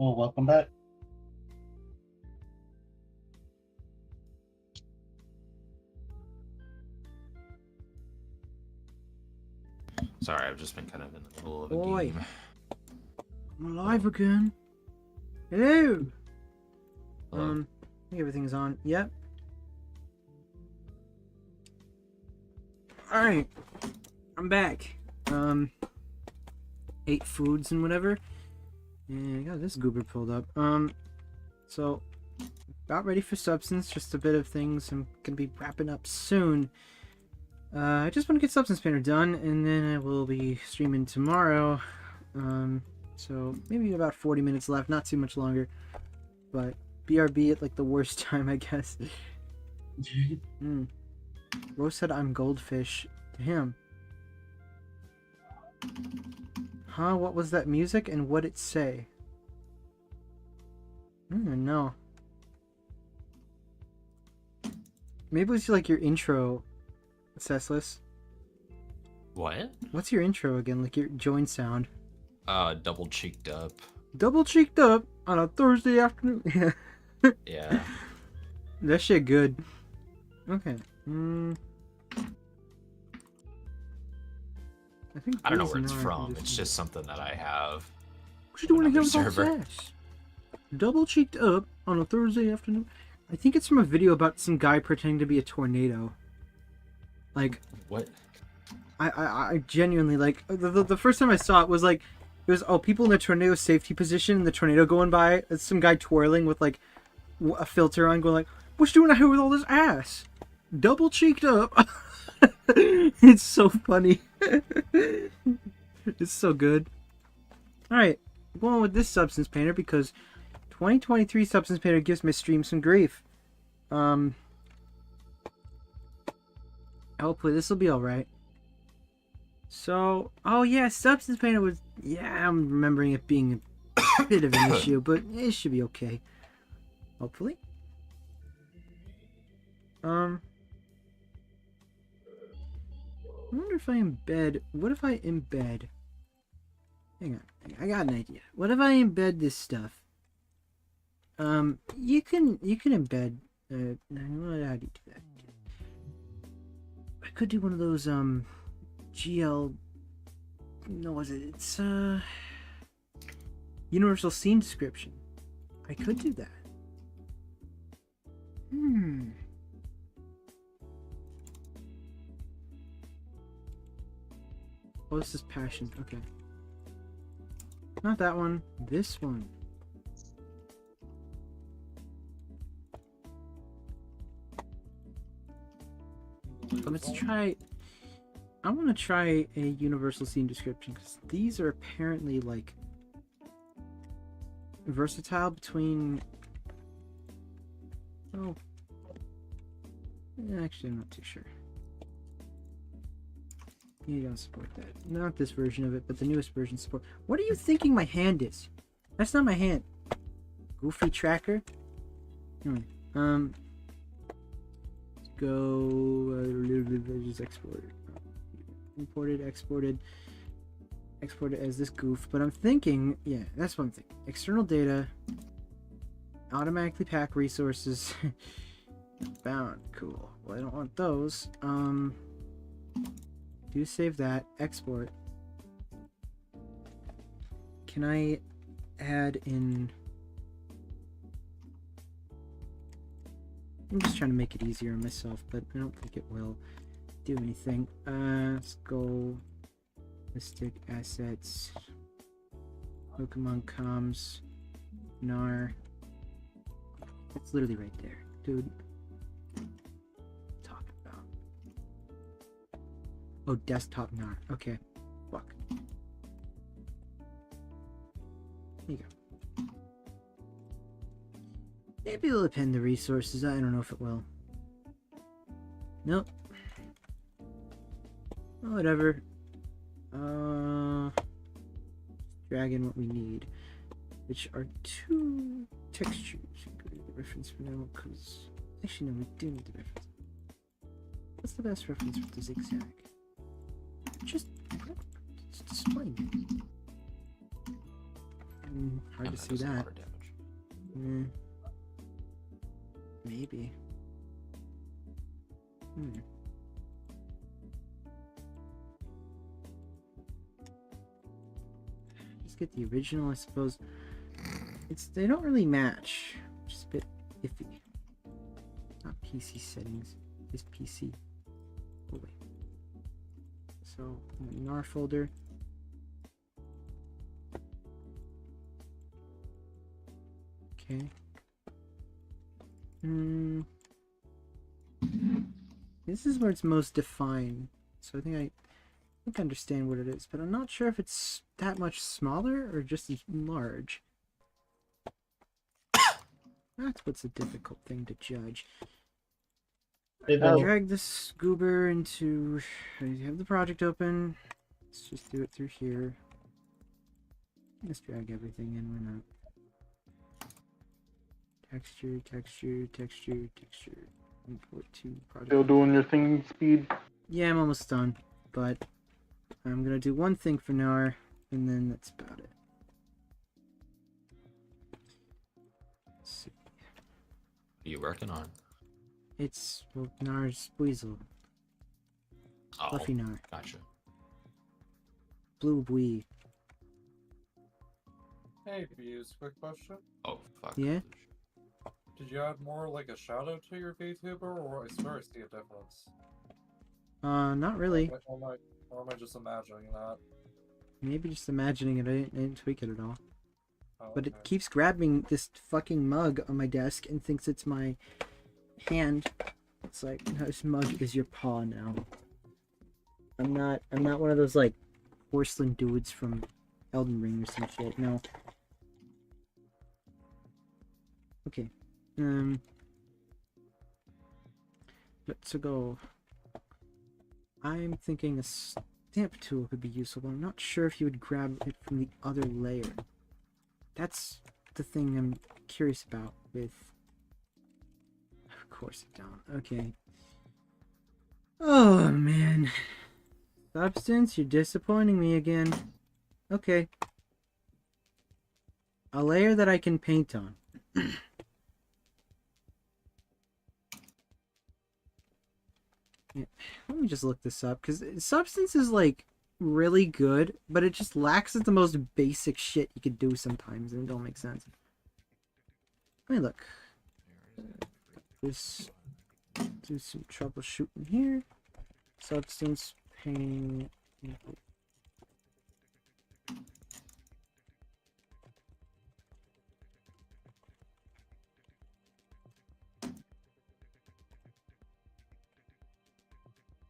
Well, welcome back. Sorry, I've just been kind of in the middle of a Oi. game. I'm alive again. Hello. Hello. I think everything's on. Yep. Alright. I'm back. Ate foods and whatever. And I got this goober pulled up. So about ready for substance, just a bit of things. I'm gonna be wrapping up soon. I just want to get Substance Painter done, and then I will be streaming tomorrow. So maybe about 40 minutes left, not too much longer. But BRB at like the worst time, I guess. Rose said I'm goldfish to him. Huh? What was that music and what'd it say? No. Maybe it was like your intro, Cessless. What? What's your intro again? Like your join sound. Double cheeked up. Double cheeked up on a Thursday afternoon. Yeah. That shit good. Okay. I don't know where it's from. It's just something that I have. What you doing here with all server. this? Double cheeked up on a Thursday afternoon. I think it's from a video about some guy pretending to be a tornado. Like what? I genuinely like the first time I saw it was like it was people in the tornado safety position and the tornado going by. It's some guy twirling with like a filter on, going like, "What you doing out here with all this ass? Double cheeked up." It's so funny. It's so good. Alright, I'm going with this Substance Painter because 2023 Substance Painter gives my stream some grief. Hopefully this will be alright. So, oh yeah, Substance Painter was, yeah, I'm remembering it being a bit of an issue, but it should be okay. Hopefully. I wonder if I embed. What if I embed? Hang on, I got an idea. What if I embed this stuff? You can embed. How do you do that? I could do one of those GL. No, was it? It's universal scene description. I could do that. Oh, this is passion. Okay. Not that one. This one. Let's try... I want to try a universal scene description because these are apparently like versatile between... Oh. Actually, I'm not too sure. You don't support that. Not this version of it, but the newest version support. What are you thinking my hand is? That's not my hand. Goofy tracker. Anyway, let's go. Just export it. Imported, exported, exported as this goof. But I'm thinking, yeah, that's what I'm thinking. External data. Automatically pack resources. Bound. Cool. Well, I don't want those. Do save that. Export. Can I add in... I'm just trying to make it easier on myself, but I don't think it will do anything. Let's go... Mystic Assets. Pokemon Comms. NAR. It's literally right there. Dude. Talk about. Oh, desktop NAR. Okay. Fuck. There you go. Maybe it'll append the resources. I don't know if it will. Nope. Oh, whatever. Drag in what we need, which are 2 textures. Go to the reference for now, because actually no, we do need the reference. What's the best reference for the zigzag? Just display. Hard And to that see does a that. lot of damage. Maybe. Just get the original, I suppose. They don't really match. Just a bit iffy. Not PC settings. It's PC. Oh wait. So in our folder. Okay. This is where it's most defined. So I think I understand what it is, but I'm not sure if it's that much smaller or just as large. That's what's a difficult thing to judge. Drag this goober into... I have the project open. Let's just do it through here. Let's drag everything in, why not? Texture, texture, texture, texture. Import to project. Still doing your thing speed? Yeah, I'm almost done, but I'm gonna do one thing for now, and then that's about it. Let's see. What are you working on? It's, well, Nar's Buizel. Oh, Fluffy Nar. gotcha. Blue Bui. Hey, Buiz, quick question. Oh, fuck. Yeah? Did you add more like a shadow to your VTuber, or I swear I see a difference? Not really. Or am I just imagining that? Maybe just imagining it. I didn't tweak it at all. Oh, But okay. it keeps grabbing this fucking mug on my desk and thinks it's my hand. It's like, no, this mug is your paw now. I'm not one of those like porcelain dudes from Elden Ring or some shit. No. Okay. Let's go. I'm thinking a stamp tool could be useful, but I'm not sure if you would grab it from the other layer. That's the thing I'm curious about with... Of course I don't. Okay. Oh, man. Substance, you're disappointing me again. Okay. A layer that I can paint on. Yeah, let me just look this up, because Substance is, like, really good, but it just lacks at the most basic shit you could do sometimes, and it don't make sense. Let me look. This, do some troubleshooting here. Substance, paint,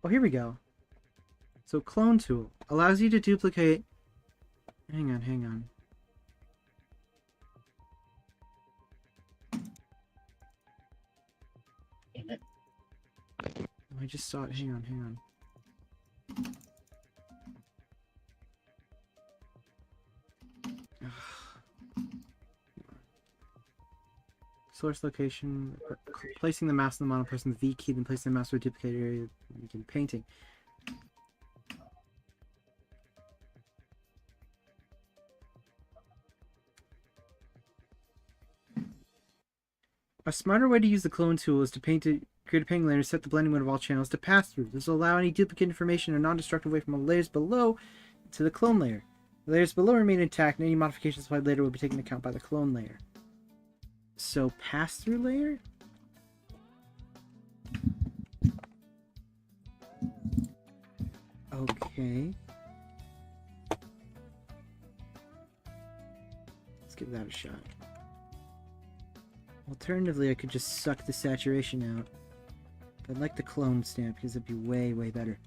oh, here we go. So clone tool allows you to duplicate. Hang on. Oh, I just saw it. Hang on. Source location, placing the mouse in the model, pressing the V key, then placing the mouse to a duplicate area, begin painting. A smarter way to use the clone tool is to create a painting layer and set the blending mode of all channels to pass through. This will allow any duplicate information or non-destructive way from the layers below to the clone layer. The layers below remain intact, and any modifications applied later will be taken into account by the clone layer. So, pass-through layer? Okay. Let's give that a shot. Alternatively, I could just suck the saturation out. But I'd like the clone stamp, because it'd be way, way better.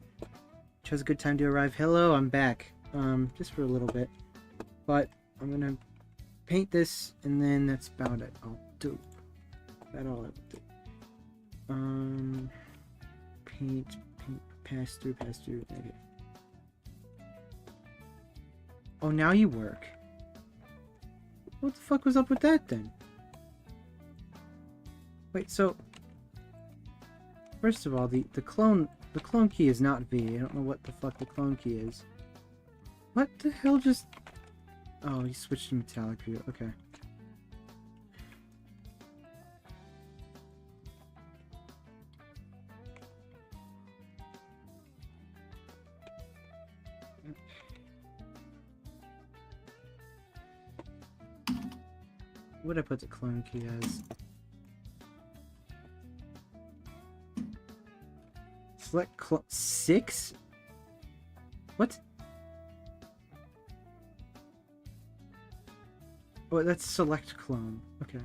Chose a good time to arrive. Hello, I'm back. Just for a little bit. But, I'm gonna paint this, and then that's about it. I'll do that all I will do. Paint, pass through, okay. Oh, now you work. What the fuck was up with that then? Wait, so first of all, the clone key is not V. I don't know what the fuck the clone key is. What the hell just... Oh, you switched to metallic view. Okay. What would I put the clone key as? Select 6? What? Oh, that's select clone. Okay.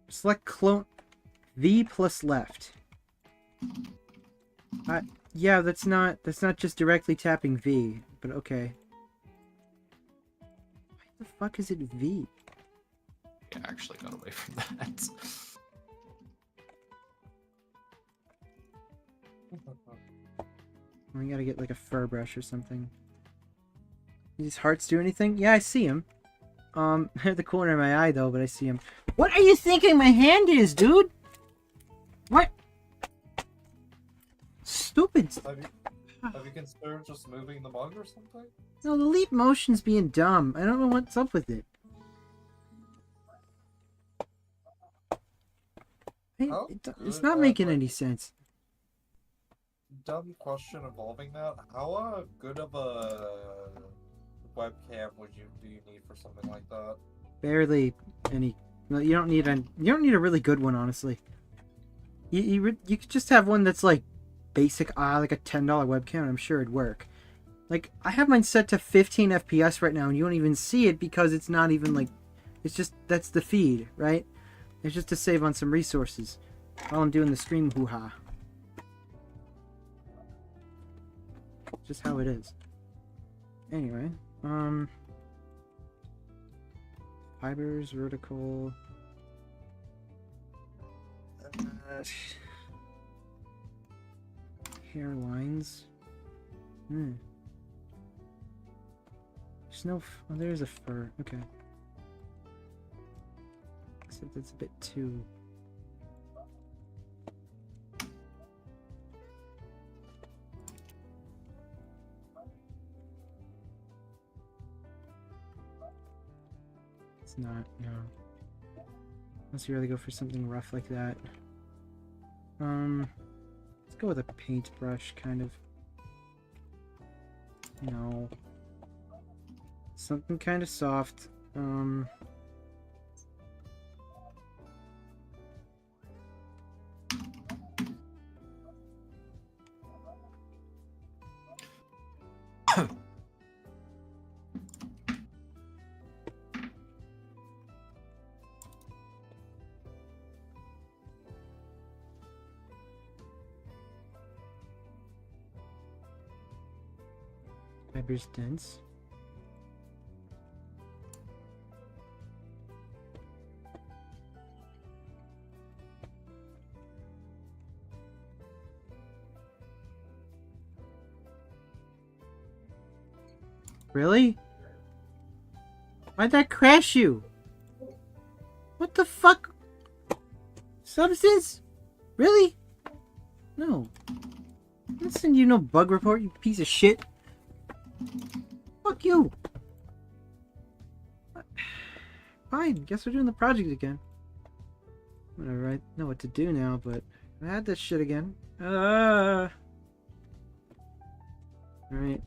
Select clone V plus left. Yeah, that's not just directly tapping V, but okay. Why the fuck is it V? Yeah, I actually got away from that. We gotta get like a fur brush or something. These hearts do anything? Yeah, I see them. At the corner of my eye though, but I see them. What are you thinking my hand is, dude? What? Stupid. Have you considered just moving the mug or something? No, the leap motion's being dumb. I don't know what's up with it. It's not making any sense. Dumb question involving that. How good of a webcam do you need for something like that? Barely any. No, you don't need a really good one, honestly. You could just have one that's like basic, like a $10 webcam. I'm sure it'd work. Like I have mine set to 15 FPS right now, and you don't even see it because it's not even like. It's just that's the feed, right? It's just to save on some resources while I'm doing the stream hoo-ha. Just how it is. Anyway, fibers, vertical. Hairlines. There's no. Oh, there's a fur. Okay. Except it's a bit too. It's not, no. Unless you really go for something rough like that. Let's go with a paintbrush, kind of. No. Something kind of soft. Fibers dense. Really? Why'd that crash you? What the fuck? Substance? Really? No. I'm not sending you no bug report, you piece of shit. Fuck you. Fine, guess we're doing the project again. Whatever, I know what to do now, but I had this shit again. Alright. Drag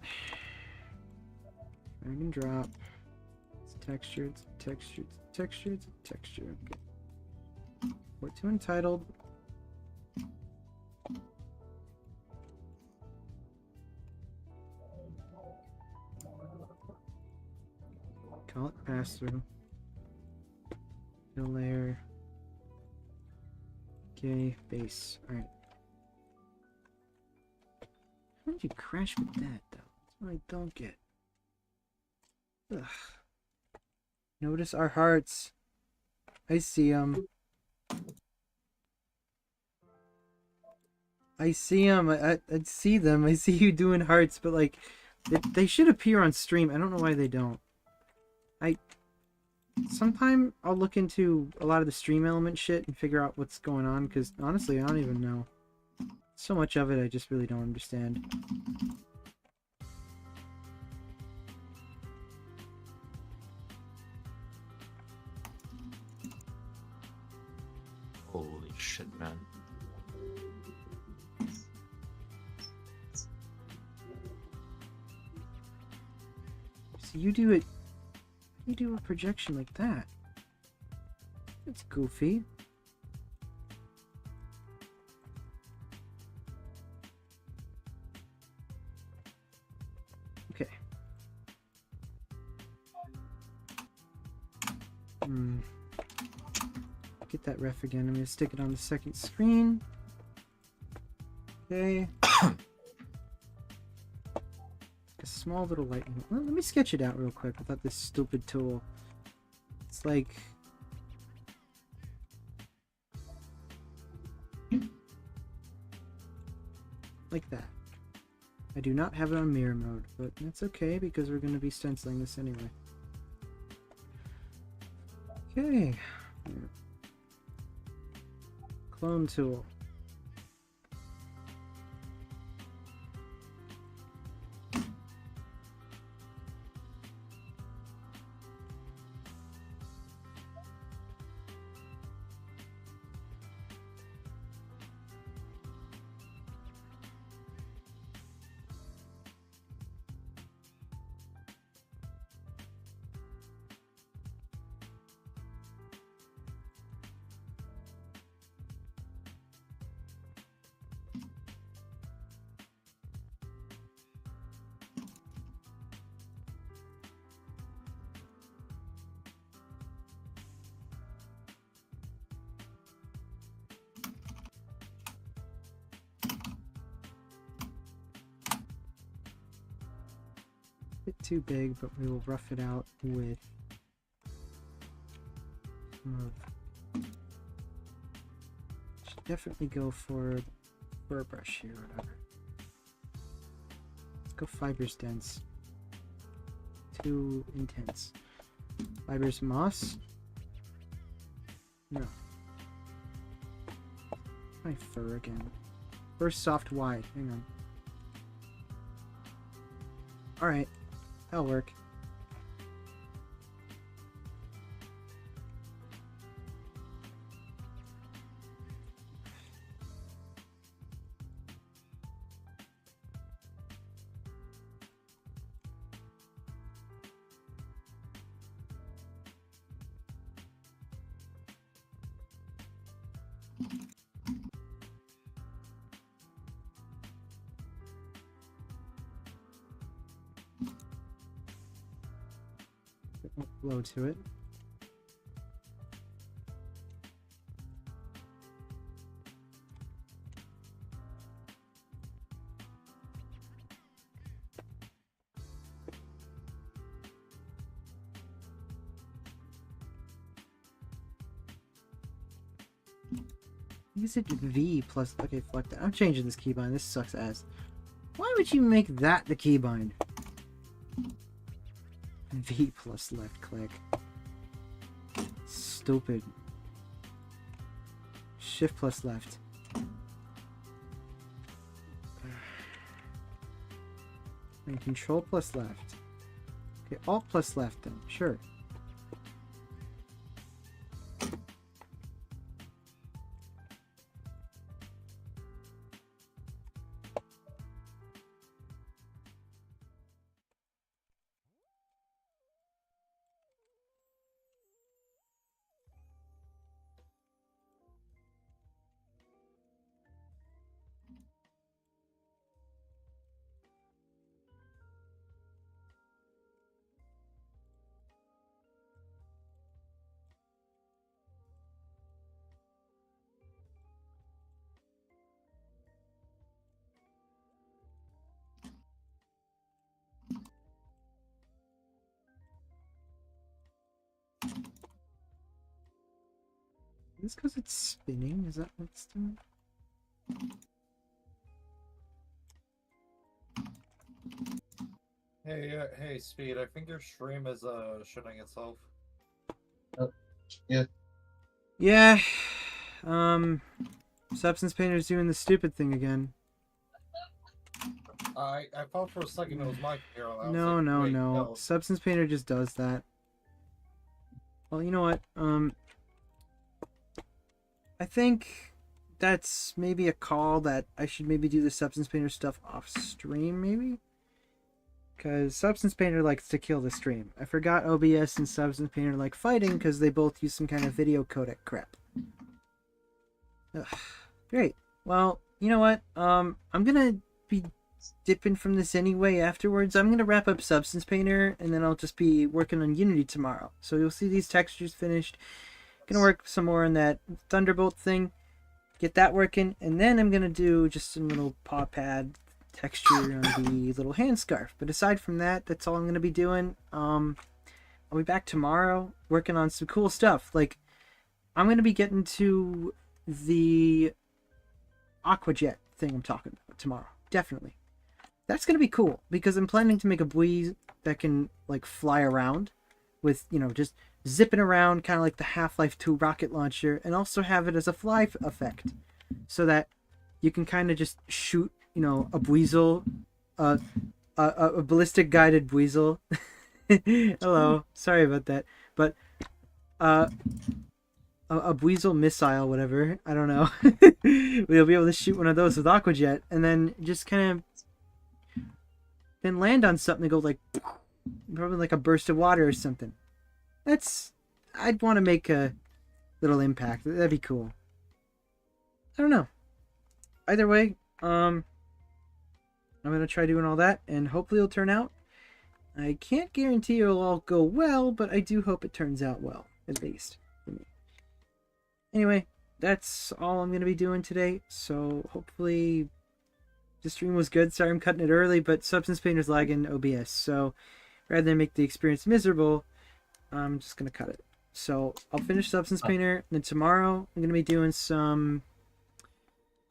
and drop. It's texture, it's texture, it's texture, it's texture. Okay. Port to entitled. Call it pass through. Fill layer. Okay, base. Alright. How did you crash with that, though? That's what I don't get. Ugh. Notice our hearts. I see them. I see them. I see them. I see you doing hearts, but like, they should appear on stream. I don't know why they don't. Sometime I'll look into a lot of the stream element shit and figure out what's going on, because honestly, I don't even know. So much of it I just really don't understand. So you do it. You do a projection like that. That's goofy. Okay. Get that ref again. I'm gonna stick it on the second screen. Okay. A small little lightning. Well, let me sketch it out real quick without this stupid tool. It's like that. I do not have it on mirror mode, but that's okay because we're going to be stenciling this anyway. Okay. Clone tool. Bit too big, but we will rough it out with some of. Should definitely go for a brush here, or whatever. Let's go fibers dense. Too intense. Fibers moss. No. My fur again. First soft wide. Hang on. All right. That'll work. Flow to it. Use it V plus. Okay, fuck that. I'm changing this keybind. This sucks ass. Why would you make that the keybind? V plus left click. Stupid. Shift plus left. And control plus left. Okay, alt plus left then. Sure. Is this because it's spinning? Is that what it's doing? Hey, Speed. I think your stream is shutting itself. Yeah. Yeah. Substance Painter's doing the stupid thing again. I thought for a second it was my computer. I was No, like, no, wait, no. Substance Painter just does that. Well, you know what? I think that's maybe a call that I should maybe do the Substance Painter stuff off stream, maybe? because Substance Painter likes to kill the stream. I forgot OBS and Substance Painter like fighting because they both use some kind of video codec crap. Ugh. Great. Well, you know what? I'm gonna be dipping from this anyway afterwards. I'm gonna wrap up Substance Painter, and then I'll just be working on Unity tomorrow. So you'll see these textures finished. Gonna work some more on that Thunderbolt thing, get that working, and then I'm gonna do just some little paw pad texture on the little hand scarf. But aside from that, that's all I'm gonna be doing. I'll be back tomorrow working on some cool stuff. Like, I'm gonna be getting to the Aquajet thing I'm talking about tomorrow. Definitely. That's gonna be cool because I'm planning to make a Buiz that can like fly around with, you know, just zipping around kind of like the Half-Life 2 rocket launcher, and also have it as a fly effect so that you can kind of just shoot, you know, a Buizel, a ballistic guided Buizel. Hello, sorry about that, but a Buizel missile, whatever, I don't know. We'll be able to shoot one of those with Aquajet, and then just kind of then land on something and go like, probably like a burst of water or something. I'd want to make a little impact. That'd be cool. I don't know. Either way, I'm gonna try doing all that, and hopefully it'll turn out. I can't guarantee it'll all go well, but I do hope it turns out well, at least for me. Anyway, that's all I'm gonna be doing today. So hopefully the stream was good. Sorry I'm cutting it early, but Substance Painter's lagging OBS, so rather than make the experience miserable, I'm just gonna cut it. So I'll finish Substance Painter, and then tomorrow I'm gonna be doing some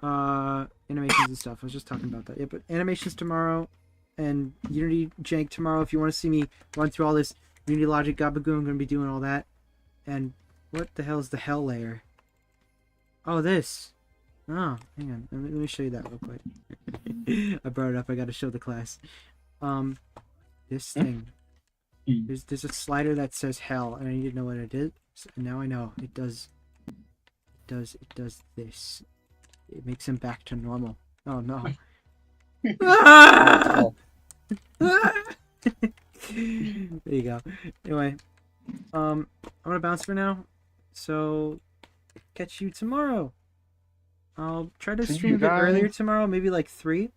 animations and stuff. I was just talking about that. Yeah, but animations tomorrow and Unity jank tomorrow. If you want to see me run through all this Unity logic gabagoon, I'm gonna be doing all that. And what the hell is the hell layer? Oh, this. Oh, hang on. Let me show you that real quick. I brought it up. I gotta show the class. This thing. There's a slider that says hell, and I need to know what it is. And now I know. It does this. It makes him back to normal. Oh no. Ah! There you go. Anyway, I'm gonna bounce for now. So catch you tomorrow. I'll try to stream a bit earlier tomorrow, maybe like 3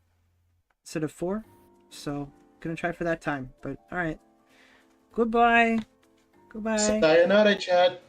instead of 4. So gonna try for that time. But all right. Goodbye. Goodbye. Sayonara, chat.